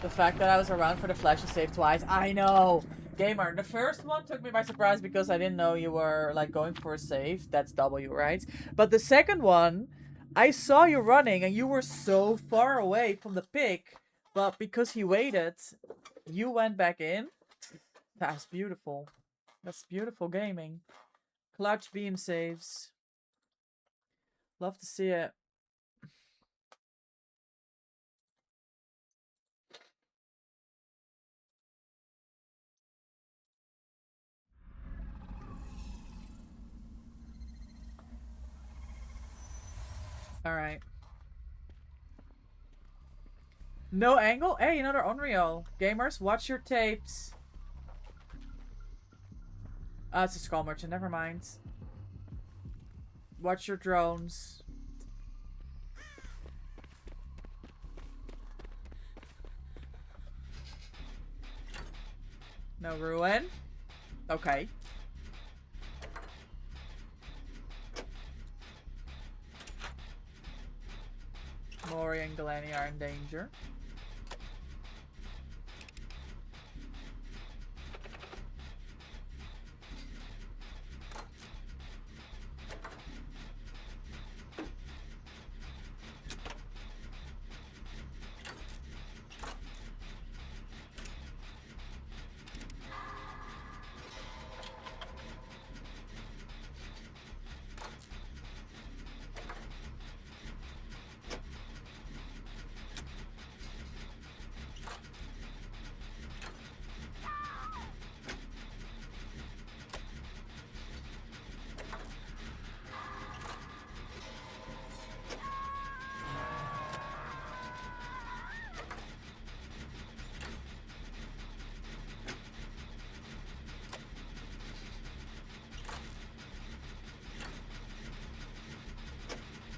The fact that I was around for the flash and save twice. I know! Gamer, the first one took me by surprise because I didn't know you were, like, going for a save. That's W, right? But the second one, I saw you running and you were so far away from the pick. But because he waited, you went back in. That's beautiful. That's beautiful gaming. Clutch beam saves. Love to see it. Alright. No angle? Hey, another Unreal. Gamers, watch your tapes. It's a skull merchant, never mind. Watch your drones. No ruin. Okay. Mori and Glenny are in danger.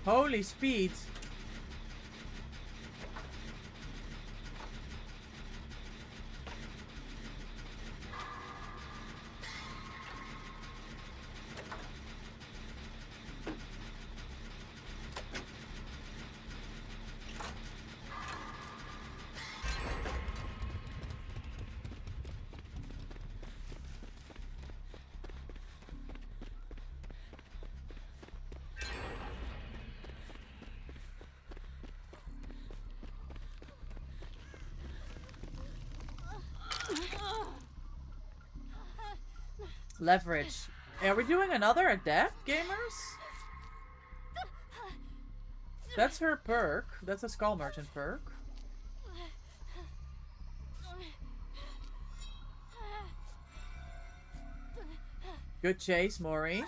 Holy speed. Leverage. Are we doing another death, gamers? That's her perk. That's a Skull Merchant perk. Good chase, Mori.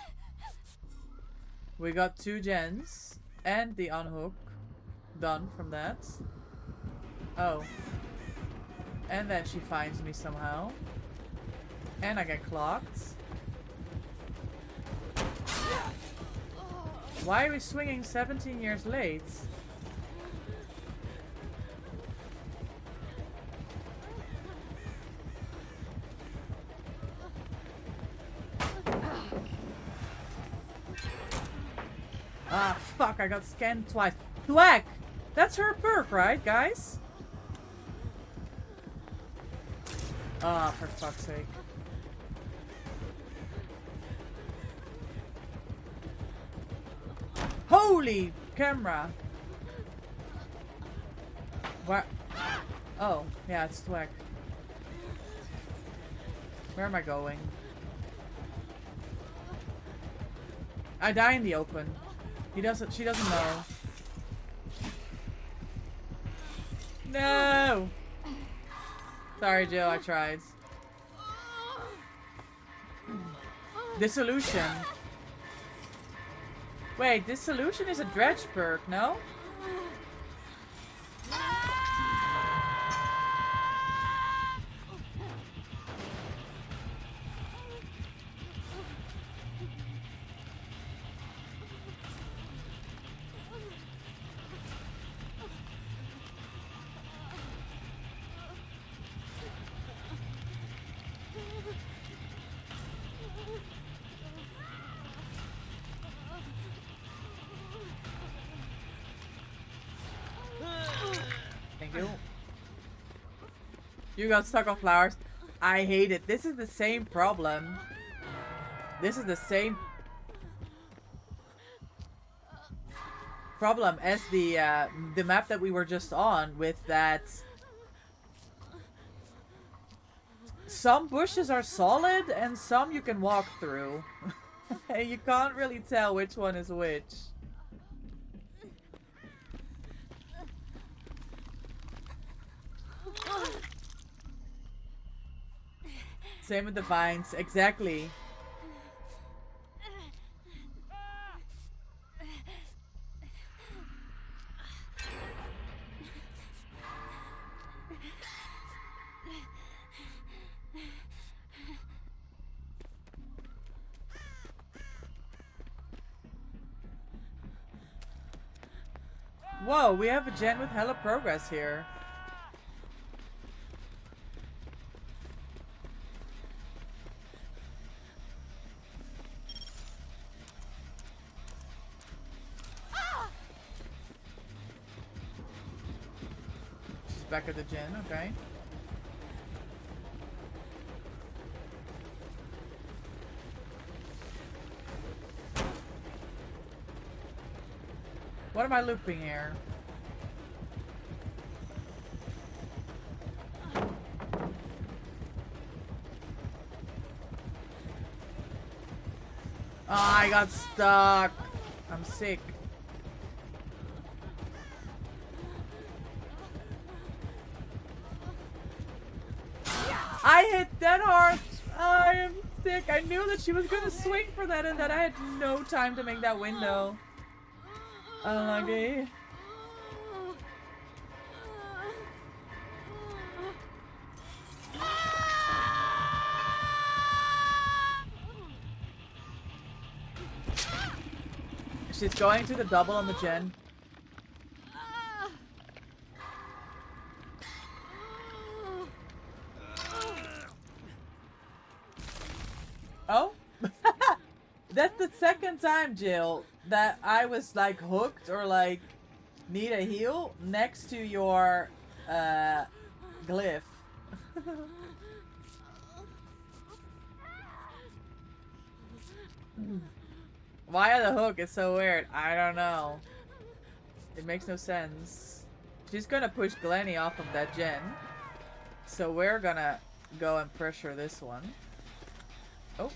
We got 2 gens and the unhook done from that. Oh. And then she finds me somehow. And I get clocked. Why are we swinging 17 years late? Ah, fuck, I got scanned twice. Thwack! That's her perk, right, guys? Ah, for fuck's sake. Holy camera! What? Oh, yeah, it's Thwack. Where am I going? I die in the open. She doesn't know. No! Sorry, Jill, I tried. Dissolution. Wait, Dissolution is a dredge perk, no? You got stuck on flowers. I hate it. This is the same problem. This is the same problem as the map that we were just on, with that some bushes are solid and some you can walk through. And you can't really tell which one is which. Same with the vines, exactly. Whoa, we have a gen with hella progress here. Back at the gen, okay. What am I looping here? Oh, I got stuck. I'm sick. I hit that hard. I am sick. I knew that she was gonna swing for that and that I had no time to make that window. Unlucky. She's going to the double on the gen. Oh? That's the second time, Jill, that I was like hooked or like need a heal next to your glyph. Why on the hook? It's so weird. I don't know. It makes no sense. She's gonna push Glenny off of that gen. So we're gonna go and pressure this one. Oh.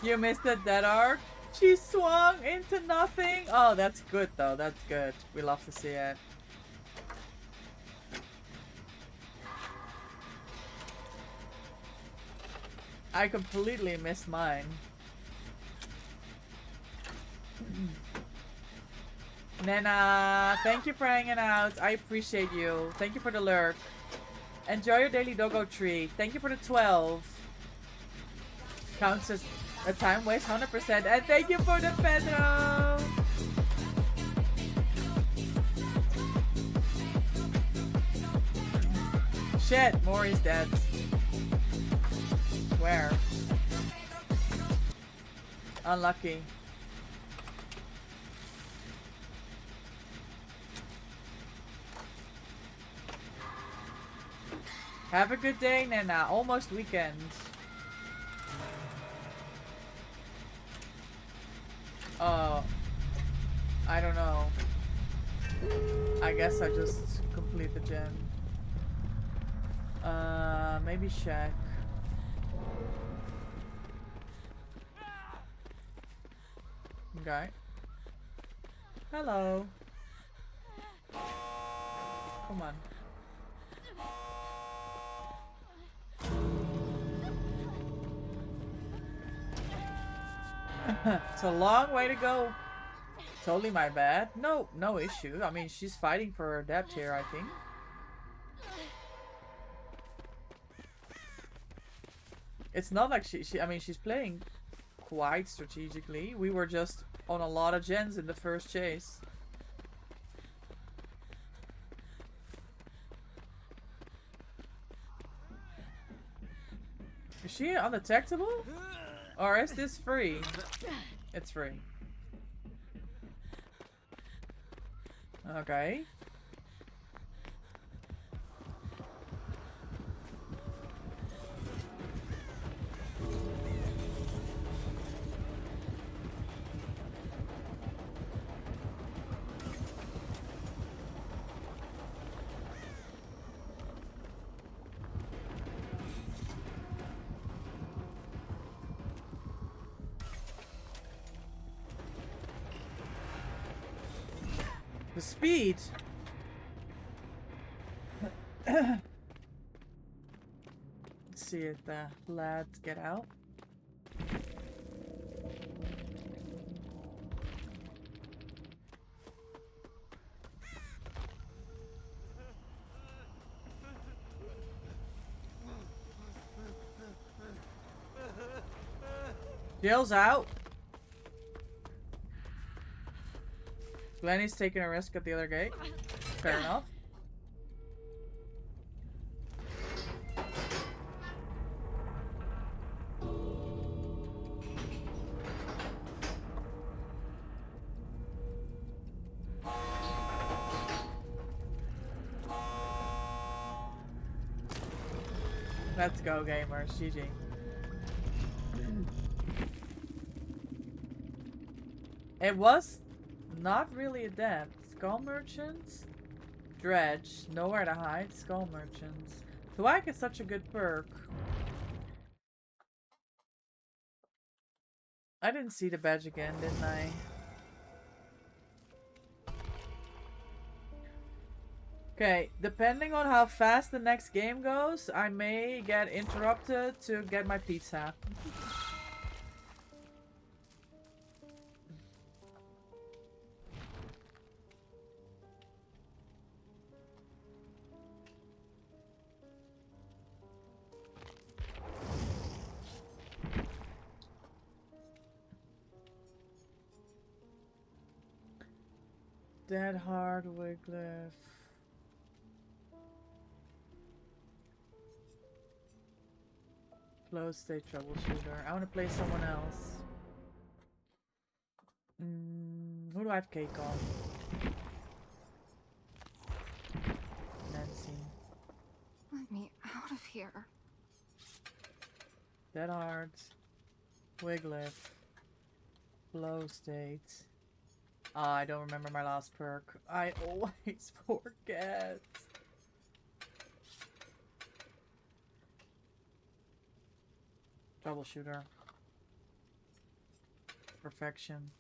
You missed the dead arc? She swung into nothing? Oh, that's good though. That's good. We love to see it. I completely missed mine. Nena, thank you for hanging out. I appreciate you. Thank you for the lurk. Enjoy your daily doggo treat. Thank you for the 12. Counts as a time waste 100%. And thank you for the Pedro. Shit, Maury's dead. Where? Unlucky. Have a good day, Nana. Almost weekend. Oh. I don't know. I guess I just complete the gen. Maybe Shaq. Okay. Hello. Come on. It's a long way to go. Totally my bad. No issue. I mean, she's fighting for her depth here, I think. It's not like I mean, she's playing quite strategically. We were just on a lot of gens in the first chase. Is she undetectable? Or is this free? It's free. Okay. The speed. Let's see if the lads get out. Jill's out. Glenny's taking a risk at the other gate. Fair enough. Let's go, gamers. GG. It was not really a depth. Skull merchants? Dredge. Nowhere to hide. Skull merchants. Thwack is such a good perk. I didn't see the badge again, didn't I? Okay, depending on how fast the next game goes, I may get interrupted to get my pizza. Dead Hard Wiglif. Flow State Troubleshooter. I want to play someone else. Who do I have cake on? Nancy. Let me out of here. Dead Hard. Wiglif. Flow State. Ah, I don't remember my last perk. I always forget. Troubleshooter. Perfection.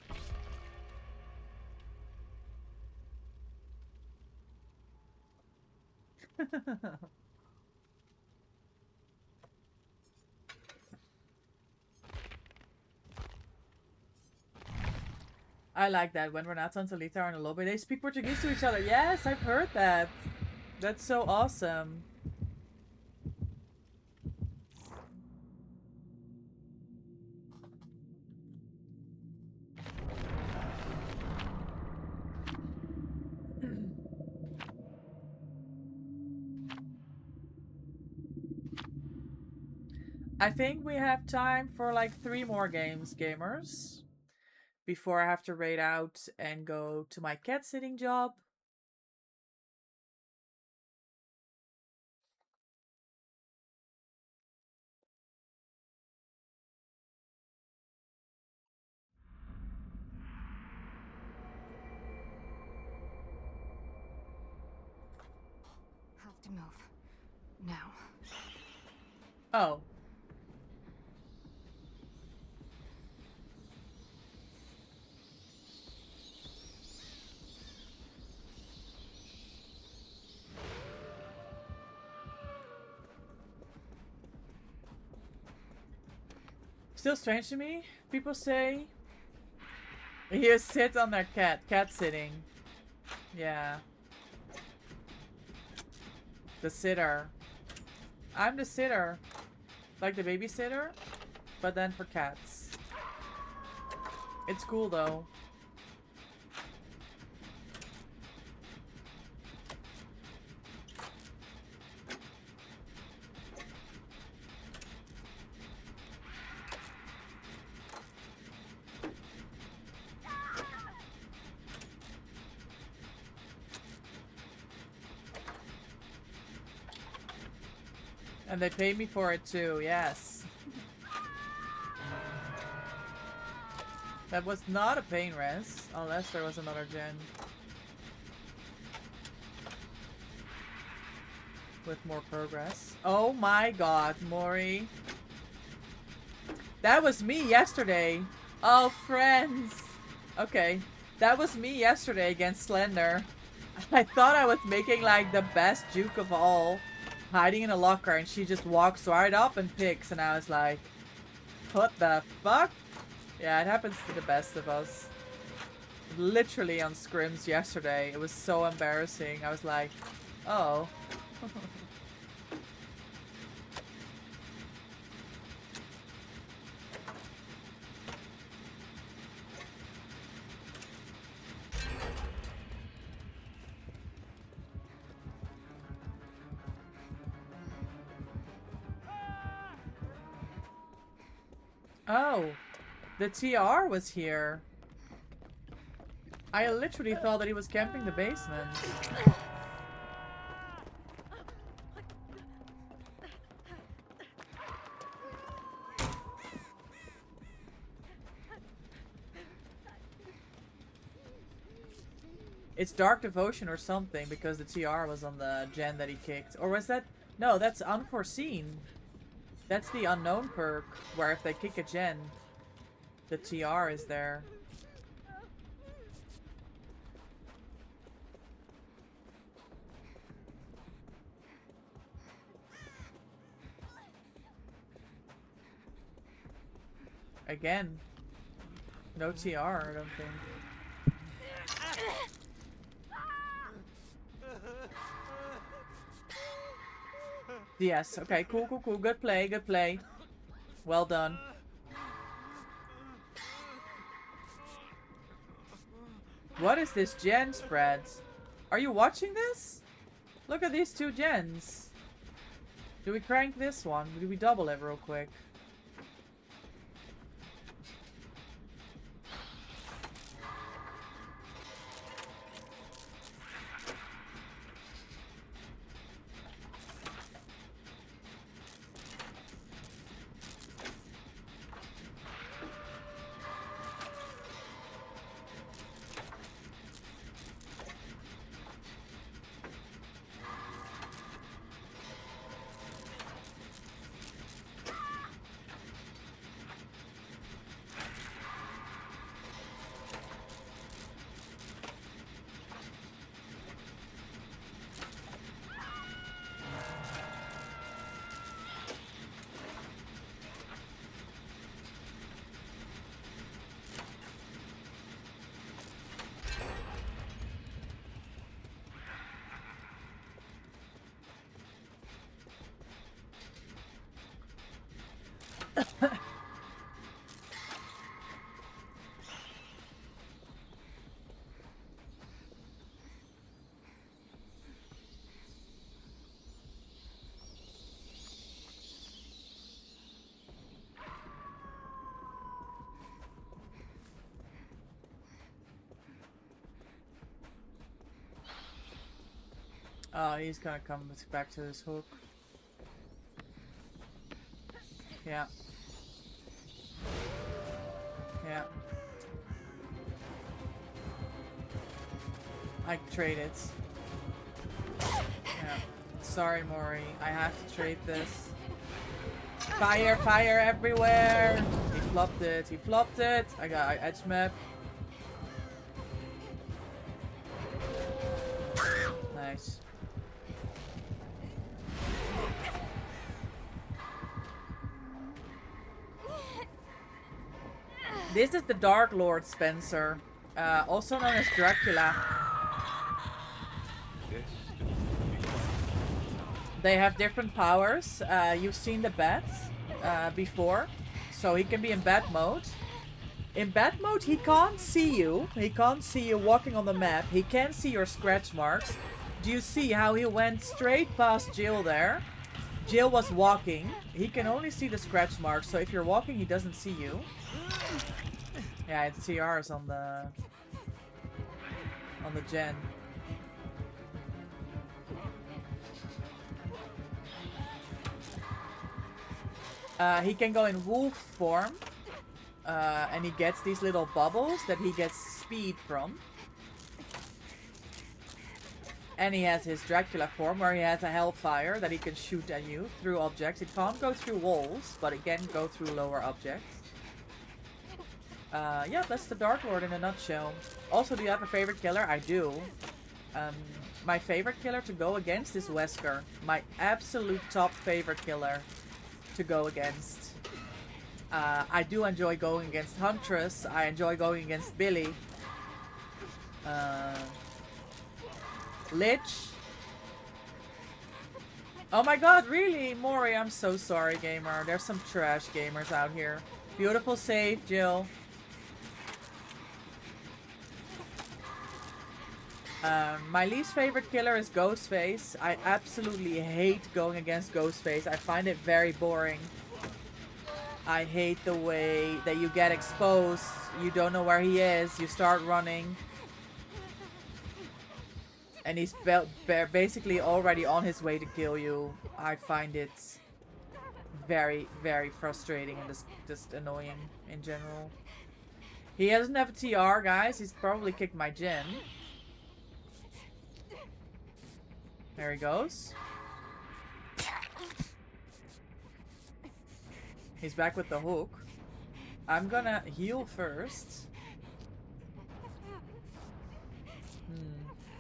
I like that. When Renato and Talita are in a lobby, they speak Portuguese to each other. Yes, I've heard that. That's so awesome. I think we have time for like 3 more games, gamers, before I have to raid out and go to my cat sitting job. Have to move. Now. Oh. Still strange to me. People say you sit on their cat sitting. Yeah. The sitter. I'm the sitter. Like the babysitter, but then for cats. It's cool though. And they paid me for it too, yes. That was not a pain res, unless there was another gen. With more progress. Oh my god, Mori. That was me yesterday. Oh, friends. Okay. That was me yesterday against Slender. I thought I was making like the best juke of all. Hiding in a locker, and she just walks right up and picks, and I was like, what the fuck? Yeah, it happens to the best of us. Literally on scrims yesterday. It was so embarrassing. I was like, oh. Oh, the TR was here. I literally thought that he was camping the basement. It's Dark Devotion or something because the TR was on the gen that he kicked. Or was that... No, that's Unforeseen. That's the unknown perk, where if they kick a gen, the TR is there. Again, no TR, I don't think. Yes, okay, cool, cool, cool. Good play, good play. Well done. What is this gen spread? Are you watching this? Look at these two gens. Do we crank this one? Do we double it real quick? Oh, he's gonna come back to this hook. Yeah. Yeah. I trade it. Yeah. Sorry, Mori. I have to trade this. Fire, fire everywhere! He flopped it. He flopped it. I got edge map. Nice. This is the Dark Lord Spencer, also known as Dracula. They have different powers. You've seen the bats before, so he can be in bat mode. In bat mode, he can't see you. He can't see you walking on the map. He can see your scratch marks. Do you see how he went straight past Jill there? Jill was walking. He can only see the scratch marks, so if you're walking, he doesn't see you. Yeah, it's TRs on the gen. He can go in wolf form, and he gets these little bubbles that he gets speed from. And he has his Dracula form, where he has a hellfire that he can shoot at you through objects. It can't go through walls, but it can go through lower objects. Yeah, that's the Dark Lord in a nutshell. Also, do you have a favorite killer? I do. My favorite killer to go against is Wesker. My absolute top favorite killer to go against. I do enjoy going against Huntress. I enjoy going against Billy. Lich. Oh my god, really? Mori, I'm so sorry, gamer. There's some trash gamers out here. Beautiful save, Jill. My least favorite killer is Ghostface. I absolutely hate going against Ghostface. I find it very boring. I hate the way that you get exposed. You don't know where he is. You start running. And he's basically already on his way to kill you. I find it very, very frustrating and just annoying in general. He doesn't have a TR, guys. He's probably kicked my gen. There he goes. He's back with the hook. I'm gonna heal first.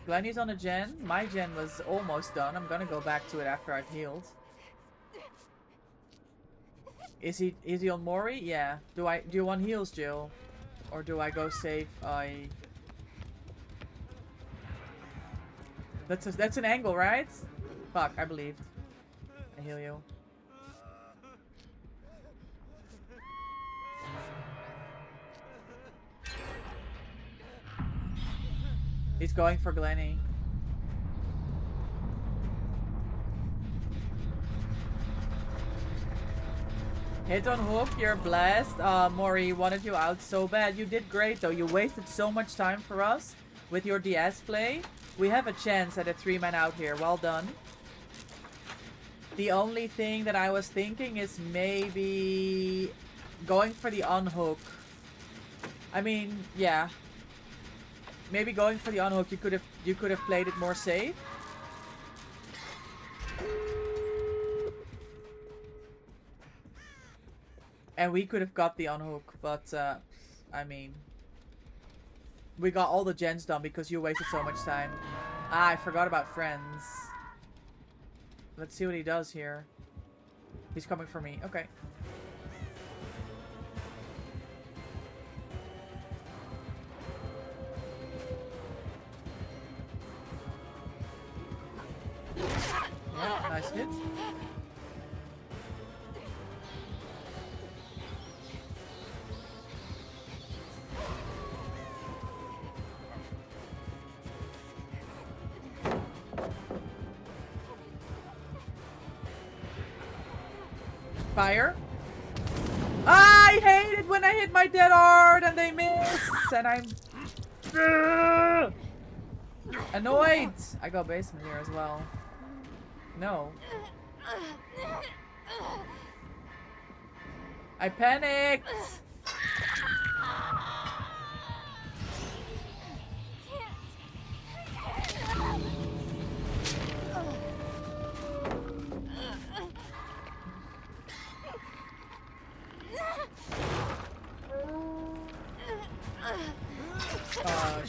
Glenny's on a gen. My gen was almost done. I'm gonna go back to it after I've healed. Is he on Mori? Yeah. Do you want heals, Jill? Or do I go save That's an angle, right? Fuck, I believed. I heal you. He's going for Glenny. Hit on hook, you're blessed. Mori wanted you out so bad. You did great though. You wasted so much time for us with your DS play. We have a chance at a 3-man out here. Well done. The only thing that I was thinking is maybe going for the unhook. I mean, yeah. Maybe going for the unhook, you could have played it more safe. And we could have got the unhook, but I mean, we got all the gens done because you wasted so much time. Ah, I forgot about friends. Let's see what he does here. He's coming for me. Okay. Yeah, nice hit. Fire. I hate it when I hit my dead hard and they miss and I'm annoyed. I got basement here as well. No. I panicked. Oh,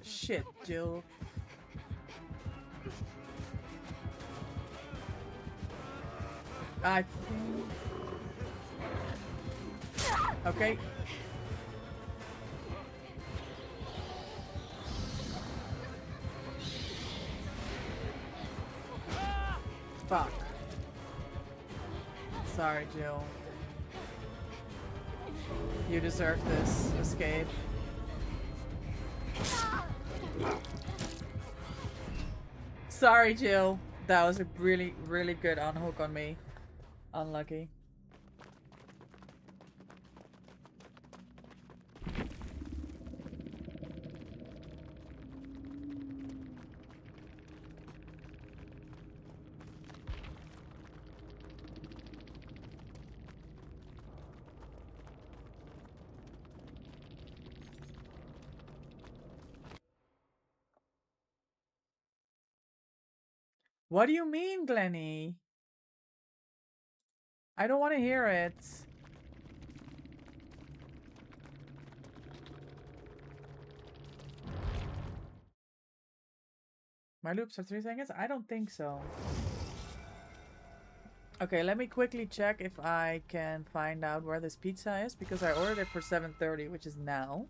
shit, Jill. Okay. Fuck. Sorry, Jill. You deserve this escape. Sorry, Jill. That was a really, really good unhook on me. Unlucky. What do you mean, Glenny? I don't want to hear it. My loops are 3 seconds? I don't think so. Okay, let me quickly check if I can find out where this pizza is, because I ordered it for 7:30, which is now.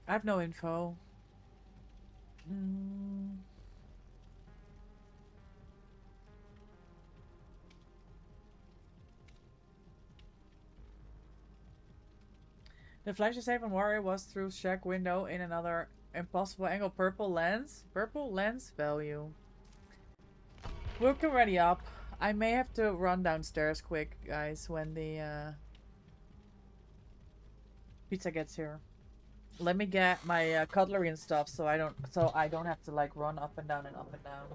I have no info. The flash save on Warrior was through shack window in another impossible angle. Purple lens? Purple lens value. We'll come ready up. I may have to run downstairs quick, guys, when the pizza gets here. Let me get my cutlery and stuff so I don't have to like run up and down and up and down.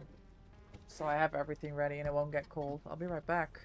So I have everything ready and it won't get cold. I'll be right back.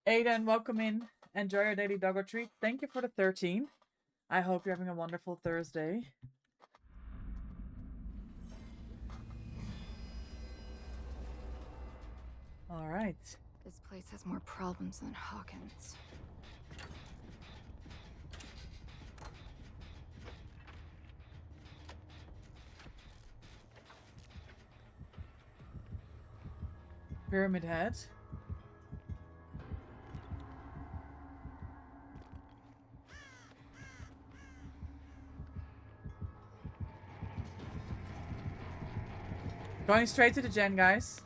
Aiden, welcome in. Enjoy your daily doggo treat. Thank you for the 13. I hope you're having a wonderful Thursday. All right. This place has more problems than Hawkins. Pyramid Head. Going straight to the gen, guys.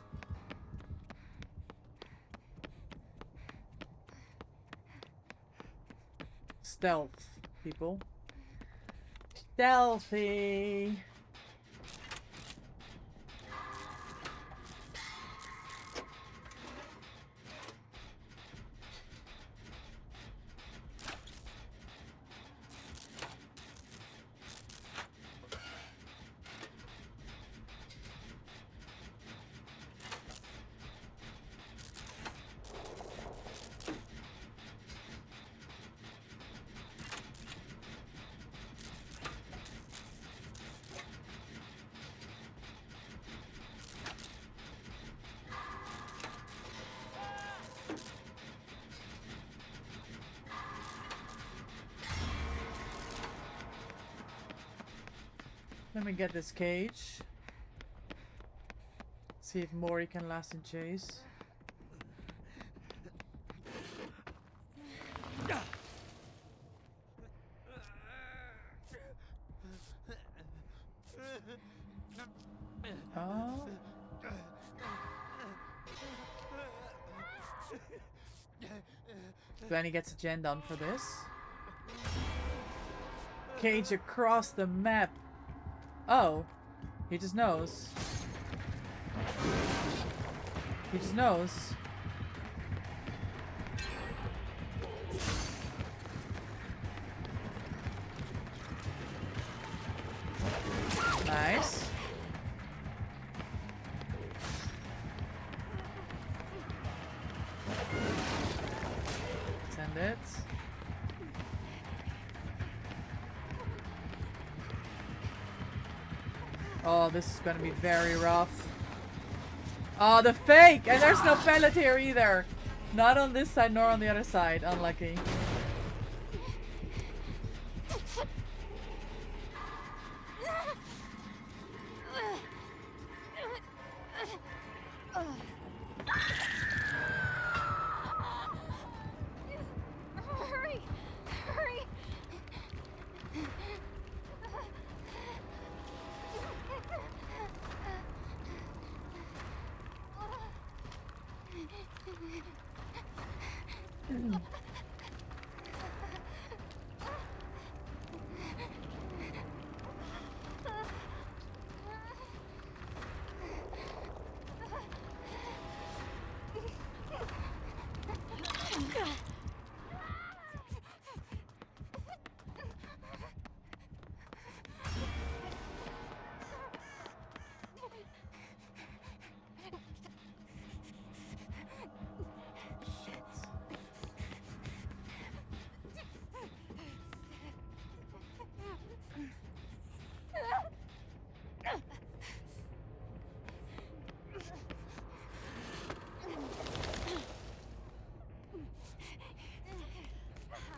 Stealth, people. Stealthy. Let me get this cage. See if Mori can last in chase. Oh. Glenny gets a gen done for this. Cage across the map. Oh, he just knows. He just knows. Nice. Send it. Oh, this is gonna be very rough. Oh, the fake! And there's no pellet here either. Not on this side nor on the other side. Unlucky. Hurry! Hurry!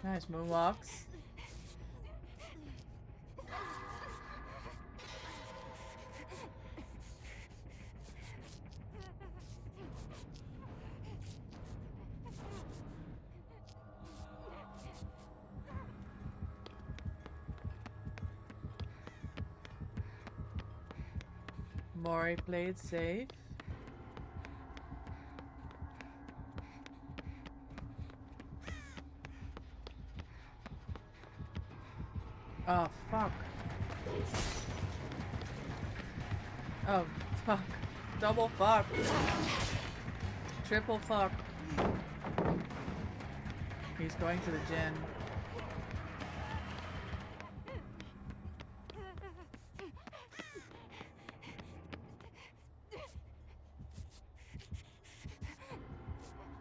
Nice moonwalks. Mori played safe. Oh, fuck. Oh, fuck. Double fuck. Triple fuck. He's going to the gym.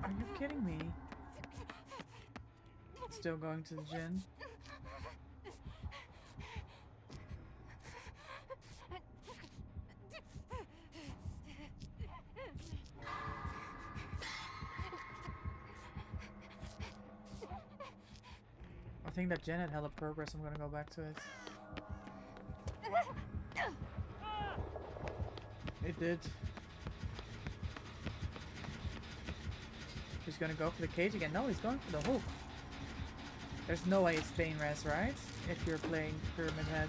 Are you kidding me? Still going to the gym. I think that Jen had hella progress. I'm gonna go back to it. It did. He's gonna go for the cage again. No, he's going for the hook. There's no way it's pain res, right? If you're playing Pyramid Head.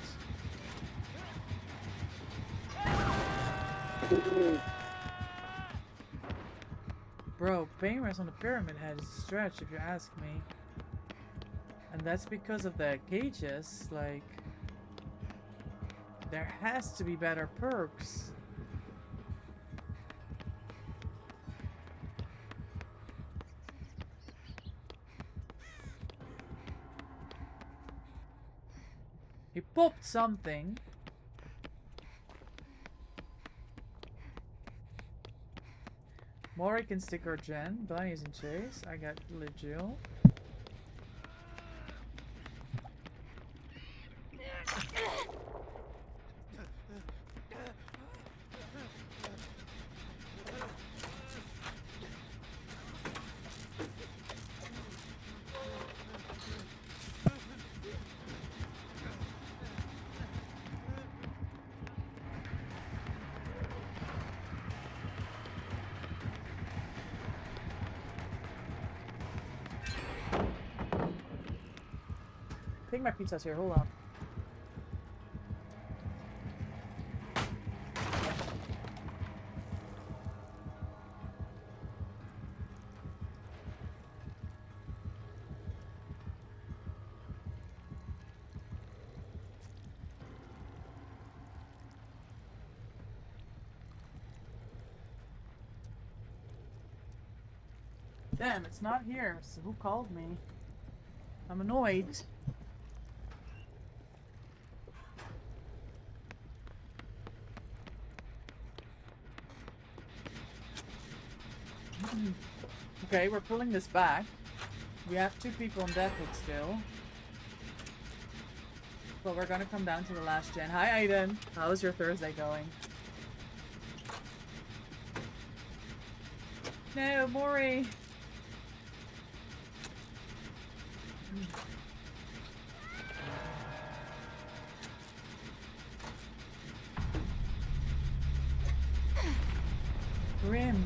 Bro, pain res on the Pyramid Head is a stretch if you ask me. And that's because of the cages, like... There has to be better perks. He popped something. Mori can stick her Jen. Bunny's in chase. I got Legil. I think my pizza's here. Hold on. Damn, it's not here. So who called me? I'm annoyed. Okay, we're pulling this back. We have 2 people on death hook still. But we're gonna come down to the last gen. Hi, Aiden. How's your Thursday going? No, Mori. Grim.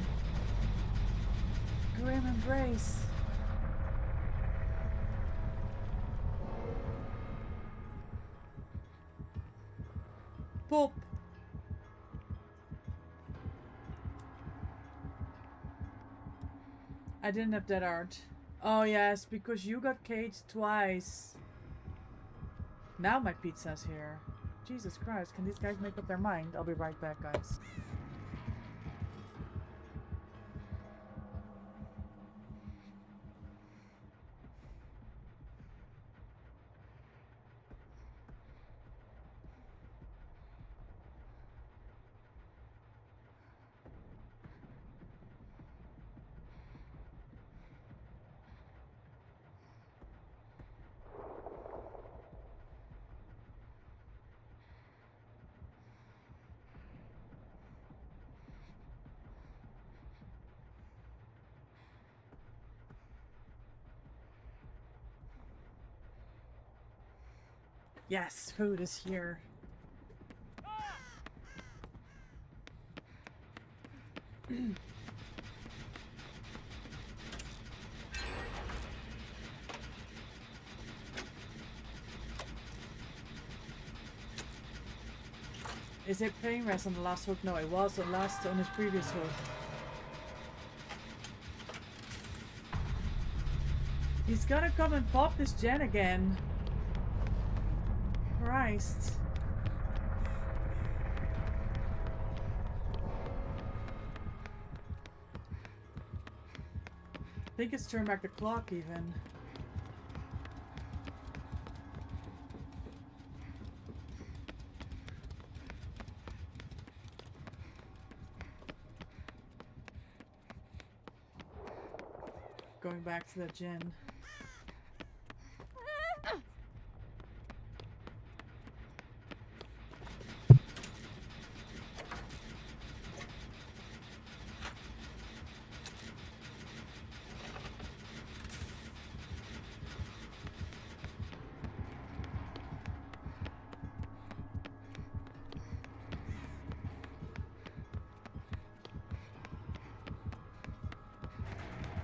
Grim embrace. Pop. I didn't have that art. Oh yes, because you got caged twice. Now my pizza's here. Jesus Christ, can these guys make up their mind? I'll be right back, guys. Yes, food is here. Is it playing rest on the last hook? No, it was on his previous hook. He's gonna come and pop this gen again. Christ. I think it's turned back the clock even. Going back to the gin.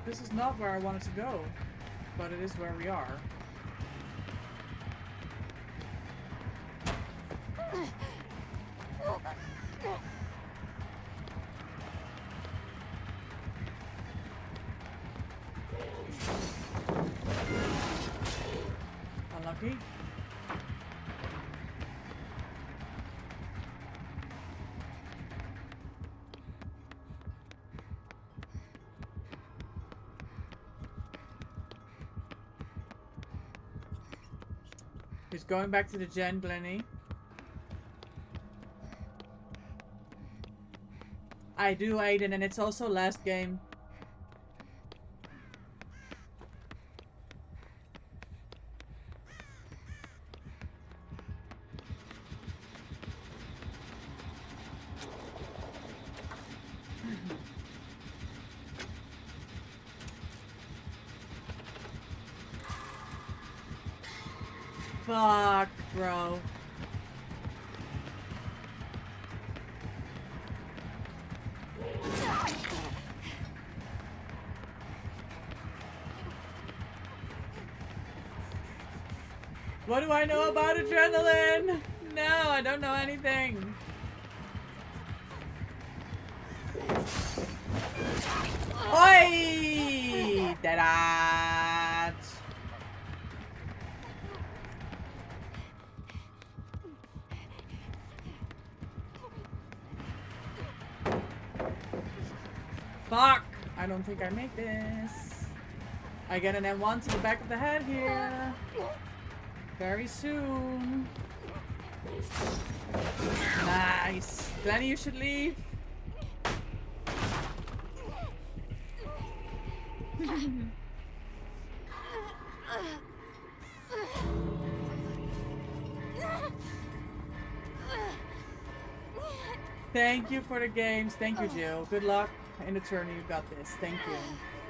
This is not where I wanted to go, but it is where we are. Unlucky. He's going back to the gen, Glenny. I do, Aiden, and it's also last game. Fuck, bro. What do I know about adrenaline? No, I don't know anything. Oi! Dead. Fuck! I don't think I make this. I get an M1 to the back of the head here. Very soon. Nice. Glenny, you should leave. Thank you for the games. Thank you, Jill. Good luck in the tourney. You got this. Thank you.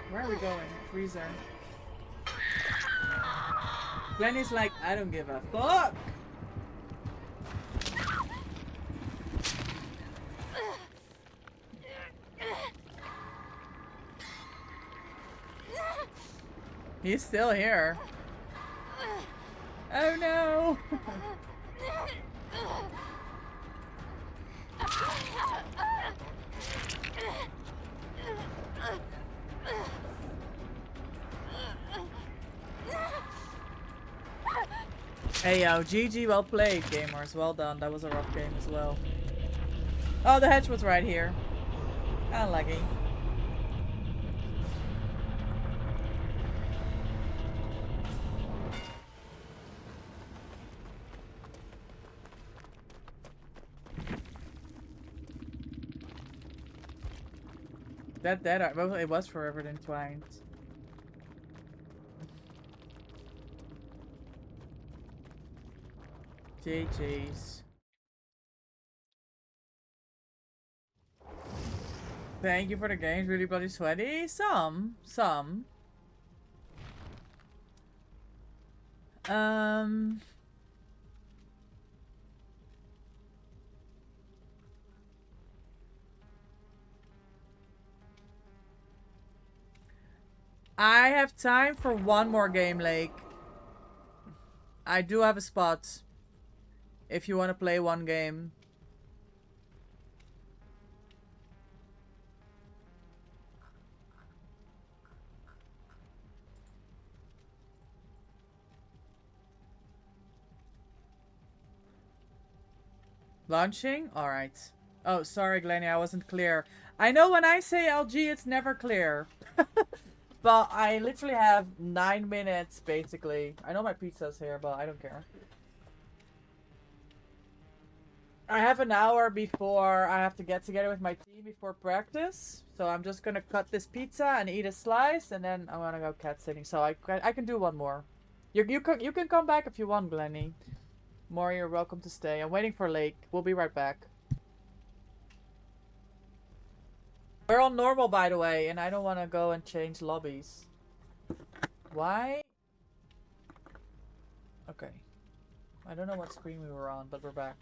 Where are we going? Freezer. Glenny's like, I don't give a fuck. He's still here. Oh no. Hey yo, GG, well played, gamers. Well done. That was a rough game as well. Oh, the hedge was right here. Kinda laggy. That well, it was forever entwined. GG's. Thank you for the games. Really bloody sweaty. Some. I have time for one more game, Lake. I do have a spot. If you want to play one game. Launching? Alright. Oh, sorry, Glenny, I wasn't clear. I know when I say LG, it's never clear. But I literally have 9 minutes, basically. I know my pizza's here, but I don't care. I have an hour before I have to get together with my team before practice. So I'm just gonna cut this pizza and eat a slice, and then I'm gonna go cat sitting. So I can do one more. You can come back if you want, Glenny. Maury, you're welcome to stay. I'm waiting for Lake. We'll be right back. We're on normal, by the way, and I don't want to go and change lobbies. Why? Okay. I don't know what screen we were on, but we're back.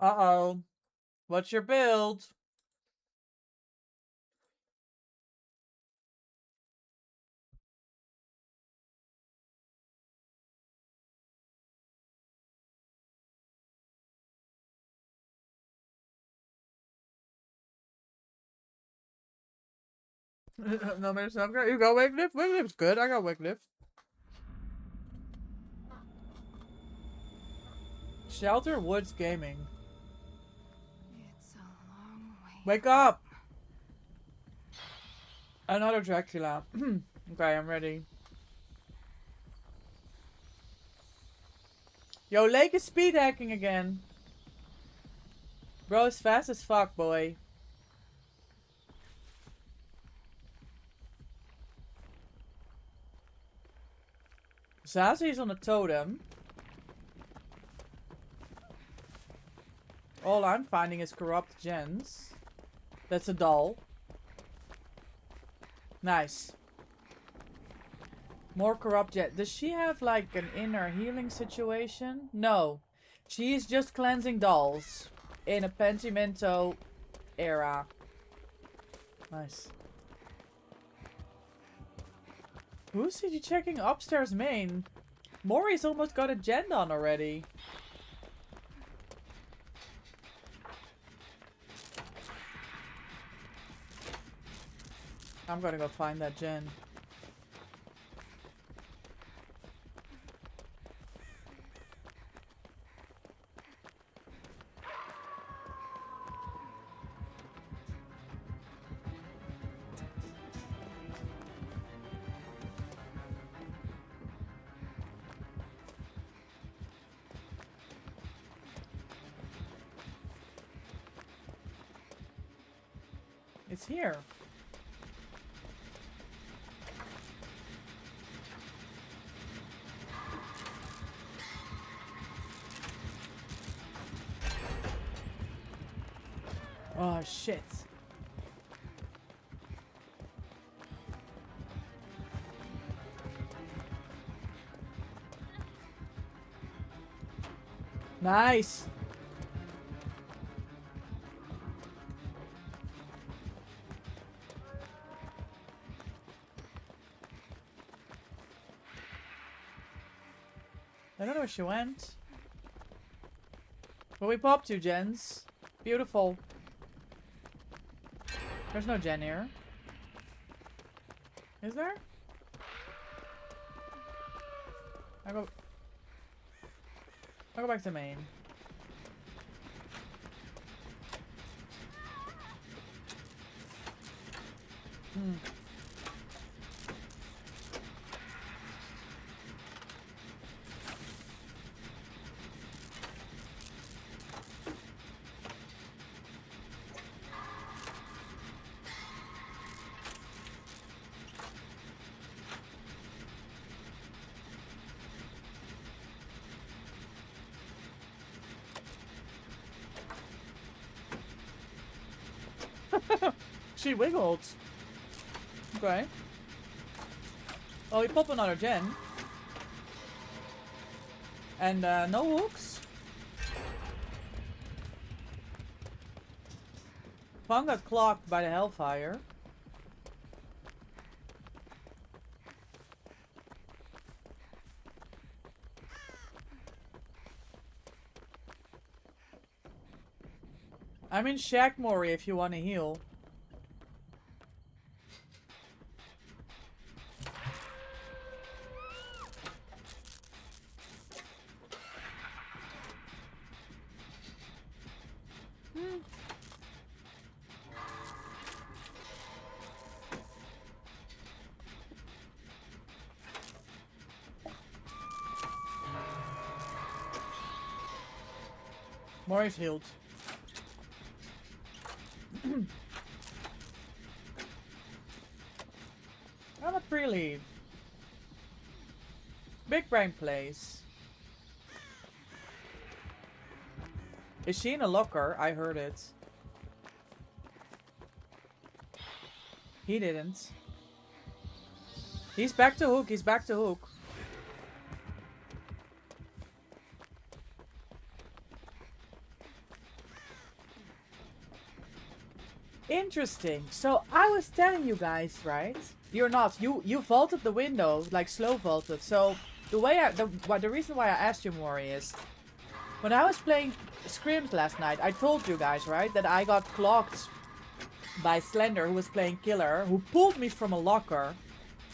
Uh-oh. What's your build? No, man, it's not good. You got Wycliffe? Wycliffe's good. I got Wycliffe. Shelter Woods Gaming. It's a long way. Wake up! Another Dracula. Okay, I'm ready. Yo, Lake is speed hacking again. Bro, it's fast as fuck, boy. Zazie is on a totem. All I'm finding is corrupt gens. That's a doll. Nice. More corrupt gen. Does she have like an inner healing situation? No. She's just cleansing dolls in a Pentimento era. Nice. Who's he checking upstairs main? Maury's almost got a gen done already. I'm gonna go find that gen. It's here. Oh, shit. Nice. I don't know where she went. Where we pop to, gens? Beautiful. There's no gen here. Is there? I'll go back to main. Hmm. She wiggled. Okay. Oh, we pop another gen. And no hooks. Fang got clocked by the Hellfire. I'm in Shack Mori if you want to heal. Mori's healed. I'm a pre-lead. Big brain plays. Is she in a locker? I heard it. He didn't. He's back to hook. He's back to hook. Interesting. So I was telling you guys, right? You're not. You vaulted the window, like slow vaulted. So the way the reason why I asked you, Mori, is when I was playing scrims last night, I told you guys, right, that I got clocked by Slender, who was playing killer, who pulled me from a locker,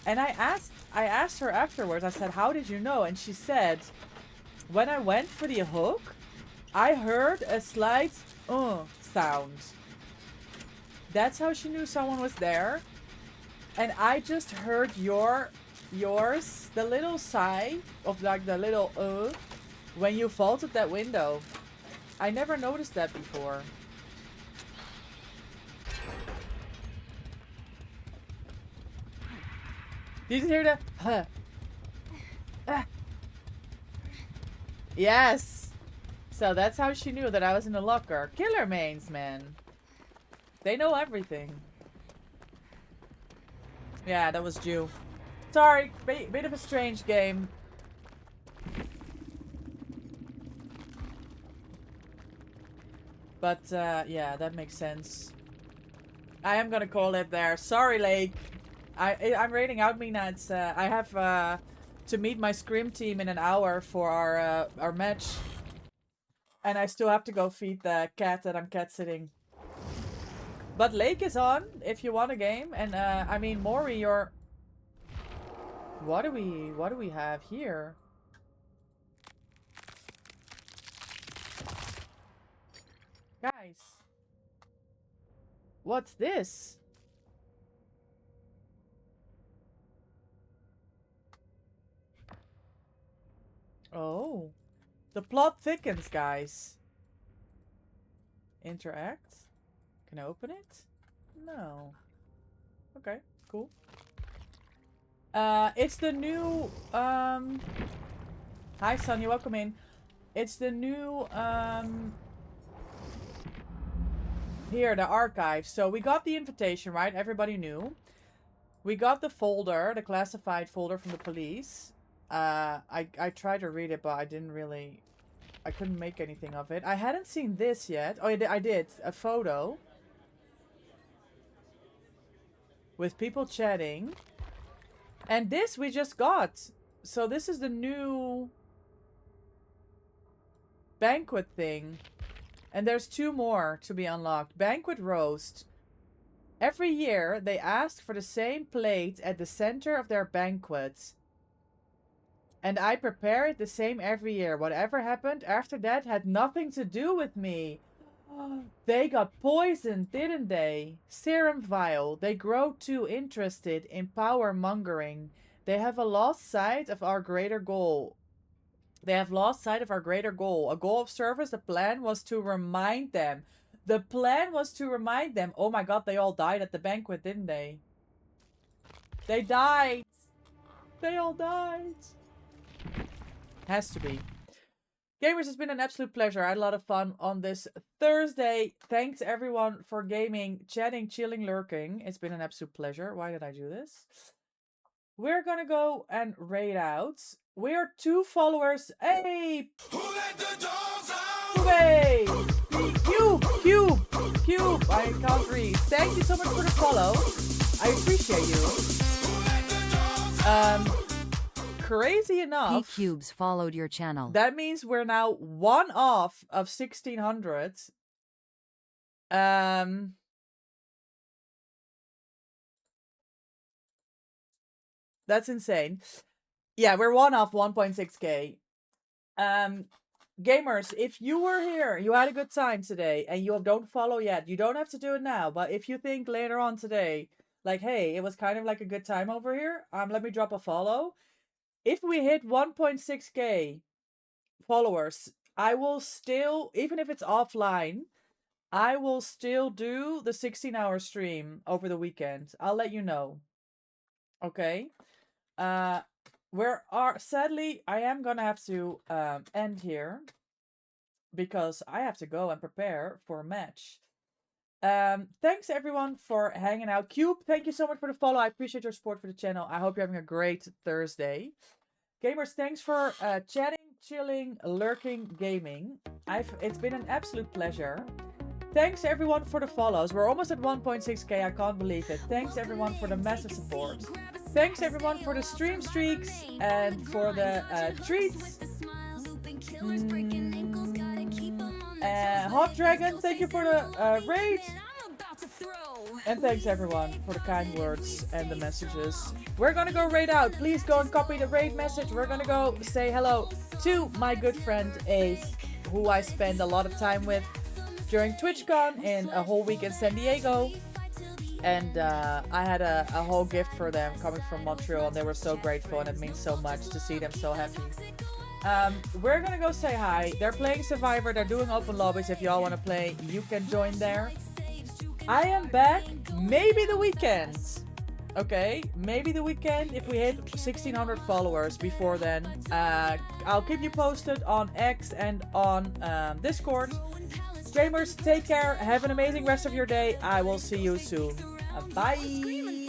and I asked her afterwards. I said, "How did you know?" And she said, "When I went for the hook, I heard a slight sound." That's how she knew someone was there. And I just heard yours, the little sigh of like the little when you vaulted that window. I never noticed that before. Did you hear the huh? Yes. So that's how she knew that I was in the locker. Killer mains, man. They know everything. Yeah, that was due. Sorry, bit of a strange game. But, yeah, that makes sense. I am gonna call it there. Sorry, Lake. I'm raiding out Mina. It's, I have, to meet my scrim team in an hour for our match. And I still have to go feed the cat that I'm cat sitting. But Lake is on if you want a game, and I mean Mori, you're. What do we have here? Guys, what's this? Oh, the plot thickens, guys. Interact. Can I open it? No. Okay, cool. It's the new, Hi, Sonia, welcome in. It's the new, Here, the archive. So we got the invitation, right? Everybody knew. We got the folder, the classified folder from the police. I tried to read it, but I didn't really... I couldn't make anything of it. I hadn't seen this yet. Oh, I did. A photo. With people chatting. And this we just got. So this is the new... banquet thing. And there's 2 more to be unlocked. Banquet roast. Every year, they ask for the same plate at the center of their banquet. And I prepare it the same every year. Whatever happened after that had nothing to do with me. They got poisoned, didn't they? Serum vial. They grow too interested in power mongering. They have lost sight of our greater goal. They have lost sight of our greater goal. A goal of service. The plan was to remind them. The plan was to remind them. Oh my god, they all died at the banquet, didn't they? They died. They all died. Has to be. Gamers, it's been an absolute pleasure. I had a lot of fun on this Thursday. Thanks everyone for gaming, chatting, chilling, lurking. It's been an absolute pleasure. Why did I do this? We're gonna go and raid out. We're 2 followers. Hey! Hooray! Cube! I can't read. Thank you so much for the follow. I appreciate you. Crazy enough, P-Cubes followed your channel. that means we're now 1 off of 1600. That's insane. Yeah, we're 1 off 1.6k. Gamers, if you were here, you had a good time today, and you don't follow yet, you don't have to do it now, but if you think later on today, like, hey, it was kind of like a good time over here, let me drop a follow. If we hit 1.6k followers, I will still, even if it's offline, I will still do the 16-hour stream over the weekend. I'll let you know. Okay? Sadly, I am gonna have to end here because I have to go and prepare for a match. Thanks everyone for hanging out. Cube, thank you so much for the follow. I appreciate your support for the channel. I hope you're having a great Thursday. Gamers, thanks for chatting, chilling, lurking, gaming. It's been an absolute pleasure. Thanks everyone for the follows. We're almost at 1.6k. I can't believe it. Thanks everyone for the massive support. Thanks everyone for the stream streaks and for the treats. Hot Dragon, thank you for the raid. And thanks everyone for the kind words and the messages. We're gonna go raid out. Please go and copy the raid message. We're gonna go say hello to my good friend Ace, who I spend a lot of time with during TwitchCon and a whole week in San Diego. And I had a whole gift for them coming from Montreal, and they were so grateful, and it means so much to see them so happy. We're gonna go say hi. They're playing Survivor. They're doing open lobbies. If y'all want to play, you can join there. I am back maybe the weekend. Okay, maybe the weekend if we hit 1600 followers before then. I'll keep you posted on X and on Discord. Gamers, take care. Have an amazing rest of your day. I will see you soon. Bye.